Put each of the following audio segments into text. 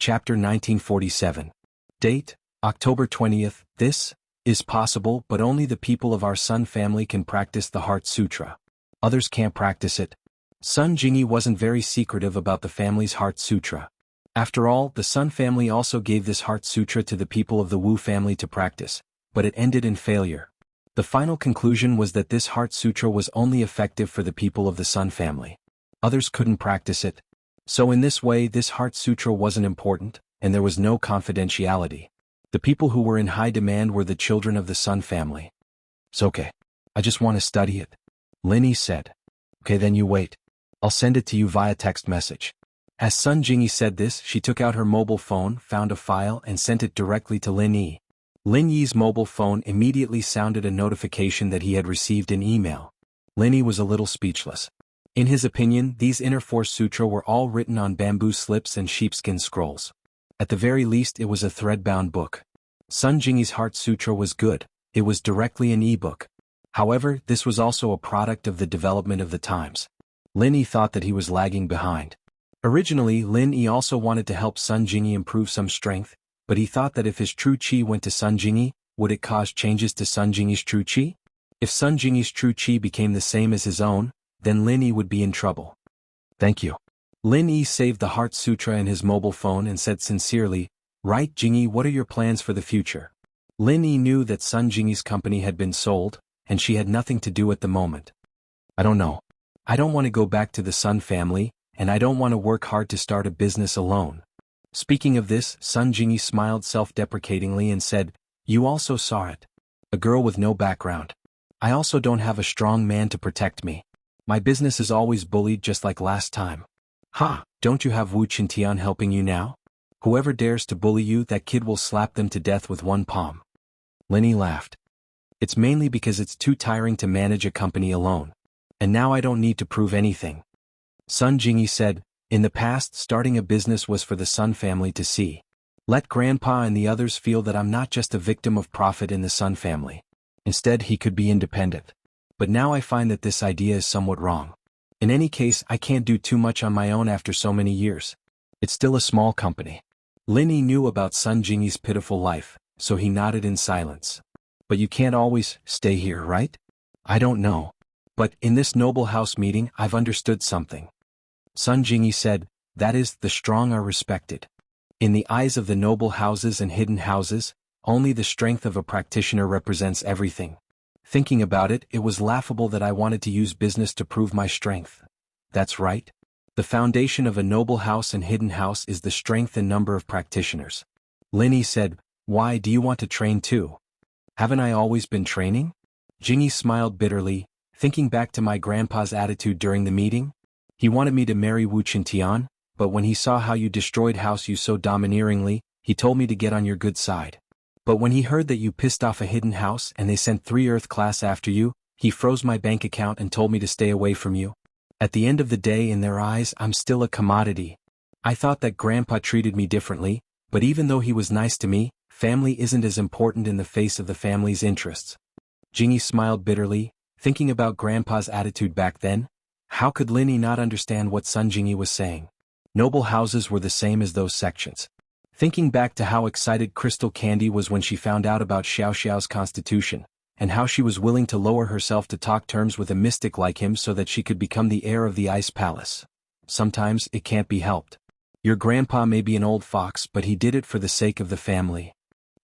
Chapter 1947. Date, October 20th. This is possible, but only the people of our Sun family can practice the Heart Sutra. Others can't practice it. Sun Jingyi wasn't very secretive about the family's Heart Sutra. After all, the Sun family also gave this Heart Sutra to the people of the Wu family to practice, but it ended in failure. The final conclusion was that this Heart Sutra was only effective for the people of the Sun family. Others couldn't practice it. So in this way, this Heart Sutra wasn't important, and there was no confidentiality. The people who were in high demand were the children of the Sun family. "It's okay. I just want to study it," Lin Yi said. "Okay, then you wait. I'll send it to you via text message." As Sun Jingyi said this, she took out her mobile phone, found a file, and sent it directly to Lin Yi. Lin Yi's mobile phone immediately sounded a notification that he had received an email. Lin Yi was a little speechless. In his opinion, these Inner Force Sutra were all written on bamboo slips and sheepskin scrolls. At the very least, it was a thread-bound book. Sun Jingyi's Heart Sutra was good. It was directly an e-book. However, this was also a product of the development of the times. Lin Yi thought that he was lagging behind. Originally, Lin Yi also wanted to help Sun Jingyi improve some strength, but he thought that if his true qi went to Sun Jingyi, would it cause changes to Sun Jingyi's true qi? If Sun Jingyi's true qi became the same as his own, then Lin Yi would be in trouble. "Thank you." Lin Yi saved the Heart Sutra in his mobile phone and said sincerely, "Right, Jingyi, what are your plans for the future?" Lin Yi knew that Sun Jingyi's company had been sold, and she had nothing to do at the moment. "I don't know. I don't want to go back to the Sun family, and I don't want to work hard to start a business alone." Speaking of this, Sun Jingyi smiled self-deprecatingly and said, "You also saw it. A girl with no background. I also don't have a strong man to protect me. My business is always bullied just like last time." "Ha, don't you have Wu Qintian helping you now? Whoever dares to bully you, that kid will slap them to death with one palm." Lin Yi laughed. "It's mainly because it's too tiring to manage a company alone. And now I don't need to prove anything." Sun Jingyi said, "In the past, starting a business was for the Sun family to see. Let Grandpa and the others feel that I'm not just a victim of profit in the Sun family. Instead, he could be independent. But now I find that this idea is somewhat wrong. In any case, I can't do too much on my own after so many years. It's still a small company." Lin Yi knew about Sun Jingyi's pitiful life, so he nodded in silence. "But you can't always stay here, right?" "I don't know. But in this noble house meeting, I've understood something." Sun Jingyi said, "That is, the strong are respected. In the eyes of the noble houses and hidden houses, only the strength of a practitioner represents everything. Thinking about it, it was laughable that I wanted to use business to prove my strength. That's right. The foundation of a noble house and hidden house is the strength and number of practitioners." Lin Yi said, "Why do you want to train too? Haven't I always been training?" Jingyi smiled bitterly, thinking back to my grandpa's attitude during the meeting. "He wanted me to marry Wu Qintian, but when he saw how you destroyed House Yu so domineeringly, he told me to get on your good side. But when he heard that you pissed off a hidden house and they sent 3 Earth class after you, he froze my bank account and told me to stay away from you. At the end of the day, in their eyes, I'm still a commodity. I thought that Grandpa treated me differently, but even though he was nice to me, family isn't as important in the face of the family's interests." Jingyi smiled bitterly, thinking about Grandpa's attitude back then. How could Lin Yi not understand what Sun Jingyi was saying? Noble houses were the same as those sections. Thinking back to how excited Crystal Candy was when she found out about Xiao Xiao's constitution, and how she was willing to lower herself to talk terms with a mystic like him so that she could become the heir of the Ice Palace. Sometimes it can't be helped. Your grandpa may be an old fox, but he did it for the sake of the family.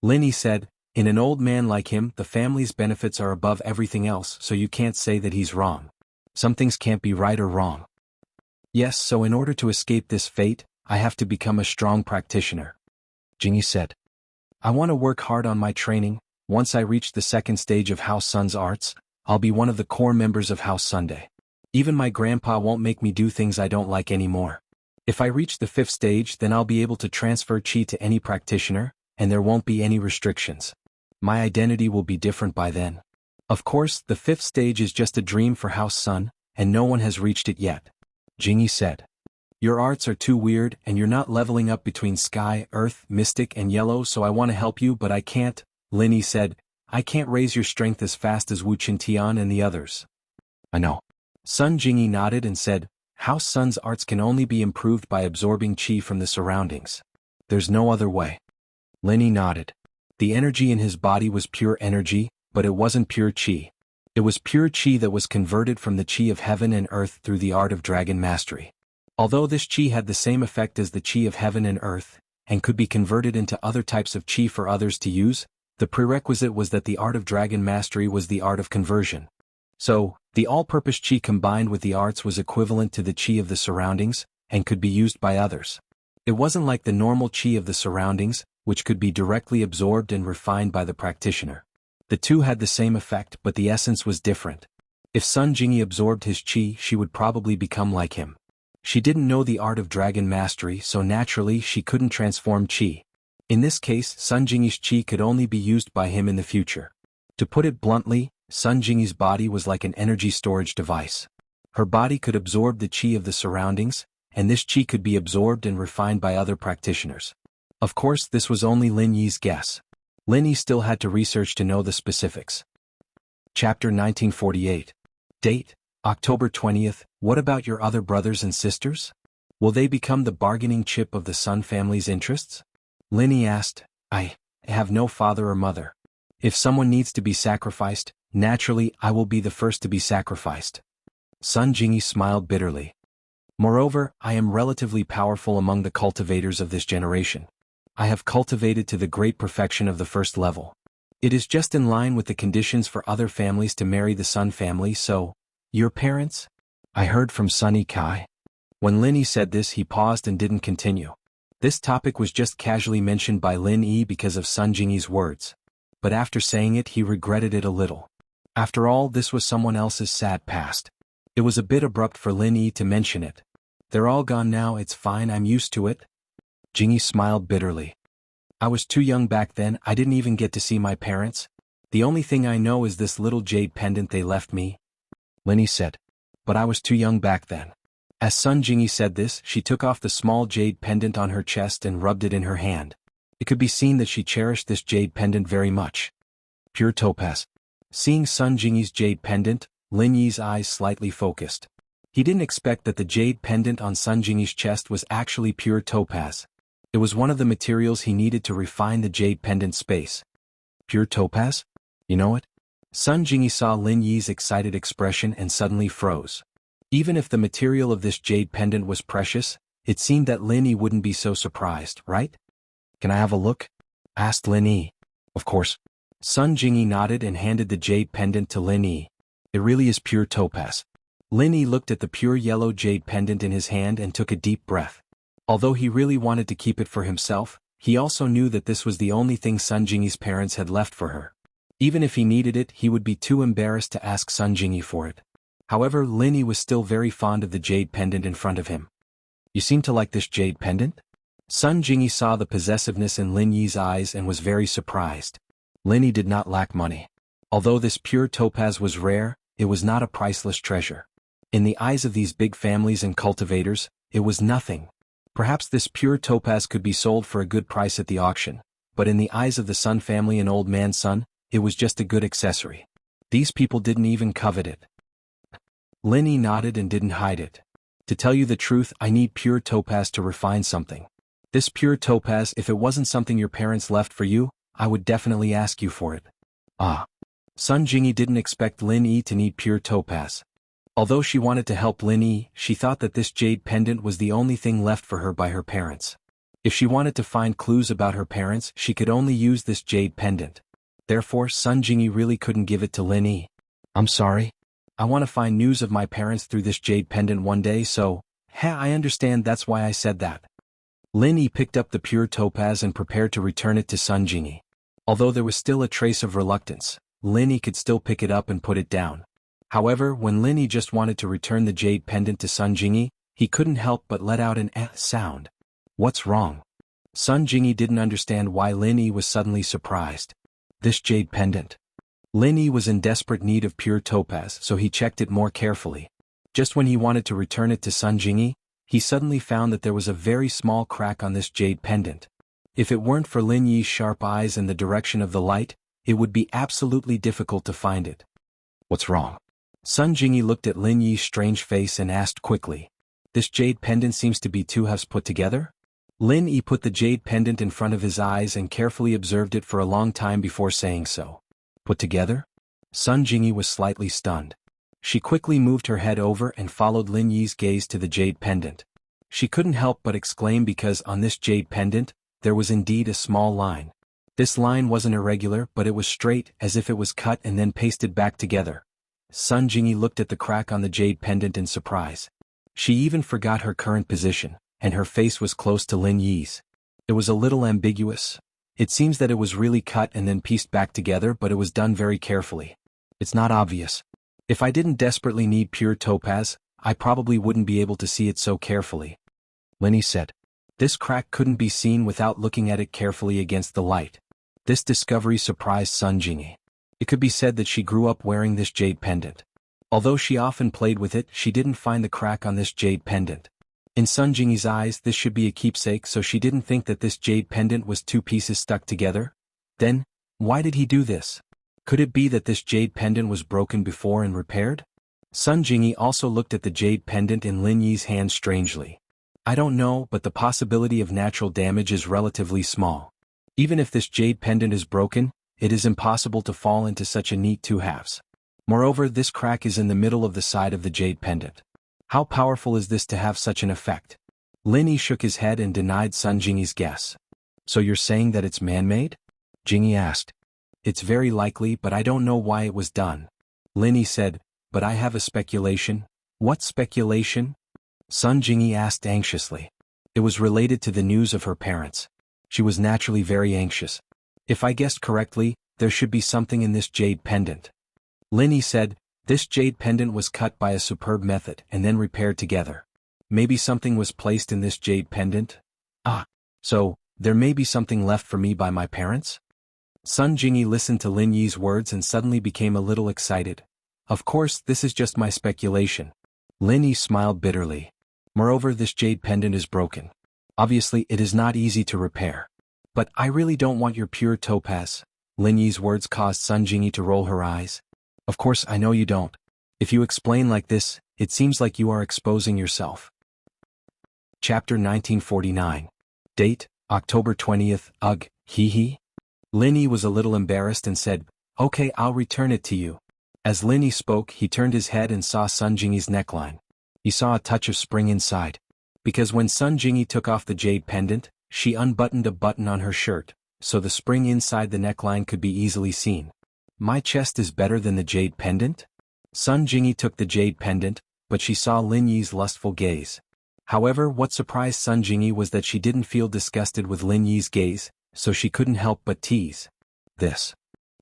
Lin Yi said, "In an old man like him, the family's benefits are above everything else, so you can't say that he's wrong. Some things can't be right or wrong." "Yes, so in order to escape this fate, I have to become a strong practitioner." Jingyi said, "I want to work hard on my training. Once I reach the 2nd stage of House Sun's arts, I'll be one of the core members of House Sunday. Even my grandpa won't make me do things I don't like anymore. If I reach the 5th stage, then I'll be able to transfer qi to any practitioner, and there won't be any restrictions. My identity will be different by then. Of course, the 5th stage is just a dream for House Sun, and no one has reached it yet." Jingyi said, "Your arts are too weird, and you're not leveling up between Sky, Earth, Mystic, and Yellow, so I want to help you, but I can't." Lin Yi said, "I can't raise your strength as fast as Wu Qintian and the others." "I know." Sun Jingyi nodded and said, "House Sun's arts can only be improved by absorbing qi from the surroundings. There's no other way. Lin Yi nodded. The energy in his body was pure energy, but it wasn't pure qi. It was pure qi that was converted from the qi of heaven and earth through the art of dragon mastery. Although this qi had the same effect as the qi of heaven and earth, and could be converted into other types of qi for others to use, the prerequisite was that the art of dragon mastery was the art of conversion. So, the all-purpose qi combined with the arts was equivalent to the qi of the surroundings, and could be used by others. It wasn't like the normal qi of the surroundings, which could be directly absorbed and refined by the practitioner. The two had the same effect, but the essence was different. If Sun Jingyi absorbed his qi, she would probably become like him. She didn't know the art of dragon mastery, so naturally she couldn't transform qi. In this case, Sun Jingyi's qi could only be used by him in the future. To put it bluntly, Sun Jingyi's body was like an energy storage device. Her body could absorb the qi of the surroundings, and this qi could be absorbed and refined by other practitioners. Of course, this was only Lin Yi's guess. Lin Yi still had to research to know the specifics. Chapter 1948. Date, October 20th. What about your other brothers and sisters? Will they become the bargaining chip of the Sun family's interests? Lin Yi asked. I have no father or mother. If someone needs to be sacrificed, naturally I will be the first to be sacrificed. Sun Jingyi smiled bitterly. Moreover, I am relatively powerful among the cultivators of this generation. I have cultivated to the great perfection of the first level. It is just in line with the conditions for other families to marry the Sun family, so, your parents? I heard from Sunny Kai. When Lin Yi said this, he paused and didn't continue. This topic was just casually mentioned by Lin Yi because of Sun Jingyi's words. But after saying it, he regretted it a little. After all, this was someone else's sad past. It was a bit abrupt for Lin Yi to mention it. They're all gone now, it's fine, I'm used to it. Jingyi smiled bitterly. I was too young back then, I didn't even get to see my parents. The only thing I know is this little jade pendant they left me. Lin Yi said. But I was too young back then. As Sun Jingyi said this, she took off the small jade pendant on her chest and rubbed it in her hand. It could be seen that she cherished this jade pendant very much. Pure topaz. Seeing Sun Jingyi's jade pendant, Lin Yi's eyes slightly focused. He didn't expect that the jade pendant on Sun Jingyi's chest was actually pure topaz. It was one of the materials he needed to refine the jade pendant space. Pure topaz? You know it? Sun Jingyi saw Lin Yi's excited expression and suddenly froze. Even if the material of this jade pendant was precious, it seemed that Lin Yi wouldn't be so surprised, right? Can I have a look? Asked Lin Yi. Of course. Sun Jingyi nodded and handed the jade pendant to Lin Yi. It really is pure topaz. Lin Yi looked at the pure yellow jade pendant in his hand and took a deep breath. Although he really wanted to keep it for himself, he also knew that this was the only thing Sun Jingyi's parents had left for her. Even if he needed it, he would be too embarrassed to ask Sun Jingyi for it. However, Lin Yi was still very fond of the jade pendant in front of him. You seem to like this jade pendant? Sun Jingyi saw the possessiveness in Lin Yi's eyes and was very surprised. Lin Yi did not lack money. Although this pure topaz was rare, it was not a priceless treasure. In the eyes of these big families and cultivators, it was nothing. Perhaps this pure topaz could be sold for a good price at the auction, but in the eyes of the Sun family and Old Man Sun, it was just a good accessory. These people didn't even covet it. Lin Yi nodded and didn't hide it. To tell you the truth, I need pure topaz to refine something. This pure topaz, if it wasn't something your parents left for you, I would definitely ask you for it. Ah. Sun Jingyi didn't expect Lin Yi to need pure topaz. Although she wanted to help Lin Yi, she thought that this jade pendant was the only thing left for her by her parents. If she wanted to find clues about her parents, she could only use this jade pendant. Therefore, Sun Jingyi really couldn't give it to Lin Yi. I'm sorry. I want to find news of my parents through this jade pendant one day, so, I understand, that's why I said that. Lin Yi picked up the pure topaz and prepared to return it to Sun Jingyi. Although there was still a trace of reluctance, Lin Yi could still pick it up and put it down. However, when Lin Yi just wanted to return the jade pendant to Sun Jingyi, he couldn't help but let out an sound. What's wrong? Sun Jingyi didn't understand why Lin Yi was suddenly surprised. This jade pendant. Lin Yi was in desperate need of pure topaz, so he checked it more carefully. Just when he wanted to return it to Sun Jingyi, he suddenly found that there was a very small crack on this jade pendant. If it weren't for Lin Yi's sharp eyes and the direction of the light, it would be absolutely difficult to find it. What's wrong? Sun Jingyi looked at Lin Yi's strange face and asked quickly. This jade pendant seems to be two halves put together? Lin Yi put the jade pendant in front of his eyes and carefully observed it for a long time before saying so. Put together? Sun Jingyi was slightly stunned. She quickly moved her head over and followed Lin Yi's gaze to the jade pendant. She couldn't help but exclaim because on this jade pendant, there was indeed a small line. This line wasn't irregular, but it was straight, as if it was cut and then pasted back together. Sun Jingyi looked at the crack on the jade pendant in surprise. She even forgot her current position, and her face was close to Lin Yi's. It was a little ambiguous. It seems that it was really cut and then pieced back together, but it was done very carefully. It's not obvious. If I didn't desperately need pure topaz, I probably wouldn't be able to see it so carefully. Lin Yi said. This crack couldn't be seen without looking at it carefully against the light. This discovery surprised Sun Jingyi. It could be said that she grew up wearing this jade pendant. Although she often played with it, she didn't find the crack on this jade pendant. In Sun Jingyi's eyes, this should be a keepsake, so she didn't think that this jade pendant was two pieces stuck together. Then, why did he do this? Could it be that this jade pendant was broken before and repaired? Sun Jingyi also looked at the jade pendant in Lin Yi's hand strangely. I don't know, but the possibility of natural damage is relatively small. Even if this jade pendant is broken, it is impossible to fall into such a neat two halves. Moreover, this crack is in the middle of the side of the jade pendant. How powerful is this to have such an effect? Lin Yi shook his head and denied Sun Jingyi's guess. So you're saying that it's man-made? Jingyi asked. It's very likely, but I don't know why it was done. Lin Yi said, but I have a speculation. What speculation? Sun Jingyi asked anxiously. It was related to the news of her parents. She was naturally very anxious. If I guessed correctly, there should be something in this jade pendant. Lin Yi said, this jade pendant was cut by a superb method and then repaired together. Maybe something was placed in this jade pendant? So, there may be something left for me by my parents? Sun Jingyi listened to Lin Yi's words and suddenly became a little excited. Of course, this is just my speculation. Lin Yi smiled bitterly. Moreover, this jade pendant is broken. Obviously, it is not easy to repair. But I really don't want your pure topaz. Lin Yi's words caused Sun Jingyi to roll her eyes. Of course, I know you don't. If you explain like this, it seems like you are exposing yourself. Chapter 1949. Date, October 20th, ugh, hee hee. Lin Yi was a little embarrassed and said, okay, I'll return it to you. As Lin Yi spoke, he turned his head and saw Sun Jingyi's neckline. He saw a touch of spring inside. Because when Sun Jingyi took off the jade pendant, she unbuttoned a button on her shirt, so the spring inside the neckline could be easily seen. My chest is better than the jade pendant? Sun Jingyi took the jade pendant, but she saw Lin Yi's lustful gaze. However, what surprised Sun Jingyi was that she didn't feel disgusted with Lin Yi's gaze, so she couldn't help but tease. This.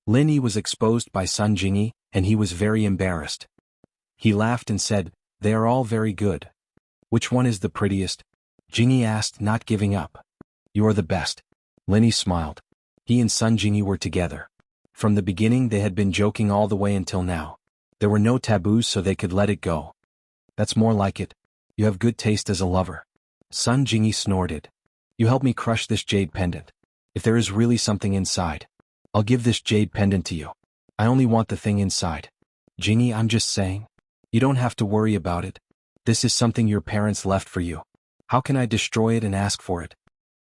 Lin Yi was exposed by Sun Jingyi, and he was very embarrassed. He laughed and said, they are all very good. Which one is the prettiest? Jingyi asked, not giving up. You are the best. Lin Yi smiled. He and Sun Jingyi were together. From the beginning they had been joking all the way until now. There were no taboos, so they could let it go. That's more like it. You have good taste as a lover. Sun Jingyi snorted. You help me crush this jade pendant. If there is really something inside, I'll give this jade pendant to you. I only want the thing inside. Jingyi, I'm just saying. You don't have to worry about it. This is something your parents left for you. How can I destroy it and ask for it?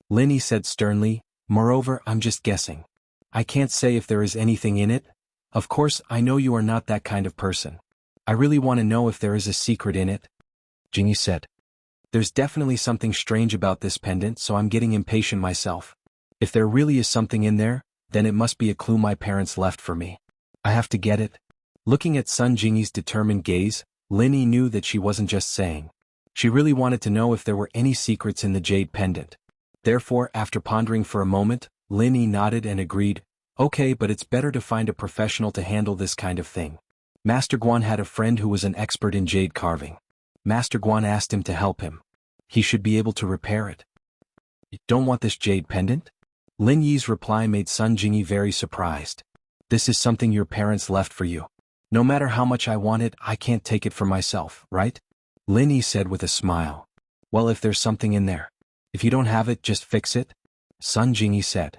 Lin Yi said sternly, moreover, I'm just guessing. I can't say if there is anything in it. Of course, I know you are not that kind of person. I really want to know if there is a secret in it. Jingyi said. There's definitely something strange about this pendant, so I'm getting impatient myself. If there really is something in there, then it must be a clue my parents left for me. I have to get it. Looking at Sun Jingyi's determined gaze, Lin Yi knew that she wasn't just saying. She really wanted to know if there were any secrets in the jade pendant. Therefore, after pondering for a moment, Lin Yi nodded and agreed, okay, but it's better to find a professional to handle this kind of thing. Master Guan had a friend who was an expert in jade carving. Master Guan asked him to help him. He should be able to repair it. You don't want this jade pendant? Lin Yi's reply made Sun Jingyi very surprised. This is something your parents left for you. No matter how much I want it, I can't take it for myself, right? Lin Yi said with a smile. Well, if there's something in there. If you don't have it, just fix it. Sun Jingyi said.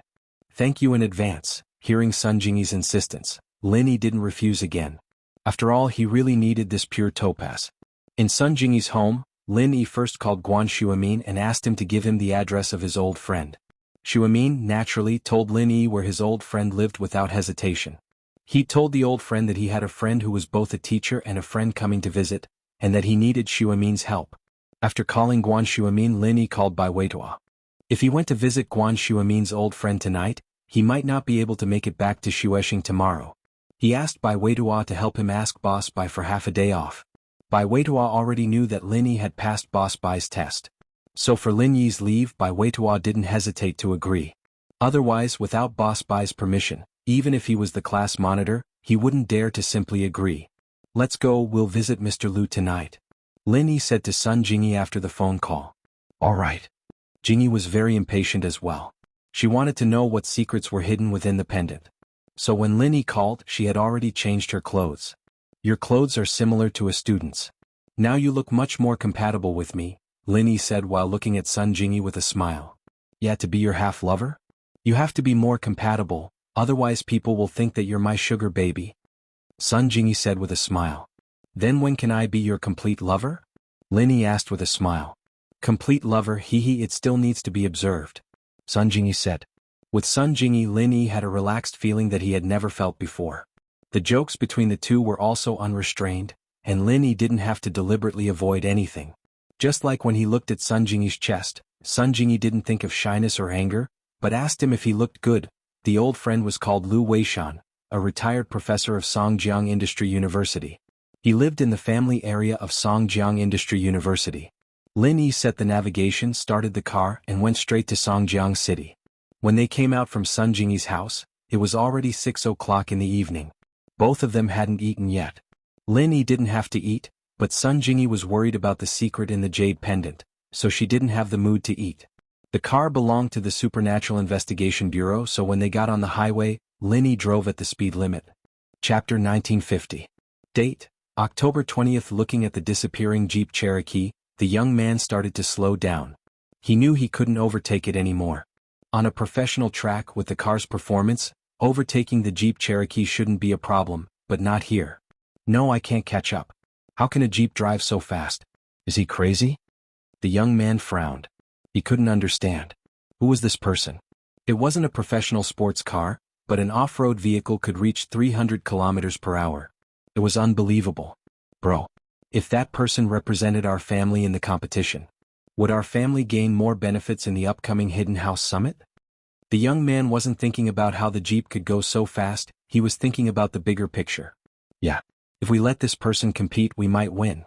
Thank you in advance. Hearing Sun Jingyi's insistence, Lin Yi didn't refuse again. After all, he really needed this pure topaz. In Sun Jingyi's home, Lin Yi first called Guan Shuamin and asked him to give him the address of his old friend. Shuamin, naturally, told Lin Yi where his old friend lived without hesitation. He told the old friend that he had a friend who was both a teacher and a friend coming to visit, and that he needed Shuamin's help. After calling Guan Shuamin, Lin Yi called Bai Weitua. If he went to visit Guan Shuamin's old friend tonight, he might not be able to make it back to Shueshing tomorrow. He asked Bai Weitua to help him ask Boss Bai for half a day off. Bai Weitua already knew that Lin Yi had passed Boss Bai's test. So for Lin Yi's leave, Bai Weitua didn't hesitate to agree. Otherwise, without Boss Bai's permission, even if he was the class monitor, he wouldn't dare to simply agree. Let's go, we'll visit Mr. Liu tonight, Lin Yi said to Sun Jingyi after the phone call. All right. Jingyi was very impatient as well. She wanted to know what secrets were hidden within the pendant. So when Lin Yi called, she had already changed her clothes. Your clothes are similar to a student's. Now you look much more compatible with me, Lin Yi said while looking at Sun Jingyi with a smile. Yeah, to be your half-lover? You have to be more compatible, otherwise people will think that you're my sugar baby, Sun Jingyi said with a smile. Then when can I be your complete lover? Lin Yi asked with a smile. Complete lover, hee, it still needs to be observed, Sun Jingyi said. With Sun Jingyi, Lin Yi had a relaxed feeling that he had never felt before. The jokes between the two were also unrestrained, and Lin Yi didn't have to deliberately avoid anything. Just like when he looked at Sun Jingyi's chest, Sun Jingyi didn't think of shyness or anger, but asked him if he looked good. The old friend was called Liu Weishan, a retired professor of Songjiang Industry University. He lived in the family area of Songjiang Industry University. Lin Yi set the navigation, started the car, and went straight to Songjiang City. When they came out from Sun Jingyi's house, it was already 6 o'clock in the evening. Both of them hadn't eaten yet. Lin Yi didn't have to eat, but Sun Jingyi was worried about the secret in the jade pendant, so she didn't have the mood to eat. The car belonged to the Supernatural Investigation Bureau, so when they got on the highway, Lin Yi drove at the speed limit. Chapter 1950. Date, October 20th. Looking at the disappearing Jeep Cherokee, the young man started to slow down. He knew he couldn't overtake it anymore. On a professional track with the car's performance, overtaking the Jeep Cherokee shouldn't be a problem, but not here. No, I can't catch up. How can a Jeep drive so fast? Is he crazy? The young man frowned. He couldn't understand. Who was this person? It wasn't a professional sports car, but an off-road vehicle could reach 300 kilometers per hour. It was unbelievable. Bro, if that person represented our family in the competition, would our family gain more benefits in the upcoming Hidden House Summit? The young man wasn't thinking about how the Jeep could go so fast, he was thinking about the bigger picture. Yeah. If we let this person compete, we might win.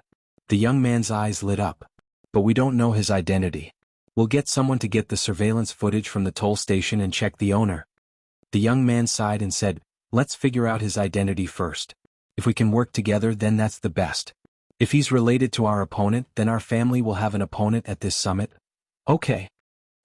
The young man's eyes lit up. But we don't know his identity. We'll get someone to get the surveillance footage from the toll station and check the owner. The young man sighed and said, let's figure out his identity first. If we can work together, then that's the best. If he's related to our opponent, then our family will have an opponent at this summit. Okay.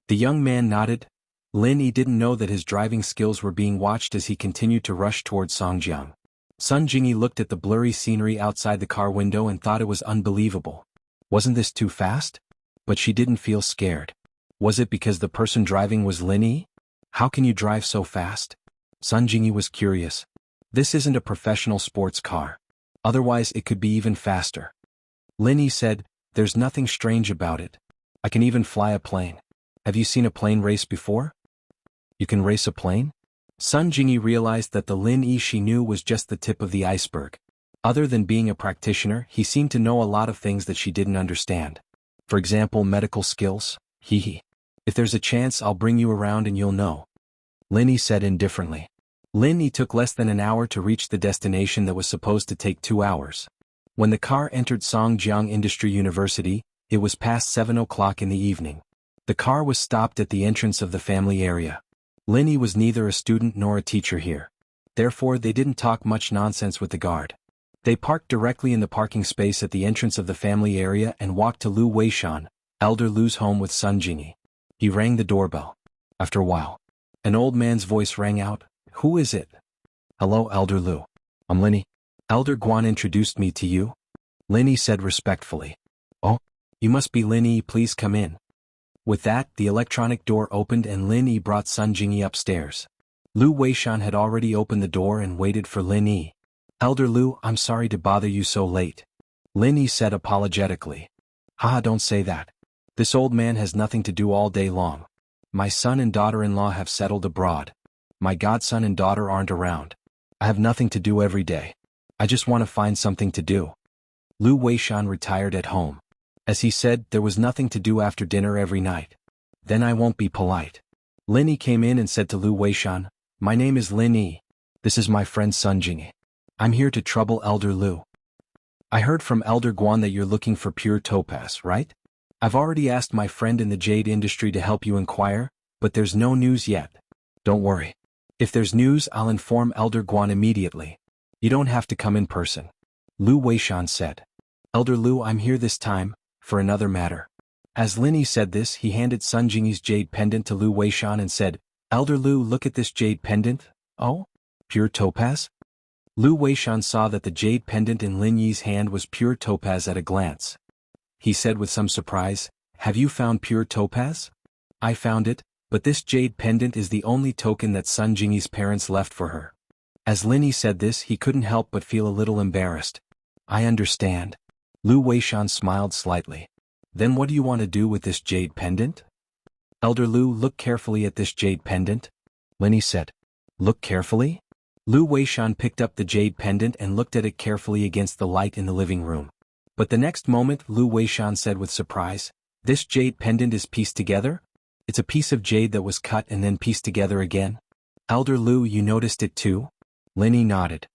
The young man nodded. Lin Yi didn't know that his driving skills were being watched as he continued to rush towards Songjiang. Sun Jingyi looked at the blurry scenery outside the car window and thought it was unbelievable. Wasn't this too fast? But she didn't feel scared. Was it because the person driving was Lin Yi? How can you drive so fast? Sun Jingyi was curious. This isn't a professional sports car. Otherwise it could be even faster. Lin Yi said, there's nothing strange about it. I can even fly a plane. Have you seen a plane race before? You can race a plane? Sun Jingyi realized that the Lin Yi she knew was just the tip of the iceberg. Other than being a practitioner, he seemed to know a lot of things that she didn't understand. For example, medical skills. Hee. If there's a chance, I'll bring you around and you'll know. Lin Yi said indifferently. Lin Yi took less than an hour to reach the destination that was supposed to take 2 hours. When the car entered Songjiang Industry University, it was past 7 o'clock in the evening. The car was stopped at the entrance of the family area. Lin Yi was neither a student nor a teacher here. Therefore, they didn't talk much nonsense with the guard. They parked directly in the parking space at the entrance of the family area and walked to Liu Weishan, Elder Liu's home with Sun Jingyi. He rang the doorbell. After a while, an old man's voice rang out. Who is it? Hello, Elder Liu. I'm Lin Yi. Elder Guan introduced me to you. Lin Yi said respectfully. Oh, you must be Lin Yi, please come in. With that, the electronic door opened and Lin Yi brought Sun Jingyi upstairs. Liu Weishan had already opened the door and waited for Lin Yi. Elder Liu, I'm sorry to bother you so late. Lin Yi said apologetically. Haha, don't say that. This old man has nothing to do all day long. My son and daughter-in-law have settled abroad. My godson and daughter aren't around. I have nothing to do every day. I just want to find something to do. Lu Weishan retired at home. As he said, there was nothing to do after dinner every night. Then I won't be polite. Lin Yi came in and said to Lu Weishan, "My name is Lin Yi. This is my friend Sun Jingyi. I'm here to trouble Elder Lu. I heard from Elder Guan that you're looking for pure topaz, right? I've already asked my friend in the jade industry to help you inquire, but there's no news yet. Don't worry. If there's news, I'll inform Elder Guan immediately. You don't have to come in person." Lu Weishan said. "Elder Lu, I'm here this time, for another matter." As Lin Yi said this, he handed Sun Jingyi's jade pendant to Lu Weishan and said, "Elder Lu, look at this jade pendant." "Oh? Pure topaz?" Lu Weishan saw that the jade pendant in Lin Yi's hand was pure topaz at a glance. He said with some surprise, "Have you found pure topaz?" "I found it, but this jade pendant is the only token that Sun Jingyi's parents left for her." As Lin Yi said this, he couldn't help but feel a little embarrassed. "I understand." Lu Weishan smiled slightly. "Then what do you want to do with this jade pendant?" "Elder Lu, look carefully at this jade pendant." Lin Yi said. "Look carefully?" Lu Weishan picked up the jade pendant and looked at it carefully against the light in the living room. But the next moment, Lu Weishan said with surprise, "This jade pendant is pieced together? It's a piece of jade that was cut and then pieced together again?" "Elder Lu, you noticed it too?" Lin Yi nodded.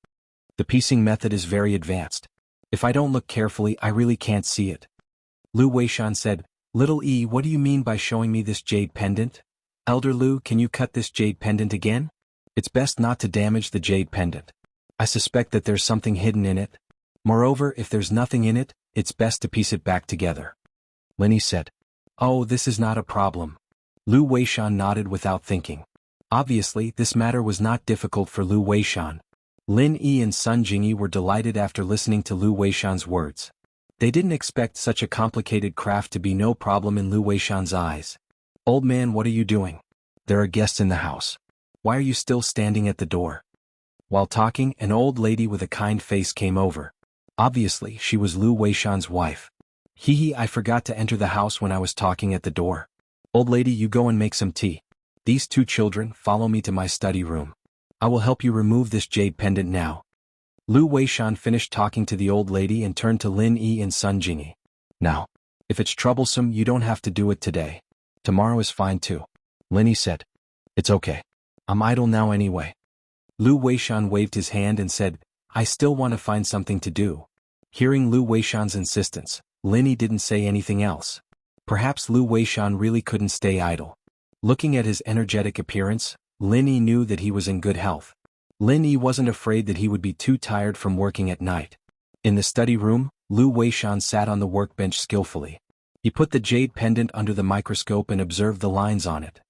"The piecing method is very advanced. If I don't look carefully, I really can't see it." Lu Weishan said, "Little E, what do you mean by showing me this jade pendant?" "Elder Lu, can you cut this jade pendant again? It's best not to damage the jade pendant. I suspect that there's something hidden in it. Moreover, if there's nothing in it, it's best to piece it back together." Lin Yi said. "Oh, this is not a problem." Lu Weishan nodded without thinking. Obviously, this matter was not difficult for Lu Weishan. Lin Yi and Sun Jingyi were delighted after listening to Lu Weishan's words. They didn't expect such a complicated craft to be no problem in Lu Weishan's eyes. "Old man, what are you doing? There are guests in the house. Why are you still standing at the door?" While talking, an old lady with a kind face came over. Obviously, she was Lu Weishan's wife. "Hee, I forgot to enter the house when I was talking at the door. Old lady, you go and make some tea. These two children, follow me to my study room. I will help you remove this jade pendant now." Lu Weishan finished talking to the old lady and turned to Lin Yi and Sun Jingyi. "Now, if it's troublesome, you don't have to do it today. Tomorrow is fine too." Lin Yi said. "It's okay. I'm idle now anyway." Lu Weishan waved his hand and said, "I still want to find something to do." Hearing Lu Weishan's insistence, Lin Yi didn't say anything else. Perhaps Lu Weishan really couldn't stay idle. Looking at his energetic appearance, Lin Yi knew that he was in good health. Lin Yi wasn't afraid that he would be too tired from working at night. In the study room, Lu Weishan sat on the workbench skillfully. He put the jade pendant under the microscope and observed the lines on it.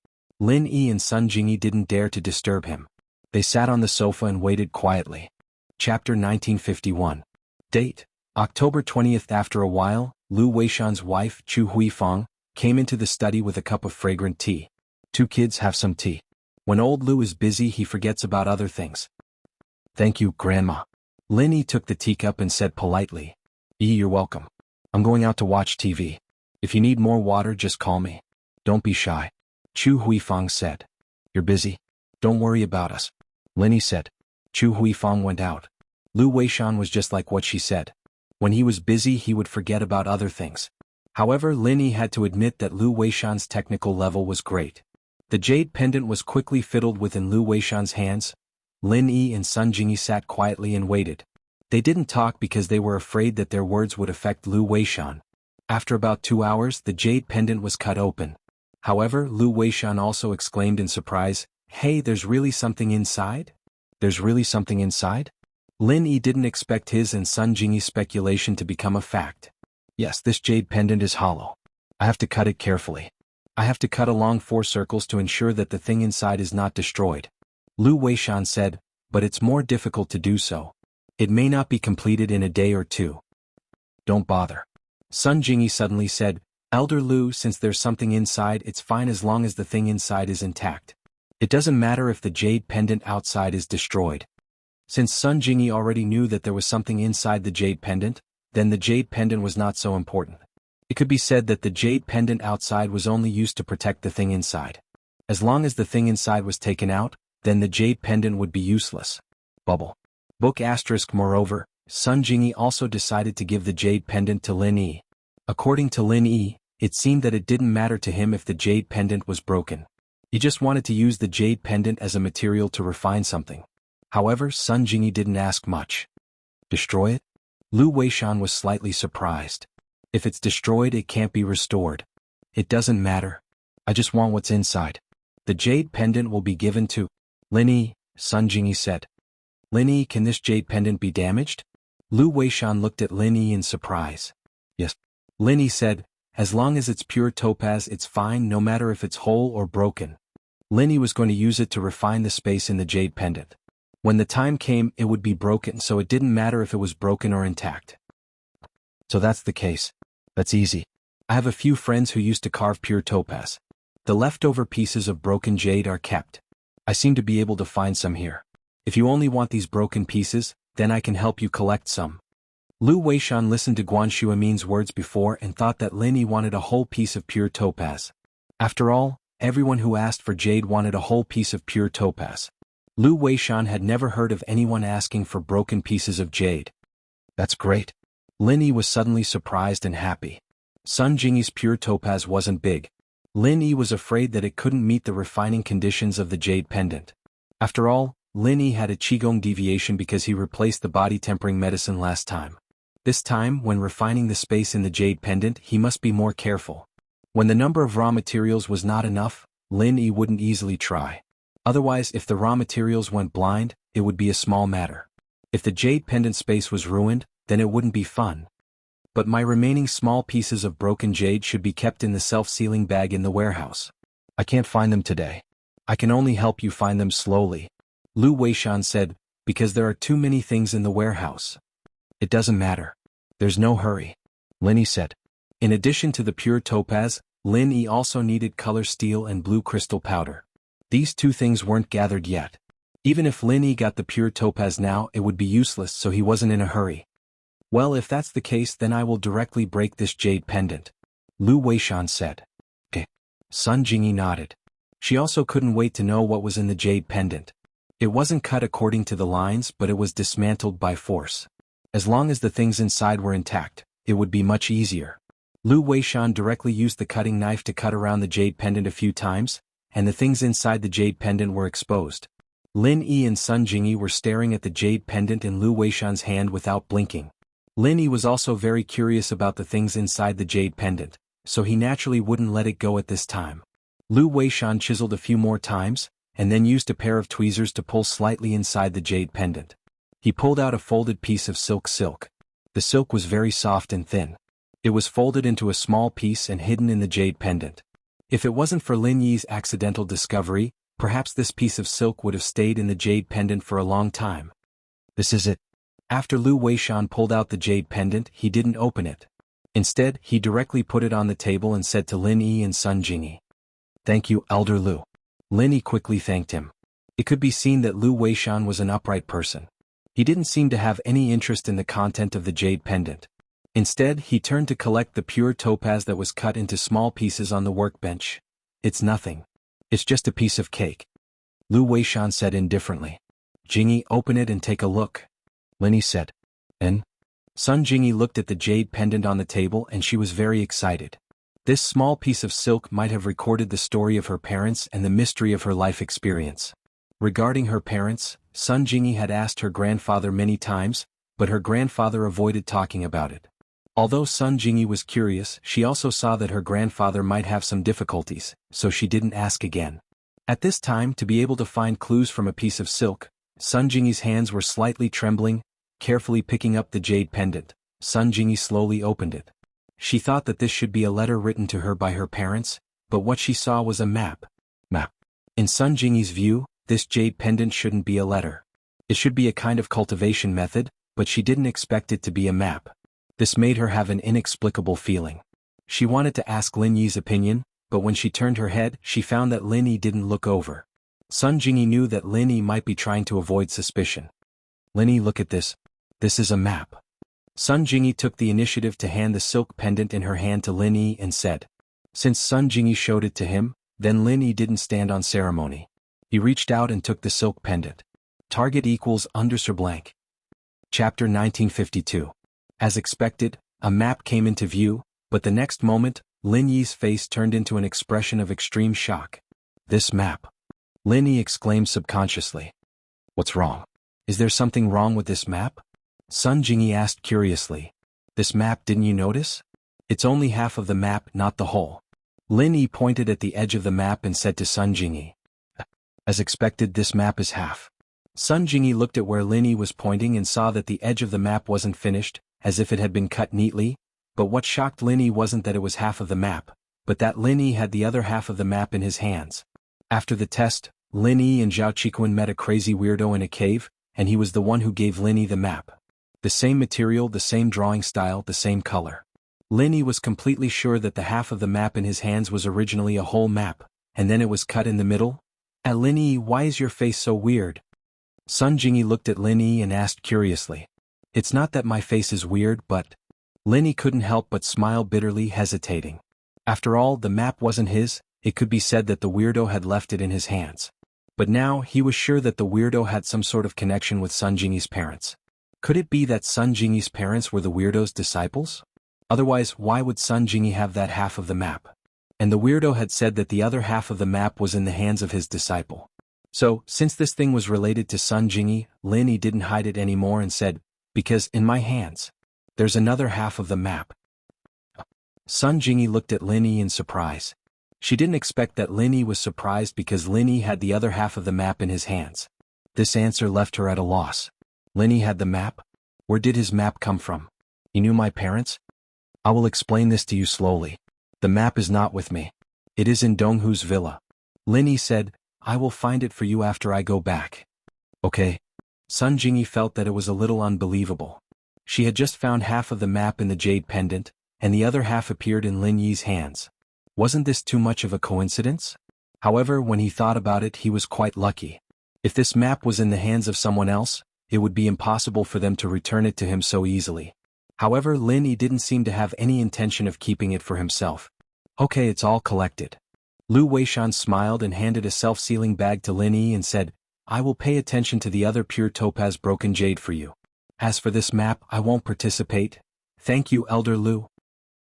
Lin Yi and Sun Jingyi didn't dare to disturb him. They sat on the sofa and waited quietly. Chapter 1951. Date: October 20th. After a while, Lu Weishan's wife, Chu Huifang, came into the study with a cup of fragrant tea. "Two kids, have some tea. When old Lu is busy, he forgets about other things." "Thank you, Grandma." Lin Yi took the teacup and said politely, "You're welcome. I'm going out to watch TV. If you need more water, just call me. Don't be shy." Chu Huifang said. "You're busy? Don't worry about us." Lin Yi said. Chu Huifang went out. Lu Weishan was just like what she said. When he was busy, he would forget about other things. However, Lin Yi had to admit that Lu Weishan's technical level was great. The jade pendant was quickly fiddled within Lu Weishan's hands. Lin Yi and Sun Jingyi sat quietly and waited. They didn't talk because they were afraid that their words would affect Lu Weishan. After about 2 hours, the jade pendant was cut open. However, Lu Weishan also exclaimed in surprise, "Hey, there's really something inside? There's really something inside?" Lin Yi didn't expect his and Sun Jingyi's speculation to become a fact. "Yes, this jade pendant is hollow. I have to cut it carefully. I have to cut along 4 circles to ensure that the thing inside is not destroyed." Lu Weishan said, "But it's more difficult to do so. It may not be completed in a day or 2. Don't bother." Sun Jingyi suddenly said, "Elder Lu, since there's something inside, it's fine as long as the thing inside is intact. It doesn't matter if the jade pendant outside is destroyed." Since Sun Jingyi already knew that there was something inside the jade pendant, then the jade pendant was not so important. It could be said that the jade pendant outside was only used to protect the thing inside. As long as the thing inside was taken out, then the jade pendant would be useless. Bubble. Book asterisk. Moreover, Sun Jingyi also decided to give the jade pendant to Lin Yi. According to Lin Yi, it seemed that it didn't matter to him if the jade pendant was broken. He just wanted to use the jade pendant as a material to refine something. However, Sun Jingyi didn't ask much. Destroy it? Lu Weishan was slightly surprised. If it's destroyed, it can't be restored. It doesn't matter. I just want what's inside. The jade pendant will be given to Lin Yi, Sun Jingyi said. Lin Yi, can this jade pendant be damaged? Lu Weishan looked at Lin Yi in surprise. Yes. Lin Yi said, as long as it's pure topaz, it's fine, no matter if it's whole or broken. Lin Yi was going to use it to refine the space in the jade pendant. When the time came, it would be broken, so it didn't matter if it was broken or intact. So that's the case. That's easy. I have a few friends who used to carve pure topaz. The leftover pieces of broken jade are kept. I seem to be able to find some here. If you only want these broken pieces, then I can help you collect some. Lu Weishan listened to Guan Shuamin's words before and thought that Lin Yi wanted a whole piece of pure topaz. After all, everyone who asked for jade wanted a whole piece of pure topaz. Lu Weishan had never heard of anyone asking for broken pieces of jade. That's great. Lin Yi was suddenly surprised and happy. Sun Jingyi's pure topaz wasn't big. Lin Yi was afraid that it couldn't meet the refining conditions of the jade pendant. After all, Lin Yi had a qigong deviation because he replaced the body tempering medicine last time. This time, when refining the space in the jade pendant, he must be more careful. When the number of raw materials was not enough, Lin Yi wouldn't easily try. Otherwise, if the raw materials went blind, it would be a small matter. If the jade pendant space was ruined, then it wouldn't be fun. But my remaining small pieces of broken jade should be kept in the self-sealing bag in the warehouse. I can't find them today. I can only help you find them slowly. Lu Weishan said, because there are too many things in the warehouse. It doesn't matter. There's no hurry. Lin Yi said. In addition to the pure topaz, Lin Yi also needed color steel and blue crystal powder. These two things weren't gathered yet. Even if Lin Yi got the pure topaz now, it would be useless, so he wasn't in a hurry. Well, if that's the case, then I will directly break this jade pendant. Lu Weishan said. Okay. Sun Jingyi nodded. She also couldn't wait to know what was in the jade pendant. It wasn't cut according to the lines, but it was dismantled by force. As long as the things inside were intact, it would be much easier. Lu Weishan directly used the cutting knife to cut around the jade pendant a few times, and the things inside the jade pendant were exposed. Lin Yi and Sun Jingyi were staring at the jade pendant in Lu Weishan's hand without blinking. Lin Yi was also very curious about the things inside the jade pendant, so he naturally wouldn't let it go at this time. Lu Weishan chiseled a few more times, and then used a pair of tweezers to pull slightly inside the jade pendant. He pulled out a folded piece of silk. The silk was very soft and thin. It was folded into a small piece and hidden in the jade pendant. If it wasn't for Lin Yi's accidental discovery, perhaps this piece of silk would have stayed in the jade pendant for a long time. This is it. After Lu Weishan pulled out the jade pendant, he didn't open it. Instead, he directly put it on the table and said to Lin Yi and Sun Jingyi, "Thank you, Elder Lu." Lin Yi quickly thanked him. It could be seen that Lu Weishan was an upright person. He didn't seem to have any interest in the content of the jade pendant. Instead, he turned to collect the pure topaz that was cut into small pieces on the workbench. It's nothing. It's just a piece of cake. Lu Weishan said indifferently. Jingyi, open it and take a look. Lin Yi said. And? Sun Jingyi looked at the jade pendant on the table and she was very excited. This small piece of silk might have recorded the story of her parents and the mystery of her life experience. Regarding her parents, Sun Jingyi had asked her grandfather many times, but her grandfather avoided talking about it. Although Sun Jingyi was curious, she also saw that her grandfather might have some difficulties, so she didn't ask again. At this time, to be able to find clues from a piece of silk, Sun Jingyi's hands were slightly trembling. Carefully picking up the jade pendant, Sun Jingyi slowly opened it. She thought that this should be a letter written to her by her parents, but what she saw was a map. In Sun Jingyi's view, this jade pendant shouldn't be a letter. It should be a kind of cultivation method, but she didn't expect it to be a map. This made her have an inexplicable feeling. She wanted to ask Lin Yi's opinion, but when she turned her head, she found that Lin Yi didn't look over. Sun Jingyi knew that Lin Yi might be trying to avoid suspicion. Lin Yi, look at this. This is a map. Sun Jingyi took the initiative to hand the silk pendant in her hand to Lin Yi and said. Since Sun Jingyi showed it to him, then Lin Yi didn't stand on ceremony. He reached out and took the silk pendant. Target equals _ blank. Chapter 1952. As expected, a map came into view, but the next moment, Lin Yi's face turned into an expression of extreme shock. This map. Lin Yi exclaimed subconsciously. What's wrong? Is there something wrong with this map? Sun Jingyi asked curiously. This map, didn't you notice? It's only half of the map, not the whole. Lin Yi pointed at the edge of the map and said to Sun Jingyi. As expected, this map is half. Sun Jingyi looked at where Lin Yi was pointing and saw that the edge of the map wasn't finished, as if it had been cut neatly, but what shocked Lin Yi wasn't that it was half of the map, but that Lin Yi had the other half of the map in his hands. After the test, Lin Yi and Zhao Qiquan met a crazy weirdo in a cave, and he was the one who gave Lin Yi the map. The same material, the same drawing style, the same color. Lin Yi was completely sure that the half of the map in his hands was originally a whole map, and then it was cut in the middle. Lin Yi, why is your face so weird? Sun Jingyi looked at Lin Yi and asked curiously. It's not that my face is weird, but... Lin Yi couldn't help but smile bitterly, hesitating. After all, the map wasn't his, it could be said that the weirdo had left it in his hands. But now, he was sure that the weirdo had some sort of connection with Sun Jingyi's parents. Could it be that Sun Jingyi's parents were the weirdo's disciples? Otherwise, why would Sun Jingyi have that half of the map? And the weirdo had said that the other half of the map was in the hands of his disciple. So, since this thing was related to Sun Jingyi, Lin Yi didn't hide it anymore and said, because in my hands, there's another half of the map. Sun Jingyi looked at Lin Yi in surprise. She didn't expect that Lin Yi was surprised because Lin Yi had the other half of the map in his hands. This answer left her at a loss. Lin Yi had the map? Where did his map come from? He knew my parents? I will explain this to you slowly. The map is not with me. It is in Donghu's villa. Lin Yi said, I will find it for you after I go back. Okay. Sun Jingyi felt that it was a little unbelievable. She had just found half of the map in the jade pendant, and the other half appeared in Lin Yi's hands. Wasn't this too much of a coincidence? However, when he thought about it, he was quite lucky. If this map was in the hands of someone else, it would be impossible for them to return it to him so easily. However, Lin Yi didn't seem to have any intention of keeping it for himself. Okay, it's all collected. Lu Weishan smiled and handed a self-sealing bag to Lin Yi and said, I will pay attention to the other pure topaz broken jade for you. As for this map, I won't participate. Thank you, Elder Lu.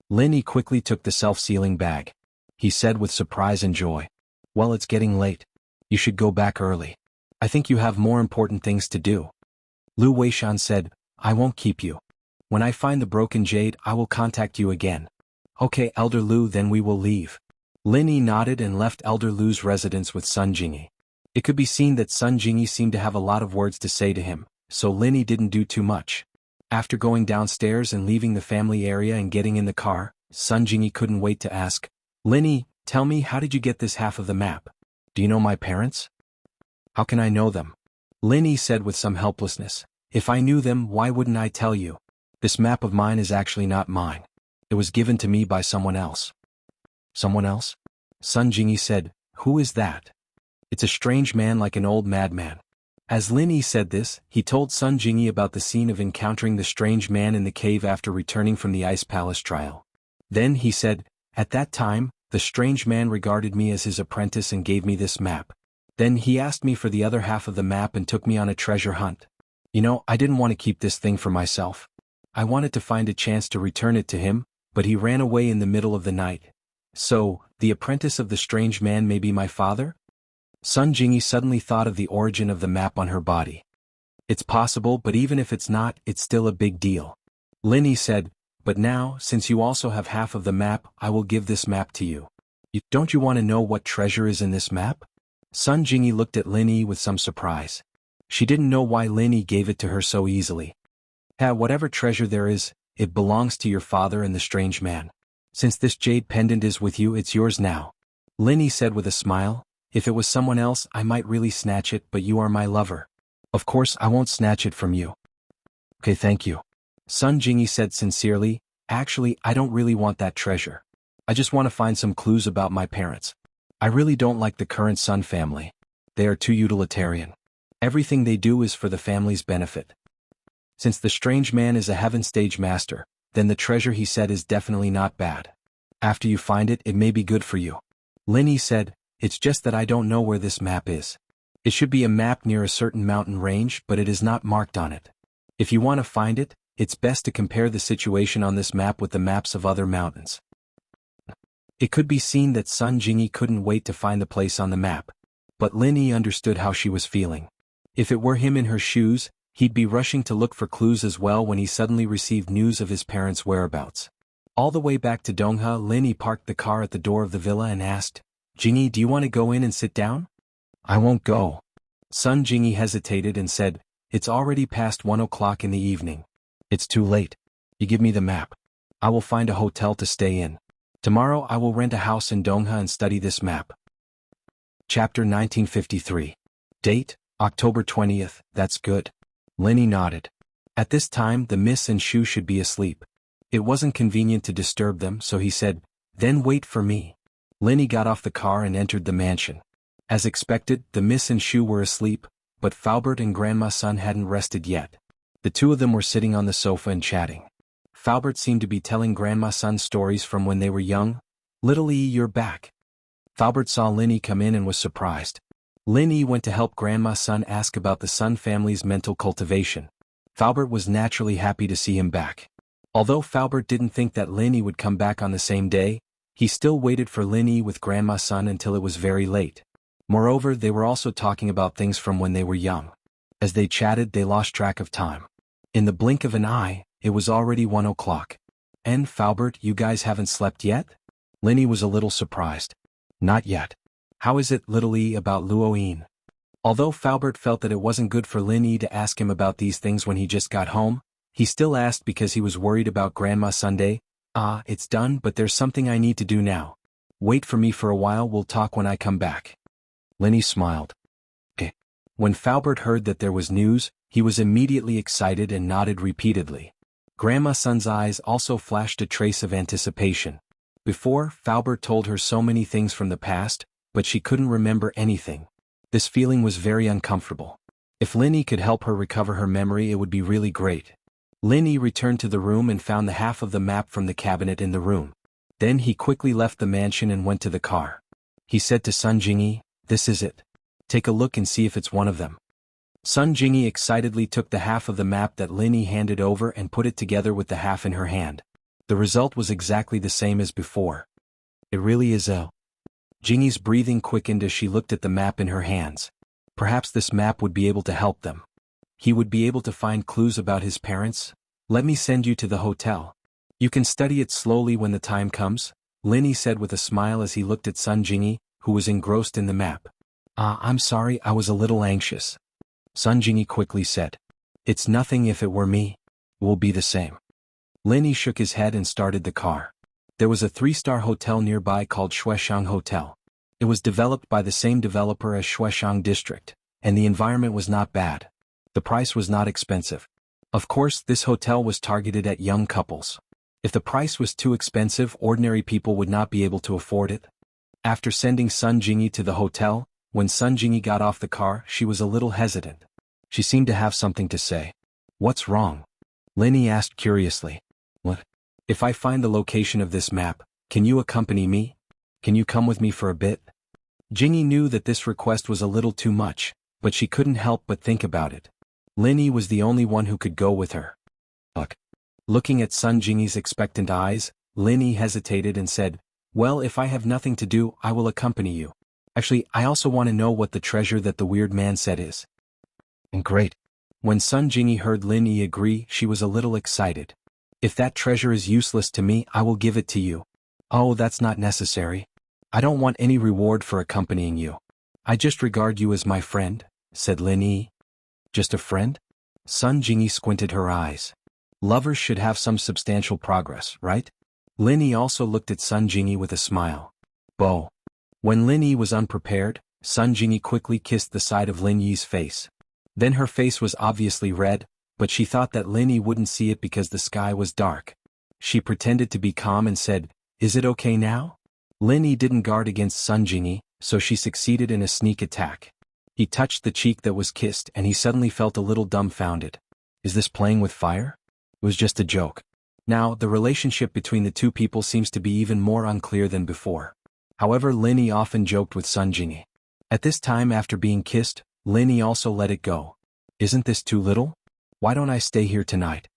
Lin Yi quickly took the self-sealing bag. He said with surprise and joy. Well, it's getting late. You should go back early. I think you have more important things to do. Lu Weishan said, I won't keep you. When I find the broken jade, I will contact you again. Okay, Elder Lu, then we will leave. Lin Yi nodded and left Elder Lu's residence with Sun Jingyi. It could be seen that Sun Jingyi seemed to have a lot of words to say to him, so Lin Yi didn't do too much. After going downstairs and leaving the family area and getting in the car, Sun Jingyi couldn't wait to ask, Lin Yi, tell me, how did you get this half of the map? Do you know my parents? How can I know them? Lin Yi said with some helplessness. If I knew them, why wouldn't I tell you? This map of mine is actually not mine. It was given to me by someone else. Someone else? Sun Jingyi said, who is that? It's a strange man like an old madman. As Lin Yi said this, he told Sun Jingyi about the scene of encountering the strange man in the cave after returning from the Ice Palace trial. Then he said, at that time, the strange man regarded me as his apprentice and gave me this map. Then he asked me for the other half of the map and took me on a treasure hunt. You know, I didn't want to keep this thing for myself. I wanted to find a chance to return it to him, but he ran away in the middle of the night. So, the apprentice of the strange man may be my father? Sun Jingyi suddenly thought of the origin of the map on her body. It's possible, but even if it's not, it's still a big deal. Lin Yi said, but now, since you also have half of the map, I will give this map to you. Don't you want to know what treasure is in this map? Sun Jingyi looked at Lin Yi with some surprise. She didn't know why Lin Yi gave it to her so easily. Whatever treasure there is, it belongs to your father and the strange man. Since this jade pendant is with you, it's yours now. Lin Yi said with a smile, if it was someone else, I might really snatch it, but you are my lover. Of course, I won't snatch it from you. Okay, thank you. Sun Jingyi said sincerely, actually, I don't really want that treasure. I just want to find some clues about my parents. I really don't like the current Sun family. They are too utilitarian. Everything they do is for the family's benefit. Since the strange man is a heaven stage master, then the treasure he said is definitely not bad. After you find it, it may be good for you. Linny said, it's just that I don't know where this map is. It should be a map near a certain mountain range, but it is not marked on it. If you want to find it, it's best to compare the situation on this map with the maps of other mountains. It could be seen that Sun Jingyi couldn't wait to find the place on the map. But Linny understood how she was feeling. If it were him in her shoes, he'd be rushing to look for clues as well when he suddenly received news of his parents' whereabouts. All the way back to Dongha, Linny parked the car at the door of the villa and asked, Jingyi, do you want to go in and sit down? I won't go. Sun Jingyi hesitated and said, it's already past 1 o'clock in the evening. It's too late. You give me the map. I will find a hotel to stay in. Tomorrow I will rent a house in Dongha and study this map. Chapter 1953. Date, October 20th, that's good. Linny nodded. At this time the miss and Shu should be asleep. It wasn't convenient to disturb them, so he said, then wait for me. Linny got off the car and entered the mansion. As expected, the miss and Shu were asleep, but Faubert and Grandma Sun hadn't rested yet. The two of them were sitting on the sofa and chatting. Faubert seemed to be telling Grandma Sun stories from when they were young. Little E, you're back. Faubert saw Linny come in and was surprised. Linny went to help Grandma Sun ask about the Sun family's mental cultivation. Faubert was naturally happy to see him back. Although Faubert didn't think that Linny would come back on the same day, he still waited for Linny with Grandma Sun until it was very late. Moreover, they were also talking about things from when they were young. As they chatted, they lost track of time. In the blink of an eye, it was already 1 o'clock. And Faubert, you guys haven't slept yet? Linny was a little surprised. Not yet. How is it, little E, about Luoyin? Although Faubert felt that it wasn't good for Linny to ask him about these things when he just got home, he still asked because he was worried about Grandma Sunday. It's done, but there's something I need to do now. Wait for me for a while, we'll talk when I come back. Linny smiled. When Faubert heard that there was news, he was immediately excited and nodded repeatedly. Grandma Sun's eyes also flashed a trace of anticipation. Before, Faubert told her so many things from the past, but she couldn't remember anything. This feeling was very uncomfortable. If Linny could help her recover her memory, it would be really great. Linny returned to the room and found the half of the map from the cabinet in the room. Then he quickly left the mansion and went to the car. He said to Sun Jingyi, this is it. Take a look and see if it's one of them. Sun Jingyi excitedly took the half of the map that Linny handed over and put it together with the half in her hand. The result was exactly the same as before. It really is a... Jingyi's breathing quickened as she looked at the map in her hands. Perhaps this map would be able to help them. He would be able to find clues about his parents. Let me send you to the hotel. You can study it slowly when the time comes, Linny said with a smile as he looked at Sun Jingyi, who was engrossed in the map. I'm sorry, I was a little anxious. Sun Jingyi quickly said. It's nothing, if it were me. It will be the same. Linny shook his head and started the car. There was a 3-star hotel nearby called Shueshang Hotel. It was developed by the same developer as Shueshang District, and the environment was not bad. The price was not expensive. Of course, this hotel was targeted at young couples. If the price was too expensive, ordinary people would not be able to afford it. After sending Sun Jingyi to the hotel, when Sun Jingyi got off the car, she was a little hesitant. She seemed to have something to say. What's wrong? Linny asked curiously. What? If I find the location of this map, can you accompany me? Can you come with me for a bit? Jingyi knew that this request was a little too much, but she couldn't help but think about it. Linny was the only one who could go with her. Look. Looking at Sun Jingyi's expectant eyes, Linny hesitated and said, well, if I have nothing to do, I will accompany you. Actually, I also want to know what the treasure that the weird man said is. And great. When Sun Jingyi heard Linny agree, she was a little excited. If that treasure is useless to me, I will give it to you. Oh, that's not necessary. I don't want any reward for accompanying you. I just regard you as my friend, said Linny. Just a friend? Sun Jingyi squinted her eyes. Lovers should have some substantial progress, right? Linny also looked at Sun Jingyi with a smile. Bo. When Linny was unprepared, Sun Jingyi quickly kissed the side of Linyi's face. Then her face was obviously red, but she thought that Linny wouldn't see it because the sky was dark. She pretended to be calm and said, is it okay now? Linny didn't guard against Sun Jingyi, so she succeeded in a sneak attack. He touched the cheek that was kissed and he suddenly felt a little dumbfounded. Is this playing with fire? It was just a joke. Now, the relationship between the two people seems to be even more unclear than before. However, Linny often joked with Sun Jingyi. At this time after being kissed, Linny also let it go. Isn't this too little? Why don't I stay here tonight?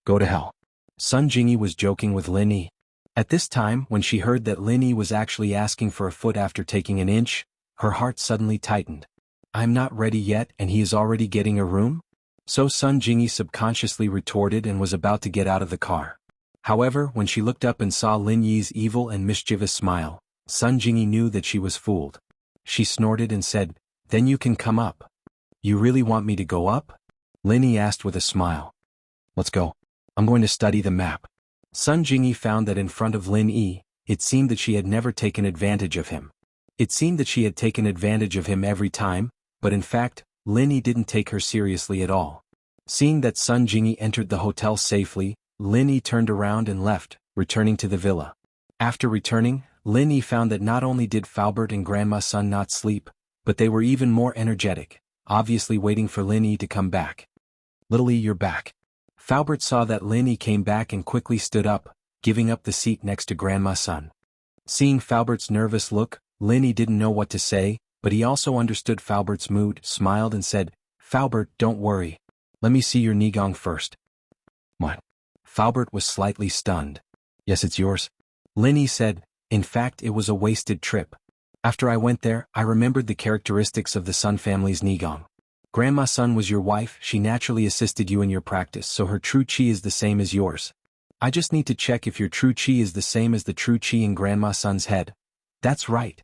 Go to hell. Sun Jingyi was joking with Linny. At this time, when she heard that Linny was actually asking for a foot after taking an inch, her heart suddenly tightened. I'm not ready yet and he is already getting a room? So Sun Jingyi subconsciously retorted and was about to get out of the car. However, when she looked up and saw Lin Yi's evil and mischievous smile, Sun Jingyi knew that she was fooled. She snorted and said, "Then you can come up." "You really want me to go up?" Lin Yi asked with a smile. "Let's go. I'm going to study the map." Sun Jingyi found that in front of Lin Yi, it seemed that she had never taken advantage of him. It seemed that she had taken advantage of him every time, but in fact, Lin Yi didn't take her seriously at all. Seeing that Sun Jingyi entered the hotel safely, Lin Yi turned around and left, returning to the villa. After returning, Lin Yi found that not only did Faubert and Grandma Sun not sleep, but they were even more energetic, obviously waiting for Lin Yi to come back. "Little Yi, you're back." Faubert saw that Lin Yi came back and quickly stood up, giving up the seat next to Grandma Sun. Seeing Faubert's nervous look, Lin Yi didn't know what to say, but he also understood Faubert's mood, smiled and said, "Faubert, don't worry. Let me see your Nigong first." "What?" Faubert was slightly stunned. "Yes, it's yours." Lin Yi said, "In fact, it was a wasted trip. After I went there, I remembered the characteristics of the Sun family's Nigong. Grandma Sun was your wife, she naturally assisted you in your practice, so her true chi is the same as yours. I just need to check if your true chi is the same as the true chi in Grandma Sun's head." "That's right."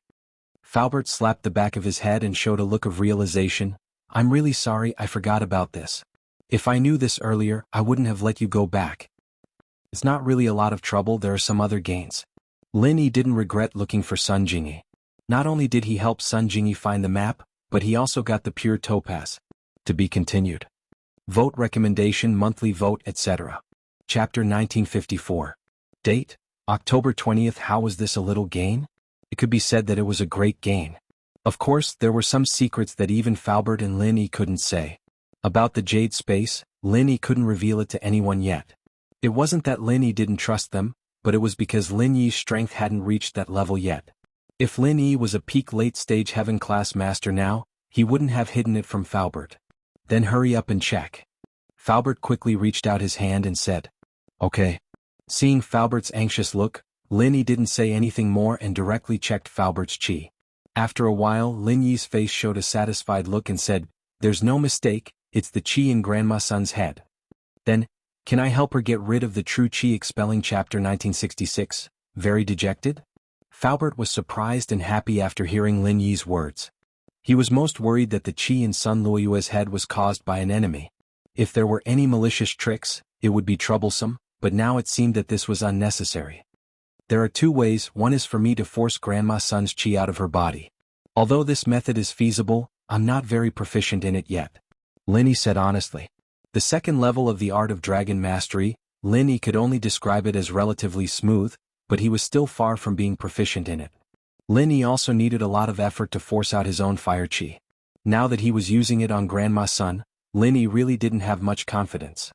Faubert slapped the back of his head and showed a look of realization. "I'm really sorry, I forgot about this. If I knew this earlier, I wouldn't have let you go back. It's not really a lot of trouble, there are some other gains." Lin Yi didn't regret looking for Sun Jingyi. Not only did he help Sun Jingyi find the map, but he also got the pure topaz. To be continued. Vote recommendation, monthly vote, etc. Chapter 1954. Date, October 20th. How was this a little gain? It could be said that it was a great gain. Of course, there were some secrets that even Faubert and Lin Yi couldn't say. About the Jade Space, Lin Yi couldn't reveal it to anyone yet. It wasn't that Lin Yi didn't trust them, but it was because Lin Yi's strength hadn't reached that level yet. If Lin Yi was a peak late-stage heaven-class master now, he wouldn't have hidden it from Faubert. "Then hurry up and check." Faubert quickly reached out his hand and said, "Okay." Seeing Faubert's anxious look, Lin Yi didn't say anything more and directly checked Faubert's chi. After a while, Lin Yi's face showed a satisfied look and said, "There's no mistake, it's the chi in Grandma Sun's head." "Then, can I help her get rid of the true chi?" Expelling Chapter 1966, very dejected? Faubert was surprised and happy after hearing Lin Yi's words. He was most worried that the chi in Sun Luoyue's head was caused by an enemy. If there were any malicious tricks, it would be troublesome, but now it seemed that this was unnecessary. "There are two ways, one is for me to force Grandma Sun's chi out of her body. Although this method is feasible, I'm not very proficient in it yet," Lin Yi said honestly. The second level of the art of dragon mastery, Lin Yi could only describe it as relatively smooth, but he was still far from being proficient in it. Lin Yi also needed a lot of effort to force out his own fire chi. Now that he was using it on Grandma Sun, Lin Yi really didn't have much confidence.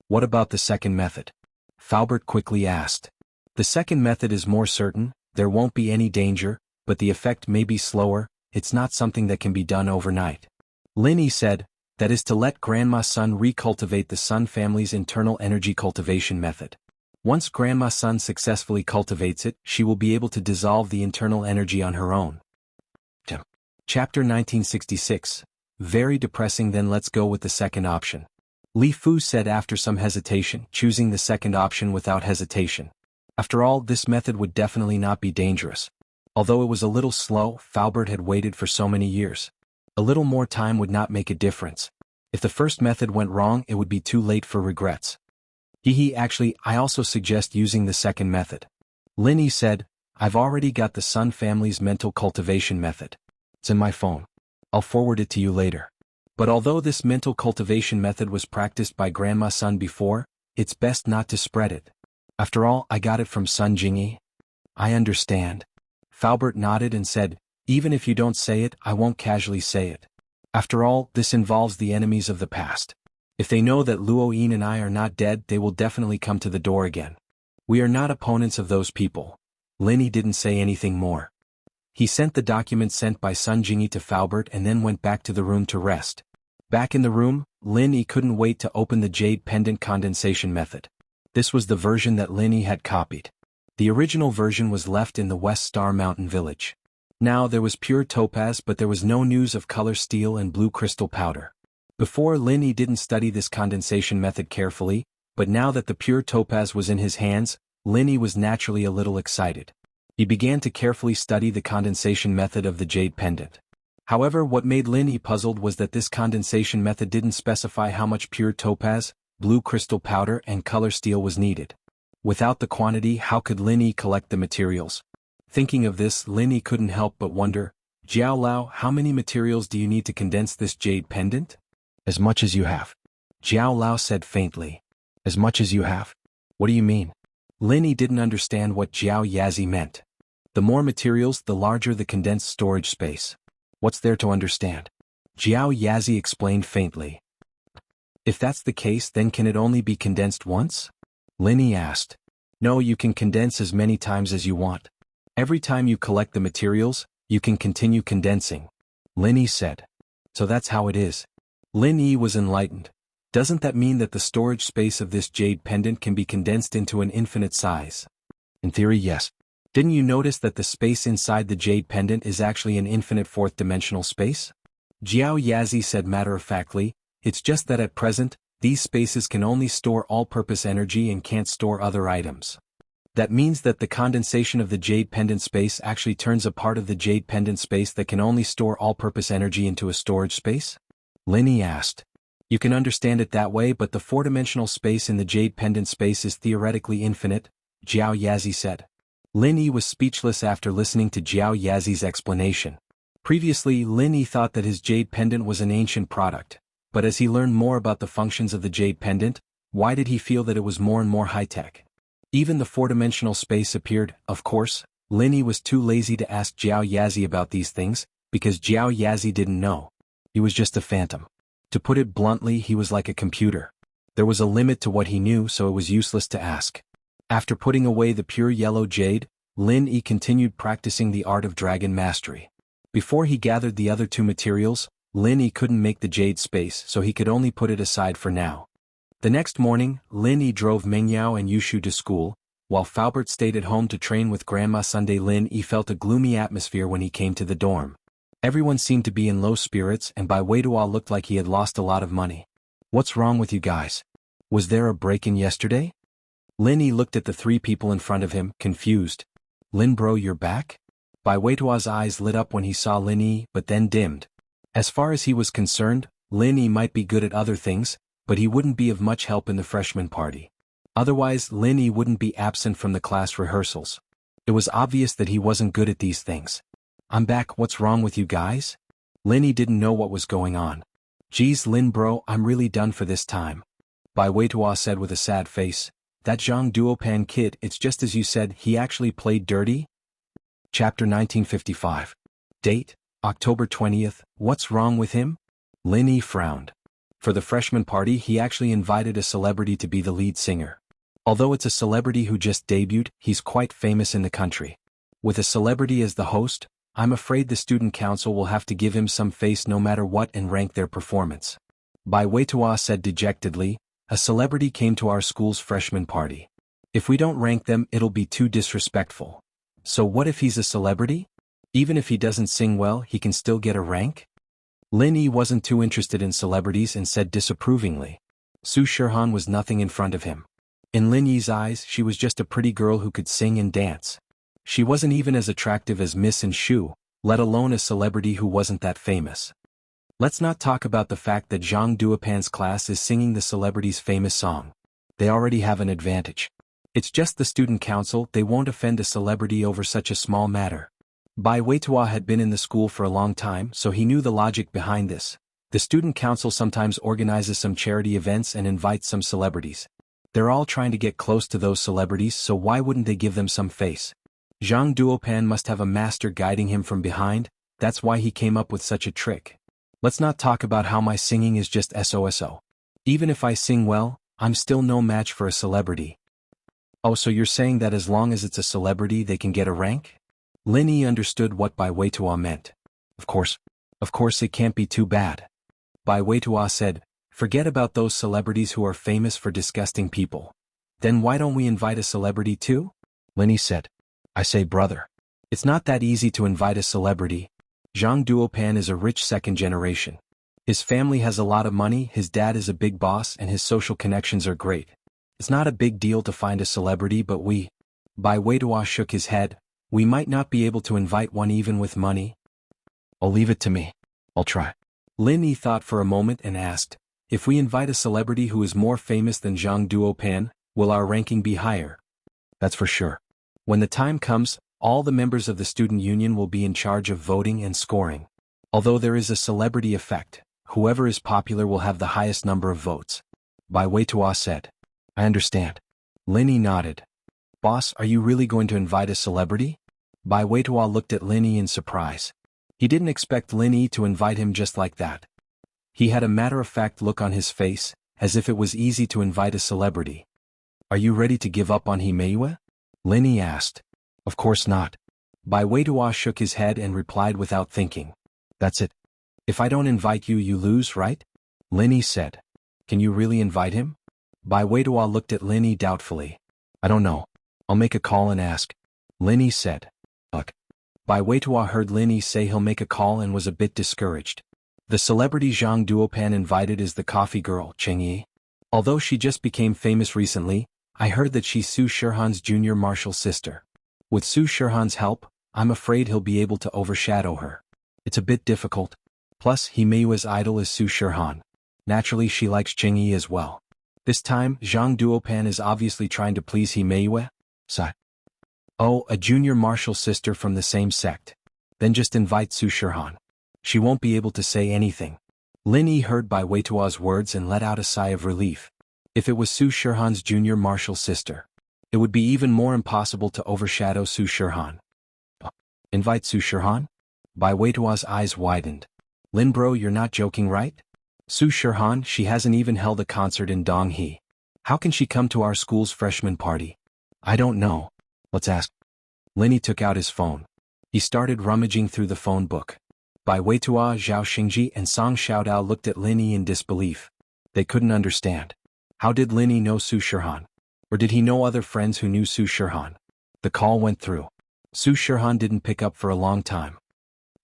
"What about the second method?" Faubert quickly asked. "The second method is more certain, there won't be any danger, but the effect may be slower, it's not something that can be done overnight." Lin Yi said, "That is to let Grandma Sun recultivate the Sun family's internal energy cultivation method. Once Grandma Sun successfully cultivates it, she will be able to dissolve the internal energy on her own." Chapter 1966. Very depressing. Then let's go with the second option. Li Fu said after some hesitation, choosing the second option without hesitation. After all, this method would definitely not be dangerous. Although it was a little slow, Faubert had waited for so many years. A little more time would not make a difference. If the first method went wrong, it would be too late for regrets. Actually, I also suggest using the second method." Lin Yi said, "I've already got the Sun family's mental cultivation method. It's in my phone. I'll forward it to you later. But although this mental cultivation method was practiced by Grandma Sun before, it's best not to spread it. After all, I got it from Sun Jingyi." "I understand." Faubert nodded and said, "Even if you don't say it, I won't casually say it. After all, this involves the enemies of the past. If they know that Luo Yin and I are not dead, they will definitely come to the door again. We are not opponents of those people. Linny didn't say anything more. He sent the document sent by Sun Jingyi to Faubert and then went back to the room to rest. Back in the room, Lin Yi couldn't wait to open the jade pendant condensation method. This was the version that Lin Yi had copied. The original version was left in the West Star Mountain village. Now there was pure topaz, but there was no news of color steel and blue crystal powder. Before, Lin Yi didn't study this condensation method carefully, but now that the pure topaz was in his hands, Lin Yi was naturally a little excited. He began to carefully study the condensation method of the jade pendant. However, what made Lin Yi puzzled was that this condensation method didn't specify how much pure topaz, blue crystal powder and color steel was needed. Without the quantity, how could Lin Yi collect the materials? Thinking of this, Lin Yi couldn't help but wonder, Jiao Lao, how many materials do you need to condense this jade pendant? As much as you have. Jiao Lao said faintly. As much as you have? What do you mean? Lin Yi didn't understand what Jiao Yazi meant. The more materials, the larger the condensed storage space. What's there to understand? Jiao Yazi explained faintly. If that's the case, then can it only be condensed once? Lin Yi asked. No, you can condense as many times as you want. Every time you collect the materials, you can continue condensing. Lin Yi said. So that's how it is. Lin Yi was enlightened. Doesn't that mean that the storage space of this jade pendant can be condensed into an infinite size? In theory, yes. Didn't you notice that the space inside the jade pendant is actually an infinite fourth-dimensional space? Jiao Yazi said matter-of-factly, it's just that at present, these spaces can only store all-purpose energy and can't store other items. That means that the condensation of the jade pendant space actually turns a part of the jade pendant space that can only store all-purpose energy into a storage space? Lin Yi asked. You can understand it that way, but the four-dimensional space in the jade pendant space is theoretically infinite, Jiao Yazi said. Lin Yi was speechless after listening to Jiao Yazi's explanation. Previously, Lin Yi thought that his jade pendant was an ancient product, but as he learned more about the functions of the jade pendant, why did he feel that it was more and more high-tech? Even the four-dimensional space appeared. Of course, Lin Yi was too lazy to ask Jiao Yazi about these things, because Jiao Yazi didn't know. He was just a phantom. To put it bluntly, he was like a computer. There was a limit to what he knew, so it was useless to ask. After putting away the pure yellow jade, Lin Yi continued practicing the art of dragon mastery. Before he gathered the other two materials, Lin Yi couldn't make the jade space, so he could only put it aside for now. The next morning, Lin Yi drove Mengyao and Yushu to school, while Faubert stayed at home to train with Grandma Sunday. Lin Yi felt a gloomy atmosphere when he came to the dorm. Everyone seemed to be in low spirits, and Bai Weituo looked like he had lost a lot of money. What's wrong with you guys? Was there a break-in yesterday? Lin Yi looked at the three people in front of him, confused. Lin bro, you're back? Bai Weituo's eyes lit up when he saw Lin Yi, but then dimmed. As far as he was concerned, Lin Yi might be good at other things, but he wouldn't be of much help in the freshman party. Otherwise, Lin Yi wouldn't be absent from the class rehearsals. It was obvious that he wasn't good at these things. I'm back, what's wrong with you guys? Lin Yi didn't know what was going on. Geez Lin bro, I'm really done for this time. Bai Weituo said with a sad face. That Zhang Duopan kid, it's just as you said, he actually played dirty? Chapter 1955. Date, October 20th, what's wrong with him? Lin Yi frowned. For the freshman party, he actually invited a celebrity to be the lead singer. Although it's a celebrity who just debuted, he's quite famous in the country. With a celebrity as the host, I'm afraid the student council will have to give him some face no matter what and rank their performance. Bai Weituo said dejectedly, a celebrity came to our school's freshman party. If we don't rank them, it'll be too disrespectful. So what if he's a celebrity? Even if he doesn't sing well, he can still get a rank? Lin Yi wasn't too interested in celebrities and said disapprovingly. Su Shirhan was nothing in front of him. In Lin Yi's eyes, she was just a pretty girl who could sing and dance. She wasn't even as attractive as Miss and Shu, let alone a celebrity who wasn't that famous. Let's not talk about the fact that Zhang Duopan's class is singing the celebrity's famous song. They already have an advantage. It's just the student council, they won't offend a celebrity over such a small matter. Bai Weituo had been in the school for a long time, so he knew the logic behind this. The student council sometimes organizes some charity events and invites some celebrities. They're all trying to get close to those celebrities, so why wouldn't they give them some face? Zhang Duopan must have a master guiding him from behind, that's why he came up with such a trick. Let's not talk about how my singing is just SOSO. Even if I sing well, I'm still no match for a celebrity. Oh, so you're saying that as long as it's a celebrity they can get a rank? Lin Yi understood what Bai Weitua meant. Of course it can't be too bad. Bai Weitua said, forget about those celebrities who are famous for disgusting people. Then why don't we invite a celebrity too? Lin Yi said. I say brother. It's not that easy to invite a celebrity. Zhang Duopan is a rich second generation. His family has a lot of money, his dad is a big boss and his social connections are great. It's not a big deal to find a celebrity but Bai Weitua shook his head, we might not be able to invite one even with money. I'll leave it to me. I'll try. Lin Yi thought for a moment and asked, if we invite a celebrity who is more famous than Zhang Duopan, will our ranking be higher? That's for sure. When the time comes, all the members of the student union will be in charge of voting and scoring. Although there is a celebrity effect, whoever is popular will have the highest number of votes. Bai Weitua said. I understand. Lin Yi nodded. Boss, are you really going to invite a celebrity? Bai Weitua looked at Lin Yi in surprise. He didn't expect Lin Yi to invite him just like that. He had a matter-of-fact look on his face, as if it was easy to invite a celebrity. Are you ready to give up on Himeiwa? Lin Yi asked. Of course not. Bai Weitua shook his head and replied without thinking. That's it. If I don't invite you, you lose, right? Lin Yi said. Can you really invite him? Bai Weitua looked at Lin Yi doubtfully. I don't know. I'll make a call and ask. Lin Yi said. Look. Bai Weitua heard Lin Yi say he'll make a call and was a bit discouraged. The celebrity Zhang Duopan invited is the coffee girl, Cheng Yi. Although she just became famous recently, I heard that she's Su Shirhan's junior martial sister. With Su Shirhan's help, I'm afraid he'll be able to overshadow her. It's a bit difficult. Plus, Himeiwa's idol is Su Shirhan. Naturally, she likes Cheng Yi as well. This time, Zhang Duopan is obviously trying to please Himeiwa. Oh, a junior martial sister from the same sect. Then just invite Su Shirhan. She won't be able to say anything. Lin Yi heard Bai Weitua's words and let out a sigh of relief. If it was Su Shirhan's junior martial sister, it would be even more impossible to overshadow Su Shirhan. Invite Su Shirhan? Bai Weitua's eyes widened. Lin bro, you're not joking, right? Su Shirhan, she hasn't even held a concert in Donghe. How can she come to our school's freshman party? I don't know. Let's ask. Lin Yi took out his phone. He started rummaging through the phone book. Bai Weitua, Zhao Xingji and Song Xiaodao looked at Lin Yi in disbelief. They couldn't understand. How did Lin Yi know Su Shirhan? Or did he know other friends who knew Su Shirhan? The call went through. Su Shirhan didn't pick up for a long time.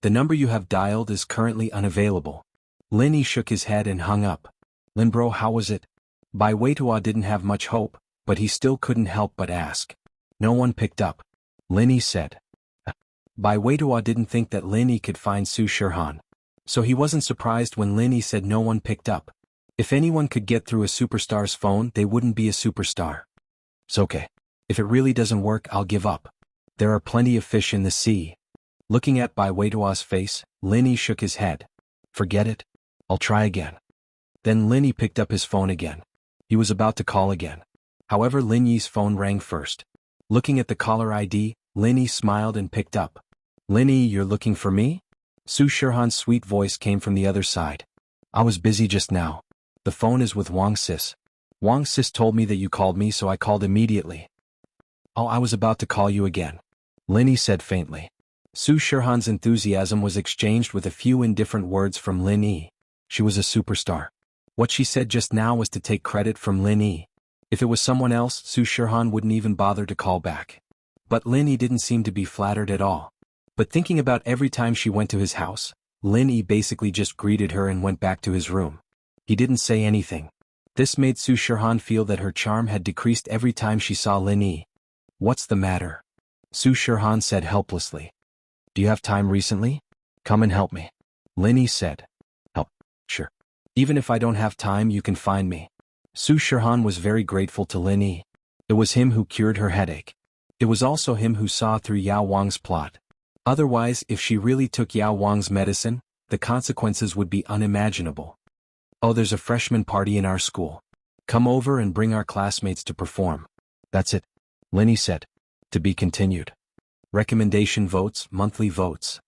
The number you have dialed is currently unavailable. Lin Yi shook his head and hung up. Lin bro, how was it? Bai Weitua didn't have much hope, but he still couldn't help but ask. No one picked up. Lin Yi said. Bai Weitua didn't think that Lin Yi could find Su Shirhan. So he wasn't surprised when Lin Yi said no one picked up. If anyone could get through a superstar's phone, they wouldn't be a superstar. It's okay. If it really doesn't work, I'll give up. There are plenty of fish in the sea. Looking at Bai Weitua's face, Lin Yi shook his head. Forget it. I'll try again. Then Lin Yi picked up his phone again. He was about to call again. However, Lin Yi's phone rang first. Looking at the caller ID, Lin Yi smiled and picked up. Lin Yi, you're looking for me? Su Shirhan's sweet voice came from the other side. I was busy just now. The phone is with Wang Sis. Wang Sis told me that you called me, so I called immediately. Oh, I was about to call you again. Lin Yi said faintly. Su Shirhan's enthusiasm was exchanged with a few indifferent words from Lin Yi. She was a superstar. What she said just now was to take credit from Lin Yi. If it was someone else, Su Shirhan wouldn't even bother to call back. But Lin Yi didn't seem to be flattered at all. But thinking about every time she went to his house, Lin Yi basically just greeted her and went back to his room. He didn't say anything. This made Su Shirhan feel that her charm had decreased every time she saw Lin Yi. What's the matter? Su Shirhan said helplessly. Do you have time recently? Come and help me. Lin Yi said. Help? Sure. Even if I don't have time, you can find me. Su Shirhan was very grateful to Lin Yi. It was him who cured her headache. It was also him who saw through Yao Wang's plot. Otherwise, if she really took Yao Wang's medicine, the consequences would be unimaginable. Oh, there's a freshman party in our school. Come over and bring our classmates to perform. That's it. Lin Yi said. To be continued. Recommendation votes, monthly votes.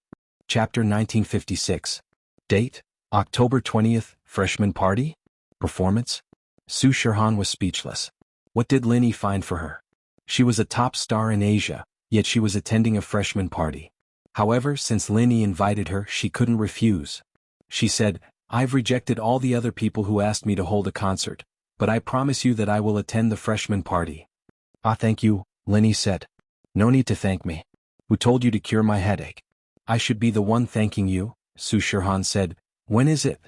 Chapter 1956. Date, October 20th, freshman party? Performance? Su Shirhan was speechless. What did Lin Yi find for her? She was a top star in Asia, yet she was attending a freshman party. However, since Lin Yi invited her, she couldn't refuse. She said, "I've rejected all the other people who asked me to hold a concert, but I promise you that I will attend the freshman party." "Ah, thank you," Lin Yi said. "No need to thank me. Who told you to cure my headache?" "I should be the one thanking you," Su Shirhan said. "When is it?"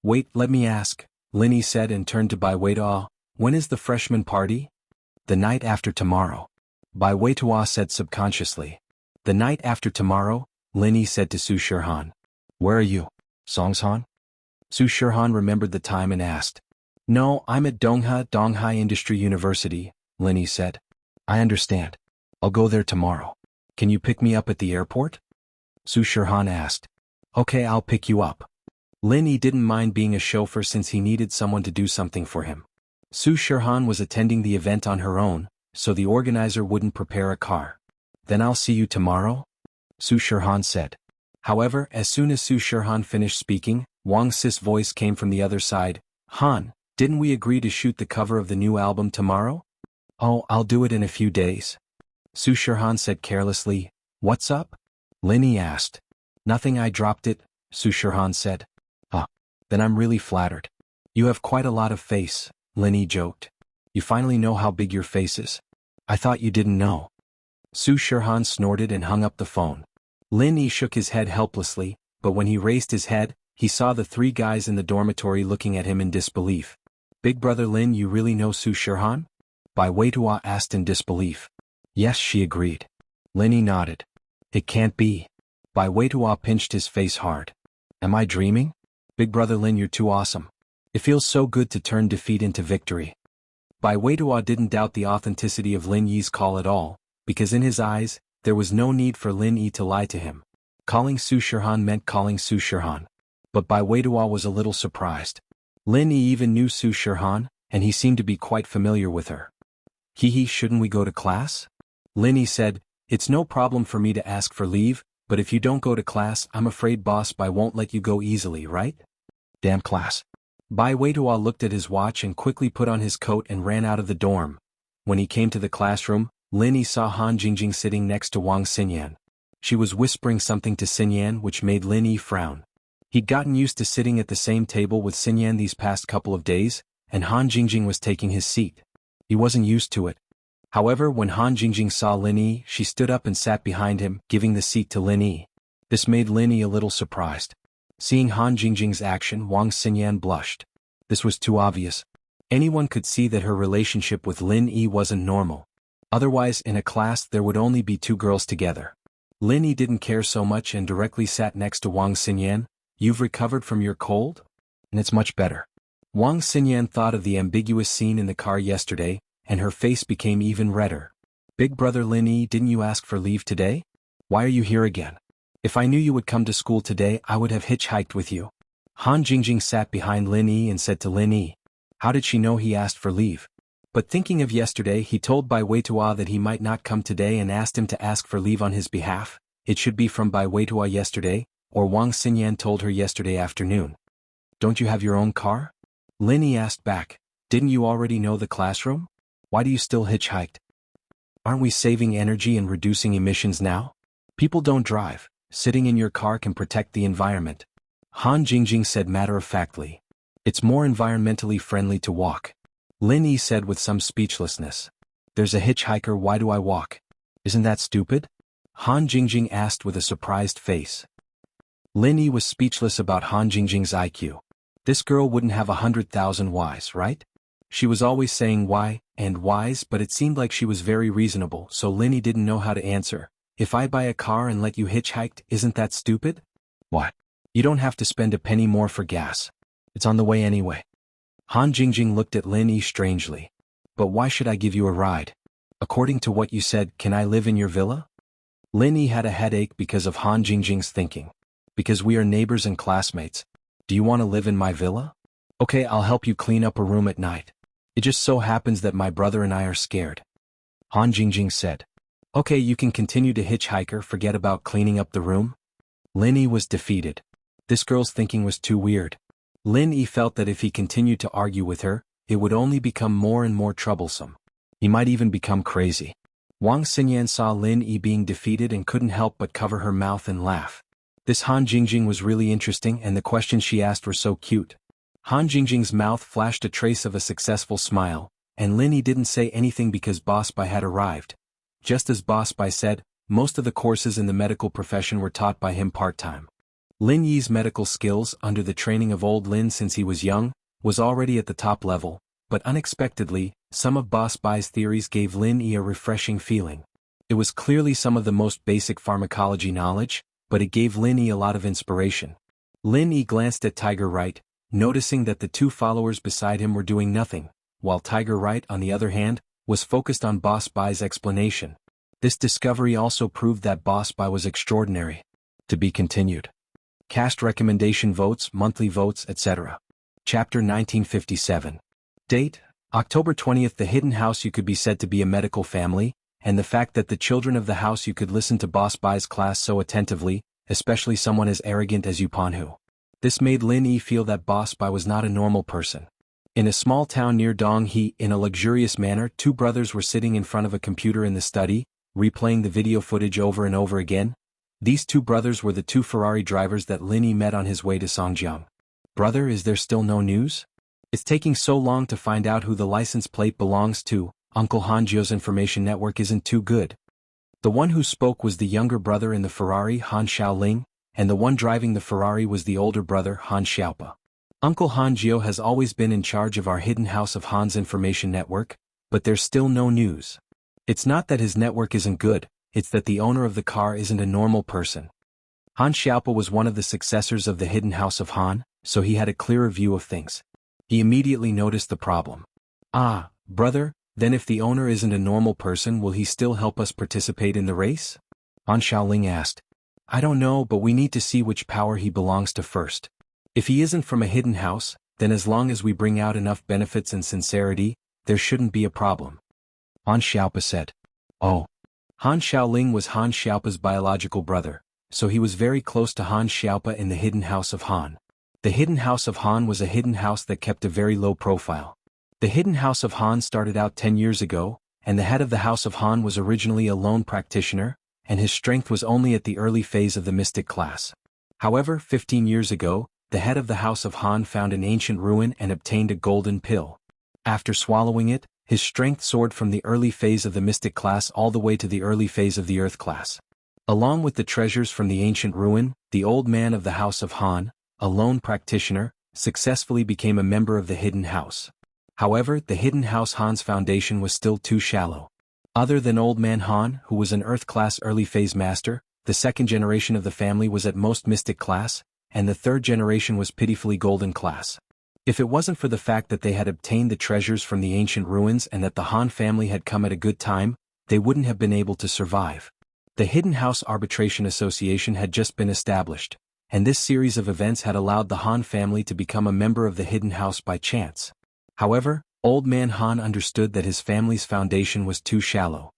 "Wait, let me ask," Lin Yi said and turned to Bai Weituo. "When is the freshman party?" "The night after tomorrow," Bai Weituo said subconsciously. "The night after tomorrow," Lin Yi said to Su Shirhan. "Where are you, Songshan?" Su Shirhan remembered the time and asked. "No, I'm at Donghai Industry University," Lin Yi said. "I understand. I'll go there tomorrow. Can you pick me up at the airport?" Su Shirhan asked. "Okay, I'll pick you up." Lin Yi didn't mind being a chauffeur since he needed someone to do something for him. Su Shirhan was attending the event on her own, so the organizer wouldn't prepare a car. "Then I'll see you tomorrow?" Su Shirhan said. However, as soon as Su Shirhan finished speaking, Wang Si's voice came from the other side. "Han, didn't we agree to shoot the cover of the new album tomorrow?" "Oh, I'll do it in a few days." Su Shirhan said carelessly. "What's up?" Lin Yi asked. "Nothing, I dropped it," Su Shirhan said. "Ah, then I'm really flattered. You have quite a lot of face," Lin Yi joked. "You finally know how big your face is. I thought you didn't know." Su Shirhan snorted and hung up the phone. Lin Yi shook his head helplessly, but when he raised his head, he saw the three guys in the dormitory looking at him in disbelief. "Big brother Lin, you really know Su Shirhan?" Bai Weituo asked in disbelief. "Yes," she agreed. Lin Yi nodded. "It can't be." Bai Weituo pinched his face hard. "Am I dreaming? Big brother Lin, you're too awesome. It feels so good to turn defeat into victory." Bai Weituo didn't doubt the authenticity of Lin Yi's call at all, because in his eyes, there was no need for Lin Yi to lie to him. Calling Su Shirhan meant calling Su Shirhan. But Bai Weituo was a little surprised. Lin Yi even knew Su Shirhan, and he seemed to be quite familiar with her. "Hee, shouldn't we go to class?" Lin Yi said, "It's no problem for me to ask for leave, but if you don't go to class, I'm afraid Boss Bai won't let you go easily, right?" "Damn class." Bai Weituo looked at his watch and quickly put on his coat and ran out of the dorm. When he came to the classroom, Lin Yi saw Han Jingjing sitting next to Wang Xinyan. She was whispering something to Xinyan which made Lin Yi frown. He'd gotten used to sitting at the same table with Xinyan these past couple of days, and Han Jingjing was taking his seat. He wasn't used to it. However, when Han Jingjing saw Lin Yi, she stood up and sat behind him, giving the seat to Lin Yi. This made Lin Yi a little surprised. Seeing Han Jingjing's action, Wang Xinyan blushed. This was too obvious. Anyone could see that her relationship with Lin Yi wasn't normal. Otherwise, in a class there would only be two girls together. Lin Yi didn't care so much and directly sat next to Wang Xinyan. "You've recovered from your cold? And it's much better." Wang Xinyan thought of the ambiguous scene in the car yesterday, and her face became even redder. "Big brother Lin Yi, didn't you ask for leave today? Why are you here again? If I knew you would come to school today, I would have hitchhiked with you." Han Jingjing sat behind Lin Yi and said to Lin Yi, "How did she know he asked for leave?" But thinking of yesterday, he told Bai Weituo that he might not come today and asked him to ask for leave on his behalf. It should be from Bai Weituo yesterday, or Wang Xinyan told her yesterday afternoon. "Don't you have your own car?" Lin Yi asked back. "Didn't you already know the classroom? Why do you still hitchhiked? Aren't we saving energy and reducing emissions now? People don't drive. Sitting in your car can protect the environment." Han Jingjing said matter-of-factly. "It's more environmentally friendly to walk." Lin Yi said with some speechlessness. "There's a hitchhiker, why do I walk? Isn't that stupid?" Han Jingjing asked with a surprised face. Lin Yi was speechless about Han Jingjing's IQ. This girl wouldn't have 100,000 whys, right? She was always saying why and whys, but it seemed like she was very reasonable, so Lin Yi didn't know how to answer. "If I buy a car and let you hitchhike, isn't that stupid?" "What? You don't have to spend a penny more for gas. It's on the way anyway." Han Jingjing looked at Lin Yi strangely. "But why should I give you a ride? According to what you said, can I live in your villa?" Lin Yi had a headache because of Han Jingjing's thinking. "Because we are neighbors and classmates. Do you want to live in my villa? Okay, I'll help you clean up a room at night. It just so happens that my brother and I are scared." Han Jingjing said. "Okay, you can continue to hitchhiker, forget about cleaning up the room." Lin Yi was defeated. This girl's thinking was too weird. Lin Yi felt that if he continued to argue with her, it would only become more and more troublesome. He might even become crazy. Wang Xinyan saw Lin Yi being defeated and couldn't help but cover her mouth and laugh. This Han Jingjing was really interesting, and the questions she asked were so cute. Han Jingjing's mouth flashed a trace of a successful smile, and Lin Yi didn't say anything because Boss Bai had arrived. Just as Boss Bai said, most of the courses in the medical profession were taught by him part-time. Lin Yi's medical skills, under the training of old Lin since he was young, was already at the top level, but unexpectedly, some of Boss Bai's theories gave Lin Yi a refreshing feeling. It was clearly some of the most basic pharmacology knowledge, but it gave Lin Yi a lot of inspiration. Lin Yi glanced at Tiger Right, noticing that the two followers beside him were doing nothing, while Tiger Right, on the other hand, was focused on Boss Bai's explanation. This discovery also proved that Boss Bai was extraordinary. To be continued. Cast recommendation votes, monthly votes, etc. Chapter 1957. Date: October 20th. The hidden house. You could be said to be a medical family, and the fact that the children of the house you could listen to Boss Bai's class so attentively, especially someone as arrogant as Yu Panhu. This made Lin Yi feel that Boss Bai was not a normal person. In a small town near Donghe, in a luxurious manner, two brothers were sitting in front of a computer in the study, replaying the video footage over and over again. These two brothers were the two Ferrari drivers that Lin Yi met on his way to Songjiang. Brother, is there still no news? It's taking so long to find out who the license plate belongs to. Uncle Hanjio's information network isn't too good. The one who spoke was the younger brother in the Ferrari, Han Xiaoling, and the one driving the Ferrari was the older brother, Han Xiaopa. Uncle Hanjio has always been in charge of our hidden house of Han's information network, but there's still no news. It's not that his network isn't good, it's that the owner of the car isn't a normal person. Han Xiaopa was one of the successors of the hidden house of Han, so he had a clearer view of things. He immediately noticed the problem. Ah, brother, then if the owner isn't a normal person, will he still help us participate in the race? Han Xiaoling asked. I don't know, but we need to see which power he belongs to first. If he isn't from a hidden house, then as long as we bring out enough benefits and sincerity, there shouldn't be a problem. Han Xiaopa said. Oh. Han Xiaoling was Han Xiaopa's biological brother, so he was very close to Han Xiaopa in the hidden house of Han. The hidden house of Han was a hidden house that kept a very low profile. The hidden house of Han started out 10 years ago, and the head of the house of Han was originally a lone practitioner, and his strength was only at the early phase of the mystic class. However, 15 years ago, the head of the house of Han found an ancient ruin and obtained a golden pill. After swallowing it, his strength soared from the early phase of the mystic class all the way to the early phase of the earth class. Along with the treasures from the ancient ruin, the old man of the house of Han, a lone practitioner, successfully became a member of the hidden house. However, the hidden house Han's foundation was still too shallow. Other than old man Han, who was an earth class early phase master, the second generation of the family was at most mystic class, and the third generation was pitifully golden class. If it wasn't for the fact that they had obtained the treasures from the ancient ruins and that the Han family had come at a good time, they wouldn't have been able to survive. The Hidden House Arbitration Association had just been established, and this series of events had allowed the Han family to become a member of the Hidden House by chance. However, old man Han understood that his family's foundation was too shallow.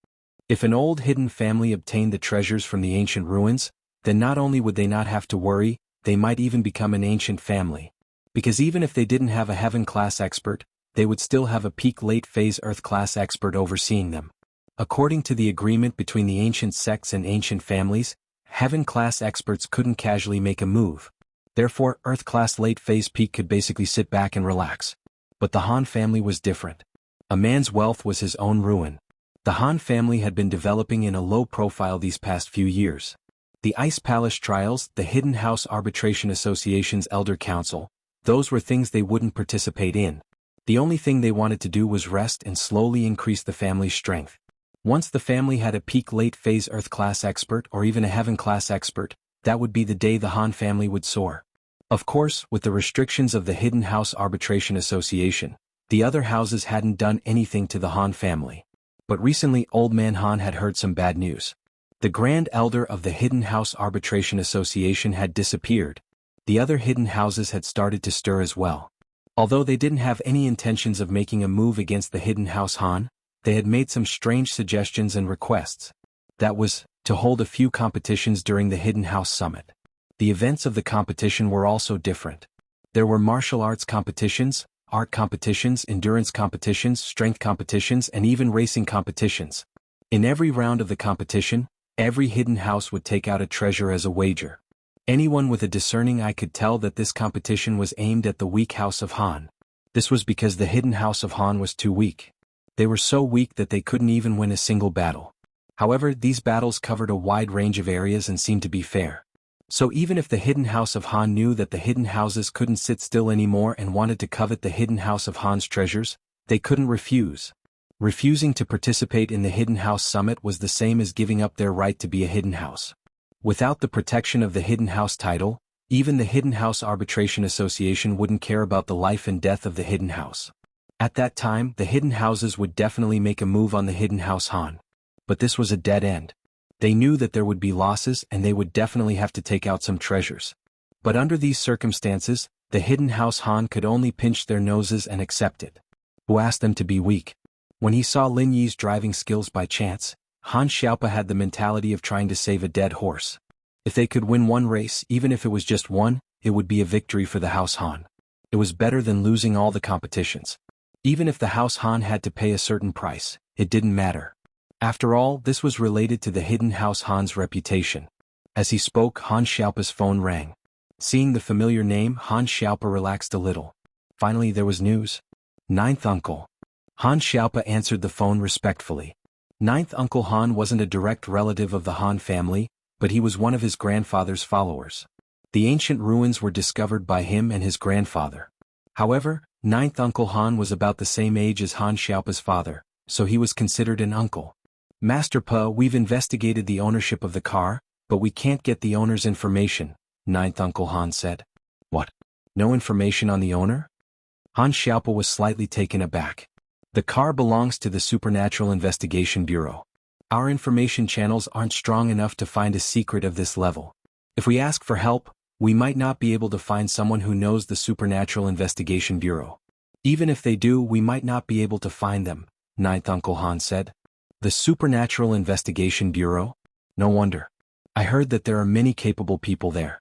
If an old hidden family obtained the treasures from the ancient ruins, then not only would they not have to worry, they might even become an ancient family. Because even if they didn't have a heaven-class expert, they would still have a peak late-phase Earth-class expert overseeing them. According to the agreement between the ancient sects and ancient families, heaven-class experts couldn't casually make a move. Therefore, Earth-class late-phase peak could basically sit back and relax. But the Han family was different. A man's wealth was his own ruin. The Han family had been developing in a low profile these past few years. The Ice Palace trials, the Hidden House Arbitration Association's Elder Council, those were things they wouldn't participate in. The only thing they wanted to do was rest and slowly increase the family's strength. Once the family had a peak late-phase Earth-class expert or even a heaven-class expert, that would be the day the Han family would soar. Of course, with the restrictions of the Hidden House Arbitration Association, the other houses hadn't done anything to the Han family. But recently Old Man Han had heard some bad news. The Grand Elder of the Hidden House Arbitration Association had disappeared. The other hidden houses had started to stir as well. Although they didn't have any intentions of making a move against the Hidden House Han, they had made some strange suggestions and requests. That was, to hold a few competitions during the Hidden House Summit. The events of the competition were also different. There were martial arts competitions, art competitions, endurance competitions, strength competitions, and even racing competitions. In every round of the competition, every hidden house would take out a treasure as a wager. Anyone with a discerning eye could tell that this competition was aimed at the weak house of Han. This was because the hidden house of Han was too weak. They were so weak that they couldn't even win a single battle. However, these battles covered a wide range of areas and seemed to be fair. So even if the hidden house of Han knew that the hidden houses couldn't sit still anymore and wanted to covet the hidden house of Han's treasures, they couldn't refuse. Refusing to participate in the Hidden House Summit was the same as giving up their right to be a hidden house. Without the protection of the Hidden House title, even the Hidden House Arbitration Association wouldn't care about the life and death of the hidden house. At that time, the hidden houses would definitely make a move on the hidden house Han. But this was a dead end. They knew that there would be losses and they would definitely have to take out some treasures. But under these circumstances, the hidden house Han could only pinch their noses and accept it. Who asked them to be weak? When he saw Lin Yi's driving skills by chance, Han Xiaopa had the mentality of trying to save a dead horse. If they could win one race, even if it was just one, it would be a victory for the House Han. It was better than losing all the competitions. Even if the House Han had to pay a certain price, it didn't matter. After all, this was related to the hidden House Han's reputation. As he spoke, Han Xiaopa's phone rang. Seeing the familiar name, Han Xiaopa relaxed a little. Finally there was news. Ninth Uncle. Han Xiaopa answered the phone respectfully. Ninth Uncle Han wasn't a direct relative of the Han family, but he was one of his grandfather's followers. The ancient ruins were discovered by him and his grandfather. However, Ninth Uncle Han was about the same age as Han Xiaopa's father, so he was considered an uncle. Master Pa, we've investigated the ownership of the car, but we can't get the owner's information, Ninth Uncle Han said. What? No information on the owner? Han Xiaopa was slightly taken aback. The car belongs to the Supernatural Investigation Bureau. Our information channels aren't strong enough to find a secret of this level. If we ask for help, we might not be able to find someone who knows the Supernatural Investigation Bureau. Even if they do, we might not be able to find them, Ninth Uncle Han said. The Supernatural Investigation Bureau? No wonder. I heard that there are many capable people there.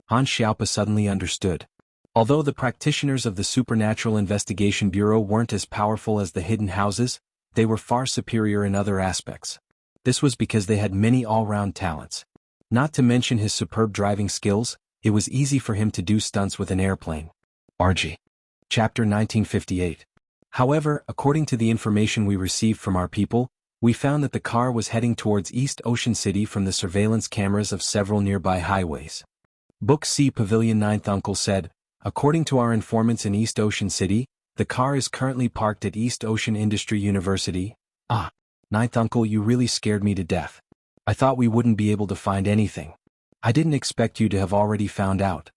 Han Xiaopa suddenly understood. Although the practitioners of the Supernatural Investigation Bureau weren't as powerful as the hidden houses, they were far superior in other aspects. This was because they had many all-round talents. Not to mention his superb driving skills, it was easy for him to do stunts with an airplane. RG. Chapter 1958. However, according to the information we received from our people, we found that the car was heading towards East Ocean City from the surveillance cameras of several nearby highways. Book C Pavilion Ninth Uncle said, according to our informants in East Ocean City, the car is currently parked at East Ocean Industry University. Ah, Ninth Uncle, you really scared me to death. I thought we wouldn't be able to find anything. I didn't expect you to have already found out.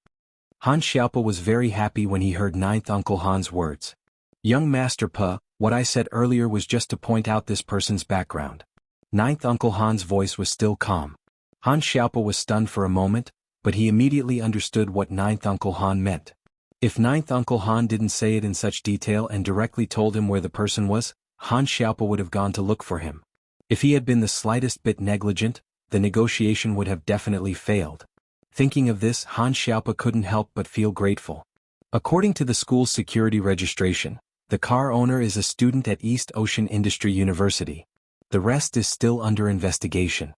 Han Xiaopa was very happy when he heard Ninth Uncle Han's words. Young Master Pa, what I said earlier was just to point out this person's background. Ninth Uncle Han's voice was still calm. Han Xiaopa was stunned for a moment, but he immediately understood what Ninth Uncle Han meant. If Ninth Uncle Han didn't say it in such detail and directly told him where the person was, Han Xiaopa would have gone to look for him. If he had been the slightest bit negligent, the negotiation would have definitely failed. Thinking of this, Han Xiaopa couldn't help but feel grateful. According to the school's security registration, the car owner is a student at East Ocean Industry University. The rest is still under investigation.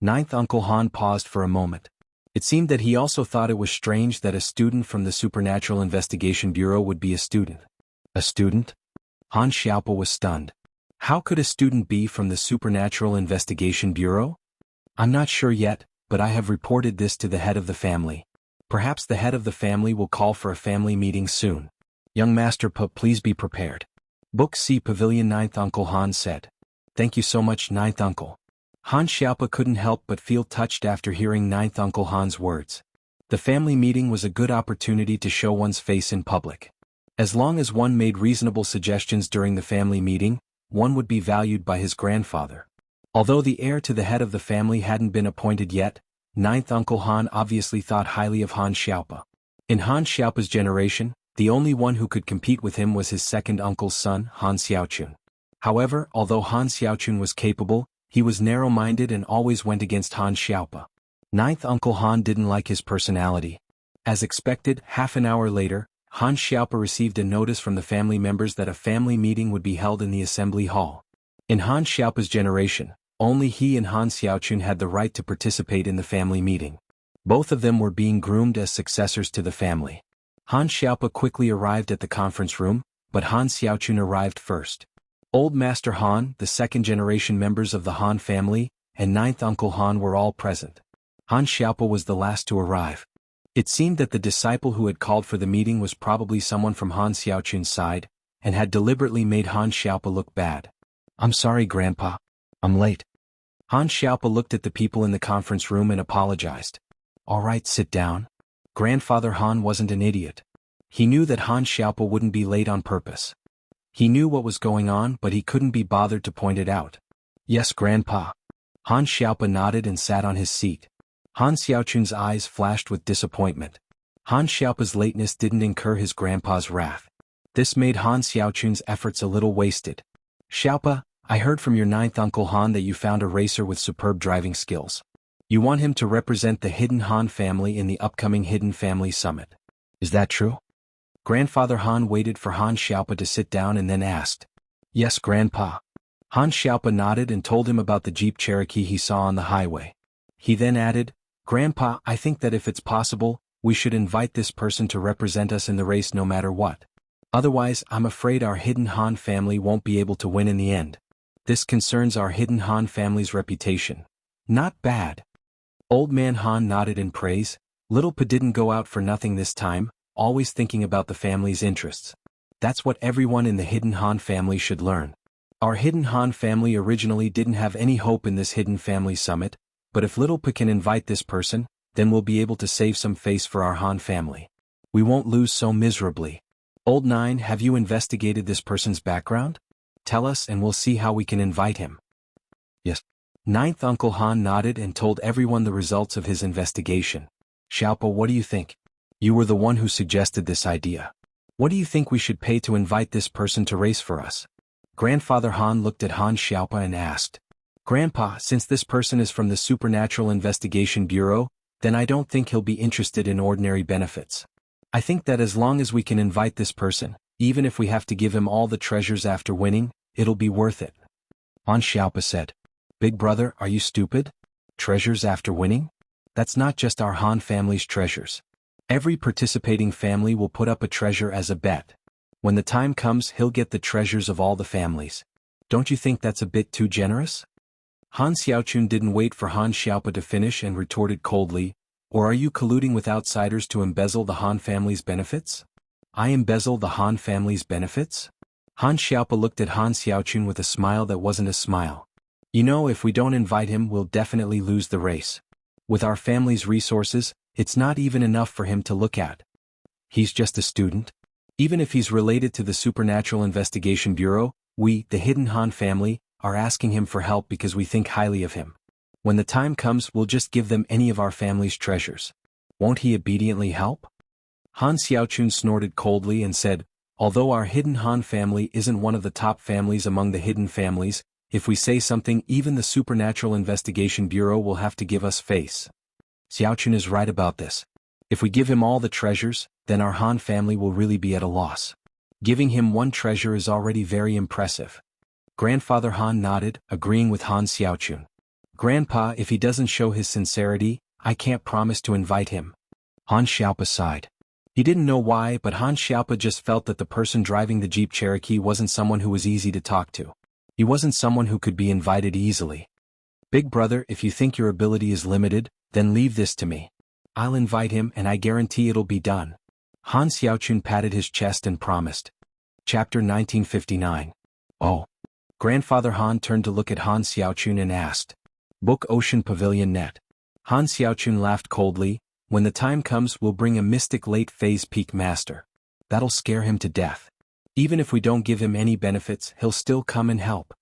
Ninth Uncle Han paused for a moment. It seemed that he also thought it was strange that a student from the Supernatural Investigation Bureau would be a student. A student? Han Xiaopa was stunned. How could a student be from the Supernatural Investigation Bureau? I'm not sure yet, but I have reported this to the head of the family. Perhaps the head of the family will call for a family meeting soon. Young Master Pa, please be prepared. Book C Pavilion Ninth Uncle Han said. Thank you so much, Ninth Uncle. Han Xiaopa couldn't help but feel touched after hearing Ninth Uncle Han's words. The family meeting was a good opportunity to show one's face in public. As long as one made reasonable suggestions during the family meeting, one would be valued by his grandfather. Although the heir to the head of the family hadn't been appointed yet, Ninth Uncle Han obviously thought highly of Han Xiaopa. In Han Xiaopa's generation, the only one who could compete with him was his second uncle's son, Han Xiaochun. However, although Han Xiaochun was capable, he was narrow-minded and always went against Han Xiaopa. Ninth Uncle Han didn't like his personality. As expected, half an hour later, Han Xiaopa received a notice from the family members that a family meeting would be held in the assembly hall. In Han Xiaopa's generation, only he and Han Xiaochun had the right to participate in the family meeting. Both of them were being groomed as successors to the family. Han Xiaopa quickly arrived at the conference room, but Han Xiaochun arrived first. Old Master Han, the second-generation members of the Han family, and ninth Uncle Han were all present. Han Xiaopa was the last to arrive. It seemed that the disciple who had called for the meeting was probably someone from Han Xiaochun's side, and had deliberately made Han Xiaopa look bad. "I'm sorry, Grandpa. I'm late." Han Xiaopa looked at the people in the conference room and apologized. "All right, sit down." Grandfather Han wasn't an idiot. He knew that Han Xiaopa wouldn't be late on purpose. He knew what was going on, but he couldn't be bothered to point it out. "Yes, Grandpa." Han Xiaopa nodded and sat on his seat. Han Xiaochun's eyes flashed with disappointment. Han Xiaopa's lateness didn't incur his grandpa's wrath. This made Han Xiaochun's efforts a little wasted. "Xiaopa, I heard from your ninth Uncle Han that you found a racer with superb driving skills. You want him to represent the Hidden Han family in the upcoming Hidden Family Summit. Is that true?" Grandfather Han waited for Han Xiaopa to sit down and then asked. "Yes, Grandpa." Han Xiaopa nodded and told him about the Jeep Cherokee he saw on the highway. He then added, "Grandpa, I think that if it's possible, we should invite this person to represent us in the race no matter what. Otherwise, I'm afraid our Hidden Han family won't be able to win in the end. This concerns our Hidden Han family's reputation." "Not bad." Old Man Han nodded in praise. Little Pa didn't go out for nothing this time, always thinking about the family's interests. That's what everyone in the Hidden Han family should learn. Our Hidden Han family originally didn't have any hope in this Hidden Family Summit, but if Little Pa can invite this person, then we'll be able to save some face for our Han family. We won't lose so miserably. Old Nine, have you investigated this person's background? Tell us and we'll see how we can invite him." "Yes." Ninth Uncle Han nodded and told everyone the results of his investigation. "Xiaopa, what do you think? You were the one who suggested this idea. What do you think we should pay to invite this person to race for us?" Grandfather Han looked at Han Xiaopa and asked. "Grandpa, since this person is from the Supernatural Investigation Bureau, then I don't think he'll be interested in ordinary benefits. I think that as long as we can invite this person, even if we have to give him all the treasures after winning, it'll be worth it." Han Xiaopa said. "Big brother, are you stupid? Treasures after winning? That's not just our Han family's treasures. Every participating family will put up a treasure as a bet. When the time comes, he'll get the treasures of all the families. Don't you think that's a bit too generous?" Han Xiaochun didn't wait for Han Xiaopa to finish and retorted coldly, "Or are you colluding with outsiders to embezzle the Han family's benefits?" "I embezzle the Han family's benefits?" Han Xiaopa looked at Han Xiaochun with a smile that wasn't a smile. "You know, if we don't invite him, we'll definitely lose the race. With our family's resources, it's not even enough for him to look at. He's just a student. Even if he's related to the Supernatural Investigation Bureau, we, the Hidden Han family, are asking him for help because we think highly of him. When the time comes, we'll just give them any of our family's treasures. Won't he obediently help?" Han Xiaochun snorted coldly and said, "Although our Hidden Han family isn't one of the top families among the hidden families, if we say something, even the Supernatural Investigation Bureau will have to give us face. Xiaochun is right about this. If we give him all the treasures, then our Han family will really be at a loss. Giving him one treasure is already very impressive." Grandfather Han nodded, agreeing with Han Xiaochun. "Grandpa, if he doesn't show his sincerity, I can't promise to invite him." Han Xiaopa sighed. He didn't know why, but Han Xiaopa just felt that the person driving the Jeep Cherokee wasn't someone who was easy to talk to. He wasn't someone who could be invited easily. "Big brother, if you think your ability is limited, then leave this to me. I'll invite him and I guarantee it'll be done." Han Xiaochun patted his chest and promised. Chapter 1959. "Oh." Grandfather Han turned to look at Han Xiaochun and asked. "Book Ocean Pavilion Net." Han Xiaochun laughed coldly. "When the time comes, we'll bring a mystic late phase peak master. That'll scare him to death. Even if we don't give him any benefits, he'll still come and help.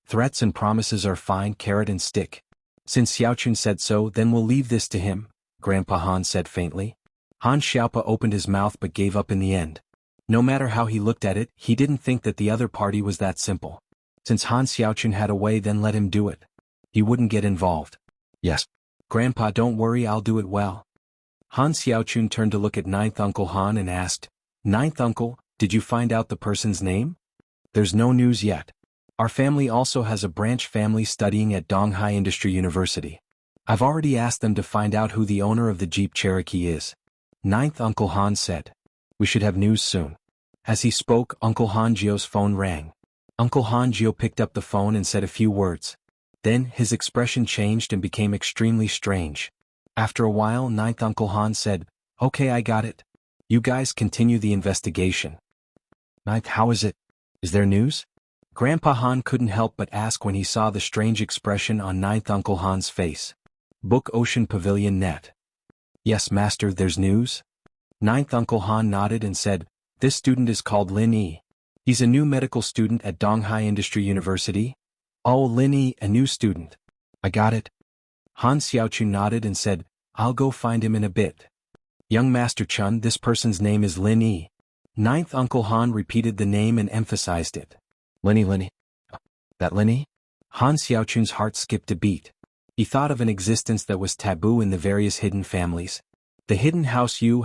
Threats and promises are fine, carrot and stick. Since Xiaochun said so, then we'll leave this to him," Grandpa Han said faintly. Han Xiaopa opened his mouth but gave up in the end. No matter how he looked at it, he didn't think that the other party was that simple. Since Han Xiaochun had a way, then let him do it. He wouldn't get involved. "Yes. Grandpa, don't worry, I'll do it well." Han Xiaochun turned to look at Ninth Uncle Han and asked, "Ninth Uncle, did you find out the person's name?" "There's no news yet. Our family also has a branch family studying at Donghai Industry University. I've already asked them to find out who the owner of the Jeep Cherokee is." Ninth Uncle Han said. "We should have news soon." As he spoke, Uncle Hanjio's phone rang. Uncle Hanjio picked up the phone and said a few words. Then, his expression changed and became extremely strange. After a while, Ninth Uncle Han said, "Okay, I got it. You guys continue the investigation." "Ninth, how is it? Is there news?" Grandpa Han couldn't help but ask when he saw the strange expression on Ninth Uncle Han's face. Book Ocean Pavilion Net. "Yes, Master, there's news." Ninth Uncle Han nodded and said, "This student is called Lin Yi. He's a new medical student at Donghai Industry University." "Oh, Lin Yi, a new student. I got it." Han Xiaochun nodded and said, "I'll go find him in a bit." "Young Master Chun, this person's name is Lin Yi." Ninth Uncle Han repeated the name and emphasized it. Lin Yi. That Lin Yi?" Han Xiaochun's heart skipped a beat. He thought of an existence that was taboo in the various hidden families. The hidden House Yu,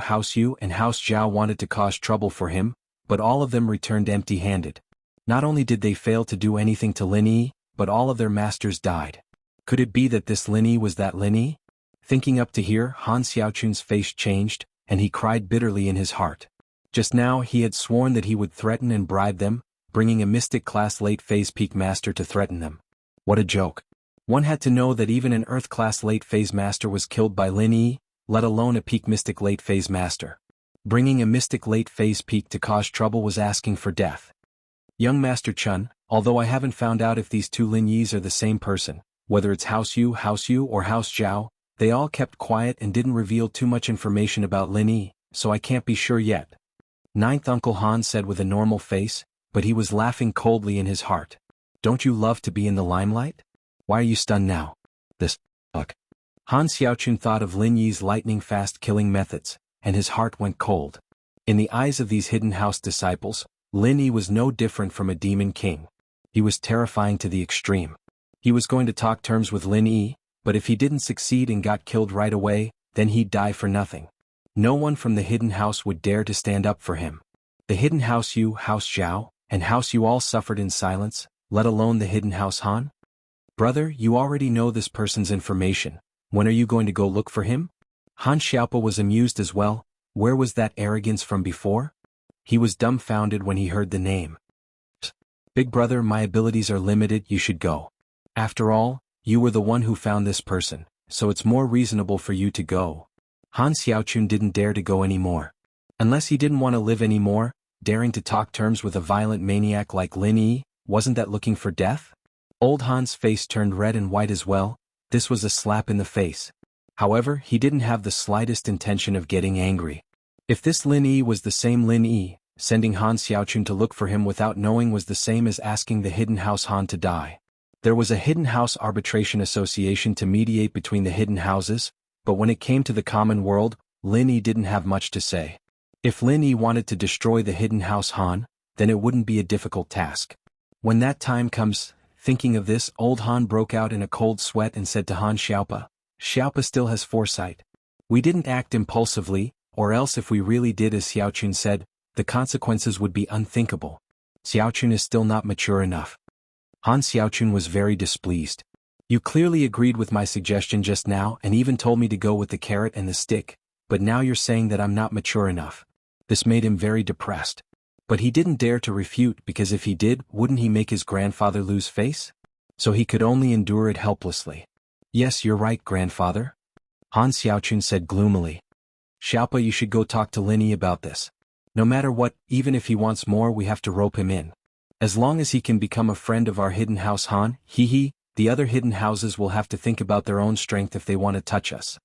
and House Zhao wanted to cause trouble for him, but all of them returned empty-handed. Not only did they fail to do anything to Lin Yi, but all of their masters died. Could it be that this Lin Yi was that Lin Yi? Thinking up to here, Han Xiaochun's face changed, and he cried bitterly in his heart. Just now he had sworn that he would threaten and bribe them, bringing a mystic-class late-phase peak master to threaten them. What a joke. One had to know that even an Earth-class late-phase master was killed by Lin Yi, let alone a peak mystic late-phase master. Bringing a mystic late-phase peak to cause trouble was asking for death. Young Master Chun, although I haven't found out if these two Lin Yis are the same person, whether it's House Yu, or House Zhao, they all kept quiet and didn't reveal too much information about Lin Yi, so I can't be sure yet. Ninth Uncle Han said with a normal face, but he was laughing coldly in his heart. "Don't you love to be in the limelight? Why are you stunned now?" "This, look." Han Xiaochun thought of Lin Yi's lightning-fast killing methods, and his heart went cold. In the eyes of these hidden house disciples, Lin Yi was no different from a demon king. He was terrifying to the extreme. He was going to talk terms with Lin Yi, but if he didn't succeed and got killed right away, then he'd die for nothing. No one from the hidden house would dare to stand up for him. The hidden House Yu, House Zhao, and House Yu all suffered in silence, let alone the hidden House Han. "Brother, you already know this person's information. When are you going to go look for him?" Han Xiaopa was amused as well. Where was that arrogance from before? He was dumbfounded when he heard the name. "Big brother, my abilities are limited, you should go. After all, you were the one who found this person, so it's more reasonable for you to go." Han Xiaochun didn't dare to go anymore. Unless he didn't want to live anymore, daring to talk terms with a violent maniac like Lin Yi, wasn't that looking for death? Old Han's face turned red and white as well. This was a slap in the face. However, he didn't have the slightest intention of getting angry. If this Lin Yi was the same Lin Yi, sending Han Xiaochun to look for him without knowing was the same as asking the hidden house Han to die. There was a hidden house arbitration association to mediate between the hidden houses, but when it came to the common world, Lin Yi didn't have much to say. If Lin Yi wanted to destroy the hidden house Han, then it wouldn't be a difficult task. When that time comes, thinking of this, old Han broke out in a cold sweat and said to Han Xiaopa, "Xiaopa still has foresight. We didn't act impulsively, or else if we really did as Xiaochun said, the consequences would be unthinkable. Xiaochun is still not mature enough." Han Xiaochun was very displeased. "You clearly agreed with my suggestion just now and even told me to go with the carrot and the stick, but now you're saying that I'm not mature enough." This made him very depressed. But he didn't dare to refute because if he did, wouldn't he make his grandfather lose face? So he could only endure it helplessly. "Yes, you're right, grandfather," Han Xiaochun said gloomily. "Xiaopa, you should go talk to Lin Yi about this. No matter what, even if he wants more, we have to rope him in. As long as he can become a friend of our hidden house Han, the other hidden houses will have to think about their own strength if they want to touch us."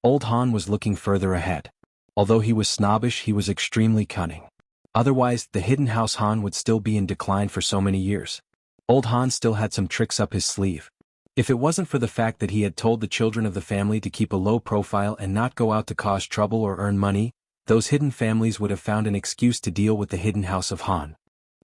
Old Han was looking further ahead. Although he was snobbish, he was extremely cunning. Otherwise, the hidden house Han would still be in decline for so many years. Old Han still had some tricks up his sleeve. If it wasn't for the fact that he had told the children of the family to keep a low profile and not go out to cause trouble or earn money, those hidden families would have found an excuse to deal with the hidden house of Han.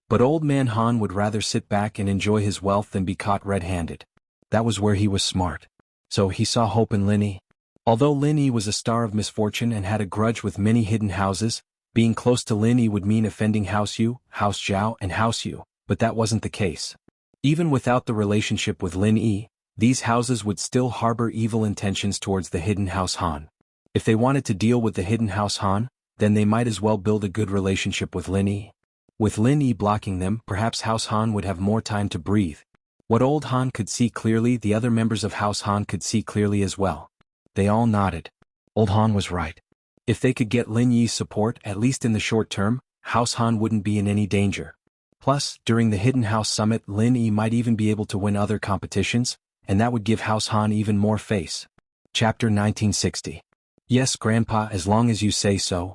But old man Han would rather sit back and enjoy his wealth than be caught red-handed. That was where he was smart. So he saw hope in Lin Yi. Although Lin Yi was a star of misfortune and had a grudge with many hidden houses, being close to Lin Yi would mean offending House Yu, House Zhao and House Yu, but that wasn't the case. Even without the relationship with Lin Yi, these houses would still harbor evil intentions towards the hidden House Han. If they wanted to deal with the hidden House Han, then they might as well build a good relationship with Lin Yi. With Lin Yi blocking them, perhaps House Han would have more time to breathe. What old Han could see clearly, the other members of House Han could see clearly as well. They all nodded. Old Han was right. If they could get Lin Yi's support, at least in the short term, House Han wouldn't be in any danger. Plus, during the Hidden House Summit, Lin Yi might even be able to win other competitions, and that would give House Han even more face. Chapter 1960. Yes, Grandpa, as long as you say so.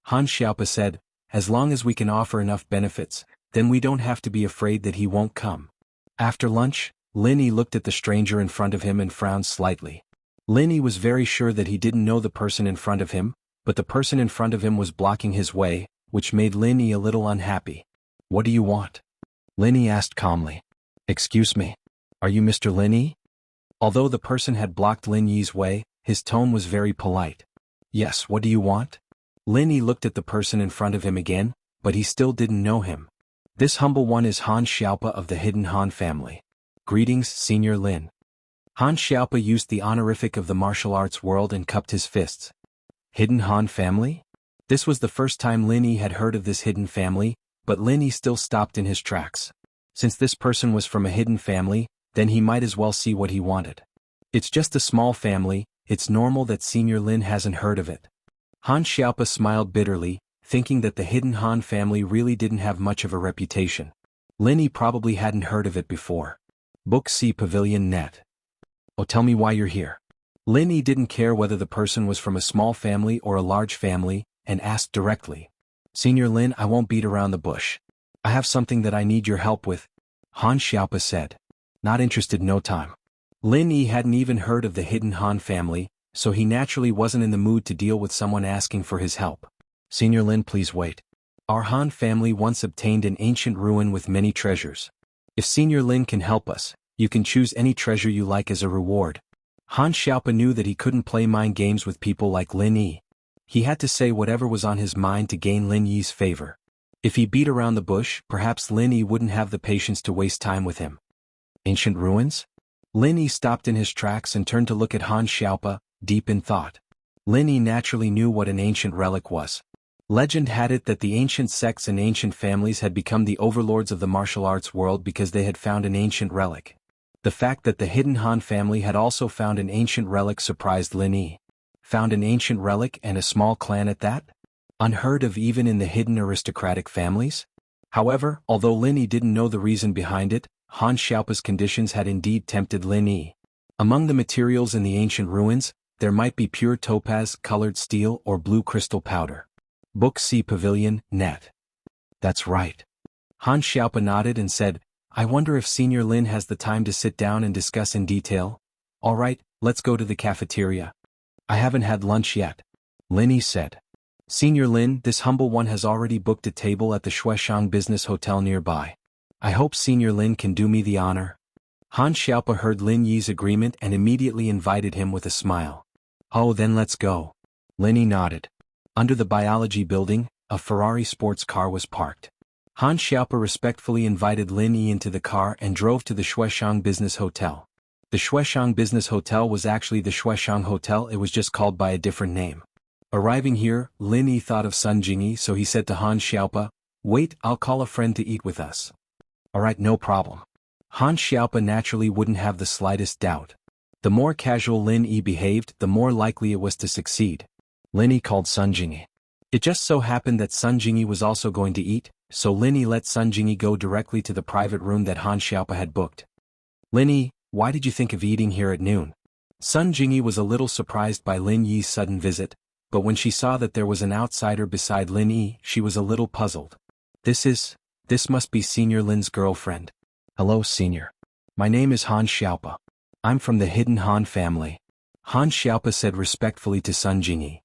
Han Xiaopa said, as long as we can offer enough benefits, then we don't have to be afraid that he won't come. After lunch, Lin Yi looked at the stranger in front of him and frowned slightly. Lin Yi was very sure that he didn't know the person in front of him, but the person in front of him was blocking his way, which made Lin Yi a little unhappy. What do you want? Lin Yi asked calmly. Excuse me. Are you Mr. Lin Yi? Although the person had blocked Lin Yi's way, his tone was very polite. Yes, what do you want? Lin Yi looked at the person in front of him again, but he still didn't know him. This humble one is Han Xiaopa of the Hidden Han family. Greetings, Senior Lin. Han Xiaopa used the honorific of the martial arts world and cupped his fists. Hidden Han family? This was the first time Lin Yi had heard of this hidden family, but Lin Yi still stopped in his tracks. Since this person was from a hidden family, then he might as well see what he wanted. It's just a small family, it's normal that Senior Lin hasn't heard of it. Han Xiaopa smiled bitterly, thinking that the Hidden Han family really didn't have much of a reputation. Lin Yi probably hadn't heard of it before. Book C Pavilion Net. Oh, tell me why you're here. Lin Yi didn't care whether the person was from a small family or a large family, and asked directly. Senior Lin, I won't beat around the bush. I have something that I need your help with. Han Xiaopa said. Not interested, no time. Lin Yi hadn't even heard of the Hidden Han family, so he naturally wasn't in the mood to deal with someone asking for his help. Senior Lin, please wait. Our Han family once obtained an ancient ruin with many treasures. If Senior Lin can help us, you can choose any treasure you like as a reward. Han Xiaopa knew that he couldn't play mind games with people like Lin Yi. He had to say whatever was on his mind to gain Lin Yi's favor. If he beat around the bush, perhaps Lin Yi wouldn't have the patience to waste time with him. Ancient ruins? Lin Yi stopped in his tracks and turned to look at Han Xiaopa, deep in thought. Lin Yi naturally knew what an ancient relic was. Legend had it that the ancient sects and ancient families had become the overlords of the martial arts world because they had found an ancient relic. The fact that the Hidden Han family had also found an ancient relic surprised Lin Yi. Found an ancient relic and a small clan at that? Unheard of even in the hidden aristocratic families? However, although Lin Yi didn't know the reason behind it, Han Xiaopa's conditions had indeed tempted Lin Yi. Among the materials in the ancient ruins, there might be pure topaz, colored steel, or blue crystal powder. Book C Pavilion, Net. That's right. Han Xiaopa nodded and said, I wonder if Senior Lin has the time to sit down and discuss in detail. All right, let's go to the cafeteria. I haven't had lunch yet. Lin Yi said. Senior Lin, this humble one has already booked a table at the Shueshang Business Hotel nearby. I hope Senior Lin can do me the honor. Han Xiaopa heard Lin Yi's agreement and immediately invited him with a smile. Oh, then let's go. Lin Yi nodded. Under the biology building, a Ferrari sports car was parked. Han Xiaopa respectfully invited Lin Yi into the car and drove to the Shueshang Business Hotel. The Shueshang Business Hotel was actually the Shueshang Hotel, it was just called by a different name. Arriving here, Lin Yi thought of Sun Jingyi, so he said to Han Xiaopa, wait, I'll call a friend to eat with us. Alright, no problem. Han Xiaopa naturally wouldn't have the slightest doubt. The more casual Lin Yi behaved, the more likely it was to succeed. Lin Yi called Sun Jingyi. It just so happened that Sun Jingyi was also going to eat, so Lin Yi let Sun Jingyi go directly to the private room that Han Xiaopa had booked. Lin Yi, why did you think of eating here at noon? Sun Jingyi was a little surprised by Lin Yi's sudden visit, but when she saw that there was an outsider beside Lin Yi, she was a little puzzled. This must be Senior Lin's girlfriend. Hello, Senior. My name is Han Xiaopa. I'm from the Hidden Han family. Han Xiaopa said respectfully to Sun Jingyi.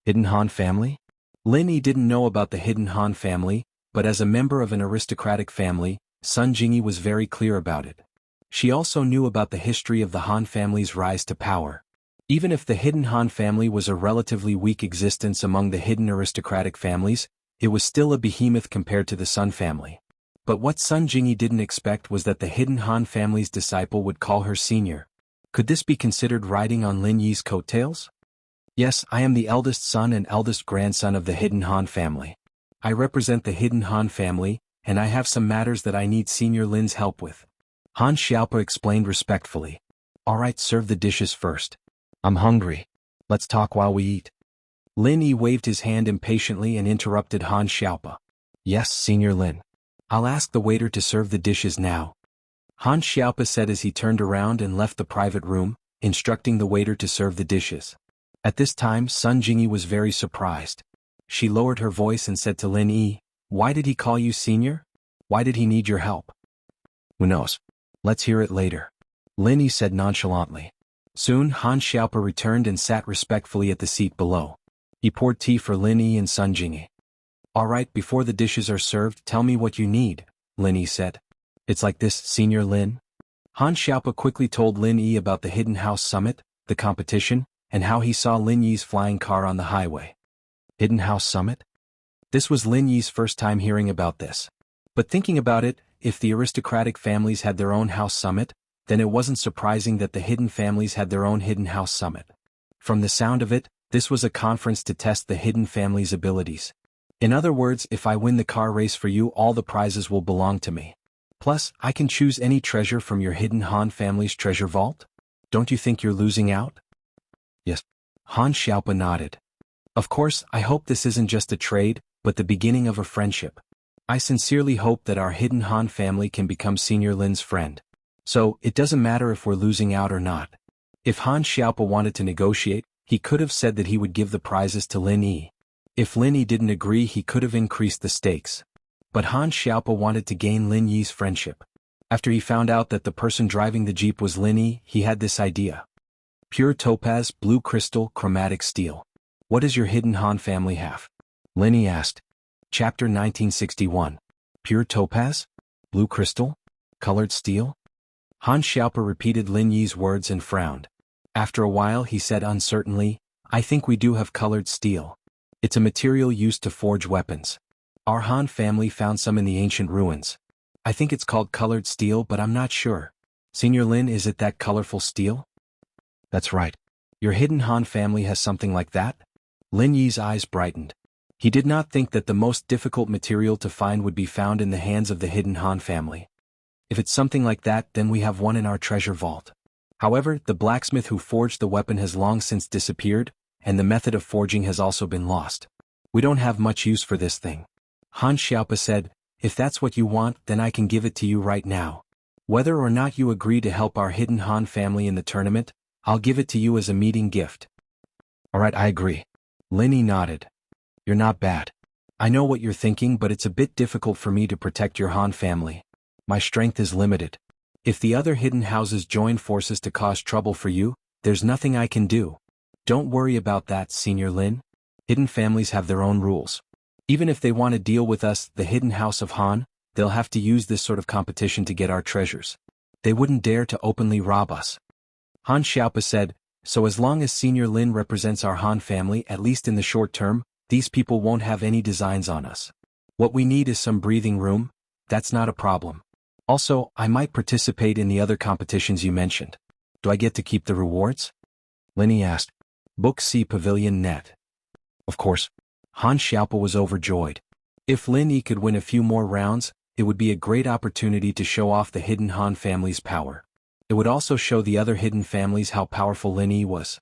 Hidden Han family? Lin Yi didn't know about the Hidden Han family, but as a member of an aristocratic family, Sun Jingyi was very clear about it. She also knew about the history of the Han family's rise to power. Even if the hidden Han family was a relatively weak existence among the hidden aristocratic families, it was still a behemoth compared to the Sun family. But what Sun Jingyi didn't expect was that the hidden Han family's disciple would call her senior. Could this be considered riding on Lin Yi's coattails? Yes, I am the eldest son and eldest grandson of the hidden Han family. I represent the hidden Han family, and I have some matters that I need Senior Lin's help with. Han Xiaopa explained respectfully. Alright, serve the dishes first. I'm hungry. Let's talk while we eat. Lin Yi waved his hand impatiently and interrupted Han Xiaopa. Yes, Senior Lin. I'll ask the waiter to serve the dishes now. Han Xiaopa said as he turned around and left the private room, instructing the waiter to serve the dishes. At this time, Sun Jingyi was very surprised. She lowered her voice and said to Lin Yi, Why did he call you senior? Why did he need your help? Who knows? Let's hear it later. Lin Yi said nonchalantly. Soon, Han Xiaopa returned and sat respectfully at the seat below. He poured tea for Lin Yi and Sun Jingyi. Alright, before the dishes are served, tell me what you need, Lin Yi said. It's like this, Senior Lin. Han Xiaopa quickly told Lin Yi about the Hidden House Summit, the competition, and how he saw Lin Yi's flying car on the highway. Hidden House Summit? This was Lin Yi's first time hearing about this. But thinking about it, if the aristocratic families had their own house summit, then it wasn't surprising that the hidden families had their own hidden house summit. From the sound of it, this was a conference to test the hidden family's abilities. In other words, if I win the car race for you, all the prizes will belong to me. Plus, I can choose any treasure from your hidden Han family's treasure vault? Don't you think you're losing out? Yes. Han Xiaopa nodded. Of course, I hope this isn't just a trade, but the beginning of a friendship. I sincerely hope that our hidden Han family can become Senior Lin's friend. So, it doesn't matter if we're losing out or not. If Han Xiaopa wanted to negotiate, he could have said that he would give the prizes to Lin Yi. If Lin Yi didn't agree, he could have increased the stakes. But Han Xiaopa wanted to gain Lin Yi's friendship. After he found out that the person driving the jeep was Lin Yi, he had this idea. Pure topaz, blue crystal, chromatic steel. What does your hidden Han family have? Lin Yi asked. Chapter 1961. Pure topaz? Blue crystal? Colored steel? Han Xiaopa repeated Lin Yi's words and frowned. After a while he said uncertainly, I think we do have colored steel. It's a material used to forge weapons. Our Han family found some in the ancient ruins. I think it's called colored steel, but I'm not sure. Senior Lin, is it that colorful steel? That's right. Your hidden Han family has something like that? Lin Yi's eyes brightened. He did not think that the most difficult material to find would be found in the hands of the hidden Han family. If it's something like that, then we have one in our treasure vault. However, the blacksmith who forged the weapon has long since disappeared, and the method of forging has also been lost. We don't have much use for this thing. Han Xiaopa said, if that's what you want, then I can give it to you right now. Whether or not you agree to help our hidden Han family in the tournament, I'll give it to you as a meeting gift. Alright, I agree. Lin Yi nodded. You're not bad. I know what you're thinking, but it's a bit difficult for me to protect your Han family. My strength is limited. If the other hidden houses join forces to cause trouble for you, there's nothing I can do. Don't worry about that, Senior Lin. Hidden families have their own rules. Even if they want to deal with us, the hidden house of Han, they'll have to use this sort of competition to get our treasures. They wouldn't dare to openly rob us. Han Xiaopa said, so as long as Senior Lin represents our Han family, at least in the short term, these people won't have any designs on us. What we need is some breathing room. That's not a problem. Also, I might participate in the other competitions you mentioned. Do I get to keep the rewards? Lin Yi asked. Book C Pavilion Net. Of course. Han Xiaopa was overjoyed. If Lin Yi could win a few more rounds, it would be a great opportunity to show off the hidden Han family's power. It would also show the other hidden families how powerful Lin Yi was.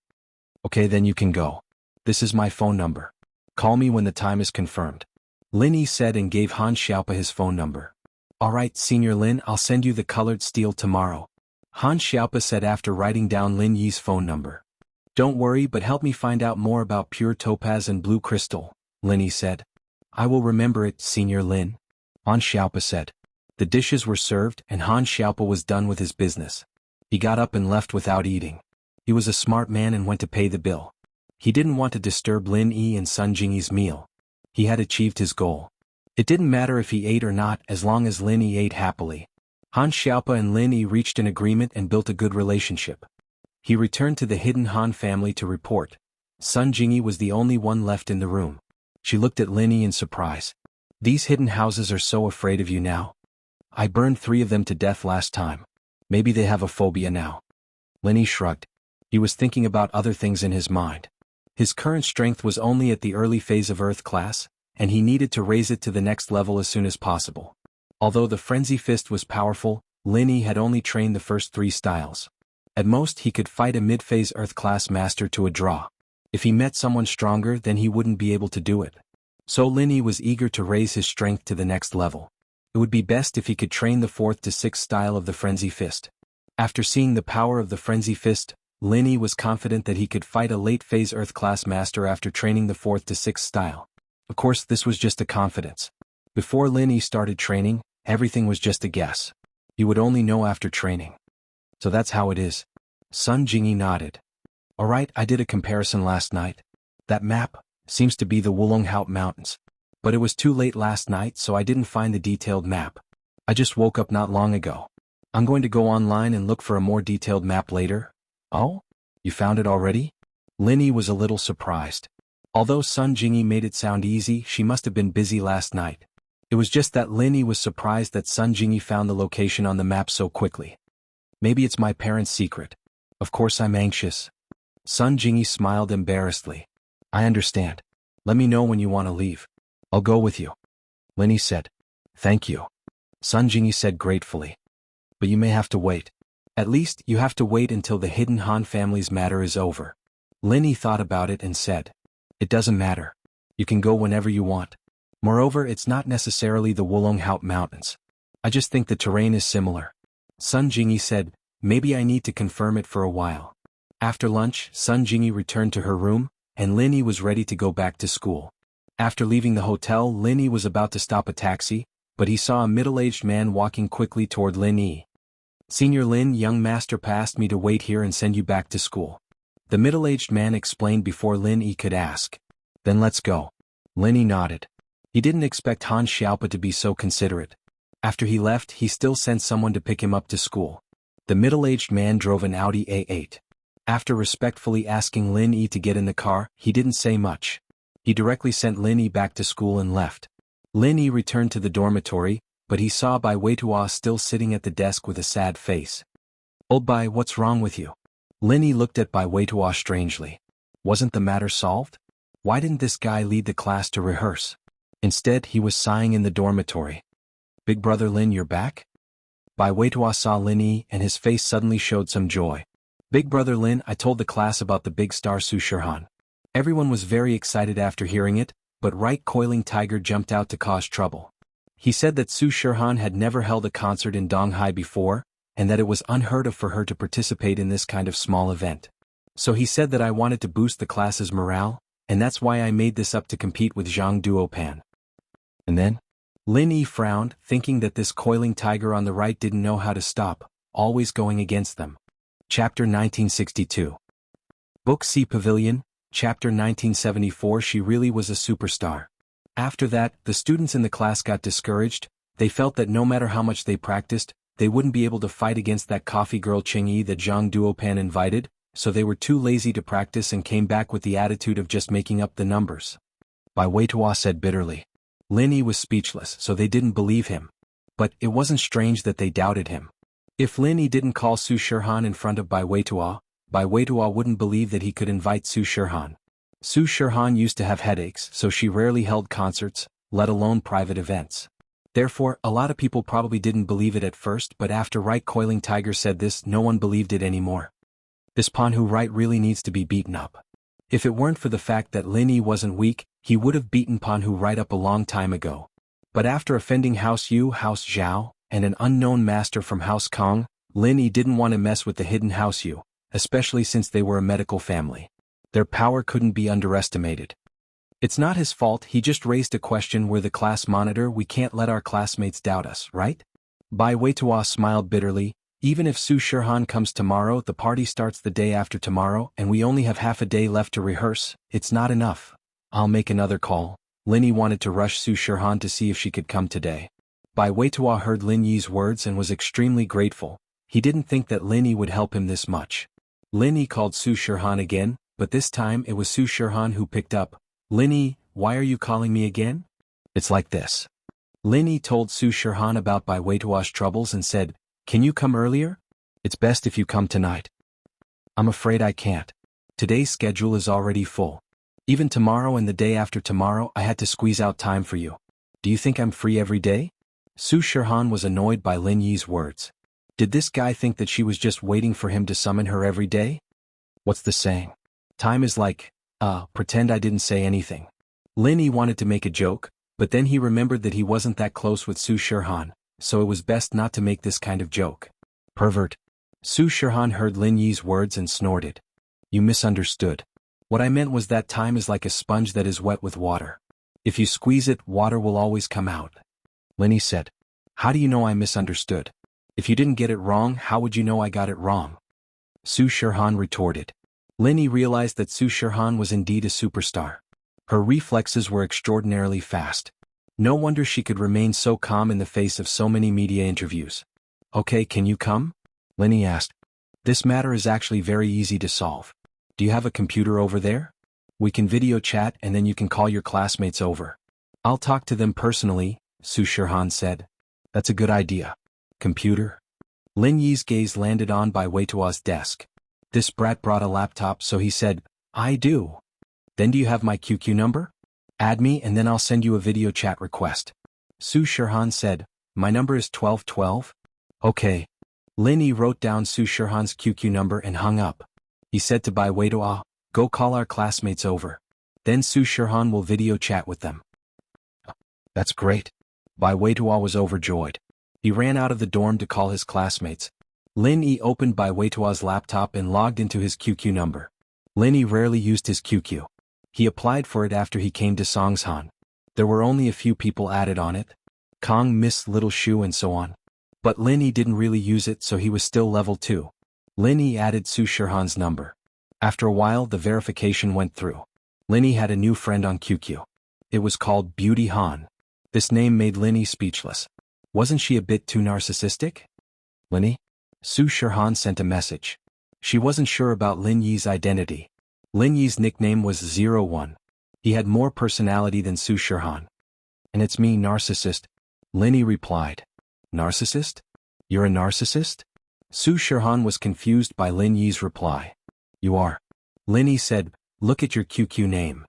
Okay, then you can go. This is my phone number. Call me when the time is confirmed. Lin Yi said and gave Han Xiaopa his phone number. Alright, Senior Lin, I'll send you the colored steel tomorrow. Han Xiaopa said after writing down Lin Yi's phone number. Don't worry, but help me find out more about pure topaz and blue crystal, Lin Yi said. I will remember it, Senior Lin. Han Xiaopa said. The dishes were served and Han Xiaopa was done with his business. He got up and left without eating. He was a smart man and went to pay the bill. He didn't want to disturb Lin Yi and Sun Jingyi's meal. He had achieved his goal. It didn't matter if he ate or not as long as Lin Yi ate happily. Han Xiaopa and Lin Yi reached an agreement and built a good relationship. He returned to the hidden Han family to report. Sun Jingyi was the only one left in the room. She looked at Linny in surprise. These hidden houses are so afraid of you now. I burned 3 of them to death last time. Maybe they have a phobia now. Linny shrugged. He was thinking about other things in his mind. His current strength was only at the early phase of Earth class, and he needed to raise it to the next level as soon as possible. Although the Frenzy Fist was powerful, Linny had only trained the first 3 styles. At most he could fight a mid-phase Earth class master to a draw. If he met someone stronger, then he wouldn't be able to do it. So Linny was eager to raise his strength to the next level. It would be best if he could train the 4th to 6th style of the Frenzy Fist. After seeing the power of the Frenzy Fist, Linny was confident that he could fight a late-phase Earth class master after training the 4th to 6th style. Of course, this was just a confidence. Before Linny started training, everything was just a guess. He would only know after training. So that's how it is. Sun Jingyi nodded. Alright, I did a comparison last night. That map seems to be the Wulonghout Mountains. But it was too late last night, so I didn't find the detailed map. I just woke up not long ago. I'm going to go online and look for a more detailed map later. Oh? You found it already? Linny was a little surprised. Although Sun Jingyi made it sound easy, she must have been busy last night. It was just that Linny was surprised that Sun Jingyi found the location on the map so quickly. Maybe it's my parents' secret. Of course I'm anxious. Sun Jingyi smiled embarrassedly. I understand. Let me know when you want to leave. I'll go with you. Linny said. Thank you. Sun Jingyi said gratefully. But you may have to wait. At least, you have to wait until the hidden Han family's matter is over. Linny thought about it and said. It doesn't matter. You can go whenever you want. Moreover, it's not necessarily the Wulonghout Mountains. I just think the terrain is similar. Sun Jingyi said, maybe I need to confirm it for a while. After lunch, Sun Jingyi returned to her room, and Linny was ready to go back to school. After leaving the hotel, Linny was about to stop a taxi, but he saw a middle-aged man walking quickly toward Linny. Senior Lin, young master asked me to wait here and send you back to school. The middle-aged man explained before Linny could ask. Then let's go. Linny nodded. He didn't expect Han Xiaopa to be so considerate. After he left, he still sent someone to pick him up to school. The middle-aged man drove an Audi A8. After respectfully asking Linny to get in the car, he didn't say much. He directly sent Linny back to school and left. Linny returned to the dormitory, but he saw Bai Weitua still sitting at the desk with a sad face. Old Bai, what's wrong with you? Linny looked at Bai Weitua strangely. Wasn't the matter solved? Why didn't this guy lead the class to rehearse? Instead, he was sighing in the dormitory. Big brother Lin, you're back? Bai Weitua saw Linny and his face suddenly showed some joy. Big brother Lin, I told the class about the big star Su Shirhan. Everyone was very excited after hearing it, but Right Coiling Tiger jumped out to cause trouble. He said that Su Shirhan had never held a concert in Donghai before, and that it was unheard of for her to participate in this kind of small event. So he said that I wanted to boost the class's morale, and that's why I made this up to compete with Jianghu Duopan. And then? Linny frowned, thinking that this coiling tiger on the right didn't know how to stop, always going against them. Chapter 1962. Book C Pavilion, Chapter 1974. She really was a superstar. After that, the students in the class got discouraged. They felt that no matter how much they practiced, they wouldn't be able to fight against that coffee girl Qingyi that Jianghu Duopan invited, so they were too lazy to practice and came back with the attitude of just making up the numbers. Bai Weitua said bitterly. Linny was speechless, so they didn't believe him. But it wasn't strange that they doubted him. If Linny didn't call Su Shirhan in front of Bai Weitua wouldn't believe that he could invite Su Shirhan. Su Shirhan used to have headaches, so she rarely held concerts, let alone private events. Therefore, a lot of people probably didn't believe it at first, but after Right Coiling Tiger said this, no one believed it anymore. This Panhu Right really needs to be beaten up. If it weren't for the fact that Linny wasn't weak, he would have beaten Panhu Right up a long time ago. But after offending House Yu, House Zhao, and an unknown master from House Kong, Linny didn't want to mess with the hidden House Yu, especially since they were a medical family. Their power couldn't be underestimated. It's not his fault, he just raised a question. We're the class monitor, we can't let our classmates doubt us, right? Bai Weitua smiled bitterly. Even if Su Shirhan comes tomorrow, the party starts the day after tomorrow, and we only have half a day left to rehearse. It's not enough. I'll make another call. Linny wanted to rush Su Shirhan to see if she could come today. Bai Weitua heard Lin Yi's words and was extremely grateful. He didn't think that Linny would help him this much. Lin Yi called Su Shirhan again, but this time it was Su Shirhan who picked up. Lin Yi, why are you calling me again? It's like this. Lin Yi told Su Shirhan about Bai Weitua's troubles and said, can you come earlier? It's best if you come tonight. I'm afraid I can't. Today's schedule is already full. Even tomorrow and the day after tomorrow I had to squeeze out time for you. Do you think I'm free every day? Su Shirhan was annoyed by Lin Yi's words. Did this guy think that she was just waiting for him to summon her every day? What's the saying? Time is like, pretend I didn't say anything. Lin Yi wanted to make a joke, but then he remembered that he wasn't that close with Su Shirhan, so it was best not to make this kind of joke. Pervert. Su Shirhan heard Lin Yi's words and snorted. You misunderstood. What I meant was that time is like a sponge that is wet with water. If you squeeze it, water will always come out. Lin Yi said. How do you know I misunderstood? If you didn't get it wrong, how would you know I got it wrong? Su Shirhan retorted. Lin Yi realized that Su Shirhan was indeed a superstar. Her reflexes were extraordinarily fast. No wonder she could remain so calm in the face of so many media interviews. Okay, can you come? Lin Yi asked. This matter is actually very easy to solve. Do you have a computer over there? We can video chat and then you can call your classmates over. I'll talk to them personally, Su Shirhan said. That's a good idea. Computer? Lin Yi's gaze landed on Bai Weitua's desk. This brat brought a laptop, so he said, I do. Then do you have my QQ number? Add me and then I'll send you a video chat request. Su Shirhan said, my number is 1212? Okay. Lin Yi wrote down Su Shirhan's QQ number and hung up. He said to Bai Weitua, go call our classmates over. Then Su Shirhan will video chat with them. That's great. Bai Weitua was overjoyed. He ran out of the dorm to call his classmates. Lin Yi opened Bai Weitua's laptop and logged into his QQ number. Lin Yi rarely used his QQ. He applied for it after he came to Songshan. There were only a few people added on it. Kong, Miss Little Shu and so on. But Lin Yi didn't really use it, so he was still level 2. Lin Yi added Su Shirhan's number. After a while the verification went through. Lin Yi had a new friend on QQ. It was called Beauty Han. This name made Lin Yi speechless. Wasn't she a bit too narcissistic? Lin Yi? Su Shirhan sent a message. She wasn't sure about Lin Yi's identity. Lin Yi's nickname was 01. He had more personality than Su Shirhan. And it's me, narcissist. Lin Yi replied. Narcissist? You're a narcissist? Su Shirhan was confused by Lin Yi's reply. You are. Lin Yi said, look at your QQ name.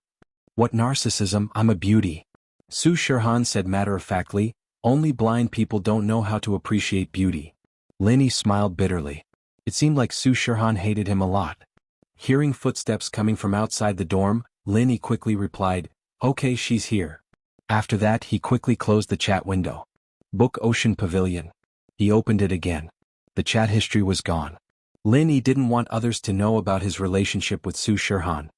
What narcissism, I'm a beauty. Su Shirhan said matter-of-factly, only blind people don't know how to appreciate beauty. Lin Yi smiled bitterly. It seemed like Su Shirhan hated him a lot. Hearing footsteps coming from outside the dorm, Lin Yi quickly replied, okay, she's here. After that he quickly closed the chat window. Book Ocean Pavilion. He opened it again. The chat history was gone. Lin Yi didn't want others to know about his relationship with Su Shirhan.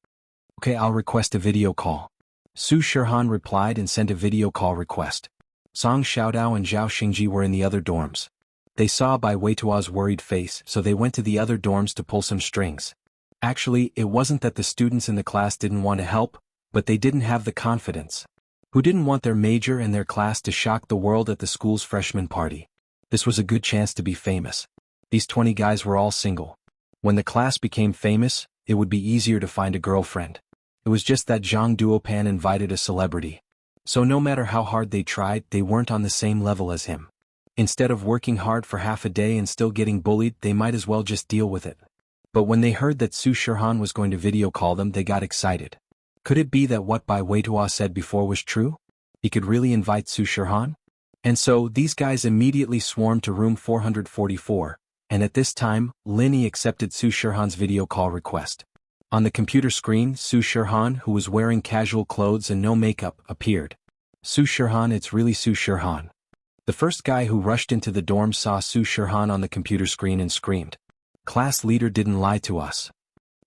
Okay, I'll request a video call. Su Shirhan replied and sent a video call request. Song Xiaodao and Zhao Xingji were in the other dorms. They saw Bai Weitua's worried face, so they went to the other dorms to pull some strings. Actually, it wasn't that the students in the class didn't want to help, but they didn't have the confidence. Who didn't want their major and their class to shock the world at the school's freshman party? This was a good chance to be famous. These 20 guys were all single. When the class became famous, it would be easier to find a girlfriend. It was just that Zhang Duopan invited a celebrity. So no matter how hard they tried, they weren't on the same level as him. Instead of working hard for half a day and still getting bullied, they might as well just deal with it. But when they heard that Su Shirhan was going to video call them, they got excited. Could it be that what Bai Weitua said before was true? He could really invite Su Shirhan? And so, these guys immediately swarmed to room 444, and at this time, Lin Yi accepted Su Shirhan's video call request. On the computer screen, Su Shirhan, who was wearing casual clothes and no makeup, appeared. Su Shirhan, it's really Su Shirhan. The first guy who rushed into the dorm saw Su Shirhan on the computer screen and screamed. Class leader didn't lie to us.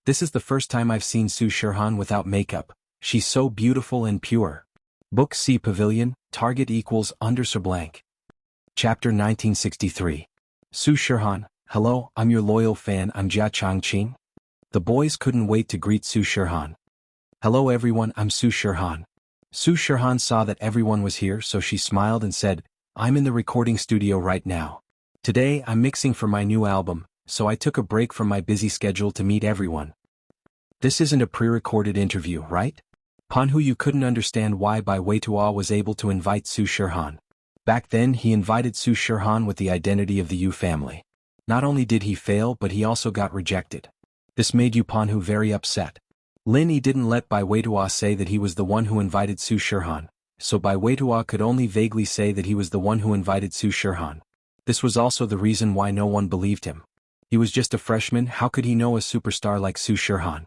This is the first time I've seen Su Shirhan without makeup. She's so beautiful and pure. Book C Pavilion, target equals _blank. Chapter 1963. Su Shirhan, hello, I'm your loyal fan, I'm Jia Changqing. The boys couldn't wait to greet Su Shirhan. Hello everyone, I'm Su Shirhan. Su Shirhan saw that everyone was here, so she smiled and said, I'm in the recording studio right now. Today I'm mixing for my new album, so I took a break from my busy schedule to meet everyone. This isn't a pre-recorded interview, right? Panhu, you couldn't understand why Bai Weitua was able to invite Su Shirhan. Back then he invited Su Shirhan with the identity of the Yu family. Not only did he fail but he also got rejected. This made Yu Panhu very upset. Lin Yi didn't let Bai Weitua say that he was the one who invited Su Shirhan, so Bai Weitua could only vaguely say that he was the one who invited Su Shirhan. This was also the reason why no one believed him. He was just a freshman, how could he know a superstar like Su Shirhan?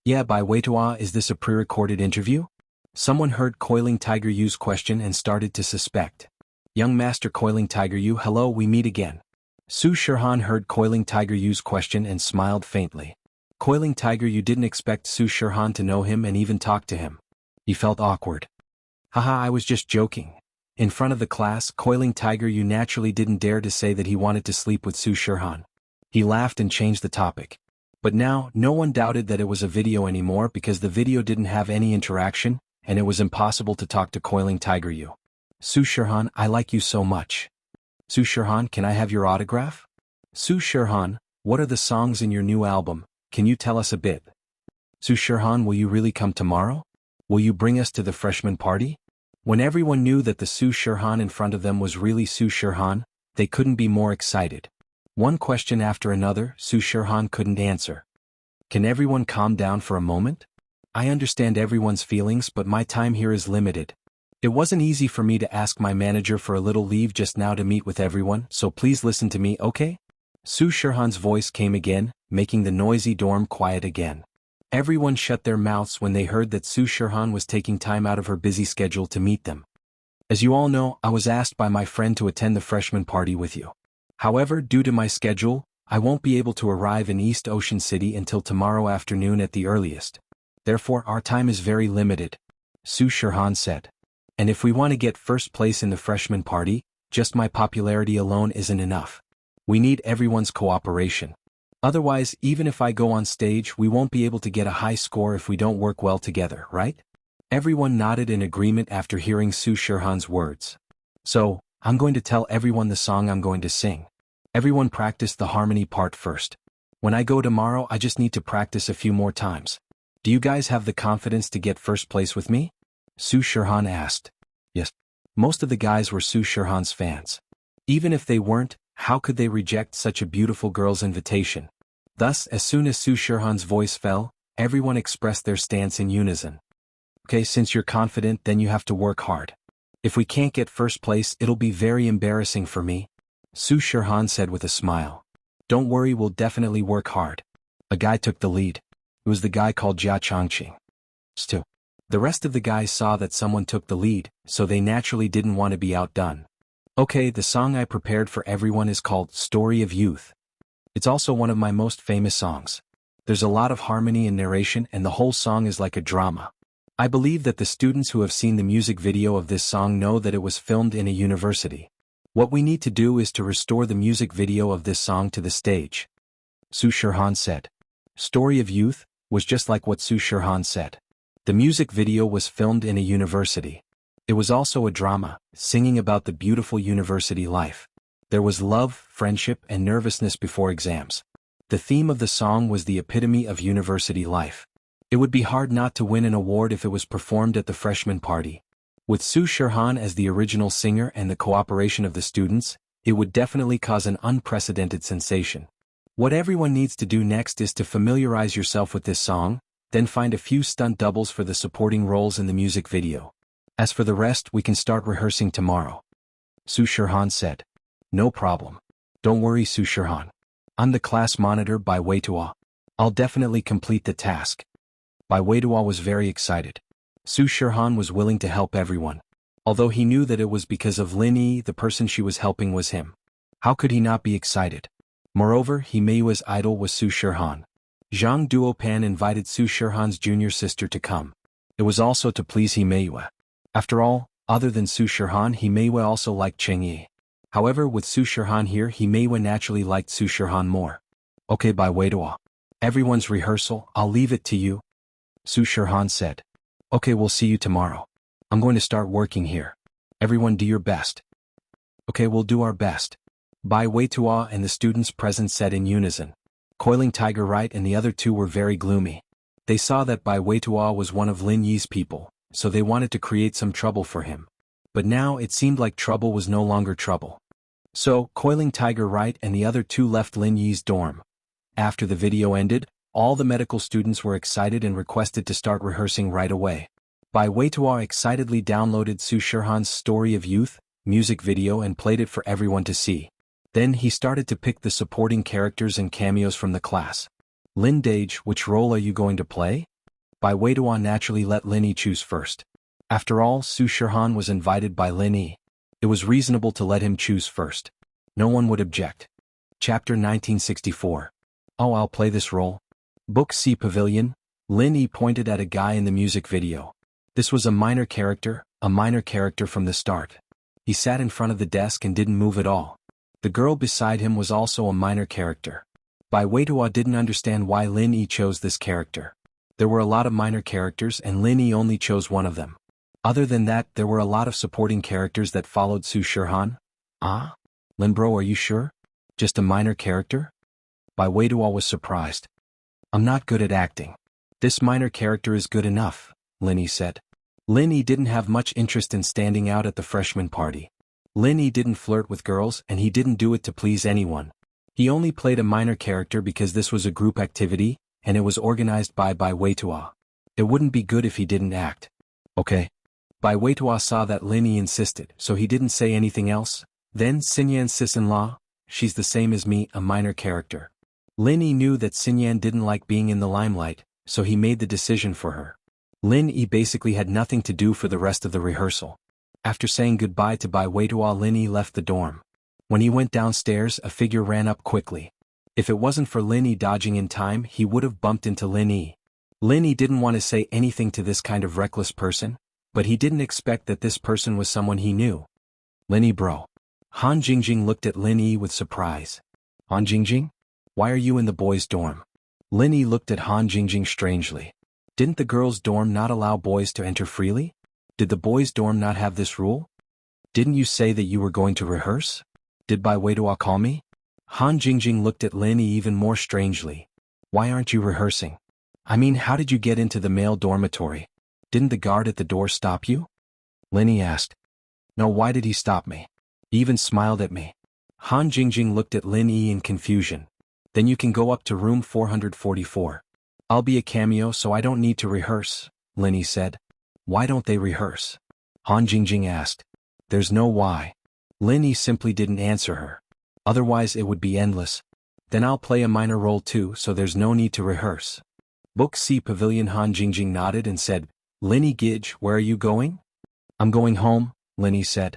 Yeah, Bai Weitua, is this a pre-recorded interview? Someone heard Coiling Tiger Yu's question and started to suspect. Young Master Coiling Tiger Yu, hello, we meet again. Su Shirhan heard Coiling Tiger Yu's question and smiled faintly. Coiling Tiger Yu didn't expect Su Shirhan to know him and even talk to him. He felt awkward. Haha, I was just joking. In front of the class, Coiling Tiger Yu naturally didn't dare to say that he wanted to sleep with Su Shirhan. He laughed and changed the topic. But now, no one doubted that it was a video anymore because the video didn't have any interaction, and it was impossible to talk to Coiling Tiger Yu. Su Shirhan, I like you so much. Su Shirhan, can I have your autograph? Su Shirhan, what are the songs in your new album? Can you tell us a bit? Su Shirhan, will you really come tomorrow? Will you bring us to the freshman party? When everyone knew that the Su Shirhan in front of them was really Su Shirhan, they couldn't be more excited. One question after another, Su Shirhan couldn't answer. Can everyone calm down for a moment? I understand everyone's feelings, but my time here is limited. It wasn't easy for me to ask my manager for a little leave just now to meet with everyone, so please listen to me, okay? Su Shirhan's voice came again, making the noisy dorm quiet again. Everyone shut their mouths when they heard that Su Shirhan was taking time out of her busy schedule to meet them. As you all know, I was asked by my friend to attend the freshman party with you. However, due to my schedule, I won't be able to arrive in East Ocean City until tomorrow afternoon at the earliest. Therefore, our time is very limited, Su Shirhan said. And if we want to get first place in the freshman party, just my popularity alone isn't enough. We need everyone's cooperation. Otherwise, even if I go on stage, we won't be able to get a high score if we don't work well together, right? Everyone nodded in agreement after hearing Su Shirhan's words. So, I'm going to tell everyone the song I'm going to sing. Everyone practice the harmony part first. When I go tomorrow, I just need to practice a few more times. Do you guys have the confidence to get first place with me? Su Shirhan asked. Yes. Most of the guys were Su Shirhan's fans. Even if they weren't, how could they reject such a beautiful girl's invitation? Thus, as soon as Su Shirhan's voice fell, everyone expressed their stance in unison. Okay, since you're confident, then you have to work hard. If we can't get first place, it'll be very embarrassing for me, Su Shirhan said with a smile. Don't worry, we'll definitely work hard. A guy took the lead. It was the guy called Jia Changqing. Still, the rest of the guys saw that someone took the lead, so they naturally didn't want to be outdone. Okay, the song I prepared for everyone is called Story of Youth. It's also one of my most famous songs. There's a lot of harmony and narration and the whole song is like a drama. I believe that the students who have seen the music video of this song know that it was filmed in a university. What we need to do is to restore the music video of this song to the stage. Su Shirhan said. Story of Youth was just like what Su Shirhan said. The music video was filmed in a university. It was also a drama, singing about the beautiful university life. There was love, friendship, and nervousness before exams. The theme of the song was the epitome of university life. It would be hard not to win an award if it was performed at the freshman party. With Su Shirhan as the original singer and the cooperation of the students, it would definitely cause an unprecedented sensation. What everyone needs to do next is to familiarize yourself with this song, then find a few stunt doubles for the supporting roles in the music video. As for the rest, we can start rehearsing tomorrow. Su Shirhan said. No problem. Don't worry, Su Shirhan. I'm the class monitor Bai Weitua. I'll definitely complete the task. Bai Weitua was very excited. Su Shirhan was willing to help everyone. Although he knew that it was because of Lin Yi, the person she was helping was him. How could he not be excited? Moreover, Himeiwa's idol was Su Shirhan. Zhang Duopan invited Su Shirhan's junior sister to come. It was also to please Himeiwa. After all, other than Su Shirhan, Himeiwa also liked Cheng Yi. However, with Su Shirhan here, Himeiwa naturally liked Su Shirhan more. Okay, Bai Weitua. Everyone's rehearsal, I'll leave it to you. Su Shirhan said. Okay, we'll see you tomorrow. I'm going to start working here. Everyone do your best. Okay, we'll do our best. Bai Weitua and the students present said in unison. Coiling Tiger right and the other two were very gloomy. They saw that Bai Weitua was one of Lin Yi's people, so they wanted to create some trouble for him. But now it seemed like trouble was no longer trouble. So, Coiling Tiger right and the other two left Lin Yi's dorm. After the video ended, all the medical students were excited and requested to start rehearsing right away. Bai Weitua excitedly downloaded Su Shirhan's Story of Youth music video and played it for everyone to see. Then he started to pick the supporting characters and cameos from the class. Lin Dage, which role are you going to play? Bai Weitua naturally let Lin Yi choose first. After all, Su Shirhan was invited by Lin Yi. It was reasonable to let him choose first. No one would object. Chapter 1964. Oh, I'll play this role. Book C Pavilion. Lin Yi pointed at a guy in the music video. This was a minor character from the start. He sat in front of the desk and didn't move at all. The girl beside him was also a minor character. Bai Weitua didn't understand why Lin Yi chose this character. There were a lot of minor characters and Lin Yi only chose one of them. Other than that, there were a lot of supporting characters that followed Su Shirhan. Ah? Lin bro, are you sure? Just a minor character? Bai Weitua was surprised. I'm not good at acting. This minor character is good enough, Lin Yi said. Lin Yi didn't have much interest in standing out at the freshman party. Lin Yi didn't flirt with girls and he didn't do it to please anyone. He only played a minor character because this was a group activity, and it was organized by Bai Weitua. It wouldn't be good if he didn't act. Okay. Bai Weitua saw that Lin Yi insisted, so he didn't say anything else. Then Xinyan's sis-in-law, she's the same as me, a minor character. Lin Yi knew that Xinyan didn't like being in the limelight, so he made the decision for her. Lin Yi basically had nothing to do for the rest of the rehearsal. After saying goodbye to Bai Weitua, Lin Yi left the dorm. When he went downstairs, a figure ran up quickly. If it wasn't for Lin Yi dodging in time, he would have bumped into Lin Yi. Lin Yi didn't want to say anything to this kind of reckless person, but he didn't expect that this person was someone he knew. Lin Yi bro. Han Jingjing looked at Lin Yi with surprise. Han Jingjing? Why are you in the boys' dorm? Lin Yi looked at Han Jingjing strangely. Didn't the girls' dorm not allow boys to enter freely? Did the boys' dorm not have this rule? Didn't you say that you were going to rehearse? Did Bai Weitua call me? Han Jingjing looked at Lin Yi even more strangely. Why aren't you rehearsing? I mean, how did you get into the male dormitory? Didn't the guard at the door stop you? Lin Yi asked. No, why did he stop me? He even smiled at me. Han Jingjing looked at Lin Yi in confusion. Then you can go up to room 444. I'll be a cameo so I don't need to rehearse, Lin Yi said. Why don't they rehearse? Han Jingjing asked. There's no why. Lin Yi simply didn't answer her. Otherwise it would be endless. Then I'll play a minor role too, so there's no need to rehearse. Book C Pavilion. Han Jingjing nodded and said, Lin Yi Gidge, where are you going? I'm going home, Lin Yi said.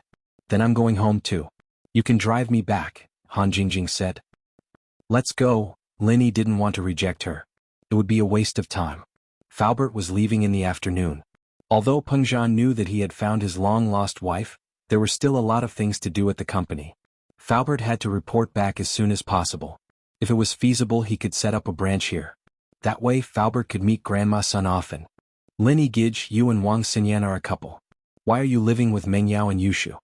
Then I'm going home too. You can drive me back, Han Jingjing said. Let's go. Lin Yi didn't want to reject her. It would be a waste of time. Faubert was leaving in the afternoon. Although Peng Zhan knew that he had found his long-lost wife, there were still a lot of things to do at the company. Faubert had to report back as soon as possible. If it was feasible, he could set up a branch here. That way Faubert could meet Grandma's son often. Lin Yi Gidge, you and Wang Xinyan are a couple. Why are you living with Meng Yao and Yushu?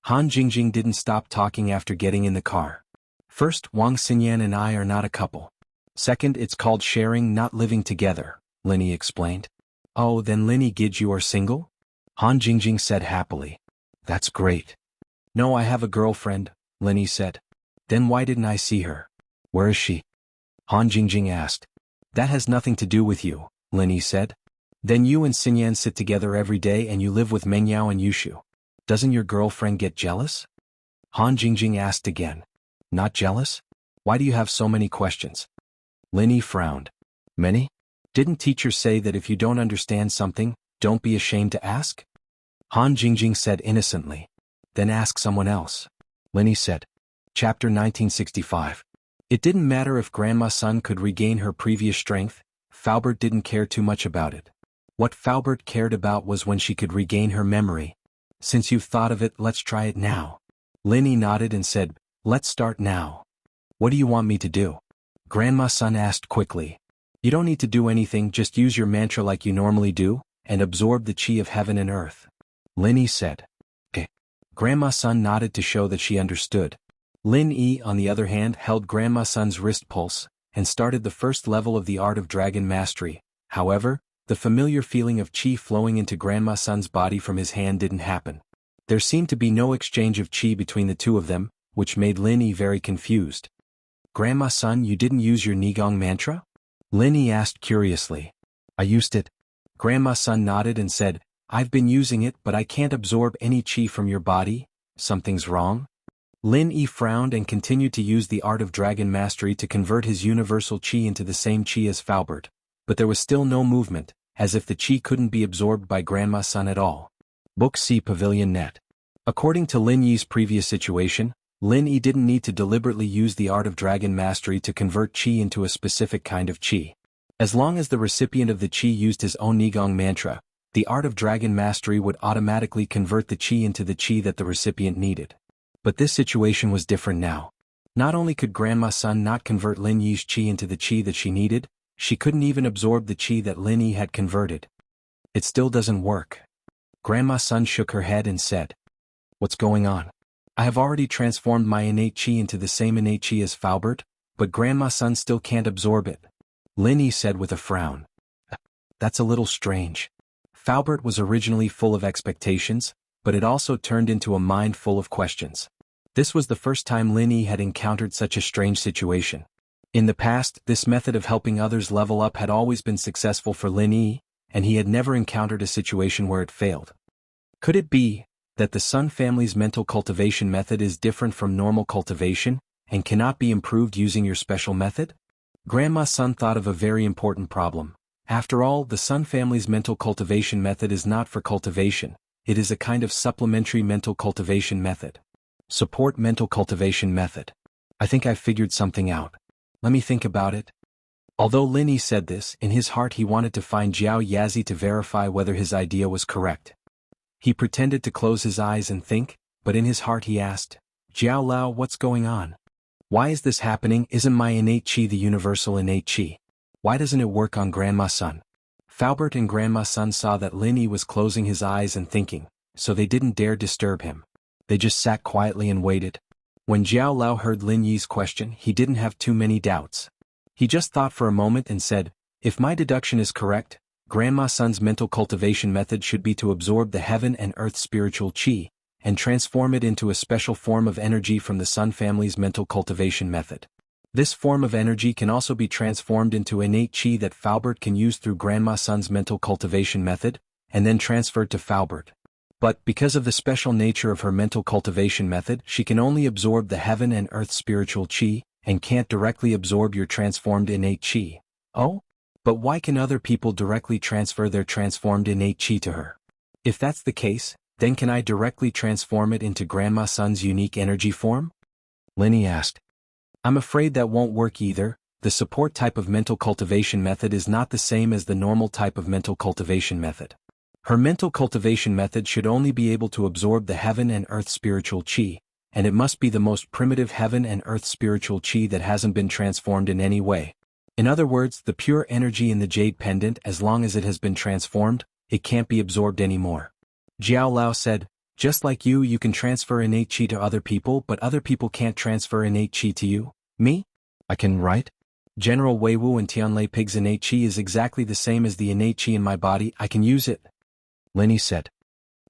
Han Jingjing didn't stop talking after getting in the car. First, Wang Xinyan and I are not a couple. Second, it's called sharing, not living together, Lin Yi explained. Oh, then Lin Yi Gidge, you are single? Han Jingjing said happily. That's great. No, I have a girlfriend, Lin Yi said. Then why didn't I see her? Where is she? Han Jingjing asked. That has nothing to do with you, Lin Yi said. Then you and Xinyan sit together every day and you live with Meng Yao and Yushu. Doesn't your girlfriend get jealous? Han Jingjing asked again. Not jealous? Why do you have so many questions? Lin Yi frowned. Many? Didn't teacher say that if you don't understand something, don't be ashamed to ask? Han Jingjing said innocently. Then ask someone else. Lin Yi said. Chapter 1965. It didn't matter if Grandma's son could regain her previous strength, Faubert didn't care too much about it. What Faubert cared about was when she could regain her memory. Since you've thought of it, let's try it now. Lin Yi nodded and said, let's start now. What do you want me to do? Grandma's son asked quickly. You don't need to do anything, just use your mantra like you normally do, and absorb the chi of heaven and earth. Lin Yi said. Okay. Grandma's son nodded to show that she understood. Lin Yi, on the other hand, held Grandma Sun's wrist pulse, and started the first level of the art of dragon mastery. However, the familiar feeling of qi flowing into Grandma Sun's body from his hand didn't happen. There seemed to be no exchange of qi between the two of them, which made Lin Yi very confused. Grandma Sun, you didn't use your Nigong mantra? Lin Yi asked curiously. I used it. Grandma Sun nodded and said, I've been using it, but I can't absorb any qi from your body. Something's wrong? Lin Yi frowned and continued to use the art of dragon mastery to convert his universal qi into the same qi as Faubert, but there was still no movement, as if the qi couldn't be absorbed by Grandma Sun at all. Book C Pavilion Net. According to Lin Yi's previous situation, Lin Yi didn't need to deliberately use the art of dragon mastery to convert qi into a specific kind of qi. As long as the recipient of the qi used his own Nigong mantra, the art of dragon mastery would automatically convert the qi into the qi that the recipient needed. But this situation was different now. Not only could Grandma Sun not convert Lin Yi's qi into the qi that she needed, she couldn't even absorb the qi that Lin Yi had converted. It still doesn't work. Grandma Sun shook her head and said, What's going on? I have already transformed my innate qi into the same innate qi as Faubert, but Grandma Sun still can't absorb it. Lin Yi said with a frown. That's a little strange. Faubert was originally full of expectations, but it also turned into a mind full of questions. This was the first time Lin Yi had encountered such a strange situation. In the past, this method of helping others level up had always been successful for Lin Yi, and he had never encountered a situation where it failed. Could it be that the Sun family's mental cultivation method is different from normal cultivation, and cannot be improved using your special method? Grandma Sun thought of a very important problem. After all, the Sun family's mental cultivation method is not for cultivation, it is a kind of supplementary mental cultivation method. Support mental cultivation method. I think I've figured something out. Let me think about it. Although Lin Yi said this, in his heart he wanted to find Jiao Yazi to verify whether his idea was correct. He pretended to close his eyes and think, but in his heart he asked, Jiao Lao, what's going on? Why is this happening? Isn't my innate qi the universal innate qi? Why doesn't it work on Grandma Sun? Faubert and Grandma Sun saw that Lin Yi was closing his eyes and thinking, so they didn't dare disturb him. They just sat quietly and waited. When Jiao Lao heard Lin Yi's question, he didn't have too many doubts. He just thought for a moment and said, if my deduction is correct, Grandma Sun's mental cultivation method should be to absorb the heaven and earth spiritual qi, and transform it into a special form of energy from the Sun family's mental cultivation method. This form of energy can also be transformed into innate qi that Faubert can use through Grandma Sun's mental cultivation method, and then transferred to Faubert. But because of the special nature of her mental cultivation method, she can only absorb the heaven and earth spiritual qi, and can't directly absorb your transformed innate qi. Oh? But why can other people directly transfer their transformed innate qi to her? If that's the case, then can I directly transform it into Grandma Sun's unique energy form? Lin Yi asked. I'm afraid that won't work either. The support type of mental cultivation method is not the same as the normal type of mental cultivation method. Her mental cultivation method should only be able to absorb the heaven and earth spiritual qi, and it must be the most primitive heaven and earth spiritual qi that hasn't been transformed in any way. In other words, the pure energy in the jade pendant, as long as it has been transformed, it can't be absorbed anymore. Jiao Lao said, just like you can transfer innate qi to other people, but other people can't transfer innate qi to you. Me? I can, right? General Wei Wu and Tianlei Pig's innate qi is exactly the same as the innate qi in my body, I can use it. Lin Yi said.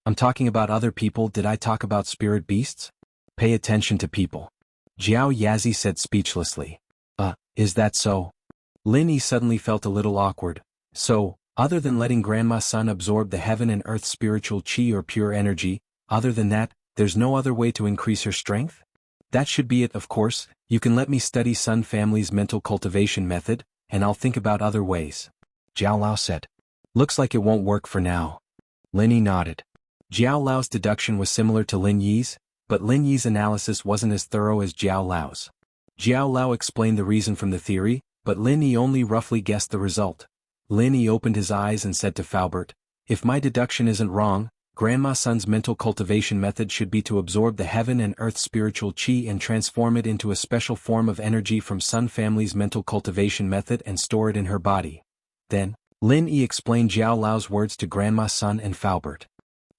I'm talking about other people, did I talk about spirit beasts? Pay attention to people. Jiao Yazi said speechlessly. Is that so? Lin Yi suddenly felt a little awkward. So, other than letting Grandma Sun absorb the heaven and earth spiritual qi or pure energy, other than that, there's no other way to increase her strength? That should be it, of course. You can let me study Sun family's mental cultivation method, and I'll think about other ways. Jiao Lao said. Looks like it won't work for now. Lin Yi nodded. Jiao Lao's deduction was similar to Lin Yi's, but Lin Yi's analysis wasn't as thorough as Jiao Lao's. Jiao Lao explained the reason from the theory, but Lin Yi only roughly guessed the result. Lin Yi opened his eyes and said to Faubert, if my deduction isn't wrong, Grandma Sun's mental cultivation method should be to absorb the heaven and earth spiritual qi and transform it into a special form of energy from Sun family's mental cultivation method and store it in her body. Then, Lin Yi explained Jiao Lao's words to Grandma Sun and Faubert.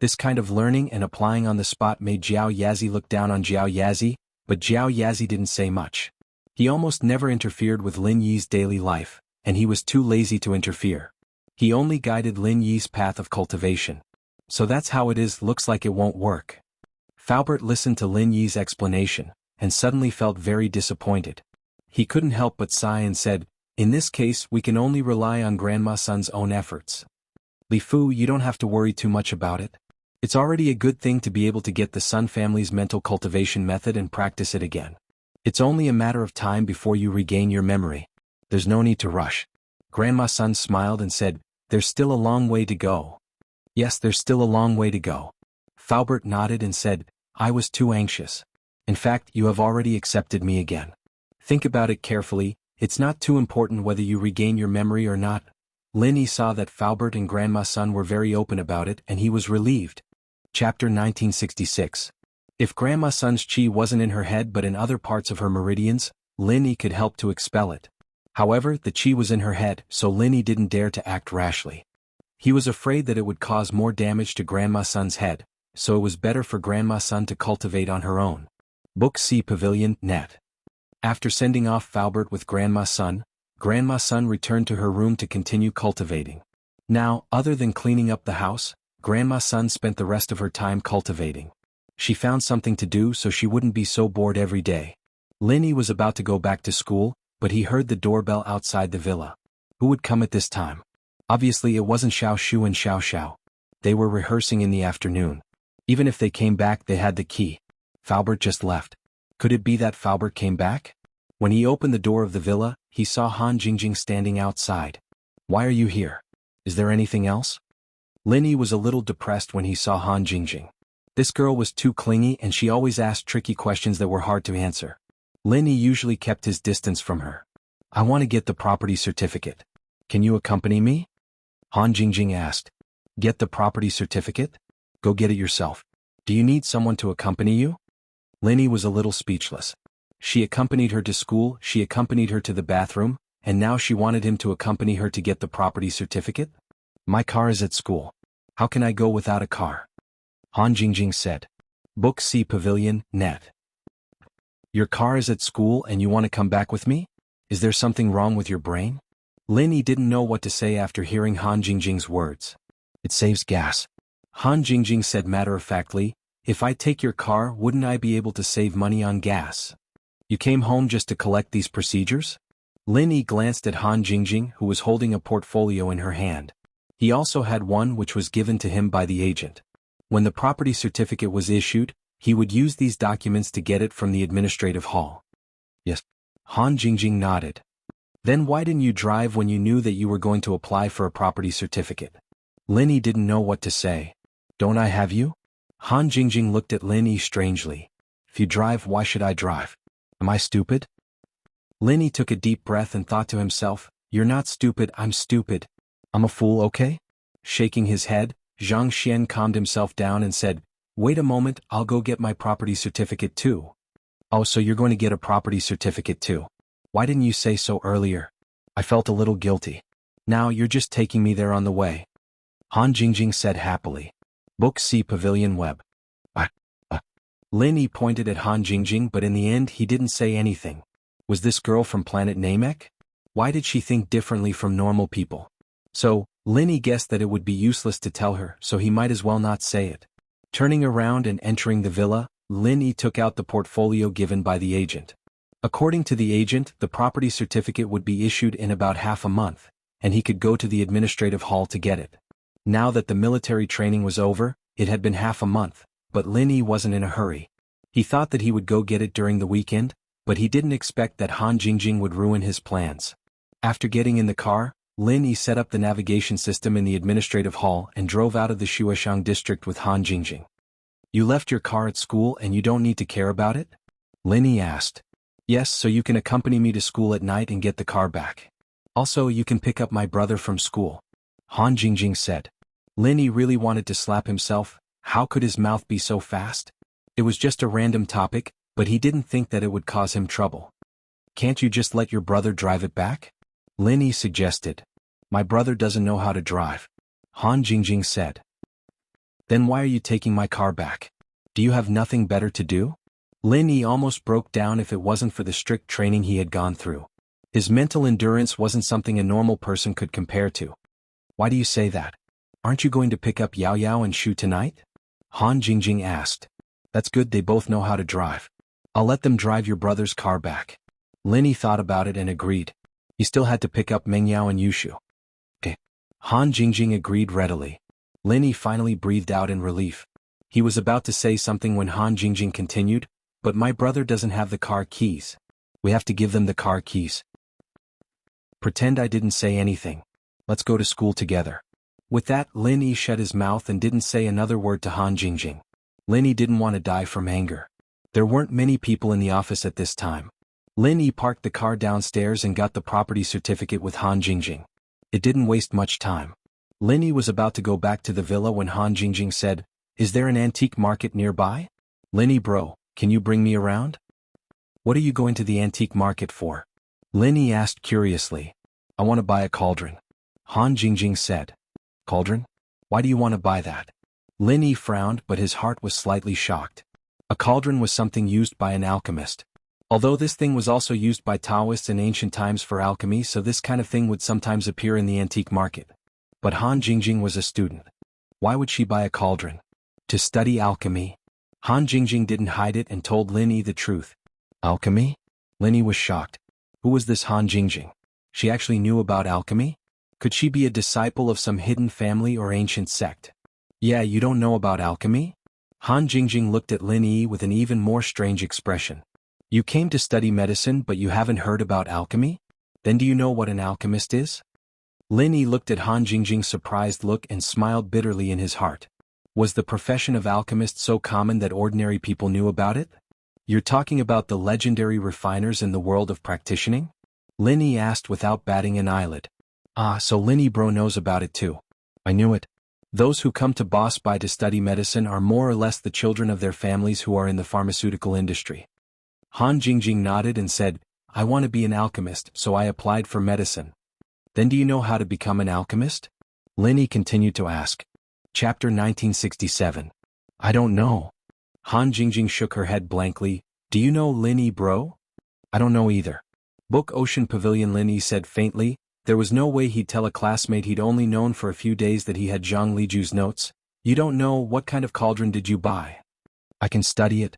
This kind of learning and applying on the spot made Jiao Yazi look down on Jiao Yazi, but Jiao Yazi didn't say much. He almost never interfered with Lin Yi's daily life, and he was too lazy to interfere. He only guided Lin Yi's path of cultivation. So that's how it is, looks like it won't work. Faubert listened to Lin Yi's explanation, and suddenly felt very disappointed. He couldn't help but sigh and said, "In this case we can only rely on Grandma Sun's own efforts. Li Fu, you don't have to worry too much about it. It's already a good thing to be able to get the Sun family's mental cultivation method and practice it again. It's only a matter of time before you regain your memory. There's no need to rush." Grandma Sun smiled and said, "There's still a long way to go." "Yes, there's still a long way to go." Faubert nodded and said, "I was too anxious. In fact, you have already accepted me again. Think about it carefully, it's not too important whether you regain your memory or not." Lin Yi saw that Faubert and Grandma Sun were very open about it and he was relieved. Chapter 1966. If Grandma Sun's qi wasn't in her head but in other parts of her meridians, Lin Yi could help to expel it. However, the qi was in her head, so Lin Yi didn't dare to act rashly. He was afraid that it would cause more damage to Grandma Sun's head, so it was better for Grandma Sun to cultivate on her own. Book C Pavilion, Net. After sending off Faubert with Grandma Sun returned to her room to continue cultivating. Now, other than cleaning up the house, Grandma Sun spent the rest of her time cultivating. She found something to do so she wouldn't be so bored every day. Lin Yi was about to go back to school, but he heard the doorbell outside the villa. Who would come at this time? Obviously it wasn't Xiao Shu and Xiao Xiao. They were rehearsing in the afternoon. Even if they came back they had the key. Faubert just left. Could it be that Faubert came back? When he opened the door of the villa, he saw Han Jingjing standing outside. "Why are you here? Is there anything else?" Lin Yi was a little depressed when he saw Han Jingjing. This girl was too clingy and she always asked tricky questions that were hard to answer. Lin Yi usually kept his distance from her. "I want to get the property certificate. Can you accompany me?" Han Jingjing asked. "Get the property certificate? Go get it yourself. Do you need someone to accompany you?" Lin Yi was a little speechless. She accompanied her to school, she accompanied her to the bathroom, and now she wanted him to accompany her to get the property certificate? "My car is at school. How can I go without a car?" Han Jingjing said. Book C Pavilion, Net. "Your car is at school and you want to come back with me? Is there something wrong with your brain?" Lin Yi didn't know what to say after hearing Han Jingjing's words. "It saves gas." Han Jingjing said matter-of-factly, "If I take your car, wouldn't I be able to save money on gas? You came home just to collect these procedures?" Lin Yi glanced at Han Jingjing, who was holding a portfolio in her hand. He also had one which was given to him by the agent. When the property certificate was issued, he would use these documents to get it from the administrative hall. "Yes." Han Jingjing nodded. "Then why didn't you drive when you knew that you were going to apply for a property certificate?" Lin Yi didn't know what to say. "Don't I have you?" Han Jingjing looked at Lin Yi strangely. "If you drive, why should I drive? Am I stupid?" Lin Yi took a deep breath and thought to himself, "You're not stupid, I'm stupid. I'm a fool, okay?" Shaking his head, Zhang Xian calmed himself down and said, "Wait a moment, I'll go get my property certificate too." "Oh, so you're going to get a property certificate too? Why didn't you say so earlier? I felt a little guilty. Now you're just taking me there on the way." Han Jingjing said happily. Book C Pavilion Web. Lin Yi pointed at Han Jingjing but in the end he didn't say anything. Was this girl from planet Namek? Why did she think differently from normal people? So, Lin Yi guessed that it would be useless to tell her, so he might as well not say it. Turning around and entering the villa, Lin Yi took out the portfolio given by the agent. According to the agent, the property certificate would be issued in about half a month, and he could go to the administrative hall to get it. Now that the military training was over, it had been half a month, but Lin Yi wasn't in a hurry. He thought that he would go get it during the weekend, but he didn't expect that Han Jingjing would ruin his plans. After getting in the car, Lin Yi set up the navigation system in the administrative hall and drove out of the Shuashang district with Han Jingjing. "You left your car at school and you don't need to care about it?" Lin Yi asked. "Yes, so you can accompany me to school at night and get the car back. Also, you can pick up my brother from school," Han Jingjing said. Lin Yi really wanted to slap himself. How could his mouth be so fast? It was just a random topic, but he didn't think that it would cause him trouble. "Can't you just let your brother drive it back?" Lin Yi suggested. "My brother doesn't know how to drive," Han Jingjing said. "Then why are you taking my car back? Do you have nothing better to do?" Lin Yi almost broke down if it wasn't for the strict training he had gone through. His mental endurance wasn't something a normal person could compare to. Why do you say that? Aren't you going to pick up Yao Yao and Shu tonight? Han Jingjing asked. That's good, they both know how to drive. I'll let them drive your brother's car back. Lin Yi thought about it and agreed. He still had to pick up Meng Yao and Yushu. Okay. Han Jingjing agreed readily. Lin Yi finally breathed out in relief. He was about to say something when Han Jingjing continued, but my brother doesn't have the car keys. We have to give them the car keys. Pretend I didn't say anything. Let's go to school together. With that, Lin Yi shut his mouth and didn't say another word to Han Jingjing. Lin Yi didn't want to die from anger. There weren't many people in the office at this time. Lin Yi parked the car downstairs and got the property certificate with Han Jingjing. It didn't waste much time. Lin Yi was about to go back to the villa when Han Jingjing said, "Is there an antique market nearby? Lin Yi bro, can you bring me around?" "What are you going to the antique market for?" Lin Yi asked curiously. "I want to buy a cauldron." Han Jingjing said. "Cauldron? Why do you want to buy that?" Lin Yi frowned, but his heart was slightly shocked. A cauldron was something used by an alchemist. Although this thing was also used by Taoists in ancient times for alchemy, so this kind of thing would sometimes appear in the antique market. But Han Jingjing was a student. Why would she buy a cauldron? To study alchemy. Han Jingjing didn't hide it and told Lin Yi the truth. Alchemy? Lin Yi was shocked. Who was this Han Jingjing? She actually knew about alchemy? Could she be a disciple of some hidden family or ancient sect? Yeah, you don't know about alchemy? Han Jingjing looked at Lin Yi with an even more strange expression. You came to study medicine but you haven't heard about alchemy? Then do you know what an alchemist is? Lin Yi looked at Han Jingjing's surprised look and smiled bitterly in his heart. Was the profession of alchemist so common that ordinary people knew about it? You're talking about the legendary refiners in the world of practicing? Lin Yi asked without batting an eyelid. Ah, so Lin Yi bro knows about it too. I knew it. Those who come to Boss Bai to study medicine are more or less the children of their families who are in the pharmaceutical industry. Han Jingjing nodded and said, I want to be an alchemist, so I applied for medicine. Then do you know how to become an alchemist? Lin Yi continued to ask. Chapter 1967. I don't know. Han Jingjing shook her head blankly. Do you know Lin Yi bro? I don't know either. Book Ocean Pavilion. Lin Yi said faintly. There was no way he'd tell a classmate he'd only known for a few days that he had Zhang Liju's notes. You don't know, what kind of cauldron did you buy? I can study it.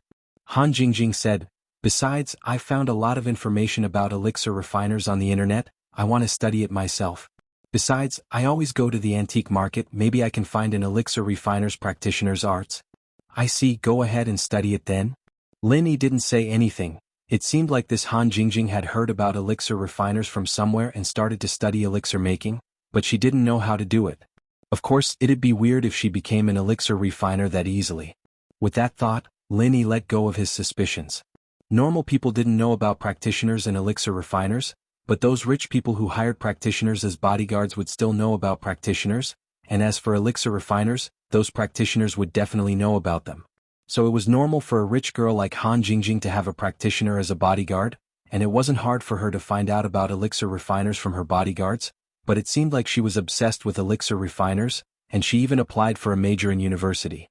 Han Jingjing said. Besides, I found a lot of information about elixir refiners on the internet. I want to study it myself. Besides, I always go to the antique market, maybe I can find an elixir refiner's practitioner's arts. I see, go ahead and study it then. Lin Yi didn't say anything. It seemed like this Han Jingjing had heard about elixir refiners from somewhere and started to study elixir making, but she didn't know how to do it. Of course, it'd be weird if she became an elixir refiner that easily. With that thought, Lin Yi let go of his suspicions. Normal people didn't know about practitioners and elixir refiners, but those rich people who hired practitioners as bodyguards would still know about practitioners, and as for elixir refiners, those practitioners would definitely know about them. So it was normal for a rich girl like Han Jingjing to have a practitioner as a bodyguard, and it wasn't hard for her to find out about elixir refiners from her bodyguards, but it seemed like she was obsessed with elixir refiners, and she even applied for a major in university.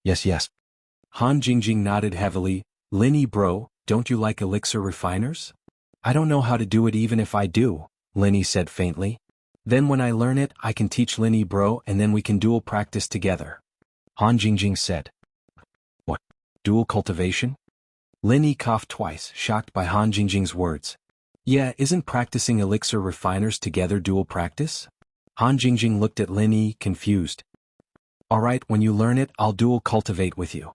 Yes. Han Jingjing nodded heavily. Lin Yi bro, don't you like elixir refiners? I don't know how to do it even if I do, Lin Yi said faintly. Then when I learn it, I can teach Lin Yi bro and then we can dual practice together. Han Jingjing said. What? Dual cultivation? Lin Yi coughed twice, shocked by Han Jingjing's words. Yeah, isn't practicing elixir refiners together dual practice? Han Jingjing looked at Lin Yi, confused. Alright, when you learn it, I'll dual cultivate with you.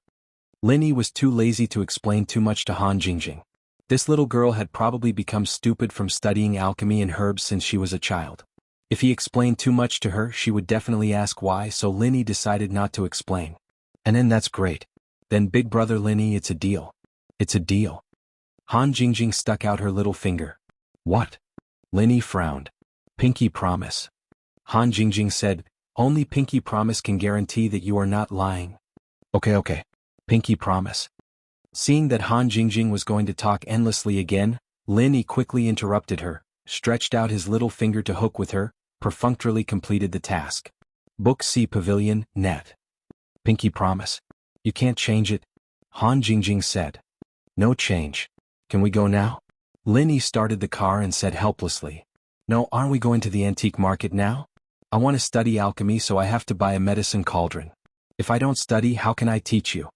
Lin Yi was too lazy to explain too much to Han Jingjing. This little girl had probably become stupid from studying alchemy and herbs since she was a child. If he explained too much to her, she would definitely ask why, so Lin Yi decided not to explain. And then that's great. Then big brother Lin Yi, it's a deal. It's a deal. Han Jingjing stuck out her little finger. What? Lin Yi frowned. Pinky promise. Han Jingjing said, only pinky promise can guarantee that you are not lying. Okay. Pinky promise. Seeing that Han Jingjing was going to talk endlessly again, Lin Yi quickly interrupted her, stretched out his little finger to hook with her, perfunctorily completed the task. Book C Pavilion, net. Pinky promise. You can't change it, Han Jingjing said. No change. Can we go now? Linny started the car and said helplessly. No, aren't we going to the antique market now? I want to study alchemy, so I have to buy a medicine cauldron. If I don't study, how can I teach you?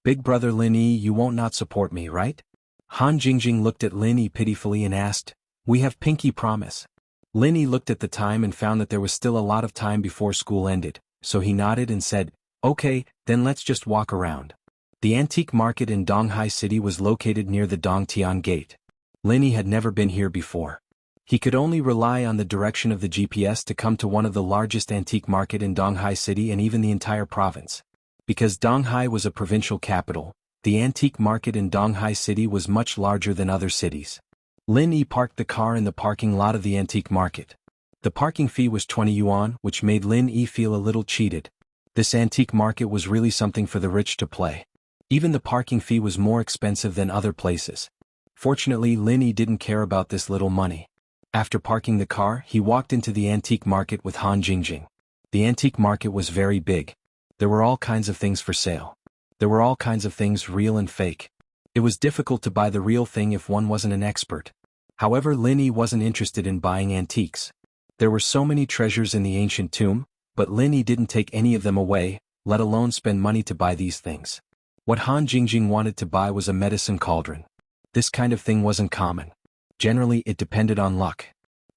Big brother Linny, you won't not support me, right? Han Jingjing looked at Linny pitifully and asked, We have pinky promise. Linny looked at the time and found that there was still a lot of time before school ended, so he nodded and said, Okay, then let's just walk around. The antique market in Donghai City was located near the Dongtian Gate. Linny had never been here before. He could only rely on the direction of the GPS to come to one of the largest antique market in Donghai City and even the entire province. Because Donghai was a provincial capital, the antique market in Donghai City was much larger than other cities. Linny parked the car in the parking lot of the antique market. The parking fee was 20 yuan, which made Linny feel a little cheated. This antique market was really something for the rich to play. Even the parking fee was more expensive than other places. Fortunately, Linny didn't care about this little money. After parking the car, he walked into the antique market with Han Jingjing. The antique market was very big. There were all kinds of things for sale. There were all kinds of things real and fake. It was difficult to buy the real thing if one wasn't an expert. However, Linny wasn't interested in buying antiques. There were so many treasures in the ancient tomb, but Linny didn't take any of them away, let alone spend money to buy these things. What Han Jingjing wanted to buy was a medicine cauldron. This kind of thing wasn't common. Generally, it depended on luck.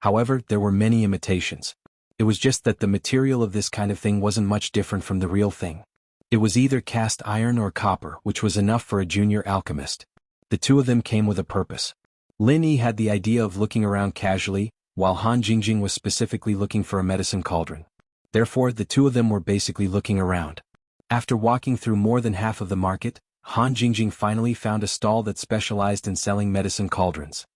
However, there were many imitations. It was just that the material of this kind of thing wasn't much different from the real thing. It was either cast iron or copper, which was enough for a junior alchemist. The two of them came with a purpose. Linny had the idea of looking around casually, while Han Jingjing was specifically looking for a medicine cauldron. Therefore, the two of them were basically looking around. After walking through more than half of the market, Han Jingjing finally found a stall that specialized in selling medicine cauldrons.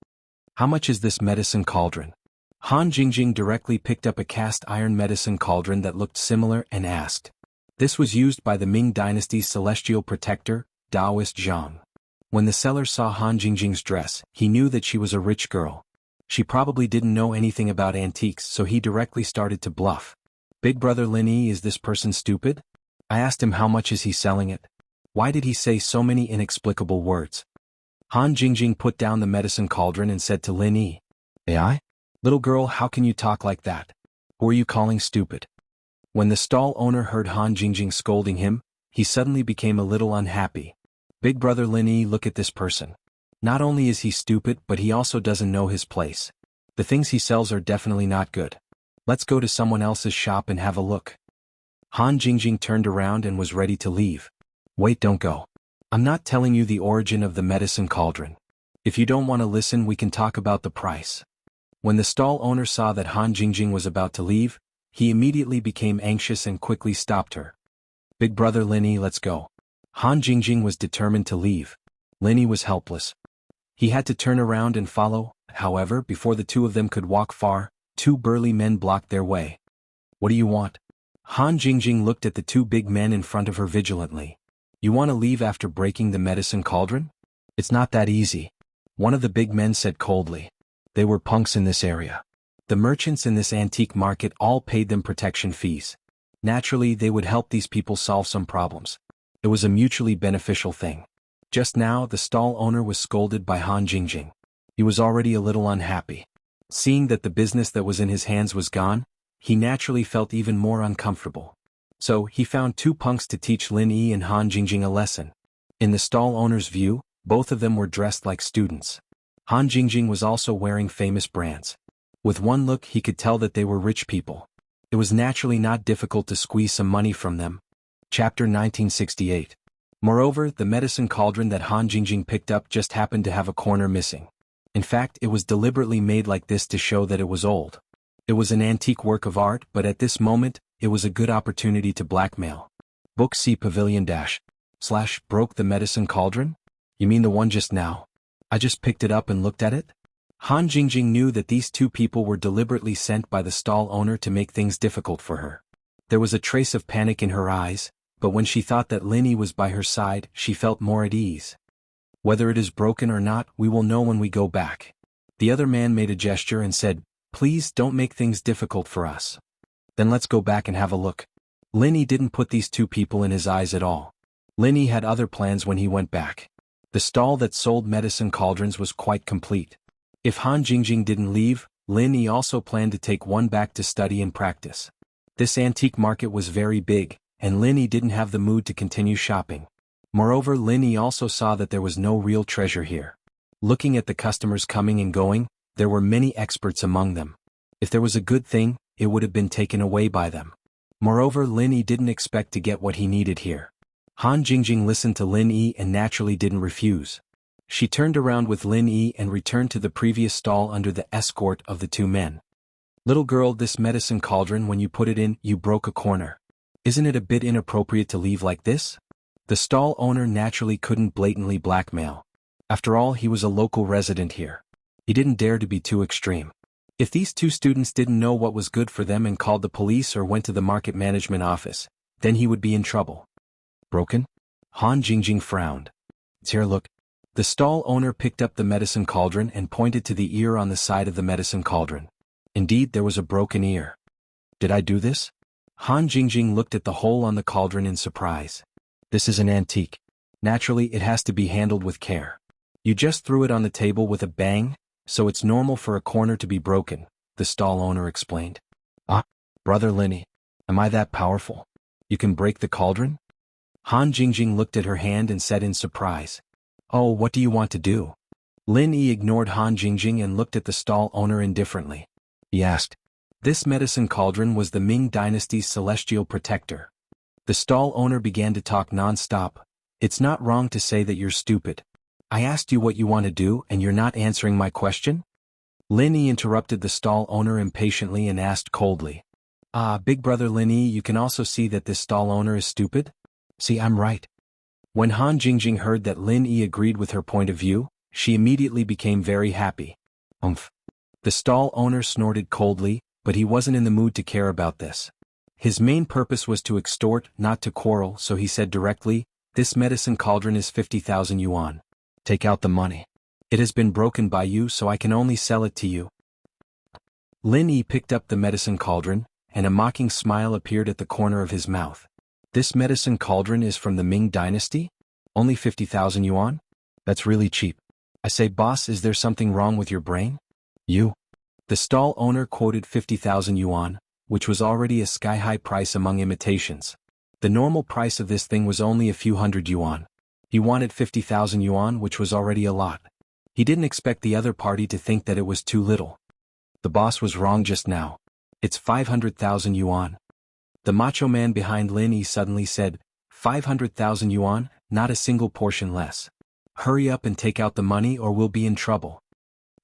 How much is this medicine cauldron? Han Jingjing directly picked up a cast iron medicine cauldron that looked similar and asked. This was used by the Ming Dynasty's celestial protector, Taoist Zhang. When the seller saw Han Jingjing's dress, he knew that she was a rich girl. She probably didn't know anything about antiques, so he directly started to bluff. Big brother Linny, is this person stupid? I asked him how much is he selling it. Why did he say so many inexplicable words? Han Jingjing put down the medicine cauldron and said to Linny, "AI? Little girl, how can you talk like that? Who are you calling stupid?" When the stall owner heard Han Jingjing scolding him, he suddenly became a little unhappy. Big brother Linny, look at this person. Not only is he stupid, but he also doesn't know his place. The things he sells are definitely not good. Let's go to someone else's shop and have a look. Han Jingjing turned around and was ready to leave. Wait, don't go. I'm not telling you the origin of the medicine cauldron. If you don't want to listen, we can talk about the price. When the stall owner saw that Han Jingjing was about to leave, he immediately became anxious and quickly stopped her. Big brother Linny, let's go. Han Jingjing was determined to leave. Linny was helpless. He had to turn around and follow. However, before the two of them could walk far, two burly men blocked their way. What do you want? Han Jingjing looked at the two big men in front of her vigilantly. You want to leave after breaking the medicine cauldron? It's not that easy. One of the big men said coldly. They were punks in this area. The merchants in this antique market all paid them protection fees. Naturally, they would help these people solve some problems. It was a mutually beneficial thing. Just now, the stall owner was scolded by Han Jingjing. He was already a little unhappy. Seeing that the business that was in his hands was gone, he naturally felt even more uncomfortable. So, he found two punks to teach Lin Yi and Han Jingjing a lesson. In the stall owner's view, both of them were dressed like students. Han Jingjing was also wearing famous brands. With one look, he could tell that they were rich people. It was naturally not difficult to squeeze some money from them. Chapter 1968. Moreover, the medicine cauldron that Han Jingjing picked up just happened to have a corner missing. In fact, it was deliberately made like this to show that it was old. It was an antique work of art, but at this moment, it was a good opportunity to blackmail. Book C Pavilion / broke the medicine cauldron? You mean the one just now? I just picked it up and looked at it? Han Jingjing knew that these two people were deliberately sent by the stall owner to make things difficult for her. There was a trace of panic in her eyes, but when she thought that Linny was by her side, she felt more at ease. Whether it is broken or not, we will know when we go back. The other man made a gesture and said, "Please don't make things difficult for us." Then let's go back and have a look. Linny didn't put these two people in his eyes at all. Linny had other plans when he went back. The stall that sold medicine cauldrons was quite complete. If Han Jingjing didn't leave, Lin Yi also planned to take one back to study and practice. This antique market was very big, and Lin Yi didn't have the mood to continue shopping. Moreover, Lin Yi also saw that there was no real treasure here. Looking at the customers coming and going, there were many experts among them. If there was a good thing, it would have been taken away by them. Moreover, Lin Yi didn't expect to get what he needed here. Han Jingjing listened to Lin Yi and naturally didn't refuse. She turned around with Lin Yi and returned to the previous stall under the escort of the two men. Little girl, this medicine cauldron, when you put it in, you broke a corner. Isn't it a bit inappropriate to leave like this? The stall owner naturally couldn't blatantly blackmail. After all, he was a local resident here. He didn't dare to be too extreme. If these two students didn't know what was good for them and called the police or went to the market management office, then he would be in trouble. Broken? Han Jingjing frowned. Here, look. The stall owner picked up the medicine cauldron and pointed to the ear on the side of the medicine cauldron. Indeed, there was a broken ear. Did I do this? Han Jingjing looked at the hole on the cauldron in surprise. This is an antique. Naturally, it has to be handled with care. You just threw it on the table with a bang, so it's normal for a corner to be broken, the stall owner explained. Ah, brother Lin Yi, am I that powerful? You can break the cauldron? Han Jingjing looked at her hand and said in surprise. Oh, what do you want to do? Lin Yi ignored Han Jingjing and looked at the stall owner indifferently. He asked. This medicine cauldron was the Ming dynasty's celestial protector. The stall owner began to talk non-stop. It's not wrong to say that you're stupid. I asked you what you want to do and you're not answering my question? Lin Yi interrupted the stall owner impatiently and asked coldly. Ah, big brother Lin Yi, you can also see that this stall owner is stupid? See, I'm right. When Han Jingjing heard that Lin Yi agreed with her point of view, she immediately became very happy. Umph. The stall owner snorted coldly, but he wasn't in the mood to care about this. His main purpose was to extort, not to quarrel, so he said directly, this medicine cauldron is 50,000 yuan. Take out the money. It has been broken by you, so I can only sell it to you. Lin Yi picked up the medicine cauldron, and a mocking smile appeared at the corner of his mouth. This medicine cauldron is from the Ming dynasty? Only 50,000 yuan? That's really cheap. I say, boss, is there something wrong with your brain? You. The stall owner quoted 50,000 yuan, which was already a sky-high price among imitations. The normal price of this thing was only a few hundred yuan. He wanted 50,000 yuan, which was already a lot. He didn't expect the other party to think that it was too little. The boss was wrong just now. It's 500,000 yuan. The macho man behind Lin Yi suddenly said, 500,000 yuan, not a single portion less. Hurry up and take out the money or we'll be in trouble.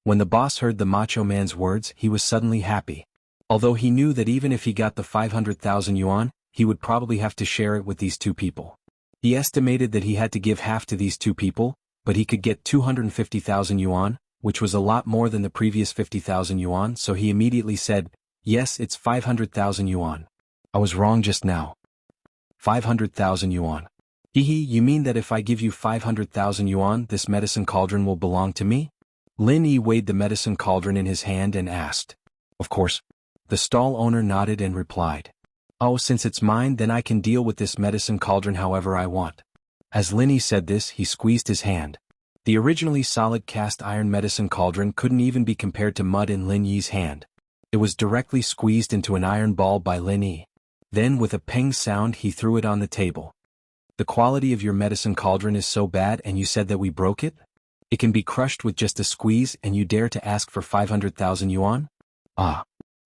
When the boss heard the macho man's words, he was suddenly happy. Although he knew that even if he got the 500,000 yuan, he would probably have to share it with these two people. He estimated that he had to give half to these two people, but he could get 250,000 yuan, which was a lot more than the previous 50,000 yuan, so he immediately said, yes, it's 500,000 yuan. I was wrong just now. 500,000 yuan. Hee, you mean that if I give you 500,000 yuan, this medicine cauldron will belong to me? Lin Yi weighed the medicine cauldron in his hand and asked. Of course. The stall owner nodded and replied. Oh, since it's mine, then I can deal with this medicine cauldron however I want. As Lin Yi said this, he squeezed his hand. The originally solid cast iron medicine cauldron couldn't even be compared to mud in Lin Yi's hand. It was directly squeezed into an iron ball by Lin Yi. Then with a ping sound he threw it on the table. The quality of your medicine cauldron is so bad and you said that we broke it? It can be crushed with just a squeeze and you dare to ask for 500,000 yuan? Ah.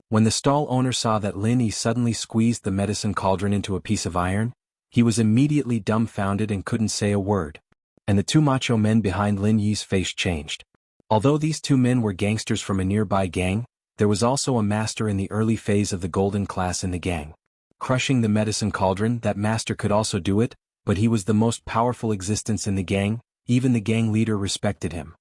When the stall owner saw that Lin Yi suddenly squeezed the medicine cauldron into a piece of iron, he was immediately dumbfounded and couldn't say a word. And the two macho men behind Lin Yi's face changed. Although these two men were gangsters from a nearby gang, there was also a master in the early phase of the golden class in the gang. Crushing the medicine cauldron, that master could also do it, but he was the most powerful existence in the gang, even the gang leader respected him.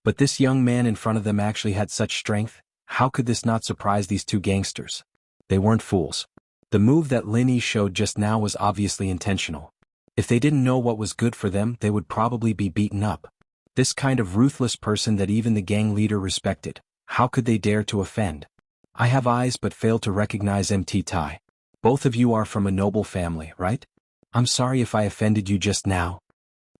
But this young man in front of them actually had such strength. How could this not surprise these two gangsters? They weren't fools. The move that Lin Yi showed just now was obviously intentional. If they didn't know what was good for them, they would probably be beaten up. This kind of ruthless person that even the gang leader respected, how could they dare to offend? I have eyes but fail to recognize MT Tai. Both of you are from a noble family, right? I'm sorry if I offended you just now.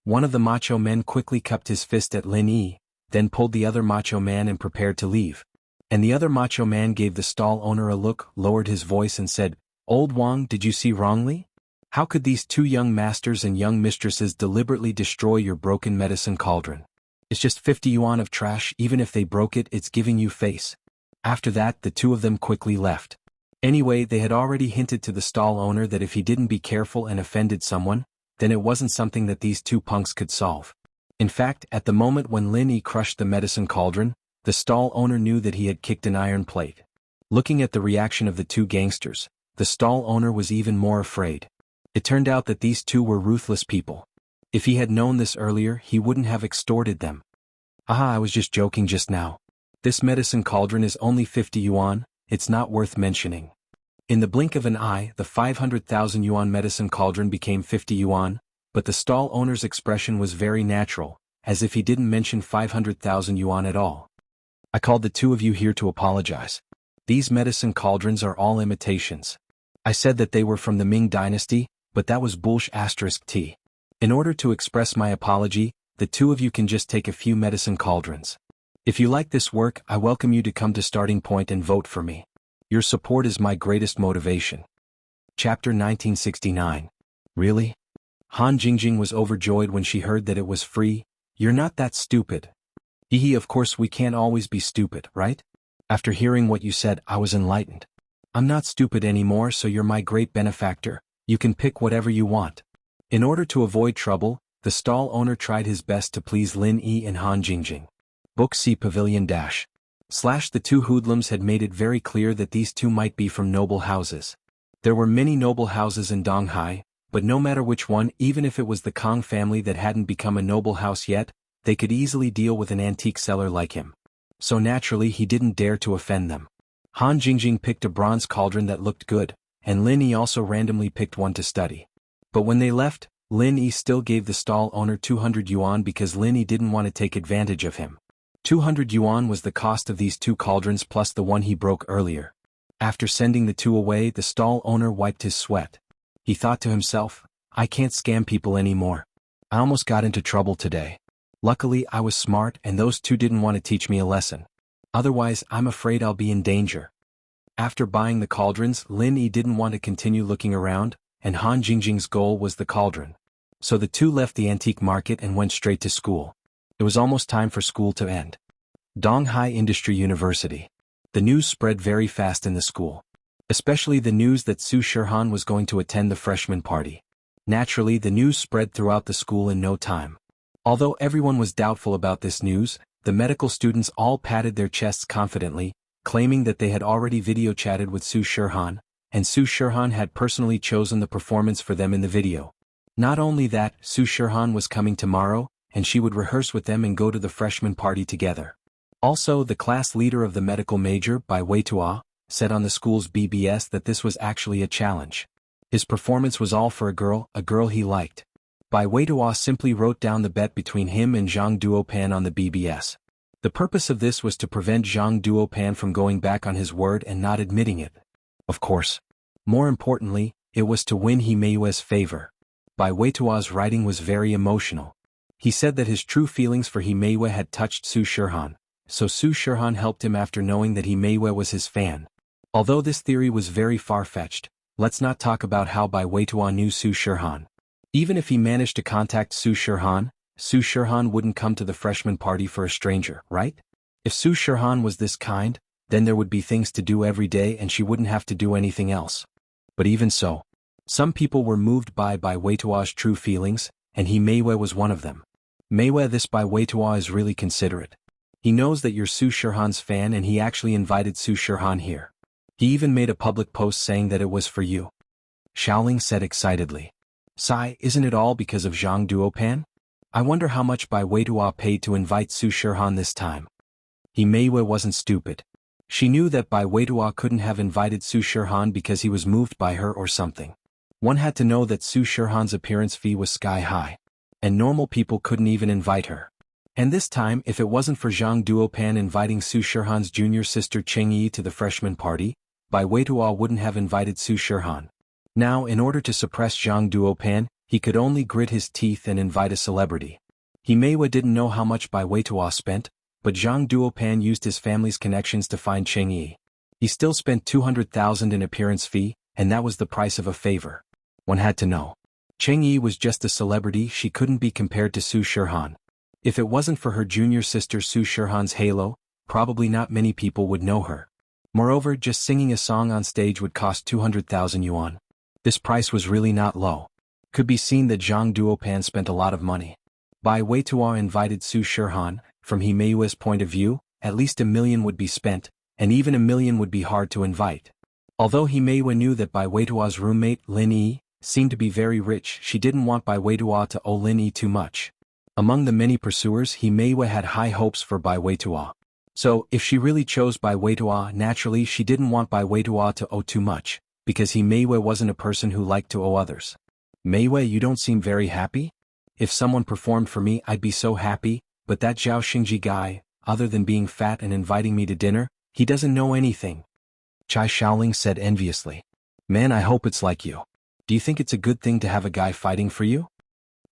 One of the macho men quickly cupped his fist at Lin Yi, then pulled the other macho man and prepared to leave. And the other macho man gave the stall owner a look, lowered his voice and said, "Old Wang, did you see wrongly? How could these two young masters and young mistresses deliberately destroy your broken medicine cauldron? It's just 50 yuan of trash. Even if they broke it, it's giving you face." After that, the two of them quickly left. Anyway, they had already hinted to the stall owner that if he didn't be careful and offended someone, then it wasn't something that these two punks could solve. In fact, at the moment when Lin Yi crushed the medicine cauldron, the stall owner knew that he had kicked an iron plate. Looking at the reaction of the two gangsters, the stall owner was even more afraid. It turned out that these two were ruthless people. If he had known this earlier, he wouldn't have extorted them. "Aha, I was just joking just now. This medicine cauldron is only 50 yuan, it's not worth mentioning." In the blink of an eye, the 500,000 yuan medicine cauldron became 50 yuan, but the stall owner's expression was very natural, as if he didn't mention 500,000 yuan at all. "I called the two of you here to apologize. These medicine cauldrons are all imitations. I said that they were from the Ming dynasty, but that was bullsh*t. In order to express my apology, the two of you can just take a few medicine cauldrons. If you like this work, I welcome you to come to Starting Point and vote for me. Your support is my greatest motivation." Chapter 1969. Really? Han Jingjing was overjoyed when she heard that it was free. "You're not that stupid." Of course we can't always be stupid, right? After hearing what you said, I was enlightened. I'm not stupid anymore, so you're my great benefactor. You can pick whatever you want. In order to avoid trouble, the stall owner tried his best to please Lin Yi and Han Jingjing. Book C Pavilion Dash. The two hoodlums had made it very clear that these two might be from noble houses. There were many noble houses in Donghai, but no matter which one, even if it was the Kong family that hadn't become a noble house yet, they could easily deal with an antique seller like him. So naturally he didn't dare to offend them. Han Jingjing picked a bronze cauldron that looked good, and Lin Yi also randomly picked one to study. But when they left, Lin Yi still gave the stall owner 200 yuan because Lin Yi didn't want to take advantage of him. 200 yuan was the cost of these two cauldrons plus the one he broke earlier. After sending the two away, the stall owner wiped his sweat. He thought to himself, "I can't scam people anymore. I almost got into trouble today. Luckily I was smart and those two didn't want to teach me a lesson. Otherwise I'm afraid I'll be in danger." After buying the cauldrons, Lin Yi didn't want to continue looking around, and Han Jingjing's goal was the cauldron. So the two left the antique market and went straight to school. It was almost time for school to end. Donghai Industry University. The news spread very fast in the school. Especially the news that Su Shirhan was going to attend the freshman party. Naturally, the news spread throughout the school in no time. Although everyone was doubtful about this news, the medical students all patted their chests confidently, claiming that they had already video chatted with Su Shirhan, and Su Shirhan had personally chosen the performance for them in the video. Not only that, Su Shirhan was coming tomorrow, and she would rehearse with them and go to the freshman party together. Also, the class leader of the medical major, Bai Weitua, said on the school's BBS that this was actually a challenge. His performance was all for a girl he liked. Bai Weitua simply wrote down the bet between him and Zhang Duopan on the BBS. The purpose of this was to prevent Zhang Duopan from going back on his word and not admitting it. Of course. More importantly, it was to win He Meiyue's favor. Bai Weitua's writing was very emotional. He said that his true feelings for He Meiyue had touched Su Shirhan, so Su Shirhan helped him after knowing that He Meiyue was his fan. Although this theory was very far-fetched, let's not talk about how Bai Weitua knew Su Shirhan. Even if he managed to contact Su Shirhan wouldn't come to the freshman party for a stranger, right? If Su Shirhan was this kind, then there would be things to do every day and she wouldn't have to do anything else. But even so, some people were moved by Bai Weitua's true feelings, and He Meiyue was one of them. Meiyue, this Bai Weitua is really considerate. He knows that you're Su Shirhan's fan and he actually invited Su Shirhan here. He even made a public post saying that it was for you. Xiaoling said excitedly. Sai, isn't it all because of Zhang Duopan? I wonder how much Bai Weitua paid to invite Su Shirhan this time. He Meiyue wasn't stupid. She knew that Bai Weitua couldn't have invited Su Shirhan because he was moved by her or something. One had to know that Su Shirhan's appearance fee was sky high. And normal people couldn't even invite her. And this time, if it wasn't for Zhang Duopan inviting Su Shirhan's junior sister Cheng Yi to the freshman party, Bai Weitua wouldn't have invited Su Shirhan. Now, in order to suppress Zhang Duopan, He could only grit his teeth and invite a celebrity. Himeiwa didn't know how much Bai Weitua spent, but Zhang Duopan used his family's connections to find Cheng Yi. He still spent 200,000 in appearance fee, and that was the price of a favor. One had to know. Cheng Yi was just a celebrity. She couldn't be compared to Su Shihan. If it wasn't for her junior sister Su Shihan's halo, probably not many people would know her. Moreover, just singing a song on stage would cost 200,000 yuan. This price was really not low. Could be seen that Zhang Duopan spent a lot of money. Bai Weitua invited Su Shihan. From Himeiwa's point of view, at least 1 million would be spent, and even 1 million would be hard to invite. Although Himeiwa knew that Bai Weitua's roommate, Lin Yi, seemed to be very rich, she didn't want Bai Weitua to owe Lin Yi too much. Among the many pursuers, Himeiwa had high hopes for Bai Weitua. So, if she really chose Bai Weitua, naturally she didn't want Bai Weitua to owe too much, because Himeiwa wasn't a person who liked to owe others. Meiwa, you don't seem very happy? If someone performed for me, I'd be so happy, but that Zhao Xingji guy, other than being fat and inviting me to dinner, he doesn't know anything. Chai Shaoling said enviously. Man, I hope it's like you. Do you think it's a good thing to have a guy fighting for you?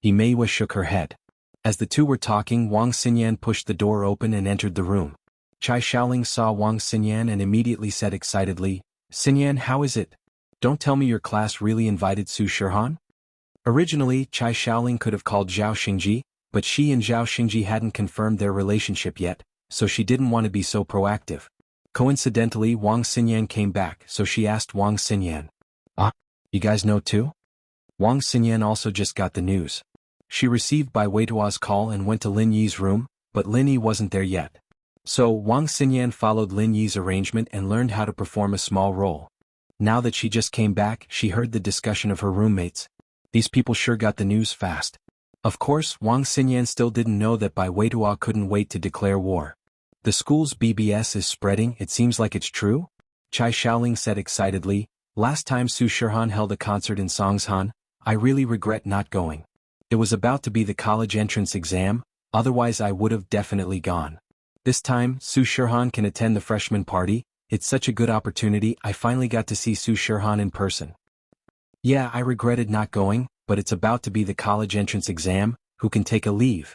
Himeiwa shook her head. As the two were talking, Wang Xinyan pushed the door open and entered the room. Chai Shaoling saw Wang Xinyan and immediately said excitedly, Xinyan, how is it? Don't tell me your class really invited Su Shihan? Originally, Chai Shaoling could have called Zhao Xingji, but she and Zhao Xingji hadn't confirmed their relationship yet, so she didn't want to be so proactive. Coincidentally, Wang Xinyan came back, so she asked Wang Xinyan. You guys know too? Wang Xinyan also just got the news. She received Bai Weitua's call and went to Lin Yi's room, but Lin Yi wasn't there yet. So Wang Xinyan followed Lin Yi's arrangement and learned how to perform a small role. Now that she just came back, she heard the discussion of her roommates. These people sure got the news fast. Of course, Wang Xinyan still didn't know that Bai Weitua couldn't wait to declare war. The school's BBS is spreading, it seems like it's true? Chai Shaoling said excitedly, last time Su Shihan held a concert in Songshan, I really regret not going. It was about to be the college entrance exam, otherwise I would have definitely gone. This time, Su Shihan can attend the freshman party, it's such a good opportunity. I finally got to see Su Shihan in person. Yeah, I regretted not going, but it's about to be the college entrance exam, who can take a leave?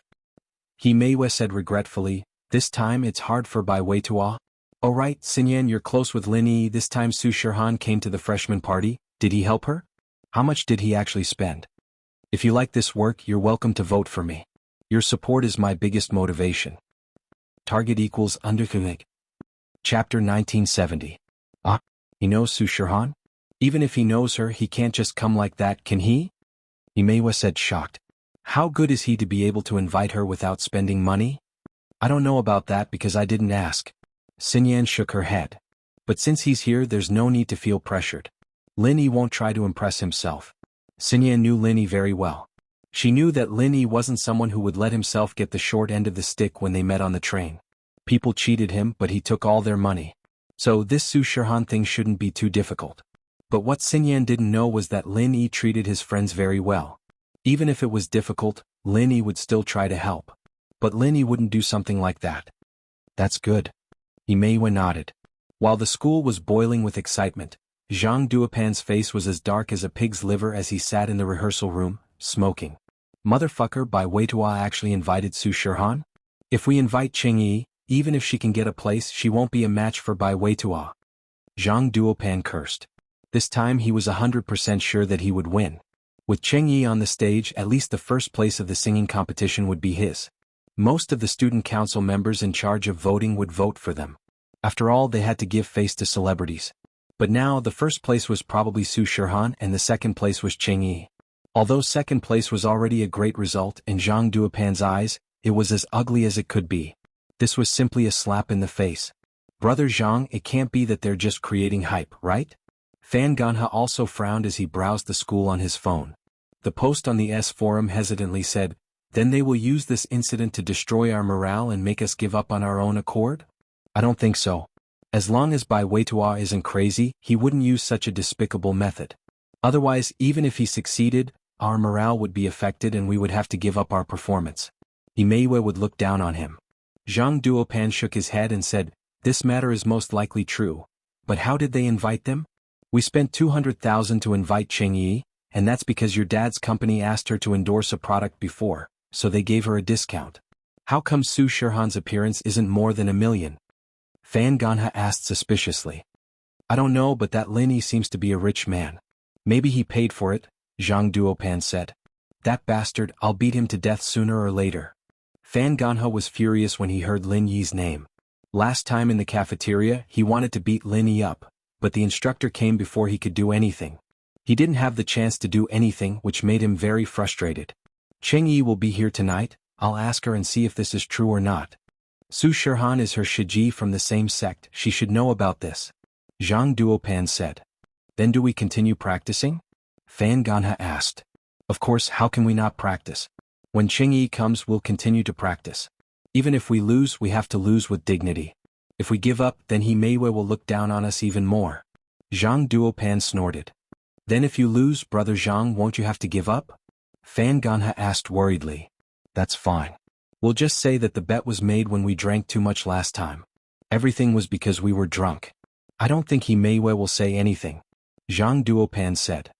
Himeiwa said regretfully, this time it's hard for Bai Weitua. Oh right, Xinyan, you're close with Lin Yi. This time Su Shihan came to the freshman party, did he help her? How much did he actually spend? If you like this work, you're welcome to vote for me. Your support is my biggest motivation. Target equals underconnect. Chapter 1970. He knows Su Shihan? Even if he knows her, he can't just come like that, can he? Himeiwa said shocked. How good is he to be able to invite her without spending money? I don't know about that because I didn't ask. Xinyan shook her head. But since he's here, there's no need to feel pressured. Lin Yi won't try to impress himself. Xinyan knew Lin Yi very well. She knew that Lin Yi wasn't someone who would let himself get the short end of the stick when they met on the train. People cheated him, but he took all their money. So this Su Shihan thing shouldn't be too difficult. But what Xinyan didn't know was that Lin Yi treated his friends very well. Even if it was difficult, Lin Yi would still try to help. But Lin Yi wouldn't do something like that. That's good. Himeiwa nodded. While the school was boiling with excitement, Zhang Duopan's face was as dark as a pig's liver as he sat in the rehearsal room, smoking. Motherfucker, Bai Weitua actually invited Su Shihan? If we invite Cheng Yi, even if she can get a place, she won't be a match for Bai Weitua. Zhang Duopan cursed. This time he was 100% sure that he would win. With Cheng Yi on the stage, at least the first place of the singing competition would be his. Most of the student council members in charge of voting would vote for them. After all, they had to give face to celebrities. But now the first place was probably Su Shihan and the second place was Cheng Yi. Although second place was already a great result in Zhang Duopan's eyes, it was as ugly as it could be. This was simply a slap in the face. Brother Zhang, it can't be that they're just creating hype, right? Fan Ganha also frowned as he browsed the school on his phone. The post on the S forum hesitantly said, then they will use this incident to destroy our morale and make us give up on our own accord? I don't think so. As long as Bai Weitua isn't crazy, he wouldn't use such a despicable method. Otherwise, even if he succeeded, our morale would be affected and we would have to give up our performance. Himeiwa would look down on him. Zhang Duopan shook his head and said, this matter is most likely true. But how did they invite them? We spent 200,000 to invite Cheng Yi, and that's because your dad's company asked her to endorse a product before, so they gave her a discount. How come Su Shirhan's appearance isn't more than $1 million? Fan Ganha asked suspiciously. I don't know, but that Lin Yi seems to be a rich man. Maybe he paid for it, Zhang Duopan said. That bastard, I'll beat him to death sooner or later. Fan Ganha was furious when he heard Lin Yi's name. Last time in the cafeteria, he wanted to beat Lin Yi up, but the instructor came before he could do anything. He didn't have the chance to do anything, which made him very frustrated. Cheng Yi will be here tonight, I'll ask her and see if this is true or not. Su Shirhan is her Shiji from the same sect, she should know about this. Zhang Duopan said. Then do we continue practicing? Fan Ganha asked. Of course, how can we not practice? When Cheng Yi comes, we'll continue to practice. Even if we lose, we have to lose with dignity. If we give up, then He Meiwei will look down on us even more. Zhang Duopan snorted. Then if you lose, Brother Zhang, won't you have to give up? Fan Ganha asked worriedly. That's fine. We'll just say that the bet was made when we drank too much last time. Everything was because we were drunk. I don't think He Meiwei will say anything. Zhang Duopan said.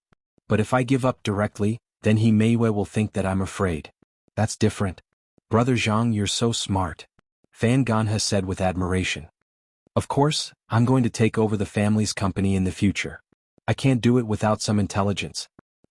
But if I give up directly, then He Meiwei will think that I'm afraid. That's different. Brother Zhang, you're so smart. Fan Ganha said with admiration. Of course, I'm going to take over the family's company in the future. I can't do it without some intelligence.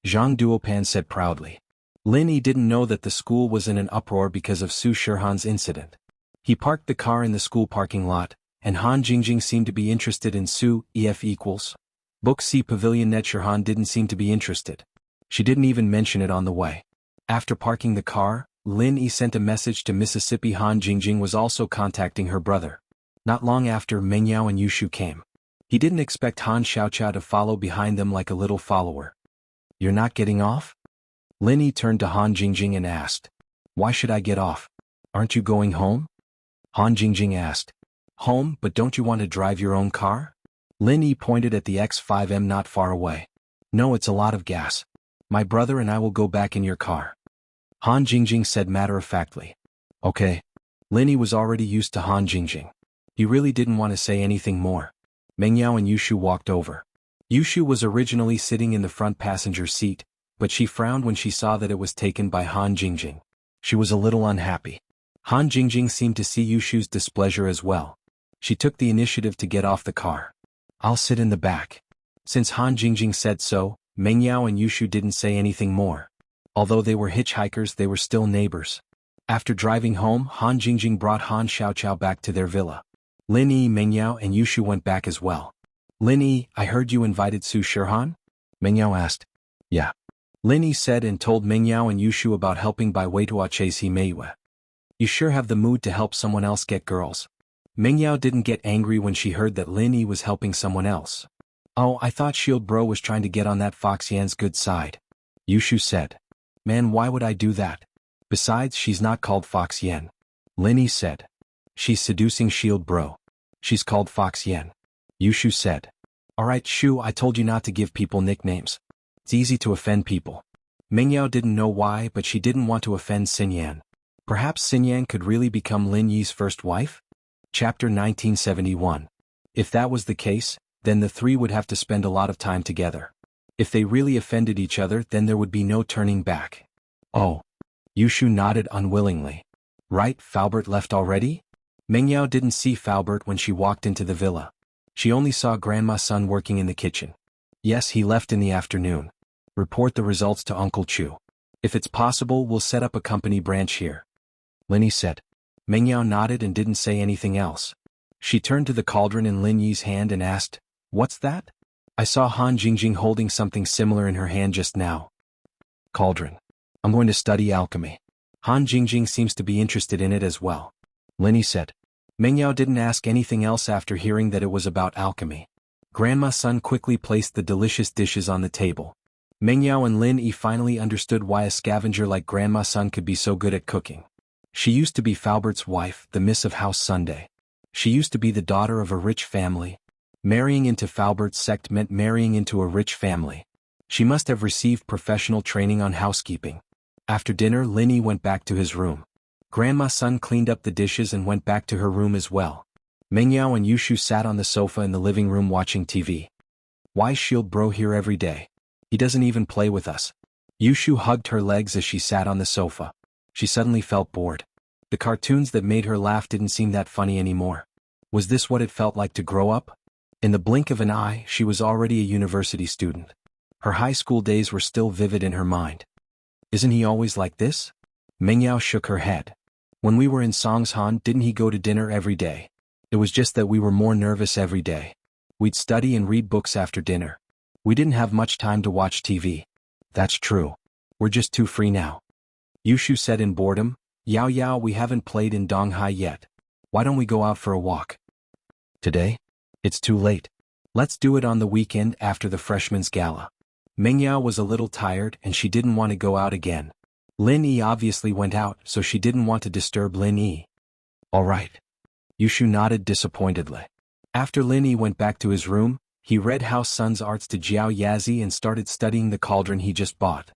Zhang Duopan said proudly. Lin Yi didn't know that the school was in an uproar because of Su Shirhan's incident. He parked the car in the school parking lot, and Han Jingjing seemed to be interested in Su, EF equals. Book C Pavilion Net Shirhan didn't seem to be interested. She didn't even mention it on the way. After parking the car, Lin Yi sent a message to Mississippi. Han Jingjing was also contacting her brother. Not long after, Meng Yao and Yushu came. He didn't expect Han Xiaoqiao to follow behind them like a little follower. You're not getting off? Lin Yi turned to Han Jingjing and asked. Why should I get off? Aren't you going home? Han Jingjing asked. Home, but don't you want to drive your own car? Lin Yi pointed at the X5M not far away. No, it's a lot of gas. My brother and I will go back in your car. Han Jingjing said matter-of-factly. Okay. Lin Yi was already used to Han Jingjing. He really didn't want to say anything more. Meng Yao and Yushu walked over. Yushu was originally sitting in the front passenger seat, but she frowned when she saw that it was taken by Han Jingjing. She was a little unhappy. Han Jingjing seemed to see Yushu's displeasure as well. She took the initiative to get off the car. I'll sit in the back. Since Han Jingjing said so, Meng Yao and Yushu didn't say anything more. Although they were hitchhikers, they were still neighbors. After driving home, Han Jingjing brought Han Xiaoqiao back to their villa. Lin Yi, Meng Yao and Yushu went back as well. Lin Yi, I heard you invited Su Shirhan? Meng Yao asked. Yeah. Lin Yi said and told Meng Yao and Yushu about helping by Weitua chase He Meiwei. You sure have the mood to help someone else get girls. Meng Yao didn't get angry when she heard that Lin Yi was helping someone else. Oh, I thought Shield Bro was trying to get on that Fox Yan's good side. Yushu said. Man, why would I do that? Besides, she's not called Fox Yan. Lin Yi said. She's seducing Shield Bro. She's called Fox Yan. Yushu said. Alright Shu, I told you not to give people nicknames. It's easy to offend people. Meng Yao didn't know why, but she didn't want to offend Xinyan. Perhaps Xinyan could really become Lin Yi's first wife? Chapter 1971. If that was the case, then the three would have to spend a lot of time together. If they really offended each other, then there would be no turning back. Oh. Yushu nodded unwillingly. Right, Faubert left already? Meng Yao didn't see Faubert when she walked into the villa. She only saw Grandma's son working in the kitchen. Yes, he left in the afternoon. Report the results to Uncle Chu. If it's possible, we'll set up a company branch here. Lin Yi said. Meng Yao nodded and didn't say anything else. She turned to the cauldron in Lin Yi's hand and asked, What's that? I saw Han Jingjing holding something similar in her hand just now. Cauldron. I'm going to study alchemy. Han Jingjing seems to be interested in it as well. Lin Yi said. Meng Yao didn't ask anything else after hearing that it was about alchemy. Grandma's son quickly placed the delicious dishes on the table. Meng Yao and Lin Yi finally understood why a scavenger like Grandma's son could be so good at cooking. She used to be Faubert's wife, the Miss of House Sunday. She used to be the daughter of a rich family. Marrying into Faubert's sect meant marrying into a rich family. She must have received professional training on housekeeping. After dinner, Lin Yi went back to his room. Grandma's son cleaned up the dishes and went back to her room as well. Meng Yao and Yushu sat on the sofa in the living room watching TV. Why Shield Bro here every day? He doesn't even play with us. Yushu hugged her legs as she sat on the sofa. She suddenly felt bored. The cartoons that made her laugh didn't seem that funny anymore. Was this what it felt like to grow up? In the blink of an eye, she was already a university student. Her high school days were still vivid in her mind. Isn't he always like this? Mengyao shook her head. When we were in Songshan, didn't he go to dinner every day? It was just that we were more nervous every day. We'd study and read books after dinner. We didn't have much time to watch TV. That's true. We're just too free now. Yushu said in boredom, Yao Yao, we haven't played in Donghai yet. Why don't we go out for a walk? Today? It's too late. Let's do it on the weekend after the freshman's gala. Mengyao was a little tired and she didn't want to go out again. Lin Yi obviously went out, so she didn't want to disturb Lin Yi. All right. Yushu nodded disappointedly. After Lin Yi went back to his room, he read House Sun's Arts to Jiao Yazi and started studying the cauldron he just bought.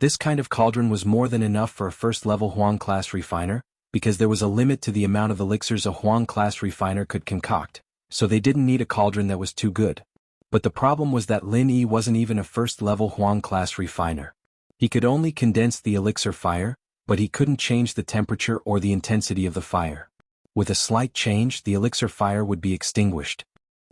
This kind of cauldron was more than enough for a first-level Huang class refiner, because there was a limit to the amount of elixirs a Huang class refiner could concoct, so they didn't need a cauldron that was too good. But the problem was that Lin Yi wasn't even a first-level Huang class refiner. He could only condense the elixir fire, but he couldn't change the temperature or the intensity of the fire. With a slight change, the elixir fire would be extinguished.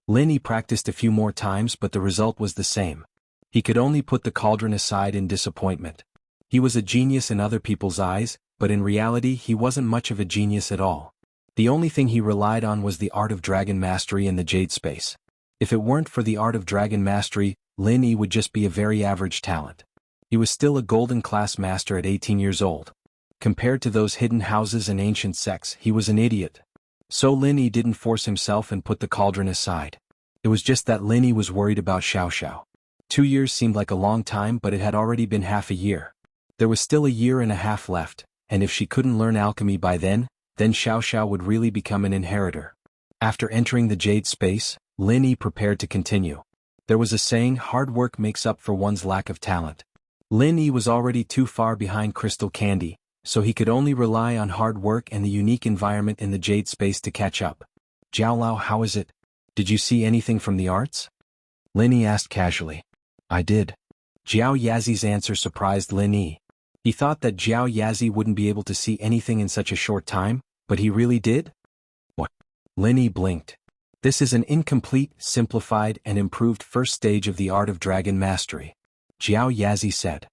Lin Yi practiced a few more times, but the result was the same. He could only put the cauldron aside in disappointment. He was a genius in other people's eyes, but in reality he wasn't much of a genius at all. The only thing he relied on was the art of dragon mastery in the Jade Space. If it weren't for the art of dragon mastery, Lin Yi would just be a very average talent. He was still a golden class master at 18 years old. Compared to those hidden houses and ancient sects, he was an idiot. So Lin Yi didn't force himself and put the cauldron aside. It was just that Lin Yi was worried about Xiao Xiao. 2 years seemed like a long time, but it had already been half a year. There was still a year and a half left, and if she couldn't learn alchemy by then Xiao Xiao would really become an inheritor. After entering the Jade Space, Lin Yi prepared to continue. There was a saying, hard work makes up for one's lack of talent. Lin Yi was already too far behind Crystal Candy, so he could only rely on hard work and the unique environment in the Jade Space to catch up. Jiao Lao, how is it? Did you see anything from the arts? Lin Yi asked casually. I did. Jiao Yazi's answer surprised Lin Yi. He thought that Jiao Yazi wouldn't be able to see anything in such a short time, but he really did? What? Lin Yi blinked. This is an incomplete, simplified, and improved first stage of the art of dragon mastery. Jiao Yazi said.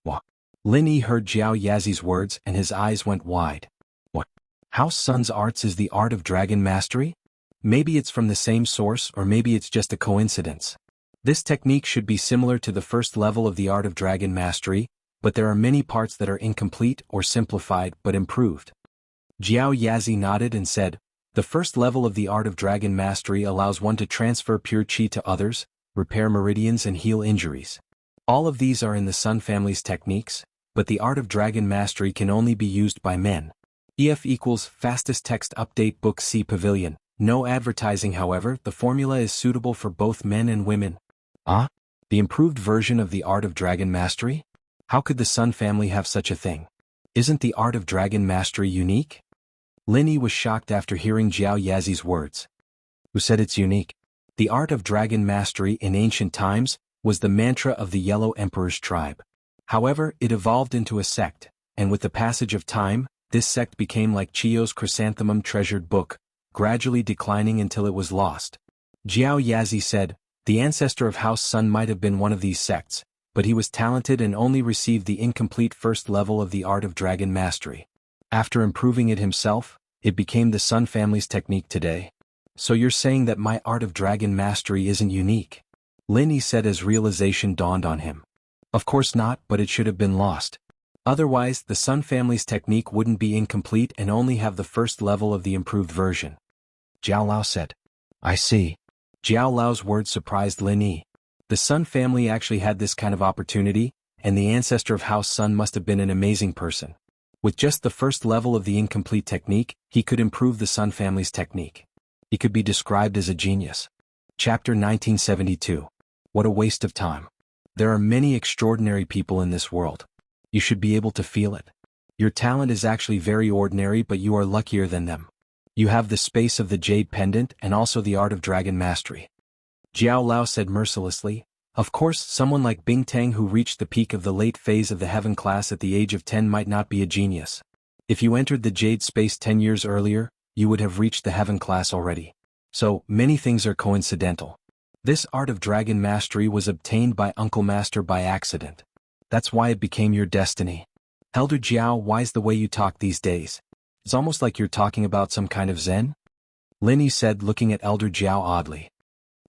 What? Lin Yi heard Jiao Yazi's words and his eyes went wide. What? House Sun's Arts is the art of dragon mastery? Maybe it's from the same source, or maybe it's just a coincidence. This technique should be similar to the first level of the art of dragon mastery, but there are many parts that are incomplete or simplified but improved. Jiao Yazi nodded and said, the first level of the art of dragon mastery allows one to transfer pure qi to others, repair meridians and heal injuries. All of these are in the Sun family's techniques, but the art of dragon mastery can only be used by men. EF equals fastest text update book C Pavilion. No advertising, however, the formula is suitable for both men and women. Ah? The improved version of the art of dragon mastery? How could the Sun family have such a thing? Isn't the art of dragon mastery unique? Lin Yi was shocked after hearing Jiao Yazi's words. Who said it's unique? The art of dragon mastery in ancient times was the mantra of the Yellow Emperor's tribe. However, it evolved into a sect, and with the passage of time, this sect became like Chiyo's chrysanthemum treasured book, gradually declining until it was lost. Jiao Yazi said, the ancestor of House Sun might have been one of these sects, but he was talented and only received the incomplete first level of the art of dragon mastery. After improving it himself, it became the Sun family's technique today. So you're saying that my art of dragon mastery isn't unique? Lin Yi said as realization dawned on him. Of course not, but it should have been lost. Otherwise, the Sun family's technique wouldn't be incomplete and only have the first level of the improved version. Jiao Lao said. I see. Jiao Lao's words surprised Lin Yi. The Sun family actually had this kind of opportunity, and the ancestor of House Sun must have been an amazing person. With just the first level of the incomplete technique, he could improve the Sun family's technique. He could be described as a genius. Chapter 1972. What a waste of time. There are many extraordinary people in this world. You should be able to feel it. Your talent is actually very ordinary, but you are luckier than them. You have the space of the Jade Pendant and also the art of dragon mastery. Jiao Lao said mercilessly, Of course, someone like Bing Tang who reached the peak of the late phase of the heaven class at the age of 10 might not be a genius. If you entered the Jade space 10 years earlier, you would have reached the heaven class already. So, many things are coincidental. This art of dragon mastery was obtained by Uncle Master by accident. That's why it became your destiny. Elder Jiao, why's the way you talk these days? It's almost like you're talking about some kind of zen? Linny said, looking at Elder Jiao oddly.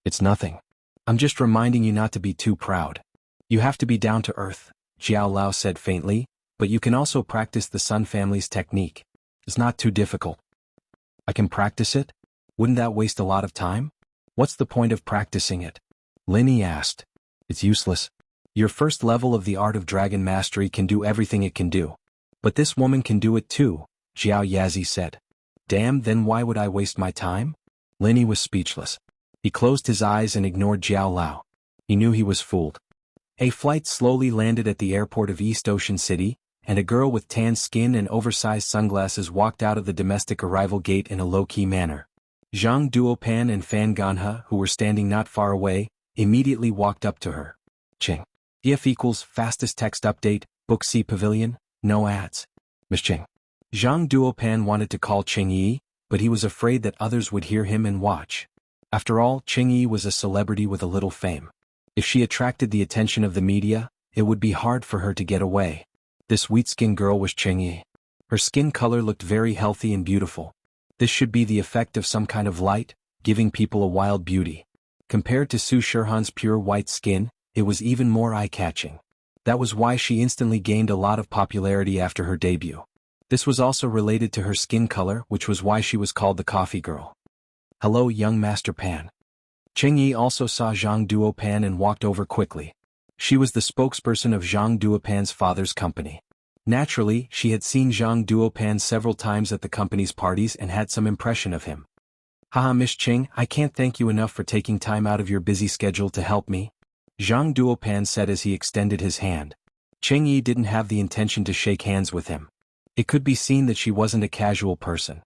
It's nothing. I'm just reminding you not to be too proud. You have to be down to earth, Jiao Lao said faintly, but you can also practice the Sun family's technique. It's not too difficult. I can practice it? Wouldn't that waste a lot of time? What's the point of practicing it? Linny asked. It's useless. Your first level of the art of dragon mastery can do everything it can do. But this woman can do it too, Jiao Yazi said. Damn, then why would I waste my time? Linny was speechless. He closed his eyes and ignored Jiao Lao. He knew he was fooled. A flight slowly landed at the airport of East Ocean City, and a girl with tan skin and oversized sunglasses walked out of the domestic arrival gate in a low-key manner. Zhang Duopan and Fan Ganhe, who were standing not far away, immediately walked up to her. Ching. EF equals fastest text update, Book C Pavilion, no ads. Miss Ching. Zhang Duopan wanted to call Ching Yi, but he was afraid that others would hear him and watch. After all, Ching Yi was a celebrity with a little fame. If she attracted the attention of the media, it would be hard for her to get away. This wheat-skinned girl was Ching Yi. Her skin color looked very healthy and beautiful. This should be the effect of some kind of light, giving people a wild beauty. Compared to Su Shirhan's pure white skin, it was even more eye-catching. That was why she instantly gained a lot of popularity after her debut. This was also related to her skin color, which was why she was called the Coffee Girl. Hello, young Master Pan. Ching Yi also saw Zhang Duopan and walked over quickly. She was the spokesperson of Zhang Duopan's father's company. Naturally, she had seen Zhang Duopan several times at the company's parties and had some impression of him. Haha, Miss Ching, I can't thank you enough for taking time out of your busy schedule to help me, Zhang Duopan said as he extended his hand. Ching Yi didn't have the intention to shake hands with him. It could be seen that she wasn't a casual person.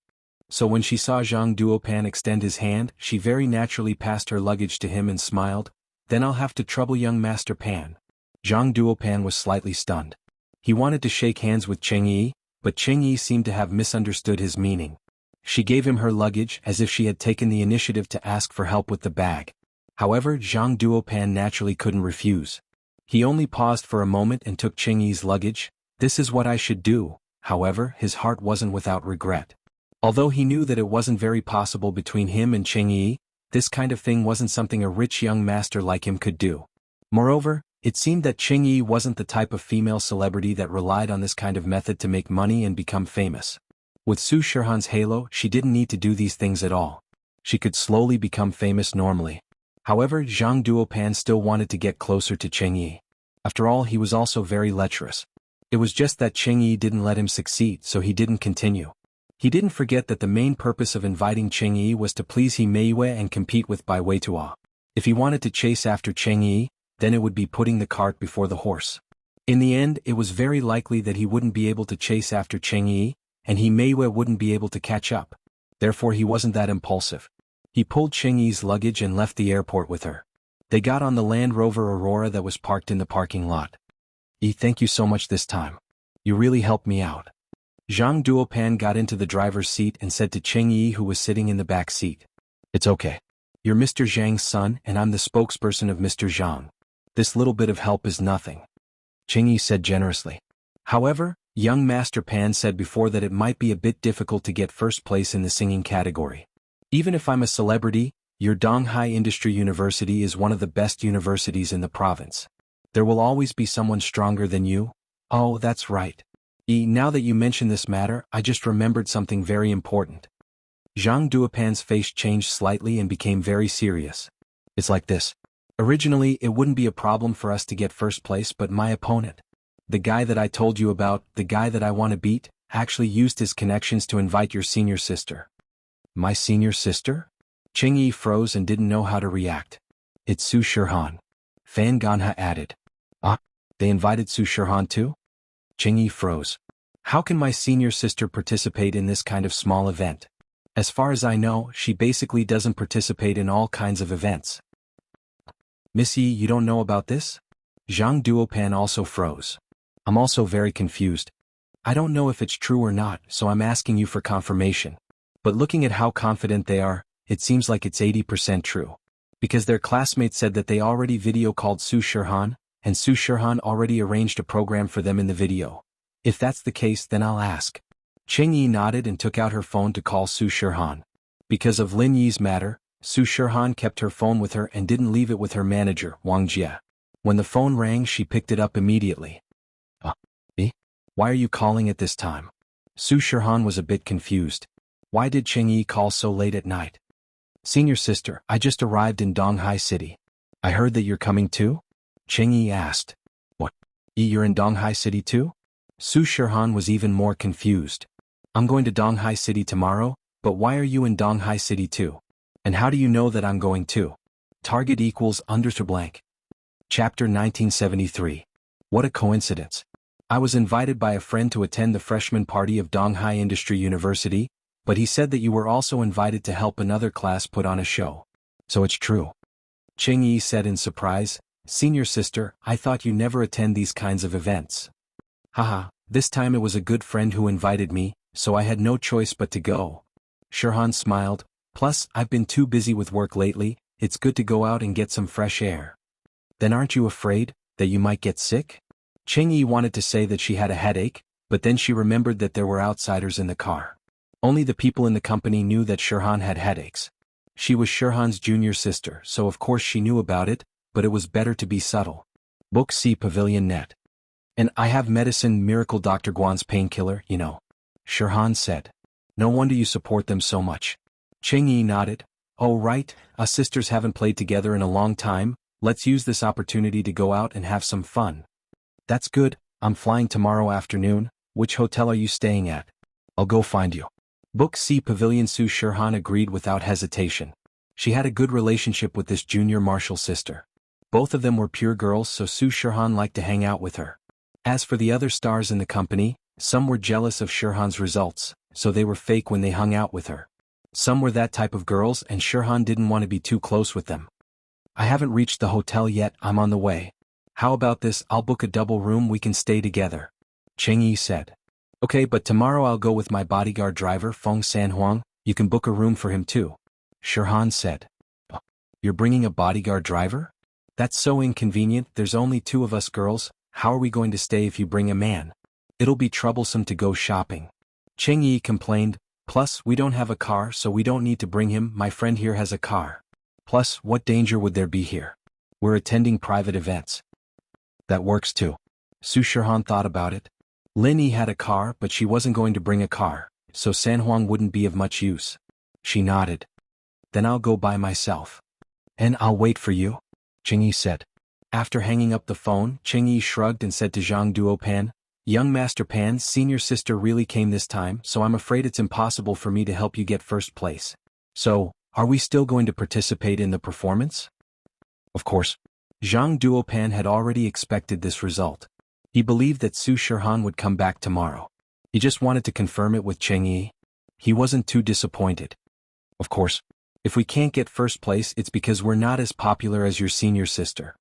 So when she saw Zhang Duopan extend his hand, she very naturally passed her luggage to him and smiled. Then I'll have to trouble young Master Pan. Zhang Duopan was slightly stunned. He wanted to shake hands with Ching Yi, but Ching Yi seemed to have misunderstood his meaning. She gave him her luggage as if she had taken the initiative to ask for help with the bag. However, Zhang Duopan naturally couldn't refuse. He only paused for a moment and took Ching Yi's luggage. This is what I should do. However, his heart wasn't without regret. Although he knew that it wasn't very possible between him and Ching Yi, this kind of thing wasn't something a rich young master like him could do. Moreover, it seemed that Ching Yi wasn't the type of female celebrity that relied on this kind of method to make money and become famous. With Su Shirhan's halo, she didn't need to do these things at all. She could slowly become famous normally. However, Zhang Duopan still wanted to get closer to Ching Yi. After all, he was also very lecherous. It was just that Ching Yi didn't let him succeed, so he didn't continue. He didn't forget that the main purpose of inviting Ching Yi was to please He Meiyue and compete with Bai Weitua. If he wanted to chase after Ching Yi, then it would be putting the cart before the horse. In the end, it was very likely that he wouldn't be able to chase after Ching Yi, and He Meiyue wouldn't be able to catch up. Therefore he wasn't that impulsive. He pulled Ching Yi's luggage and left the airport with her. They got on the Land Rover Aurora that was parked in the parking lot. Thank you so much this time. You really helped me out. Zhang Duopan got into the driver's seat and said to Ching Yi, who was sitting in the back seat. It's okay. You're Mr. Zhang's son and I'm the spokesperson of Mr. Zhang. This little bit of help is nothing. Ching Yi said generously. However, young Master Pan said before that it might be a bit difficult to get first place in the singing category. Even if I'm a celebrity, your Donghai Industry University is one of the best universities in the province. There will always be someone stronger than you. Oh, that's right. Now that you mention this matter, I just remembered something very important. Zhang Duopan's face changed slightly and became very serious. It's like this. Originally, it wouldn't be a problem for us to get first place, but my opponent, the guy that I told you about, the guy that I want to beat, actually used his connections to invite your senior sister. My senior sister? Ching Yi froze and didn't know how to react. It's Su Shirhan. Fan Ganhe added. Ah, they invited Su Shirhan too? Ching Yi froze. How can my senior sister participate in this kind of small event? As far as I know, she basically doesn't participate in all kinds of events. Miss Yi, you don't know about this? Zhang Duopan also froze. I'm also very confused. I don't know if it's true or not, so I'm asking you for confirmation. But looking at how confident they are, it seems like it's 80% true. Because their classmates said that they already video called Su Shirhan, and Su Shirhan already arranged a program for them in the video. If that's the case, then I'll ask. Cheng Yi nodded and took out her phone to call Su Shirhan. Because of Lin Yi's matter, Su Shirhan kept her phone with her and didn't leave it with her manager, Wang Jie. When the phone rang, she picked it up immediately. Why are you calling at this time? Su Shirhan was a bit confused. Why did Cheng Yi call so late at night? Senior sister, I just arrived in Donghai City. I heard that you're coming too? Cheng Yi asked. What? You're in Donghai City too? Su Shirhan was even more confused. I'm going to Donghai City tomorrow, but why are you in Donghai City too? And how do you know that I'm going too? Target equals _blank. Chapter 1973. What a coincidence. I was invited by a friend to attend the freshman party of Donghai Industry University, but he said that you were also invited to help another class put on a show. So it's true. Cheng Yi said in surprise, Senior sister, I thought you never attend these kinds of events. Haha, this time it was a good friend who invited me, so I had no choice but to go. Shirhan smiled, plus I've been too busy with work lately, it's good to go out and get some fresh air. Then aren't you afraid that you might get sick? Cheng Yi wanted to say that she had a headache, but then she remembered that there were outsiders in the car. Only the people in the company knew that Shirhan had headaches. She was Shirhan's junior sister, so of course she knew about it, but it was better to be subtle. Book C Pavilion Net. And I have medicine Miracle Dr. Guan's painkiller, you know. Shirhan said. No wonder you support them so much. Cheng Yi nodded. Oh right, us sisters haven't played together in a long time, let's use this opportunity to go out and have some fun. That's good, I'm flying tomorrow afternoon, which hotel are you staying at? I'll go find you. Book C Pavilion. Su Shirhan agreed without hesitation. She had a good relationship with this junior martial sister. Both of them were pure girls, so Su Shirhan liked to hang out with her. As for the other stars in the company, some were jealous of Shirhan's results, so they were fake when they hung out with her. Some were that type of girls and Shirhan didn't want to be too close with them. I haven't reached the hotel yet, I'm on the way. How about this, I'll book a double room, we can stay together. Cheng Yi said. Okay, but tomorrow I'll go with my bodyguard driver Feng Sanhuang, you can book a room for him too. Shirhan said. Oh, you're bringing a bodyguard driver? That's so inconvenient, there's only two of us girls, how are we going to stay if you bring a man? It'll be troublesome to go shopping. Cheng Yi complained, plus we don't have a car so we don't need to bring him, my friend here has a car. Plus, what danger would there be here? We're attending private events. That works too. Su Shirhan thought about it. Lin Yi had a car but she wasn't going to bring a car, so Sanhuang wouldn't be of much use. She nodded. Then I'll go by myself. And I'll wait for you? Cheng Yi said. After hanging up the phone, Cheng Yi shrugged and said to Zhang Duopan, Young Master Pan's senior sister really came this time, so I'm afraid it's impossible for me to help you get first place. So, are we still going to participate in the performance? Of course. Zhang Duopan had already expected this result. He believed that Su Shirhan would come back tomorrow. He just wanted to confirm it with Cheng Yi. He wasn't too disappointed. Of course. If we can't get first place, it's because we're not as popular as your senior sister.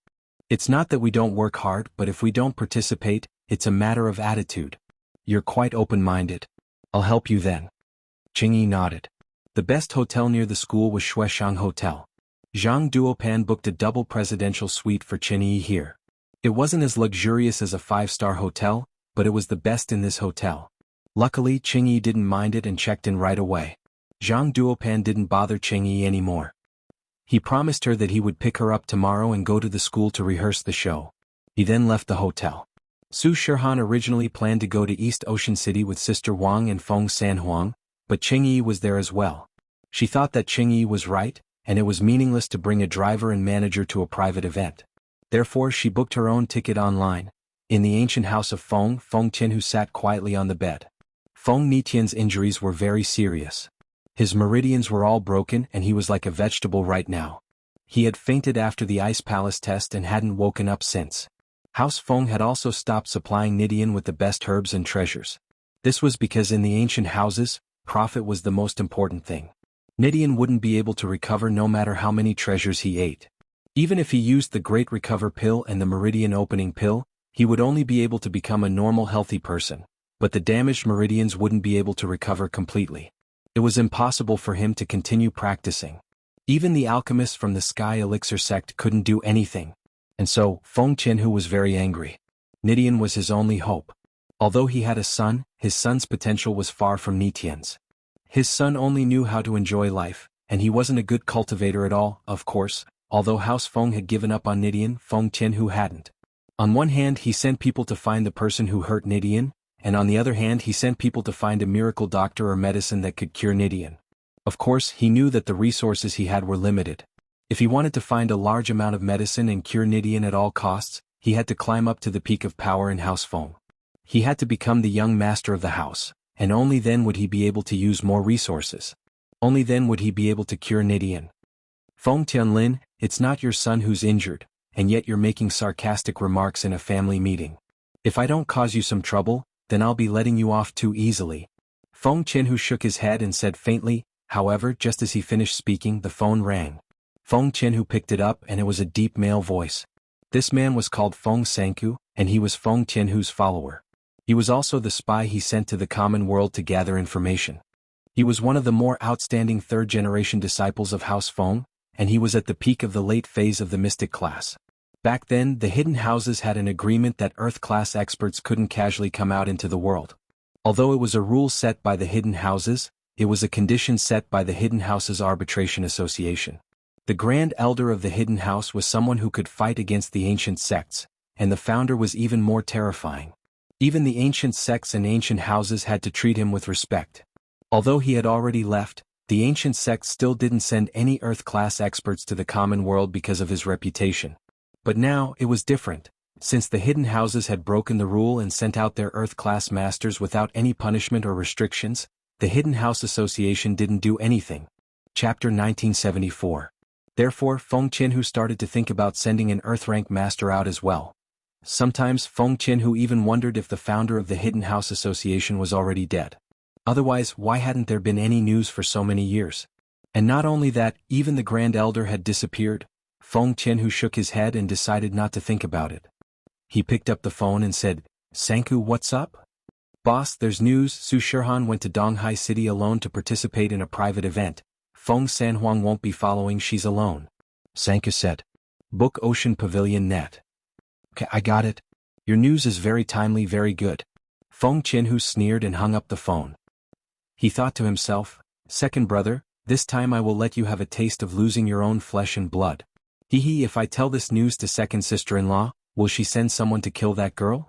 It's not that we don't work hard, but if we don't participate, it's a matter of attitude. You're quite open-minded. I'll help you then. Cheng Yi nodded. The best hotel near the school was Shueshang Hotel. Zhang Duopan booked a double presidential suite for Cheng Yi here. It wasn't as luxurious as a 5-star hotel, but it was the best in this hotel. Luckily, Cheng Yi didn't mind it and checked in right away. Zhang Duopan didn't bother Cheng Yi anymore. He promised her that he would pick her up tomorrow and go to the school to rehearse the show. He then left the hotel. Su Shirhan originally planned to go to East Ocean City with Sister Wang and Feng Sanhuang, but Cheng Yi was there as well. She thought that Cheng Yi was right, and it was meaningless to bring a driver and manager to a private event. Therefore she booked her own ticket online. In the ancient house of Feng Tian, who sat quietly on the bed. Feng Nitian's injuries were very serious. His meridians were all broken and he was like a vegetable right now. He had fainted after the Ice Palace test and hadn't woken up since. House Feng had also stopped supplying Nidian with the best herbs and treasures. This was because in the ancient houses, profit was the most important thing. Nidian wouldn't be able to recover no matter how many treasures he ate. Even if he used the Great Recover pill and the Meridian Opening pill, he would only be able to become a normal healthy person, but the damaged meridians wouldn't be able to recover completely. It was impossible for him to continue practicing. Even the alchemists from the Sky Elixir sect couldn't do anything. And so, Feng Qianhu was very angry. Nidian was his only hope. Although he had a son, his son's potential was far from Nitian's. His son only knew how to enjoy life, and he wasn't a good cultivator at all, of course. Although House Feng had given up on Nidian, Feng Qianhu hadn't. On one hand he sent people to find the person who hurt Nidian, and on the other hand he sent people to find a miracle doctor or medicine that could cure Nidian. Of course he knew that the resources he had were limited. If he wanted to find a large amount of medicine and cure Nidian at all costs, he had to climb up to the peak of power in House Feng. He had to become the young master of the house, and only then would he be able to use more resources. Only then would he be able to cure Nidian. Feng Tianlin, it's not your son who's injured, and yet you're making sarcastic remarks in a family meeting. If I don't cause you some trouble, then I'll be letting you off too easily. Feng Qianhu shook his head and said faintly. However, just as he finished speaking, the phone rang. Feng Qianhu picked it up and it was a deep male voice. This man was called Feng Sanku, and he was Feng Qianhu's follower. He was also the spy he sent to the common world to gather information. He was one of the more outstanding third-generation disciples of House Feng, and he was at the peak of the late phase of the mystic class. Back then, the hidden houses had an agreement that Earth-class experts couldn't casually come out into the world. Although it was a rule set by the hidden houses, it was a condition set by the Hidden Houses Arbitration Association. The Grand Elder of the Hidden House was someone who could fight against the ancient sects, and the founder was even more terrifying. Even the ancient sects and ancient houses had to treat him with respect. Although he had already left, the ancient sects still didn't send any Earth-class experts to the common world because of his reputation. But now, it was different. Since the hidden houses had broken the rule and sent out their Earth-class masters without any punishment or restrictions, the Hidden House Association didn't do anything. Chapter 1974. Therefore, Feng Qianhu started to think about sending an Earth-rank master out as well. Sometimes Feng Qianhu even wondered if the founder of the Hidden House Association was already dead. Otherwise, why hadn't there been any news for so many years? And not only that, even the Grand Elder had disappeared. Feng Qianhu shook his head and decided not to think about it. He picked up the phone and said, "Sanku, what's up?" "Boss, there's news. Su Shirhan went to Donghai City alone to participate in a private event. Feng Sanhuang won't be following, she's alone," Sanku said. Book Ocean Pavilion Net. "Okay, I got it. Your news is very timely, very good." Feng Qianhu sneered and hung up the phone. He thought to himself, "Second brother, this time I will let you have a taste of losing your own flesh and blood. Hee, if I tell this news to second sister-in-law, will she send someone to kill that girl?"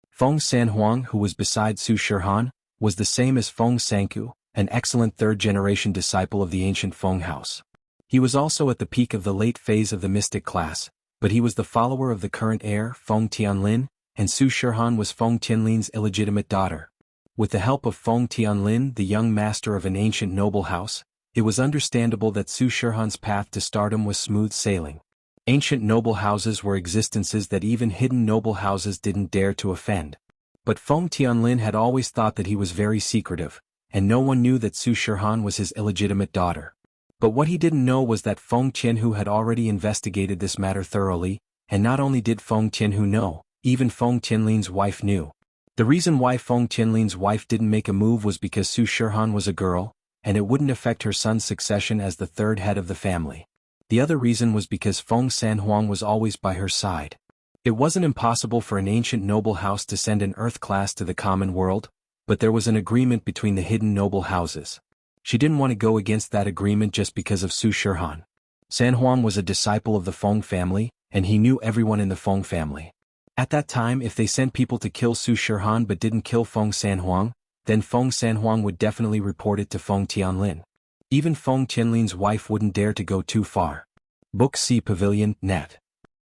Feng Sanhuang, who was beside Su Shirhan, was the same as Feng Sanku, an excellent third-generation disciple of the ancient Feng house. He was also at the peak of the late phase of the mystic class, but he was the follower of the current heir, Feng Tianlin, and Su Shirhan was Feng Tianlin's illegitimate daughter. With the help of Feng Tianlin, the young master of an ancient noble house, it was understandable that Su Shirhan's path to stardom was smooth sailing. Ancient noble houses were existences that even hidden noble houses didn't dare to offend. But Feng Tianlin had always thought that he was very secretive, and no one knew that Su Shirhan was his illegitimate daughter. But what he didn't know was that Feng Qianhu had already investigated this matter thoroughly, and not only did Feng Qianhu know, even Feng Tianlin's wife knew. The reason why Feng Tianlin's wife didn't make a move was because Su Shirhan was a girl, and it wouldn't affect her son's succession as the third head of the family. The other reason was because Feng Sanhuang was always by her side. It wasn't impossible for an ancient noble house to send an Earth class to the common world, but there was an agreement between the hidden noble houses. She didn't want to go against that agreement just because of Su Shirhan. Sanhuang was a disciple of the Feng family, and he knew everyone in the Feng family. At that time, if they sent people to kill Su Shirhan but didn't kill Feng Sanhuang, then Feng Sanhuang would definitely report it to Feng Tianlin. Even Feng Tianlin's wife wouldn't dare to go too far. Book C Pavilion Net.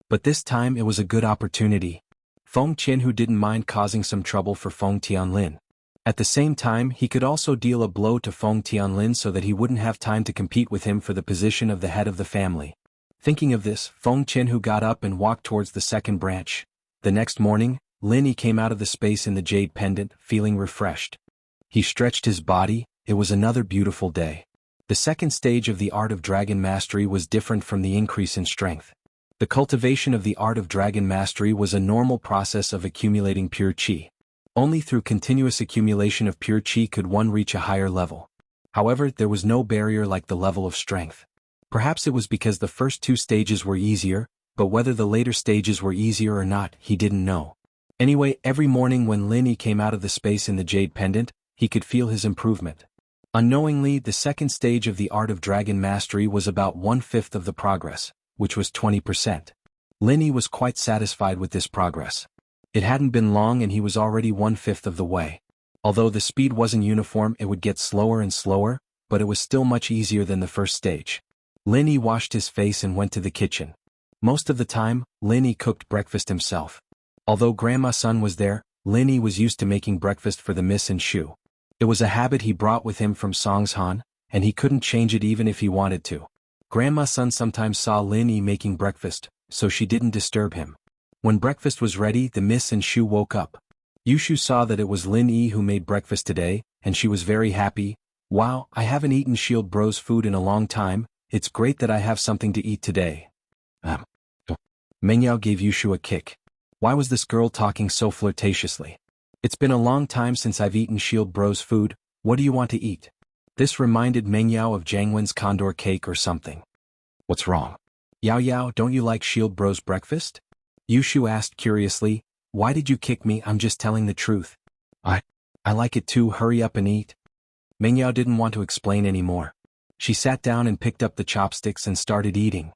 But this time it was a good opportunity. Feng Qianhu didn't mind causing some trouble for Feng Tianlin. At the same time, he could also deal a blow to Feng Tianlin so that he wouldn't have time to compete with him for the position of the head of the family. Thinking of this, Feng Qianhu got up and walked towards the second branch. The next morning, Lin came out of the space in the jade pendant, feeling refreshed. He stretched his body. It was another beautiful day. The second stage of the art of dragon mastery was different from the increase in strength. The cultivation of the art of dragon mastery was a normal process of accumulating pure qi. Only through continuous accumulation of pure qi could one reach a higher level. However, there was no barrier like the level of strength. Perhaps it was because the first two stages were easier, but whether the later stages were easier or not, he didn't know. Anyway, every morning when Lin Yi came out of the space in the jade pendant, he could feel his improvement. Unknowingly, the second stage of the art of dragon mastery was about 1/5 of the progress, which was 20%. Lin Yi was quite satisfied with this progress. It hadn't been long and he was already 1/5 of the way. Although the speed wasn't uniform, it would get slower and slower, but it was still much easier than the first stage. Lin Yi washed his face and went to the kitchen. Most of the time, Lin Yi cooked breakfast himself. Although Grandma Sun was there, Lin Yi was used to making breakfast for the Miss and Shu. It was a habit he brought with him from Songshan, and he couldn't change it even if he wanted to. Grandma Sun sometimes saw Lin Yi making breakfast, so she didn't disturb him. When breakfast was ready, the Miss and Shu woke up. Yushu saw that it was Lin Yi who made breakfast today, and she was very happy. "Wow, I haven't eaten Shield Bro's food in a long time, it's great that I have something to eat today." Mengyao gave Yushu a kick. Why was this girl talking so flirtatiously? "It's been a long time since I've eaten Shield Bro's food, what do you want to eat?" This reminded Mengyao of Jiangwen's condor cake or something. "What's wrong? Yao Yao, don't you like Shield Bro's breakfast?" Yushu asked curiously. "Why did you kick me? I'm just telling the truth." I like it too, hurry up and eat." Mengyao didn't want to explain anymore. She sat down and picked up the chopsticks and started eating.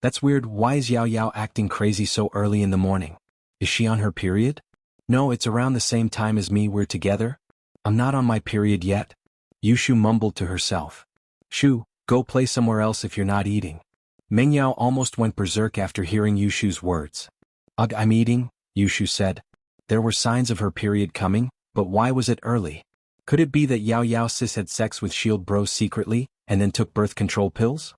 "That's weird, why is Yao Yao acting crazy so early in the morning? Is she on her period?" "No, it's around the same time as me, we're together." "I'm not on my period yet." Yushu mumbled to herself. "Shu, go play somewhere else if you're not eating." Mengyao almost went berserk after hearing Yushu's words. "Ugh, I'm eating," Yushu said. There were signs of her period coming, but why was it early? Could it be that Yao Yao sis had sex with Shield Bro secretly, and then took birth control pills?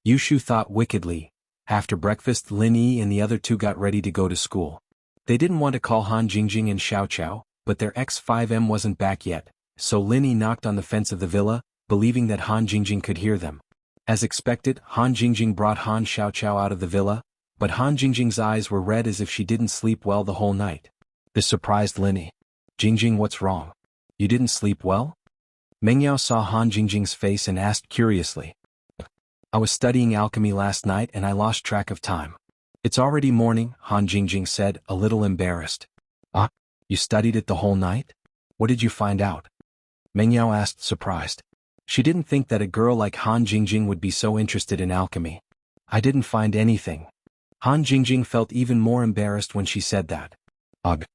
Yushu thought wickedly. After breakfast, Lin Yi and the other two got ready to go to school. They didn't want to call Han Jingjing and Xiao Qiao, but their X5M wasn't back yet, so Lin Yi knocked on the fence of the villa, believing that Han Jingjing could hear them. As expected, Han Jingjing brought Han Xiao Qiao out of the villa, but Han Jingjing's eyes were red as if she didn't sleep well the whole night. This surprised Lin Yi. "Jingjing, what's wrong? You didn't sleep well?" Mengyao saw Han Jingjing's face and asked curiously. "I was studying alchemy last night and I lost track of time." "It's already morning," Han Jingjing said, a little embarrassed. "Ah, you studied it the whole night? What did you find out?" Mengyao asked, surprised. She didn't think that a girl like Han Jingjing would be so interested in alchemy. "I didn't find anything." Han Jingjing felt even more embarrassed when she said that. "Ugh."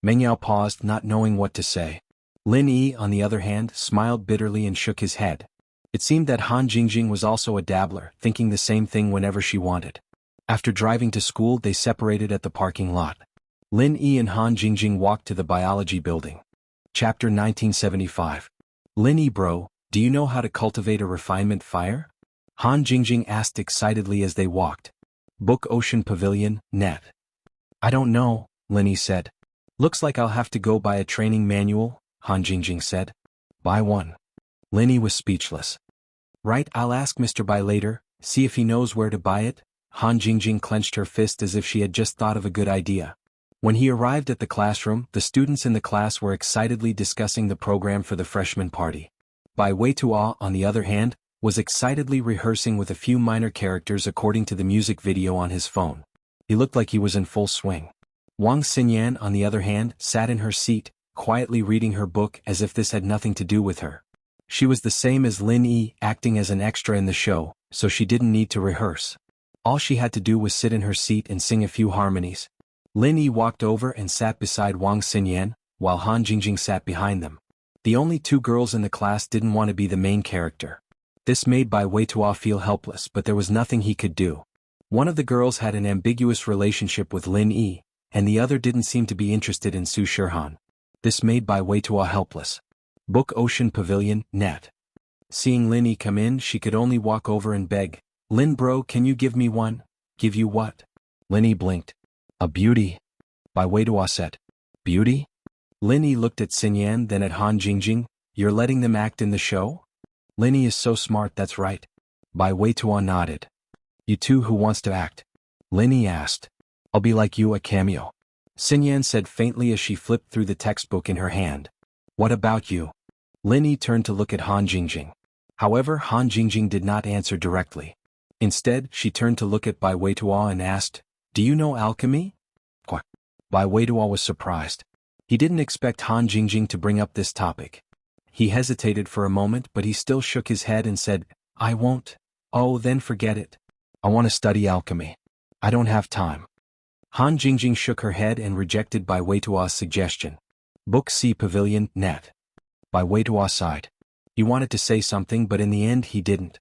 Mengyao paused, not knowing what to say. Lin Yi, on the other hand, smiled bitterly and shook his head. It seemed that Han Jingjing was also a dabbler, thinking the same thing whenever she wanted. After driving to school, they separated at the parking lot. Lin Yi and Han Jingjing walked to the biology building. Chapter 1975. "Lin Yi bro, do you know how to cultivate a refinement fire?" Han Jingjing asked excitedly as they walked. Book Ocean Pavilion, net. "I don't know," Lin Yi said. "Looks like I'll have to go buy a training manual," Han Jingjing said. "Buy one." Lin Yi was speechless. "Right, I'll ask Mr. Bai later, see if he knows where to buy it." Han Jingjing clenched her fist as if she had just thought of a good idea. When he arrived at the classroom, the students in the class were excitedly discussing the program for the freshman party. Bai Weitua, on the other hand, was excitedly rehearsing with a few minor characters according to the music video on his phone. He looked like he was in full swing. Wang Xinyan, on the other hand, sat in her seat, quietly reading her book as if this had nothing to do with her. She was the same as Lin Yi, acting as an extra in the show, so she didn't need to rehearse. All she had to do was sit in her seat and sing a few harmonies. Lin Yi walked over and sat beside Wang Xinyan, while Han Jingjing sat behind them. The only two girls in the class didn't want to be the main character. This made Bai Weitua feel helpless, but there was nothing he could do. One of the girls had an ambiguous relationship with Lin Yi, and the other didn't seem to be interested in Su Shirhan. This made Bai Weitua helpless. Book Ocean Pavilion, net. Seeing Lin Yi come in, she could only walk over and beg, "Lin bro, can you give me one?" "Give you what?" Lin Yi blinked. "A beauty." Bai Weitua said. "Beauty?" Lin Yi looked at Xinyan, then at Han Jingjing. "You're letting them act in the show?" "Lin Yi is so smart, that's right." Bai Weitua nodded. "You two, who wants to act?" Lin Yi asked. I'll be like you, a cameo. Xinyan said faintly as she flipped through the textbook in her hand. What about you? Lin Yi turned to look at Han Jingjing. However, Han Jingjing did not answer directly. Instead, she turned to look at Bai Weituo and asked, Do you know alchemy? Bai Weituo was surprised. He didn't expect Han Jingjing to bring up this topic. He hesitated for a moment, but he still shook his head and said, I won't. Oh, then forget it. I want to study alchemy. I don't have time. Han Jingjing shook her head and rejected Bai Weituo's suggestion. Book C Pavilion, Net. Bai Weituo sighed. He wanted to say something, but in the end he didn't.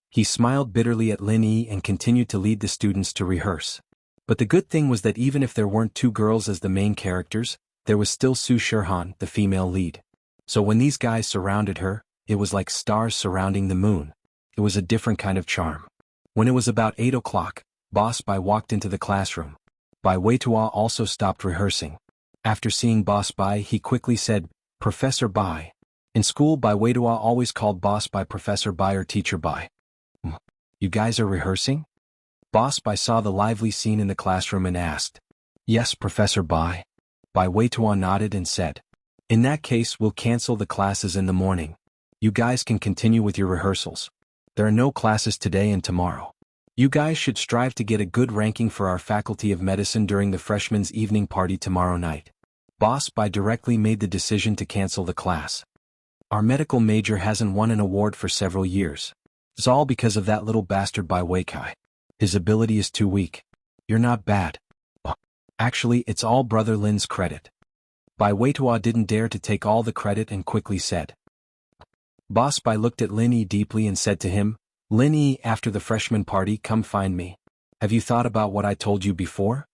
He smiled bitterly at Lin Yi and continued to lead the students to rehearse. But the good thing was that even if there weren't two girls as the main characters, there was still Su Shirhan, the female lead. So when these guys surrounded her, it was like stars surrounding the moon. It was a different kind of charm. When it was about 8 o'clock, Boss Bai walked into the classroom. Bai Weituo also stopped rehearsing. After seeing Boss Bai, he quickly said, Professor Bai. In school, Bai Weituo always called Boss Bai Professor Bai or Teacher Bai. You guys are rehearsing? Boss Bai saw the lively scene in the classroom and asked. Yes, Professor Bai. Bai Weituo nodded and said. In that case, we'll cancel the classes in the morning. You guys can continue with your rehearsals. There are no classes today and tomorrow. You guys should strive to get a good ranking for our Faculty of Medicine during the freshmen's evening party tomorrow night. Boss Bai directly made the decision to cancel the class. Our medical major hasn't won an award for several years. It's all because of that little bastard Bai Weikai. His ability is too weak. You're not bad. Actually, it's all Brother Lin's credit. Bai Weituo didn't dare to take all the credit and quickly said. Boss Bai looked at Lin Yi deeply and said to him, Lin Yi, after the freshman party, come find me. Have you thought about what I told you before?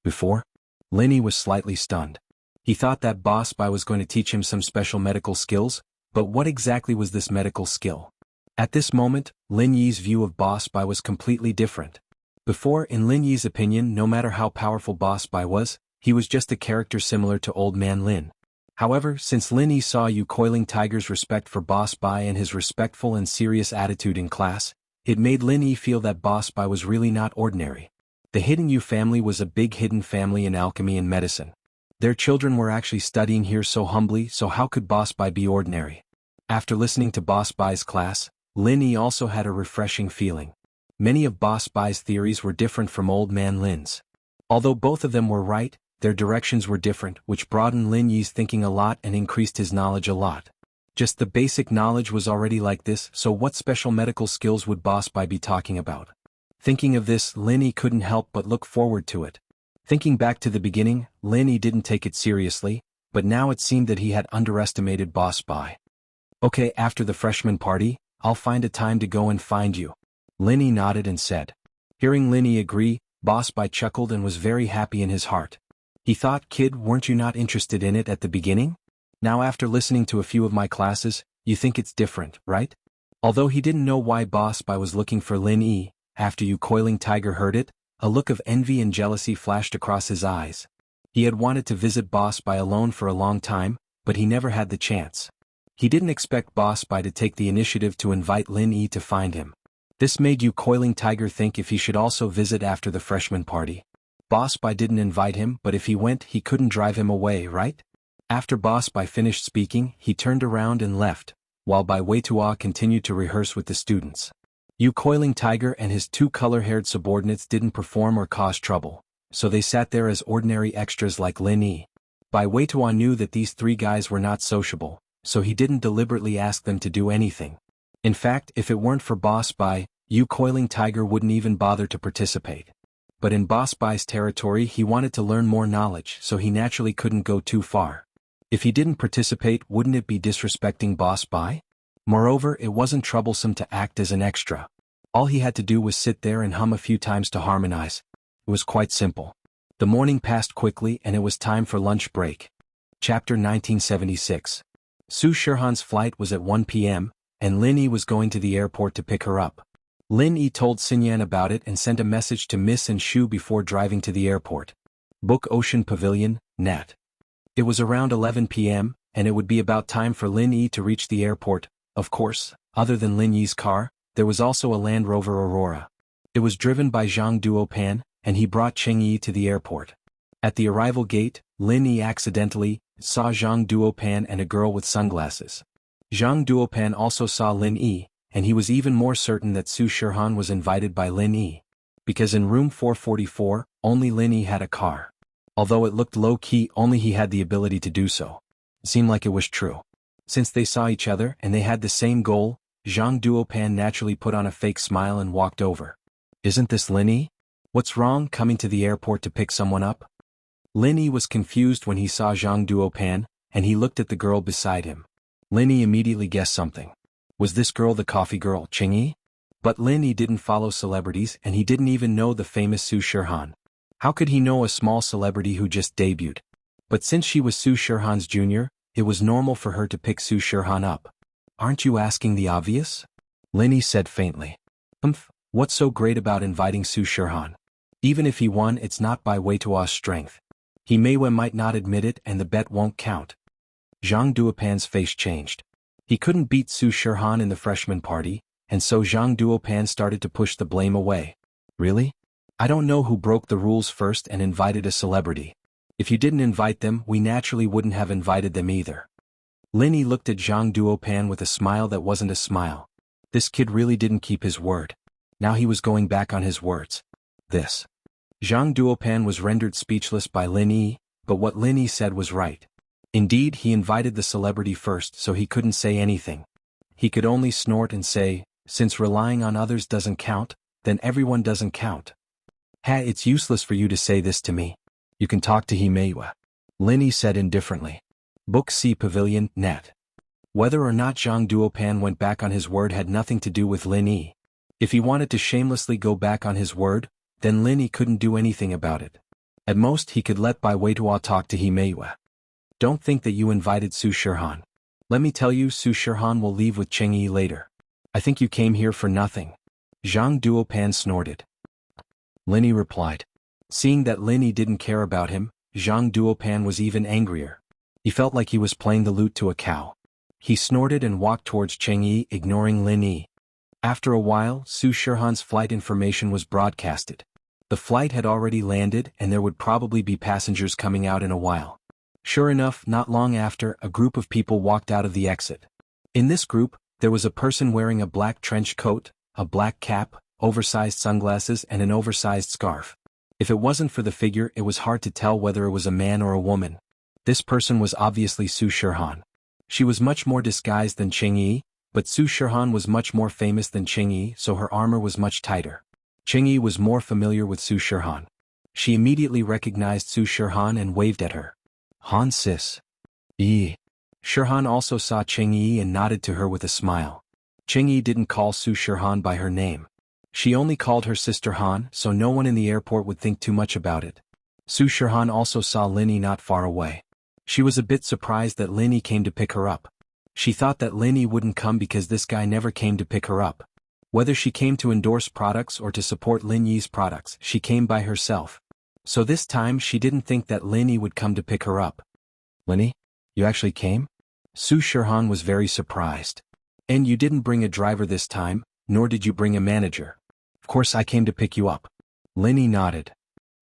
Before? Lin Yi was slightly stunned. He thought that Boss Bai was going to teach him some special medical skills, but what exactly was this medical skill? At this moment, Lin Yi's view of Boss Bai was completely different. Before, in Lin Yi's opinion, no matter how powerful Boss Bai was, he was just a character similar to Old Man Lin. However, since Lin Yi saw Yu Coiling Tiger's respect for Boss Bai and his respectful and serious attitude in class, it made Lin Yi feel that Boss Bai was really not ordinary. The Hidden Yu family was a big hidden family in alchemy and medicine. Their children were actually studying here so humbly, so how could Boss Bai be ordinary? After listening to Boss Bai's class, Lin Yi also had a refreshing feeling. Many of Boss Bai's theories were different from Old Man Lin's. Although both of them were right, their directions were different, which broadened Lin Yi's thinking a lot and increased his knowledge a lot. Just the basic knowledge was already like this, so what special medical skills would Boss Bai be talking about? Thinking of this, Lin Yi couldn't help but look forward to it. Thinking back to the beginning, Lin Yi didn't take it seriously, but now it seemed that he had underestimated Boss Bai. Okay, after the freshman party, I'll find a time to go and find you. Lin Yi nodded and said. Hearing Lin Yi agree, Boss Bai chuckled and was very happy in his heart. He thought, kid, weren't you not interested in it at the beginning? Now after listening to a few of my classes, you think it's different, right? Although he didn't know why Boss Bai was looking for Lin Yi, after Yu Coiling Tiger heard it, a look of envy and jealousy flashed across his eyes. He had wanted to visit Boss Bai alone for a long time, but he never had the chance. He didn't expect Boss Bai to take the initiative to invite Lin Yi to find him. This made Yu Coiling Tiger think if he should also visit after the freshman party. Boss Bai didn't invite him, but if he went, he couldn't drive him away, right? After Boss Bai finished speaking, he turned around and left, while Bai Weituo continued to rehearse with the students. Yu Coiling Tiger and his two color-haired subordinates didn't perform or cause trouble, so they sat there as ordinary extras like Lin Yi. Bai Weituo knew that these three guys were not sociable, so he didn't deliberately ask them to do anything. In fact, if it weren't for Boss Bai, Yu Coiling Tiger wouldn't even bother to participate. But in Boss Bai's territory he wanted to learn more knowledge, so he naturally couldn't go too far. If he didn't participate, wouldn't it be disrespecting Boss Bai? Moreover, it wasn't troublesome to act as an extra. All he had to do was sit there and hum a few times to harmonize. It was quite simple. The morning passed quickly and it was time for lunch break. Chapter 1976. Su Shirhan's flight was at 1 p.m., and Lin Yi was going to the airport to pick her up. Lin Yi told Xinyan about it and sent a message to Miss and Shu before driving to the airport. Book Ocean Pavilion, Nat. It was around 11 p.m., and it would be about time for Lin Yi to reach the airport. Of course, other than Lin Yi's car, there was also a Land Rover Aurora. It was driven by Zhang Duopan, and he brought Cheng Yi to the airport. At the arrival gate, Lin Yi accidentally saw Zhang Duopan and a girl with sunglasses. Zhang Duopan also saw Lin Yi, and he was even more certain that Su Shihan was invited by Lin Yi. Because in room 444, only Lin Yi had a car. Although it looked low-key, only he had the ability to do so. It seemed like it was true. Since they saw each other and they had the same goal, Zhang Duopan naturally put on a fake smile and walked over. Isn't this Lin Yi? What's wrong coming to the airport to pick someone up? Lin Yi was confused when he saw Zhang Duopan, and he looked at the girl beside him. Lin Yi immediately guessed something. Was this girl the coffee girl, Cheng Yi? But Lin Yi didn't follow celebrities and he didn't even know the famous Su Shihan. How could he know a small celebrity who just debuted? But since she was Su Shihan's junior, it was normal for her to pick Su Shihan up. Aren't you asking the obvious? Lin Yi said faintly. What's so great about inviting Su Shihan? Even if he won, it's not by Weitua's strength. He might not admit it and the bet won't count. Zhang Duopan's face changed. He couldn't beat Su Shihan in the freshman party, and so Zhang Duopan started to push the blame away. Really? I don't know who broke the rules first and invited a celebrity. If you didn't invite them, we naturally wouldn't have invited them either. Lin Yi looked at Zhang Duopan with a smile that wasn't a smile. This kid really didn't keep his word. Now he was going back on his words. Zhang Duopan was rendered speechless by Lin Yi, but what Lin Yi said was right. Indeed, he invited the celebrity first so he couldn't say anything. He could only snort and say, since relying on others doesn't count, then everyone doesn't count. It's useless for you to say this to me. You can talk to Himeiwa. Lin Yi said indifferently. Book C Pavilion, net. Whether or not Zhang Duopan went back on his word had nothing to do with Lin Yi. If he wanted to shamelessly go back on his word, then Lin Yi couldn't do anything about it. At most he could let Bai Weitua talk to Himeiwa. Don't think that you invited Su Shihan. Let me tell you, Su Shihan will leave with Cheng Yi later. I think you came here for nothing. Zhang Duopan snorted. Lin Yi replied. Seeing that Lin Yi didn't care about him, Zhang Duopan was even angrier. He felt like he was playing the lute to a cow. He snorted and walked towards Cheng Yi, ignoring Lin Yi. After a while, Su Shihan's flight information was broadcasted. The flight had already landed and there would probably be passengers coming out in a while. Sure enough, not long after, a group of people walked out of the exit. In this group, there was a person wearing a black trench coat, a black cap, oversized sunglasses and an oversized scarf. If it wasn't for the figure, it was hard to tell whether it was a man or a woman. This person was obviously Su Shihan. She was much more disguised than Cheng Yi, but Su Shihan was much more famous than Cheng Yi, so her armor was much tighter. Cheng Yi was more familiar with Su Shihan. She immediately recognized Su Shihan and waved at her. Han sis. Yi. Shihan also saw Cheng Yi and nodded to her with a smile. Cheng Yi didn't call Su Shihan by her name. She only called her sister Han, so no one in the airport would think too much about it. Su Shihan also saw Lin Yi not far away. She was a bit surprised that Lin Yi came to pick her up. She thought that Lin Yi wouldn't come because this guy never came to pick her up. Whether she came to endorse products or to support Lin Yi's products, she came by herself. So this time she didn't think that Lin Yi would come to pick her up. Lin Yi? You actually came? Su Shihan was very surprised. And you didn't bring a driver this time, nor did you bring a manager. Of course I came to pick you up. Lin Yi nodded.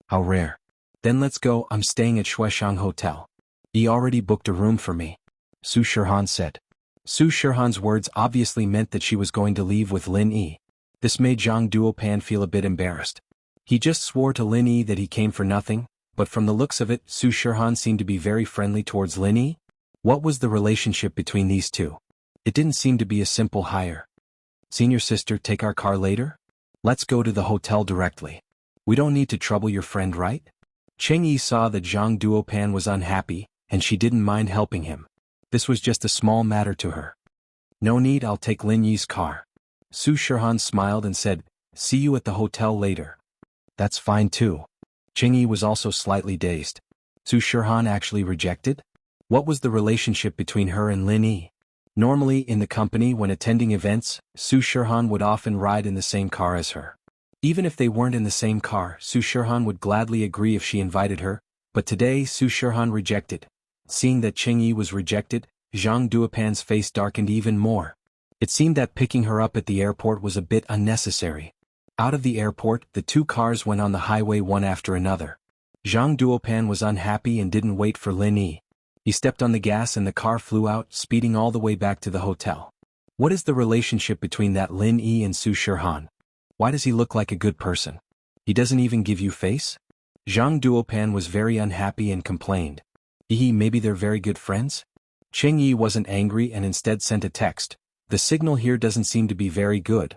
How rare. Then let's go, I'm staying at Shueshang Hotel. He already booked a room for me. Su Shihan said. Su Shihan's words obviously meant that she was going to leave with Lin Yi. This made Zhang Duopan feel a bit embarrassed. He just swore to Lin Yi that he came for nothing, but from the looks of it, Su Shihan seemed to be very friendly towards Lin Yi. What was the relationship between these two? It didn't seem to be a simple hire. Senior sister, take our car later? Let's go to the hotel directly. We don't need to trouble your friend, right? Cheng Yi saw that Zhang Duopan was unhappy, and she didn't mind helping him. This was just a small matter to her. No need, I'll take Lin Yi's car. Su Shihan smiled and said, see you at the hotel later. That's fine too. Cheng Yi was also slightly dazed. Su Shihan actually rejected? What was the relationship between her and Lin Yi? Normally in the company when attending events, Su Shihan would often ride in the same car as her. Even if they weren't in the same car, Su Shihan would gladly agree if she invited her, but today Su Shihan rejected. Seeing that Cheng Yi was rejected, Zhang Duopan's face darkened even more. It seemed that picking her up at the airport was a bit unnecessary. Out of the airport, the two cars went on the highway one after another. Zhang Duopan was unhappy and didn't wait for Lin Yi. He stepped on the gas and the car flew out, speeding all the way back to the hotel. What is the relationship between that Lin Yi and Su Shirhan? Why does he look like a good person? He doesn't even give you face? Zhang Duopan was very unhappy and complained. Maybe they're very good friends? Cheng Yi wasn't angry and instead sent a text. The signal here doesn't seem to be very good.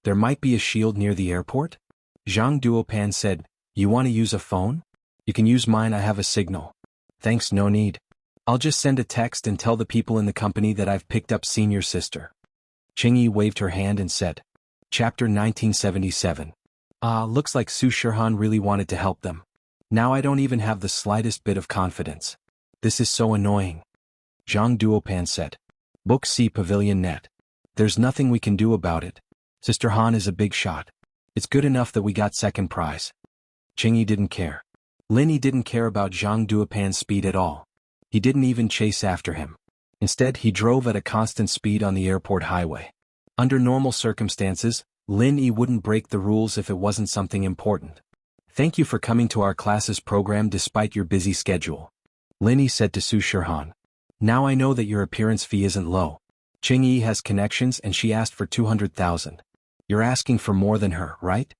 There might be a shield near the airport? Zhang Duopan said, you want to use a phone? You can use mine, I have a signal. Thanks, no need. I'll just send a text and tell the people in the company that I've picked up senior sister. Cheng Yi waved her hand and said. Chapter 1977. Looks like Su Shirhan really wanted to help them. Now I don't even have the slightest bit of confidence. This is so annoying. Zhang Duopan said. Book C Pavilion Net. There's nothing we can do about it. Sister Han is a big shot. It's good enough that we got second prize. Cheng Yi didn't care. Lin Yi didn't care about Zhang Duopan's speed at all. He didn't even chase after him. Instead, he drove at a constant speed on the airport highway. Under normal circumstances, Lin Yi wouldn't break the rules if it wasn't something important. Thank you for coming to our classes program despite your busy schedule. Lin Yi said to Su Shirhan. Now I know that your appearance fee isn't low. Cheng Yi has connections and she asked for 200,000. You're asking for more than her, right?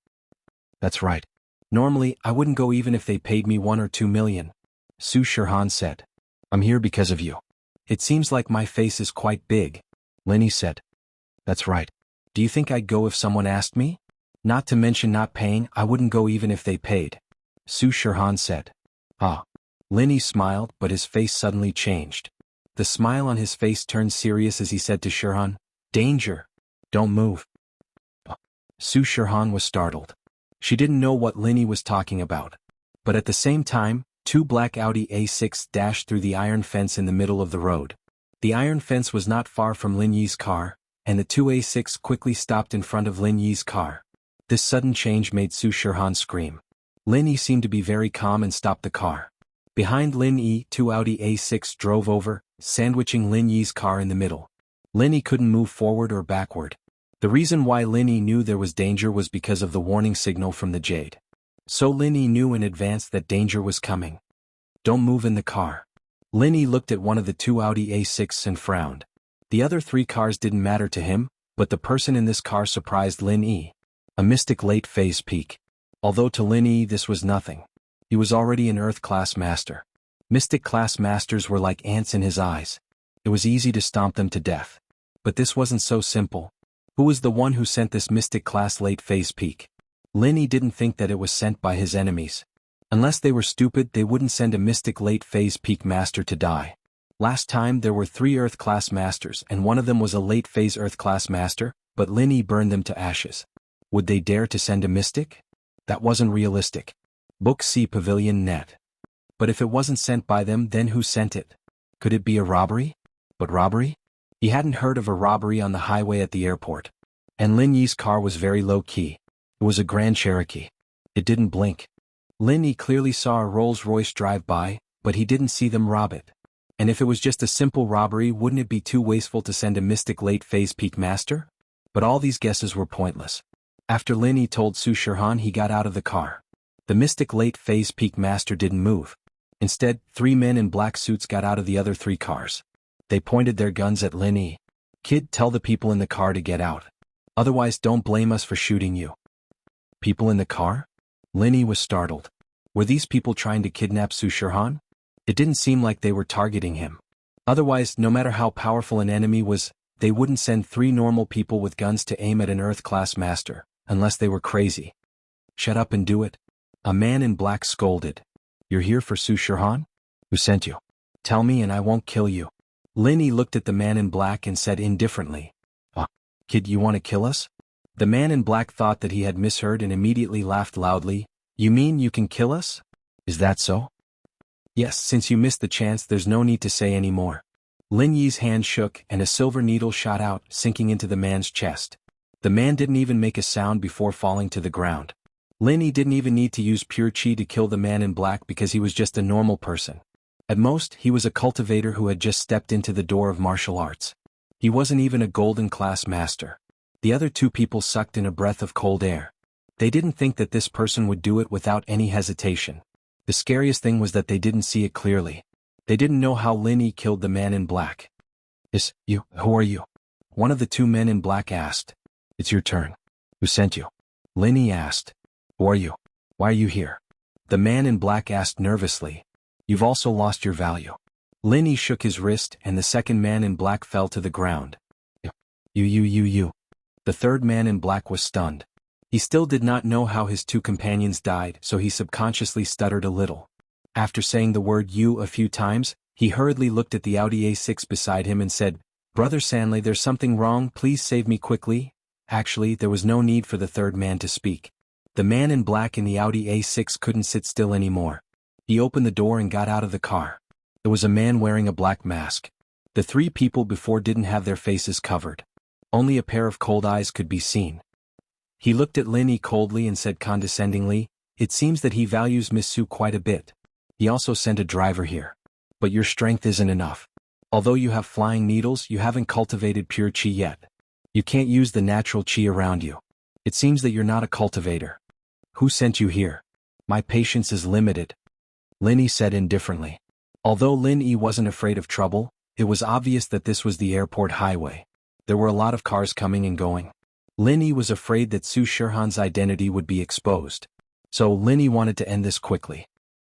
That's right. Normally, I wouldn't go even if they paid me 1 or 2 million. Su Shirhan said. I'm here because of you. It seems like my face is quite big. Lin Yi said. That's right. Do you think I'd go if someone asked me? Not to mention not paying, I wouldn't go even if they paid. Su Shirhan said. Lin Yi smiled, but his face suddenly changed. The smile on his face turned serious as he said to Shirhan, Danger! Don't move. Su Shirhan was startled. She didn't know what Lin Yi was talking about. But at the same time, 2 black Audi A6 dashed through the iron fence in the middle of the road. The iron fence was not far from Lin Yi's car, and the 2 A6 quickly stopped in front of Lin Yi's car. This sudden change made Su Shirhan scream. Lin Yi seemed to be very calm and stopped the car. Behind Lin Yi, 2 Audi A6 drove over, sandwiching Lin Yi's car in the middle. Lin Yi couldn't move forward or backward. The reason why Lin Yi knew there was danger was because of the warning signal from the Jade. So Lin Yi knew in advance that danger was coming. Don't move in the car. Lin Yi looked at one of the 2 Audi A6 and frowned. The other 3 cars didn't matter to him, but the person in this car surprised Lin Yi. A mystic late phase peak. Although to Lin Yi this was nothing. He was already an Earth class master. Mystic class masters were like ants in his eyes. It was easy to stomp them to death. But this wasn't so simple. Who was the one who sent this mystic class late phase peak? Lin Yi didn't think that it was sent by his enemies. Unless they were stupid, they wouldn't send a mystic late phase peak master to die. Last time there were 3 Earth class masters and one of them was a late phase Earth class master, but Lin Yi burned them to ashes. Would they dare to send a mystic? That wasn't realistic. Book C Pavilion Net. But if it wasn't sent by them, then who sent it? Could it be a robbery? But robbery? He hadn't heard of a robbery on the highway at the airport. And Lin Yi's car was very low-key. It was a Grand Cherokee. It didn't blink. Lin Yi clearly saw a Rolls-Royce drive by, but he didn't see them rob it. And if it was just a simple robbery, wouldn't it be too wasteful to send a mystic late phase peak master? But all these guesses were pointless. After Lin Yi told Su Shirhan, he got out of the car. The mystic late phase peak master didn't move. Instead, 3 men in black suits got out of the other 3 cars. They pointed their guns at Lin Yi. Kid, tell the people in the car to get out. Otherwise don't blame us for shooting you. People in the car? Lin Yi was startled. Were these people trying to kidnap Su Shirhan? It didn't seem like they were targeting him. Otherwise, no matter how powerful an enemy was, they wouldn't send 3 normal people with guns to aim at an Earth-class master, unless they were crazy. Shut up and do it. A man in black scolded. You're here for Su Shirhan? Who sent you? Tell me and I won't kill you. Lin Yi looked at the man in black and said indifferently. Kid, you want to kill us? The man in black thought that he had misheard and immediately laughed loudly. You mean you can kill us? Is that so? Yes, since you missed the chance, there's no need to say any more. Lin Yi's hand shook and a silver needle shot out, sinking into the man's chest. The man didn't even make a sound before falling to the ground. Lin Yi didn't even need to use pure chi to kill the man in black because he was just a normal person. At most, he was a cultivator who had just stepped into the door of martial arts. He wasn't even a golden class master. The other 2 people sucked in a breath of cold air. They didn't think that this person would do it without any hesitation. The scariest thing was that they didn't see it clearly. They didn't know how Lin Yi killed the man in black. You, who are you? One of the two men in black asked. It's your turn. Who sent you? Lin Yi asked. Who are you? Why are you here? The man in black asked nervously. You've also lost your value. Lin Yi shook his wrist and the second man in black fell to the ground. You. The third man in black was stunned. He still did not know how his two companions died, so he subconsciously stuttered a little. After saying the word you a few times, he hurriedly looked at the Audi A6 beside him and said, Brother Sanley, there's something wrong, please save me quickly. Actually, there was no need for the third man to speak. The man in black in the Audi A6 couldn't sit still anymore. He opened the door and got out of the car. It was a man wearing a black mask. The three people before didn't have their faces covered. Only a pair of cold eyes could be seen. He looked at Lin Yi coldly and said condescendingly, It seems that he values Miss Su quite a bit. He also sent a driver here. But your strength isn't enough. Although you have flying needles, you haven't cultivated pure qi yet. You can't use the natural qi around you. It seems that you're not a cultivator. Who sent you here? My patience is limited. Lin Yi said indifferently. Although Lin Yi wasn't afraid of trouble, it was obvious that this was the airport highway. There were a lot of cars coming and going. Lin Yi was afraid that Su Shihan's identity would be exposed. So Lin Yi wanted to end this quickly.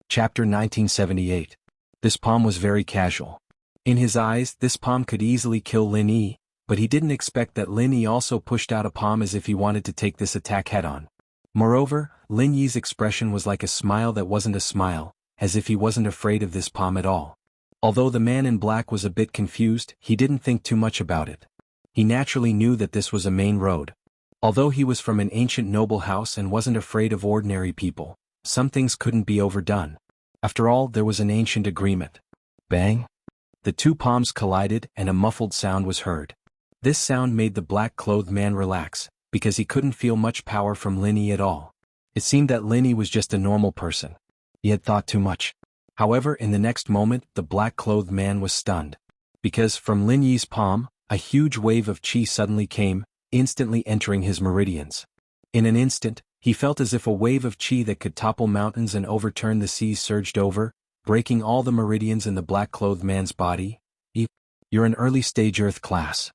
Chapter 1978. This palm was very casual. In his eyes, this palm could easily kill Lin Yi, but he didn't expect that Lin Yi also pushed out a palm as if he wanted to take this attack head-on. Moreover, Lin Yi's expression was like a smile that wasn't a smile, as if he wasn't afraid of this palm at all. Although the man in black was a bit confused, he didn't think too much about it. He naturally knew that this was a main road. Although he was from an ancient noble house and wasn't afraid of ordinary people, some things couldn't be overdone. After all, there was an ancient agreement. Bang! The two palms collided and a muffled sound was heard. This sound made the black-clothed man relax, because he couldn't feel much power from Lin Yi at all. It seemed that Lin Yi was just a normal person. He had thought too much. However, in the next moment, the black-clothed man was stunned. Because from Lin Yi's palm, a huge wave of qi suddenly came, instantly entering his meridians. In an instant, he felt as if a wave of qi that could topple mountains and overturn the seas surged over, breaking all the meridians in the black-clothed man's body. You're an early-stage Earth class.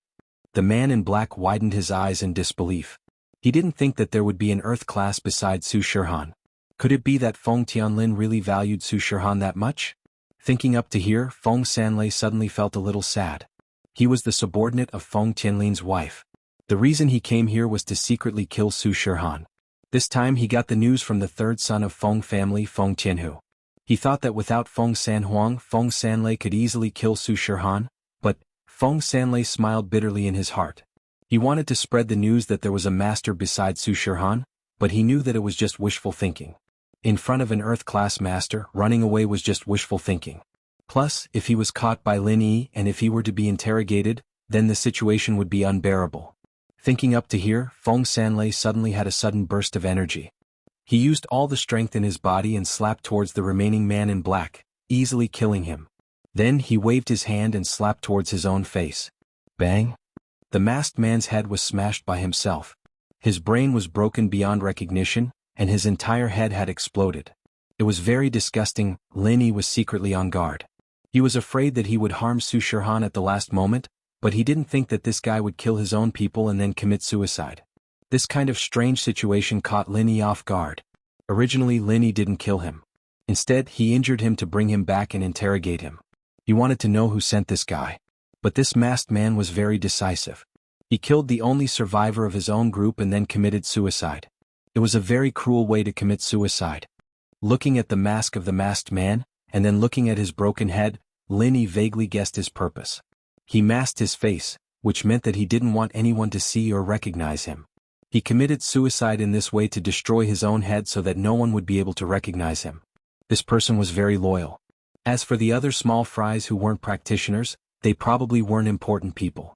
The man in black widened his eyes in disbelief. He didn't think that there would be an Earth class besides Su Shihan. Could it be that Feng Tianlin really valued Su Shihan that much? Thinking up to here, Feng Sanlei suddenly felt a little sad. He was the subordinate of Feng Tianlin's wife. The reason he came here was to secretly kill Su Shihan. This time he got the news from the third son of Feng family, Feng Tianhu. He thought that without Feng Sanhuang, Feng Sanlei could easily kill Su Shihan, but Feng Sanlei smiled bitterly in his heart. He wanted to spread the news that there was a master besides Su Shihan, but he knew that it was just wishful thinking. In front of an Earth-class master, running away was just wishful thinking. Plus, if he was caught by Lin Yi and if he were to be interrogated, then the situation would be unbearable. Thinking up to here, Feng Sanlei suddenly had a sudden burst of energy. He used all the strength in his body and slapped towards the remaining man in black, easily killing him. Then he waved his hand and slapped towards his own face. Bang! The masked man's head was smashed by himself. His brain was broken beyond recognition, and his entire head had exploded. It was very disgusting. Lin Yi was secretly on guard. He was afraid that he would harm Su Shihan at the last moment, but he didn't think that this guy would kill his own people and then commit suicide. This kind of strange situation caught Lin Yi off guard. Originally, Lin Yi didn't kill him. Instead, he injured him to bring him back and interrogate him. He wanted to know who sent this guy. But this masked man was very decisive. He killed the only survivor of his own group and then committed suicide. It was a very cruel way to commit suicide. Looking at the mask of the masked man, and then looking at his broken head, Lin Yi vaguely guessed his purpose. He masked his face, which meant that he didn't want anyone to see or recognize him. He committed suicide in this way to destroy his own head so that no one would be able to recognize him. This person was very loyal. As for the other small fries who weren't practitioners, they probably weren't important people.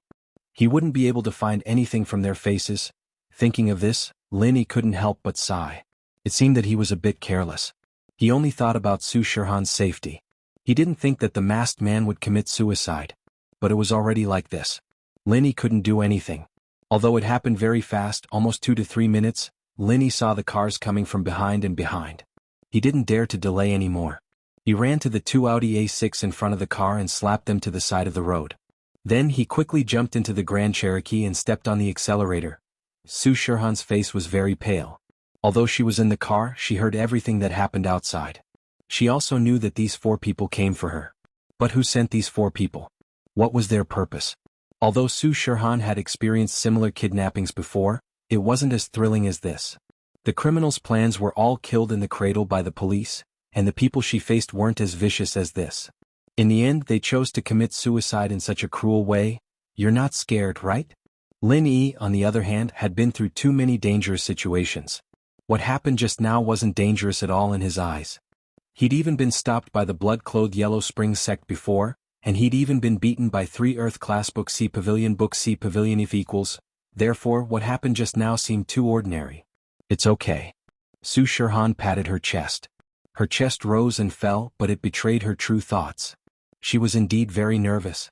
He wouldn't be able to find anything from their faces. Thinking of this, Lin Yi couldn't help but sigh. It seemed that he was a bit careless. He only thought about Su Shihan's safety. He didn't think that the masked man would commit suicide. But it was already like this. Lin Yi couldn't do anything. Although it happened very fast, almost 2 to 3 minutes, Linny saw the cars coming from behind and behind. He didn't dare to delay anymore. He ran to the two Audi A6 in front of the car and slapped them to the side of the road. Then he quickly jumped into the Grand Cherokee and stepped on the accelerator. Su Shirhan's face was very pale. Although she was in the car, she heard everything that happened outside. She also knew that these 4 people came for her. But who sent these 4 people? What was their purpose? Although Su Shirhan had experienced similar kidnappings before, it wasn't as thrilling as this. The criminals' plans were all killed in the cradle by the police, and the people she faced weren't as vicious as this. In the end, they chose to commit suicide in such a cruel way. You're not scared, right? Lin Yi, on the other hand, had been through too many dangerous situations. What happened just now wasn't dangerous at all in his eyes. He'd even been stopped by the blood-clothed Yellow Springs sect before, and he'd even been beaten by 3 Earth-class Book C Pavilion if equals. Therefore, what happened just now seemed too ordinary. It's okay. Su Shirhan patted her chest. Her chest rose and fell, but it betrayed her true thoughts. She was indeed very nervous.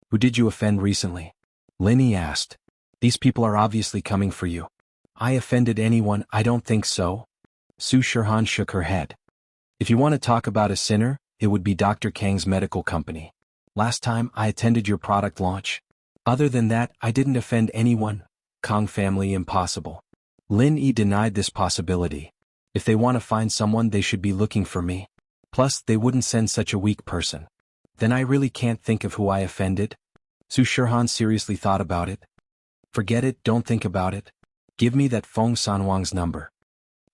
Who did you offend recently? Linny asked. These people are obviously coming for you. I offended anyone? I don't think so. Su Shirhan shook her head. If you want to talk about a sinner, it would be Dr. Kang's medical company. Last time I attended your product launch. Other than that, I didn't offend anyone. Kang family impossible. Lin Yi denied this possibility. If they want to find someone, they should be looking for me. Plus, they wouldn't send such a weak person. Then I really can't think of who I offended. Su Shirhan seriously thought about it. Forget it, don't think about it. Give me that Feng Sanhuang's number.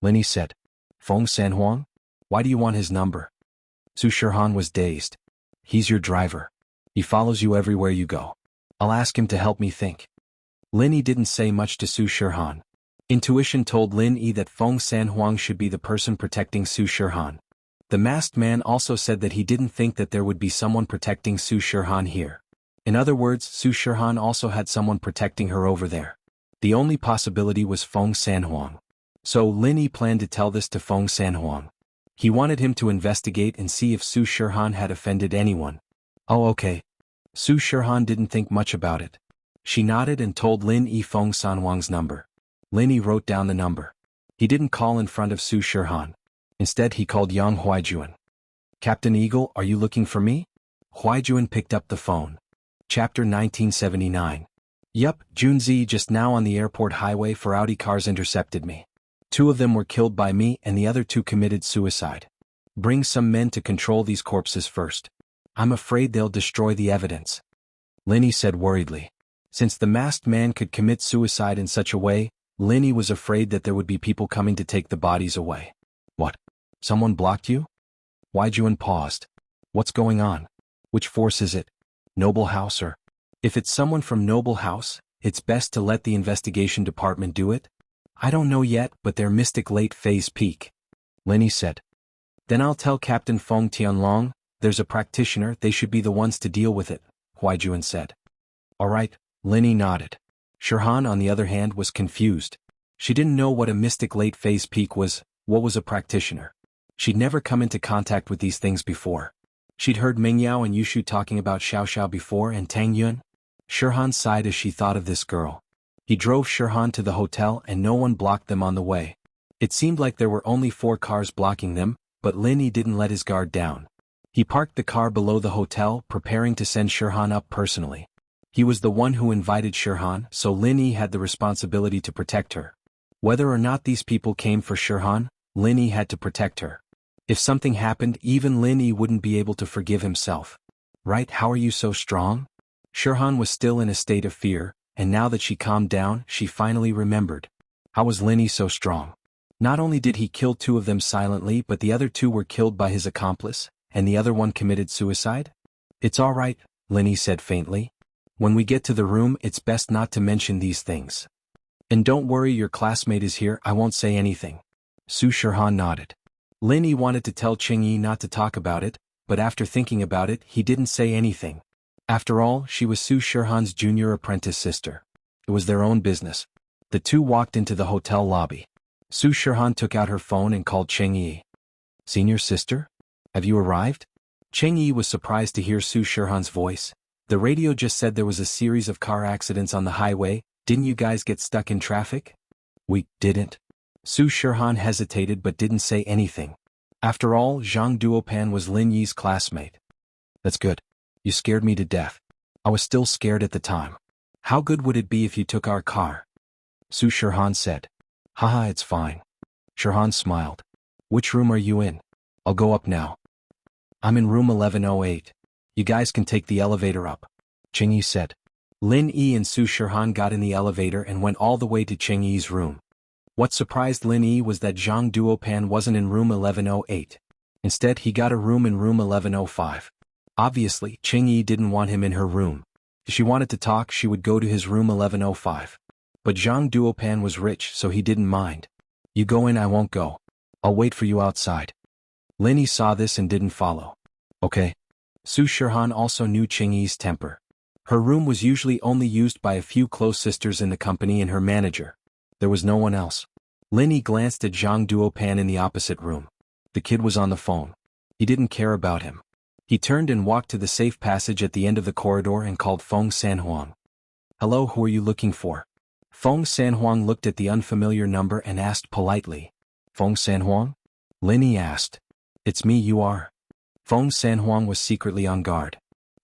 Linny said. Feng Sanhuang? Why do you want his number? Su Shirhan was dazed. He's your driver. He follows you everywhere you go. I'll ask him to help me think. Linny didn't say much to Su Shirhan. Intuition told Lin Yi that Feng Sanhuang should be the person protecting Su Shirhan. The masked man also said that he didn't think that there would be someone protecting Su Shirhan here. In other words, Su Shirhan also had someone protecting her over there. The only possibility was Feng Sanhuang. So Lin Yi planned to tell this to Feng Sanhuang. He wanted him to investigate and see if Su Shirhan had offended anyone. Oh, okay. Su Shirhan didn't think much about it. She nodded and told Lin Yi Feng Sanhuang's number. Lin Yi wrote down the number. He didn't call in front of Su Shirhan. Instead, he called Yang Huaijuan. Captain Eagle, are you looking for me? Huaijuan picked up the phone. Chapter 1979. Yup, Junzi, just now on the airport highway 4 Audi cars intercepted me. 2 of them were killed by me and the other 2 committed suicide. Bring some men to control these corpses first. I'm afraid they'll destroy the evidence. Linny said worriedly. Since the masked man could commit suicide in such a way, Linny was afraid that there would be people coming to take the bodies away. What? Someone blocked you? Huaijuan paused. What's going on? Which force is it? Noble House or? If it's someone from Noble House, it's best to let the investigation department do it? I don't know yet, but they're mystic late phase peak. Linny said. Then I'll tell Captain Feng Tianlong, there's a practitioner, they should be the ones to deal with it, Huaijuan said. All right, Linny nodded. Shirhan, on the other hand, was confused. She didn't know what a mystic late phase peak was. What was a practitioner? She'd never come into contact with these things before. She'd heard Meng Yao and Yushu talking about Xiao Xiao before and Tang Yun. Shirhan sighed as she thought of this girl. He drove Shirhan to the hotel and no one blocked them on the way. It seemed like there were only 4 cars blocking them, but Linny didn't let his guard down. He parked the car below the hotel, preparing to send Shirhan up personally. He was the one who invited Shirhan, so Linny had the responsibility to protect her. Whether or not these people came for Shirhan, Linny had to protect her. If something happened, even Linny wouldn't be able to forgive himself. Right? How are you so strong? Shirhan was still in a state of fear, and now that she calmed down, she finally remembered. How was Linny so strong? Not only did he kill 2 of them silently, but the other 2 were killed by his accomplice, and the other one committed suicide? It's all right, Linny said faintly. When we get to the room, it's best not to mention these things. And don't worry, your classmate is here, I won't say anything. Su Shirhan nodded. Linny wanted to tell Qingyi not to talk about it, but after thinking about it, he didn't say anything. After all, she was Su Shirhan's junior apprentice sister. It was their own business. The 2 walked into the hotel lobby. Su Shirhan took out her phone and called Qingyi. Senior sister? Have you arrived? Qingyi was surprised to hear Su Shirhan's voice. The radio just said there was a series of car accidents on the highway. Didn't you guys get stuck in traffic? We didn't. Su Shihan hesitated but didn't say anything. After all, Zhang Duopan was Lin Yi's classmate. That's good. You scared me to death. I was still scared at the time. How good would it be if you took our car? Su Shihan said. Haha, it's fine. Shihan smiled. Which room are you in? I'll go up now. I'm in room 1108. You guys can take the elevator up. Cheng-Yi said. Lin Yi and Su Shihan got in the elevator and went all the way to Cheng-Yi's room. What surprised Lin Yi was that Zhang Duopan wasn't in room 1108. Instead, he got a room in room 1105. Obviously, Cheng-Yi didn't want him in her room. If she wanted to talk, she would go to his room 1105. But Zhang Duopan was rich, so he didn't mind. You go in, I won't go. I'll wait for you outside. Lin Yi saw this and didn't follow. Okay. Su Shihan also knew Cheng-Yi's temper. Her room was usually only used by a few close sisters in the company and her manager. There was no one else. Lin Yi glanced at Zhang Duopan in the opposite room. The kid was on the phone. He didn't care about him. He turned and walked to the safe passage at the end of the corridor and called Feng Sanhuang. Hello, who are you looking for? Feng Sanhuang looked at the unfamiliar number and asked politely. Feng Sanhuang? Lin Yi asked. It's me, you are. Feng Sanhuang was secretly on guard.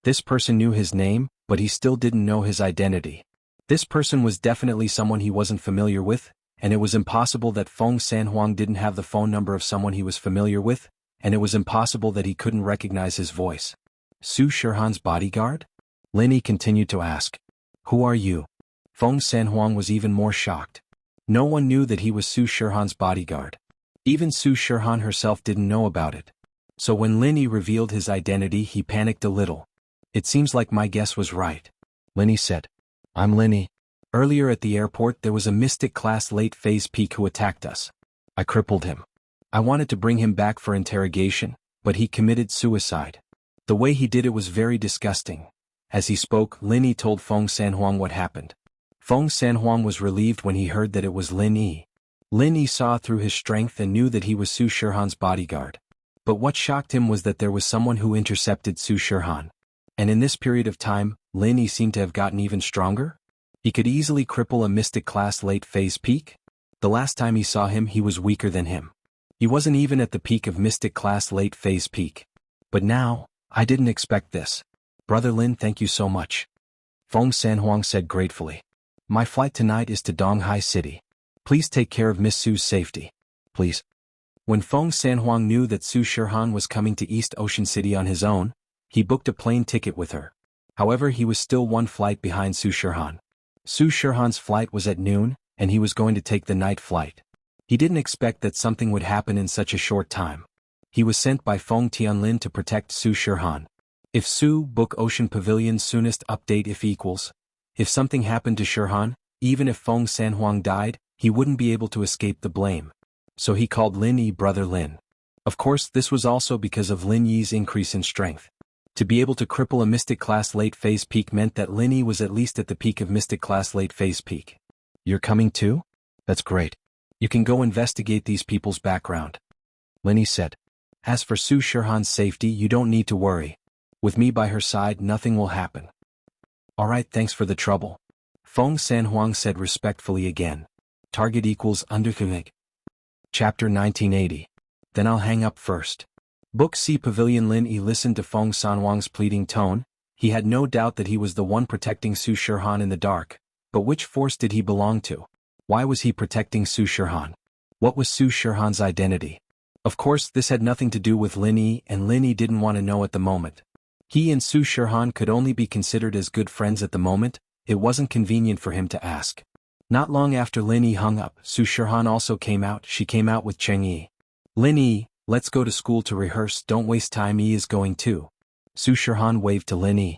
This person knew his name, but he still didn't know his identity. This person was definitely someone he wasn't familiar with, and it was impossible that Feng Sanhuang didn't have the phone number of someone he was familiar with, and it was impossible that he couldn't recognize his voice. Su Shihan's bodyguard? Lin Yi continued to ask. Who are you? Feng Sanhuang was even more shocked. No one knew that he was Su Shihan's bodyguard. Even Su Shihan herself didn't know about it. So when Lin Yi revealed his identity, he panicked a little. It seems like my guess was right. Lin Yi said. I'm Lin Yi. Earlier at the airport there was a mystic class late phase peak who attacked us. I crippled him. I wanted to bring him back for interrogation, but he committed suicide. The way he did it was very disgusting. As he spoke, Lin Yi told Feng Sanhuang what happened. Feng Sanhuang was relieved when he heard that it was Lin Yi. Lin Yi saw through his strength and knew that he was Su Shihan's bodyguard. But what shocked him was that there was someone who intercepted Su Shihan. And in this period of time, Lin Yi seemed to have gotten even stronger? He could easily cripple a mystic class late phase peak? The last time he saw him, he was weaker than him. He wasn't even at the peak of mystic class late phase peak. But now, I didn't expect this. Brother Lin, thank you so much. Feng Sanhuang said gratefully. My flight tonight is to Donghai City. Please take care of Miss Su's safety. Please. When Feng Sanhuang knew that Su Shihan was coming to East Ocean City on his own, he booked a plane ticket with her. However, he was still one flight behind Su Shihan. Su Shihan's flight was at noon, and he was going to take the night flight. He didn't expect that something would happen in such a short time. He was sent by Feng Tianlin to protect Su Shihan. If Su, book Ocean Pavilion soonest update if equals. If something happened to Shihan, even if Feng Sanhuang died, he wouldn't be able to escape the blame. So he called Lin Yi Brother Lin. Of course, this was also because of Lin Yi's increase in strength. To be able to cripple a Mystic Class Late Phase Peak meant that Lin Yi was at least at the peak of Mystic Class Late Phase Peak. You're coming too? That's great. You can go investigate these people's background. Lin Yi said. As for Su Shihan's safety, you don't need to worry. With me by her side, nothing will happen. Alright, thanks for the trouble. Feng Sanhuang said respectfully again. Target equals undercommit. Chapter 1980. Then I'll hang up first. Book C Pavilion. Lin Yi listened to Feng Sanhuang's pleading tone. He had no doubt that he was the one protecting Su Shihan in the dark, but which force did he belong to? Why was he protecting Su Shihan? What was Su Shihan's identity? Of course, this had nothing to do with Lin Yi, and Lin Yi didn't want to know at the moment. He and Su Shihan could only be considered as good friends at the moment. It wasn't convenient for him to ask. Not long after Lin Yi hung up, Su Shihan also came out. She came out with Cheng-Yi. Lin Yi, let's go to school to rehearse, don't waste time. Yi is going too. Su Shihan waved to Lin Yi.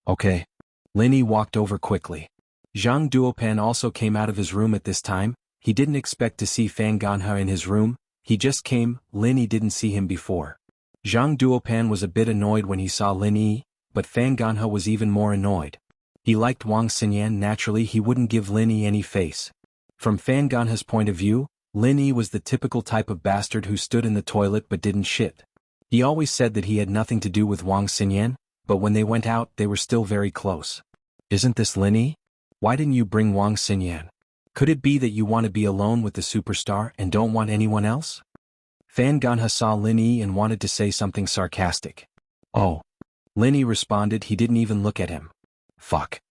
Okay. Lin Yi walked over quickly. Zhang Duopan also came out of his room at this time. He didn't expect to see Fan Ganhe in his room. He just came. Lin Yi didn't see him before. Zhang Duopan was a bit annoyed when he saw Lin Yi, but Fan Ganhe was even more annoyed. He liked Wang Xinyan. Naturally, he wouldn't give Lin Yi any face. From Fan Ganhe's point of view, Lin Yi was the typical type of bastard who stood in the toilet but didn't shit. He always said that he had nothing to do with Wang Xinyan, but when they went out they were still very close. Isn't this Lin Yi? Why didn't you bring Wang Xinyan? Could it be that you want to be alone with the superstar and don't want anyone else? Fan Ganha saw Lin Yi and wanted to say something sarcastic. Oh. Lin Yi responded he didn't even look at him. Fuck.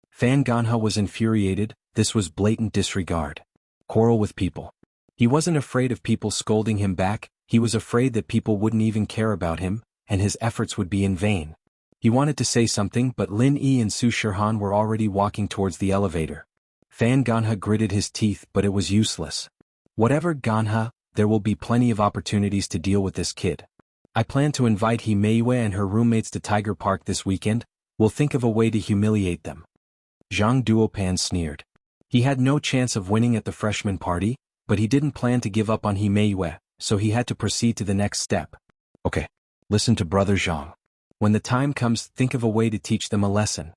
Fan Ganha was infuriated, this was blatant disregard. Quarrel with people. He wasn't afraid of people scolding him back, he was afraid that people wouldn't even care about him, and his efforts would be in vain. He wanted to say something but Lin Yi and Su Shirhan were already walking towards the elevator. Fan Ganha gritted his teeth but it was useless. Whatever Ganha, there will be plenty of opportunities to deal with this kid. I plan to invite Himeiwe and her roommates to Tiger Park this weekend, we'll think of a way to humiliate them. Zhang Duopan sneered. He had no chance of winning at the freshman party, but he didn't plan to give up on Himeiwe, so he had to proceed to the next step. Okay. Listen to Brother Zhang. When the time comes, think of a way to teach them a lesson.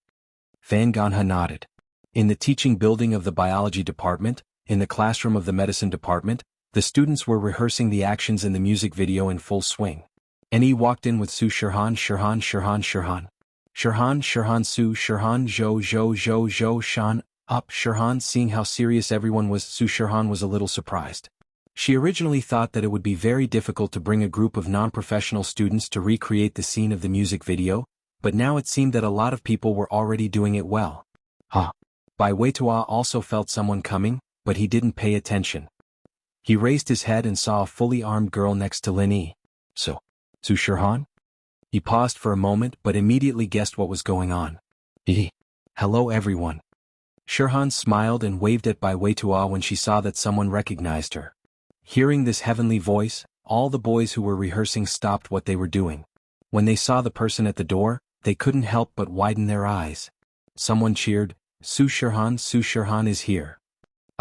Fan Ganha nodded. In the teaching building of the biology department, in the classroom of the medicine department, the students were rehearsing the actions in the music video in full swing. He walked in with Su Shirhan, Shirhan, Shirhan, Shirhan. Shirhan, Shirhan, Su Shirhan, Zhou, Zhou, Zhou, Zhou, Shan, up, Shirhan. Seeing how serious everyone was, Su Shirhan was a little surprised. She originally thought that it would be very difficult to bring a group of non-professional students to recreate the scene of the music video, but now it seemed that a lot of people were already doing it well. Huh. Bai Weitua also felt someone coming, but he didn't pay attention. He raised his head and saw a fully armed girl next to Lin Yi. So, Su Shirhan? He paused for a moment but immediately guessed what was going on. Hello everyone. Shirhan smiled and waved at Bai Weitua when she saw that someone recognized her. Hearing this heavenly voice, all the boys who were rehearsing stopped what they were doing. When they saw the person at the door, they couldn't help but widen their eyes. Someone cheered, Su Shirhan is here.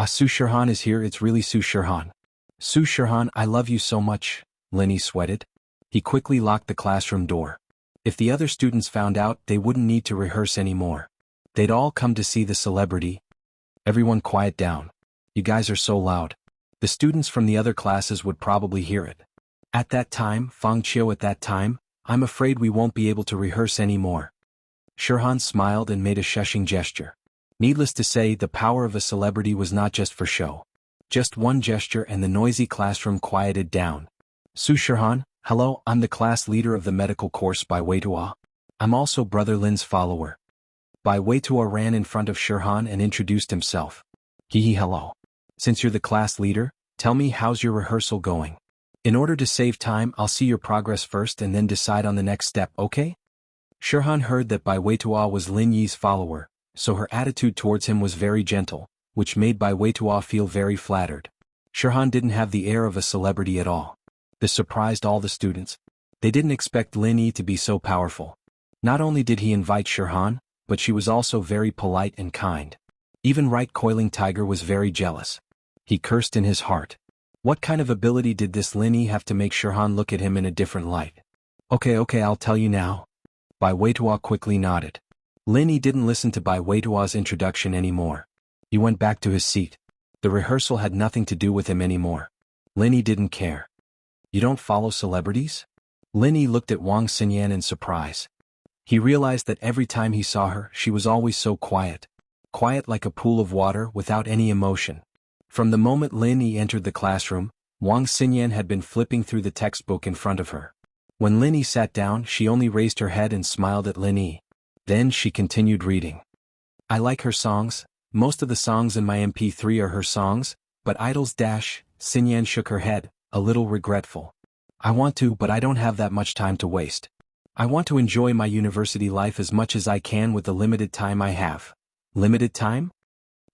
Su Shirhan is here, it's really Su Shirhan. Su Shirhan, I love you so much, Lin Yi sweated. He quickly locked the classroom door. If the other students found out, they wouldn't need to rehearse anymore. They'd all come to see the celebrity. Everyone quiet down. You guys are so loud. The students from the other classes would probably hear it. At that time, Fang Qiu at that time, I'm afraid we won't be able to rehearse anymore. Shirhan smiled and made a shushing gesture. Needless to say, the power of a celebrity was not just for show. Just one gesture and the noisy classroom quieted down. Su Shirhan, hello, I'm the class leader of the medical course Bai Weitua. I'm also Brother Lin's follower. Bai Weitua ran in front of Shirhan and introduced himself. Hello. Since you're the class leader, tell me how's your rehearsal going? In order to save time, I'll see your progress first and then decide on the next step, okay? Shirhan heard that Bai Weitua was Lin Yi's follower, so her attitude towards him was very gentle, which made Bai Weitua feel very flattered. Shirhan didn't have the air of a celebrity at all. This surprised all the students. They didn't expect Lin Yi to be so powerful. Not only did he invite Shirhan, but she was also very polite and kind. Even Right Coiling Tiger was very jealous. He cursed in his heart. What kind of ability did this Lin Yi have to make Shirhan look at him in a different light? Okay, I'll tell you now. Bai Weitua quickly nodded. Lin Yi didn't listen to Bai Weitua's introduction anymore. He went back to his seat. The rehearsal had nothing to do with him anymore. Lin Yi didn't care. You don't follow celebrities? Lin Yi looked at Wang Xinyan in surprise. He realized that every time he saw her, she was always so quiet. Quiet like a pool of water without any emotion. From the moment Lin Yi entered the classroom, Wang Xinyan had been flipping through the textbook in front of her. When Lin Yi sat down, she only raised her head and smiled at Lin Yi. Then she continued reading. I like her songs, most of the songs in my MP3 are her songs, but idols dash, Xinyan shook her head, a little regretful. I want to, but I don't have that much time to waste. I want to enjoy my university life as much as I can with the limited time I have. Limited time?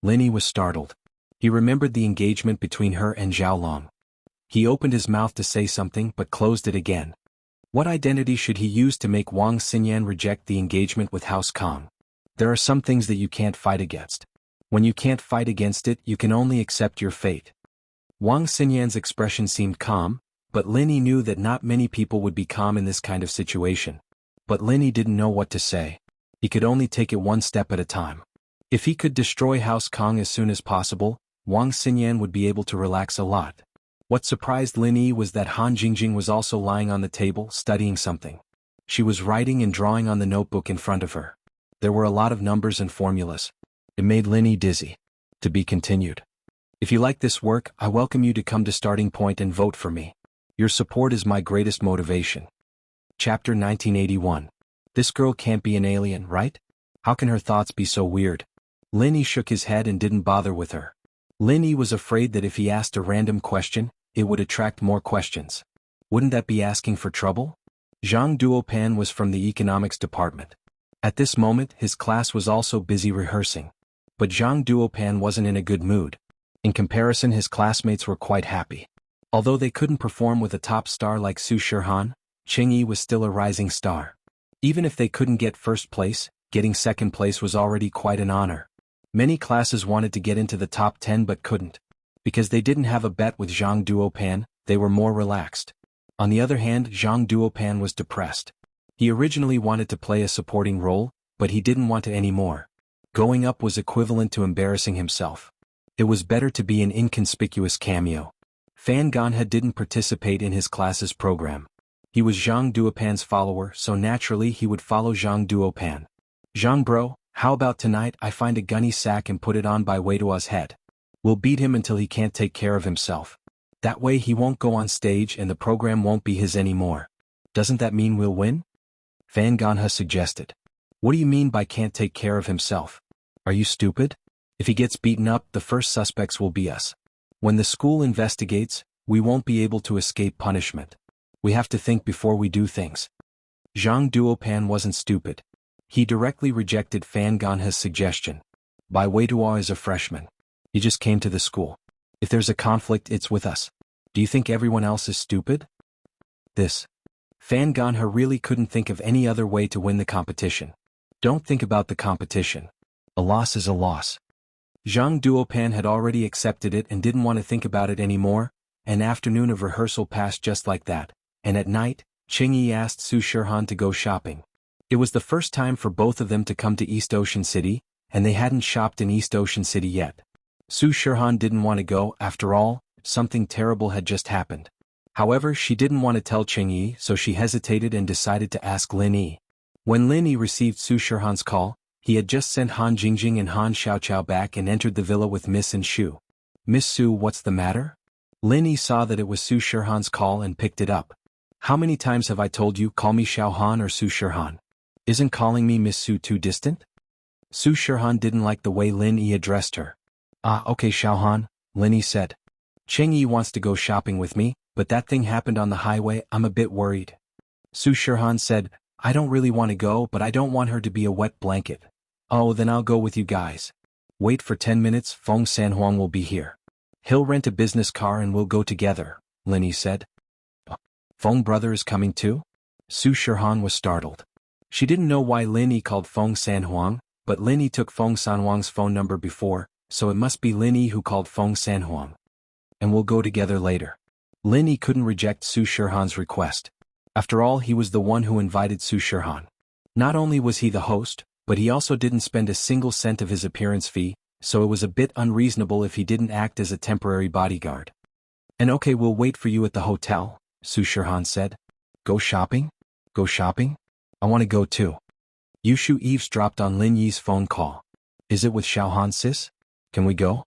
Lin Yi was startled. He remembered the engagement between her and Zhao Long. He opened his mouth to say something but closed it again. What identity should he use to make Wang Xinyan reject the engagement with House Kong? There are some things that you can't fight against. When you can't fight against it, you can only accept your fate. Wang Xinyan's expression seemed calm, but Lin Yi knew that not many people would be calm in this kind of situation. But Lin Yi didn't know what to say. He could only take it one step at a time. If he could destroy House Kong as soon as possible, Wang Xinyan would be able to relax a lot. What surprised Lin Yi was that Han Jingjing was also lying on the table, studying something. She was writing and drawing on the notebook in front of her. There were a lot of numbers and formulas. It made Lin Yi dizzy. To be continued. If you like this work, I welcome you to come to Starting Point and vote for me. Your support is my greatest motivation. Chapter 1981. This girl can't be an alien, right? How can her thoughts be so weird? Lin Yi shook his head and didn't bother with her. Lin Yi was afraid that if he asked a random question, it would attract more questions. Wouldn't that be asking for trouble? Zhang Duopan was from the economics department. At this moment, his class was also busy rehearsing. But Zhang Duopan wasn't in a good mood. In comparison, his classmates were quite happy. Although they couldn't perform with a top star like Su Shihan, Qing Yi was still a rising star. Even if they couldn't get first place, getting second place was already quite an honor. Many classes wanted to get into the top 10 but couldn't. Because they didn't have a bet with Zhang Duopan, they were more relaxed. On the other hand, Zhang Duopan was depressed. He originally wanted to play a supporting role, but he didn't want to anymore. Going up was equivalent to embarrassing himself. It was better to be an inconspicuous cameo. Fan Ganhe didn't participate in his class's program. He was Zhang Duopan's follower, so naturally he would follow Zhang Duopan. Zhang bro, how about tonight I find a gunny sack and put it on by Weidua's head? We'll beat him until he can't take care of himself. That way he won't go on stage and the program won't be his anymore. Doesn't that mean we'll win? Fan Ganhe suggested. What do you mean by can't take care of himself? Are you stupid? If he gets beaten up, the first suspects will be us. When the school investigates, we won't be able to escape punishment. We have to think before we do things. Zhang Duopan wasn't stupid. He directly rejected Fan Ganhe's suggestion. Bai Weidua is a freshman. He just came to the school. If there's a conflict, it's with us. Do you think everyone else is stupid? Fan Ganhe really couldn't think of any other way to win the competition. Don't think about the competition. A loss is a loss. Zhang Duopan had already accepted it and didn't want to think about it anymore. An afternoon of rehearsal passed just like that, and at night, Qing Yi asked Su Shihan to go shopping. It was the first time for both of them to come to East Ocean City, and they hadn't shopped in East Ocean City yet. Su Shihan didn't want to go. After all, something terrible had just happened. However, she didn't want to tell Qing Yi, so she hesitated and decided to ask Lin Yi. When Lin Yi received Su Shihan's call, he had just sent Han Jingjing and Han Xiaoqiao back and entered the villa with Miss and Shu. Miss Su, what's the matter? Lin Yi saw that it was Su Shihan's call and picked it up. How many times have I told you, call me Xiaohan or Su Shihan? Isn't calling me Miss Su too distant? Su Shihan didn't like the way Lin Yi addressed her. Okay Xiaohan, Lin Yi said. Qing Yi wants to go shopping with me, but that thing happened on the highway, I'm a bit worried. Su Shihan said, I don't really want to go, but I don't want her to be a wet blanket. Oh, then I'll go with you guys. Wait for 10 minutes, Feng Sanhuang will be here. He'll rent a business car and we'll go together, Lin Yi said. Feng brother is coming too? Su Shihan was startled. She didn't know why Lin Yi called Feng Sanhuang, but Lin Yi took Feng Sanhuang's phone number before, so it must be Lin Yi who called Feng Sanhuang. And we'll go together later. Lin Yi couldn't reject Su Shihan's request. After all, he was the one who invited Su Shihan. Not only was he the host, but he also didn't spend a single cent of his appearance fee, so it was a bit unreasonable if he didn't act as a temporary bodyguard. And okay, we'll wait for you at the hotel, Su Shihan said. Go shopping? Go shopping? I want to go too. Yushu eavesdropped on Lin Yi's phone call. Is it with Xiaohan sis? Can we go?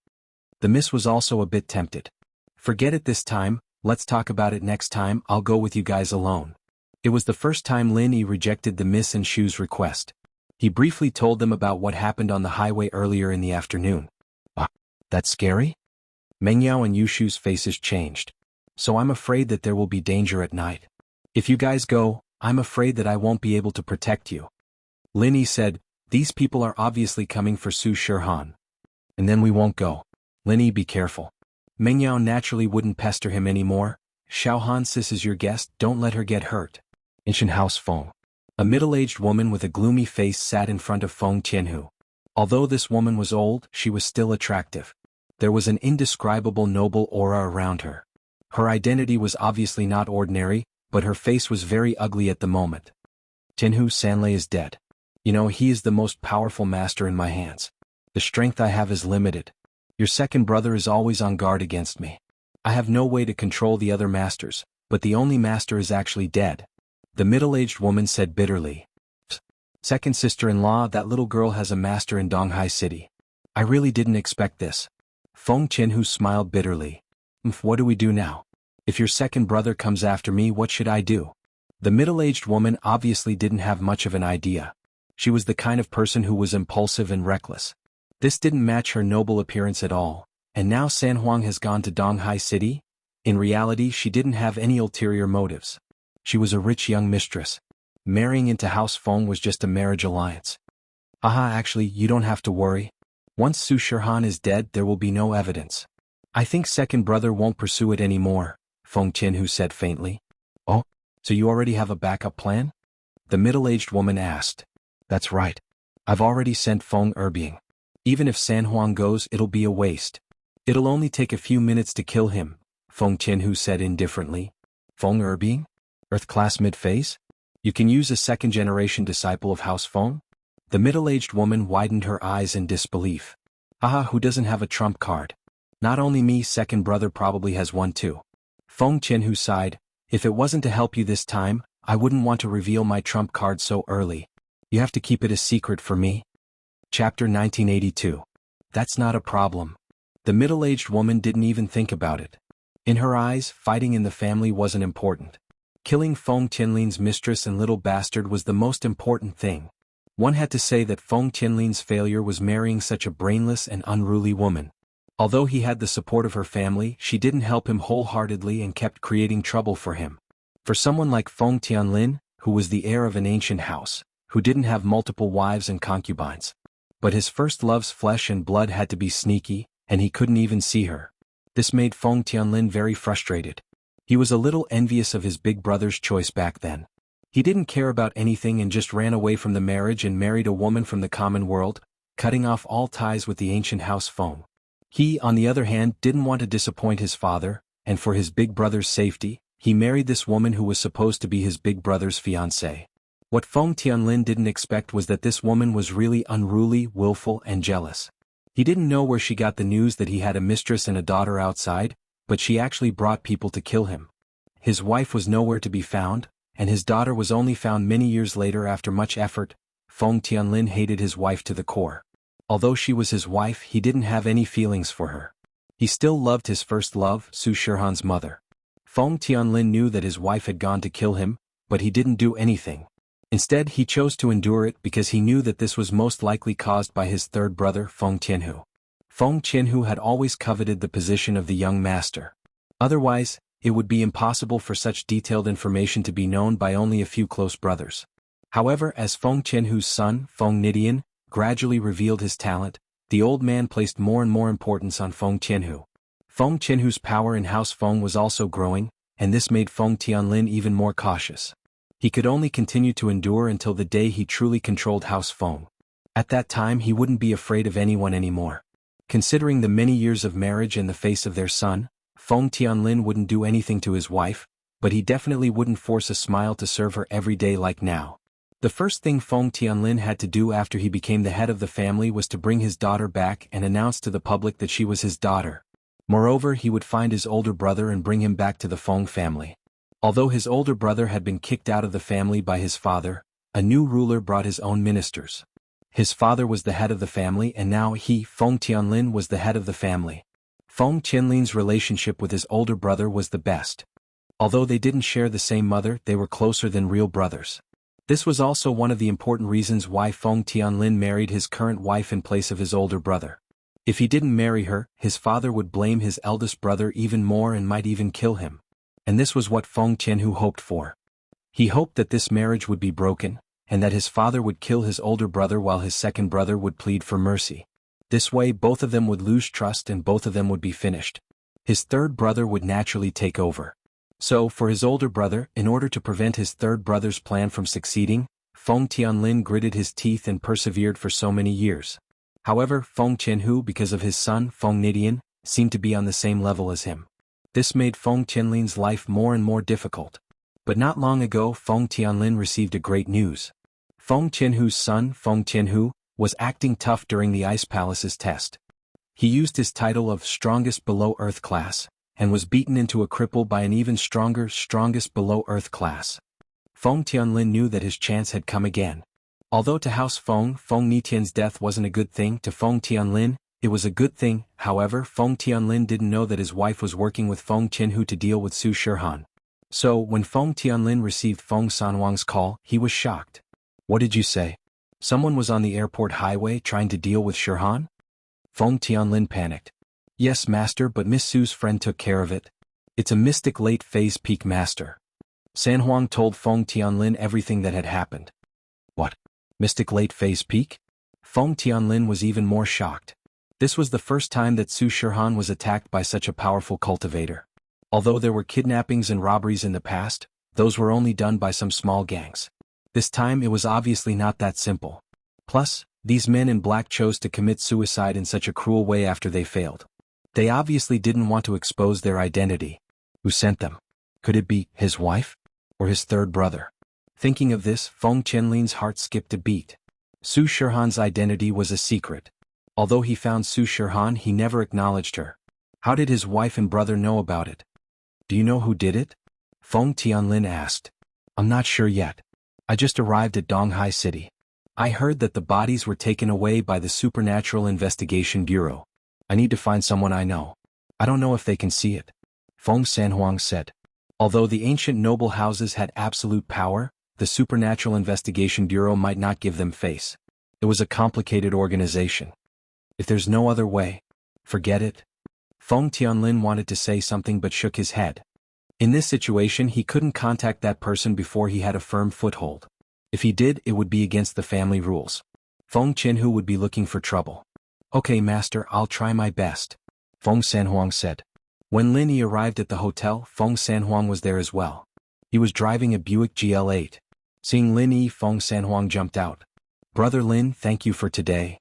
The miss was also a bit tempted. Forget it this time, let's talk about it next time, I'll go with you guys alone. It was the first time Lin Yi rejected the miss and Shu's request. He briefly told them about what happened on the highway earlier in the afternoon. That's scary? Mengyao and Yushu's faces changed. So I'm afraid that there will be danger at night. If you guys go, I'm afraid that I won't be able to protect you. Lin Yi said, these people are obviously coming for Su Shihan. And then we won't go. Lin Yi, be careful. Mengyao naturally wouldn't pester him anymore. Xiaohan sis is your guest, don't let her get hurt. Ancient House Feng. A middle-aged woman with a gloomy face sat in front of Feng Tianhu. Although this woman was old, she was still attractive. There was an indescribable noble aura around her. Her identity was obviously not ordinary, but her face was very ugly at the moment. Tianhu Sanlei is dead. You know, he is the most powerful master in my hands. The strength I have is limited. Your second brother is always on guard against me. I have no way to control the other masters, but the only master is actually dead. The middle-aged woman said bitterly. Second sister-in-law, that little girl has a master in Donghai City. I really didn't expect this. Feng Qianhu smiled bitterly. What do we do now? If your second brother comes after me, what should I do? The middle-aged woman obviously didn't have much of an idea. She was the kind of person who was impulsive and reckless. This didn't match her noble appearance at all, and now San Huang has gone to Donghai City? In reality, she didn't have any ulterior motives. She was a rich young mistress. Marrying into House Feng was just a marriage alliance. Actually, you don't have to worry. Once Su Shirhan is dead, there will be no evidence. I think second brother won't pursue it anymore, Feng Qianhu said faintly. Oh, so you already have a backup plan? The middle-aged woman asked. That's right. I've already sent Feng Erbiang. Even if San Huang goes, it'll be a waste. It'll only take a few minutes to kill him, Feng Qianhu said indifferently. Feng Erbiang? Earth class mid-phase? You can use a second-generation disciple of House Feng? The middle-aged woman widened her eyes in disbelief. Who doesn't have a trump card? Not only me, second brother probably has one too. Feng Qianhu sighed. If it wasn't to help you this time, I wouldn't want to reveal my trump card so early. You have to keep it a secret for me. Chapter 1982. That's not a problem. The middle-aged woman didn't even think about it. In her eyes, fighting in the family wasn't important. Killing Feng Tianlin's mistress and little bastard was the most important thing. One had to say that Feng Tianlin's failure was marrying such a brainless and unruly woman. Although he had the support of her family, she didn't help him wholeheartedly and kept creating trouble for him. For someone like Feng Tianlin, who was the heir of an ancient house, who didn't have multiple wives and concubines. But his first love's flesh and blood had to be sneaky, and he couldn't even see her. This made Feng Tianlin very frustrated. He was a little envious of his big brother's choice back then. He didn't care about anything and just ran away from the marriage and married a woman from the common world, cutting off all ties with the ancient House Feng. He, on the other hand, didn't want to disappoint his father, and for his big brother's safety, he married this woman who was supposed to be his big brother's fiancée. What Feng Tianlin didn't expect was that this woman was really unruly, willful, and jealous. He didn't know where she got the news that he had a mistress and a daughter outside, but she actually brought people to kill him. His wife was nowhere to be found, and his daughter was only found many years later after much effort. Feng Tianlin hated his wife to the core. Although she was his wife, he didn't have any feelings for her. He still loved his first love, Su Shirhan's mother. Feng Tianlin knew that his wife had gone to kill him, but he didn't do anything. Instead, he chose to endure it because he knew that this was most likely caused by his third brother, Feng Qianhu. Feng Qianhu had always coveted the position of the young master. Otherwise, it would be impossible for such detailed information to be known by only a few close brothers. However, as Feng Qianhu's son, Feng Nidian, gradually revealed his talent, the old man placed more and more importance on Feng Qianhu. Feng Qianhu's power in House Feng was also growing, and this made Feng Tianlin even more cautious. He could only continue to endure until the day he truly controlled House Feng. At that time he wouldn't be afraid of anyone anymore. Considering the many years of marriage and the face of their son, Feng Tianlin wouldn't do anything to his wife, but he definitely wouldn't force a smile to serve her every day like now. The first thing Feng Tianlin had to do after he became the head of the family was to bring his daughter back and announce to the public that she was his daughter. Moreover, he would find his older brother and bring him back to the Feng family. Although his older brother had been kicked out of the family by his father, a new ruler brought his own ministers. His father was the head of the family and now he, Feng Tianlin, was the head of the family. Feng Tianlin's relationship with his older brother was the best. Although they didn't share the same mother, they were closer than real brothers. This was also one of the important reasons why Feng Tianlin married his current wife in place of his older brother. If he didn't marry her, his father would blame his eldest brother even more and might even kill him. And this was what Feng Qianhu hoped for. He hoped that this marriage would be broken, and that his father would kill his older brother while his second brother would plead for mercy. This way both of them would lose trust and both of them would be finished. His third brother would naturally take over. So, for his older brother, in order to prevent his third brother's plan from succeeding, Feng Tianlin gritted his teeth and persevered for so many years. However, Feng Qianhu, because of his son, Feng Nidian, seemed to be on the same level as him. This made Feng Tianlin's life more and more difficult. But not long ago Feng Tianlin received a great news. Feng Qianhu's son, Feng Tianhu, was acting tough during the Ice Palace's test. He used his title of Strongest Below Earth class, and was beaten into a cripple by an even stronger Strongest Below Earth class. Feng Tianlin knew that his chance had come again. Although to House Feng, Feng Nitian's death wasn't a good thing, to Feng Tianlin, It was a good thing, however. Feng Tianlin didn't know that his wife was working with Feng Qinhu to deal with Su Shihan. So, when Feng Tianlin received Feng Sanhuang's call, he was shocked. What did you say? Someone was on the airport highway trying to deal with Shihan? Feng Tianlin panicked. Yes, master, but Miss Su's friend took care of it. It's a mystic late phase peak master. Sanhuang told Feng Tianlin everything that had happened. What? Mystic late phase peak? Feng Tianlin was even more shocked. This was the first time that Su Shihan was attacked by such a powerful cultivator. Although there were kidnappings and robberies in the past, those were only done by some small gangs. This time it was obviously not that simple. Plus, these men in black chose to commit suicide in such a cruel way after they failed. They obviously didn't want to expose their identity. Who sent them? Could it be his wife? Or his third brother? Thinking of this, Feng Tianlin's heart skipped a beat. Su Shihan's identity was a secret. Although he found Su Shihan, he never acknowledged her. How did his wife and brother know about it? Do you know who did it? Feng Tianlin asked. I'm not sure yet. I just arrived at Donghai City. I heard that the bodies were taken away by the Supernatural Investigation Bureau. I need to find someone I know. I don't know if they can see it. Feng Sanhuang said. Although the ancient noble houses had absolute power, the Supernatural Investigation Bureau might not give them face. It was a complicated organization. If there's no other way, forget it. Feng Tianlin wanted to say something but shook his head. In this situation he couldn't contact that person before he had a firm foothold. If he did, it would be against the family rules. Feng Qinhu would be looking for trouble. Okay, master, I'll try my best. Feng Sanhuang said. When Lin Yi arrived at the hotel, Feng Sanhuang was there as well. He was driving a Buick GL8. Seeing Lin Yi, Feng Sanhuang jumped out. Brother Lin, thank you for today.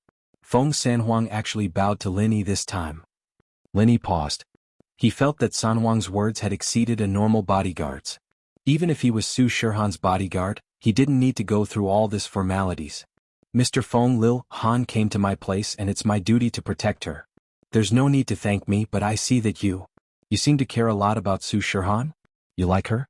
Feng Sanhuang actually bowed to Lin Yi this time. Lin Yi paused. He felt that Sanhuang's words had exceeded a normal bodyguard's. Even if he was Su Shihan's bodyguard, he didn't need to go through all this formalities. Mr. Feng Lil Han came to my place and it's my duty to protect her. There's no need to thank me, but I see that you seem to care a lot about Su Shihan? You like her?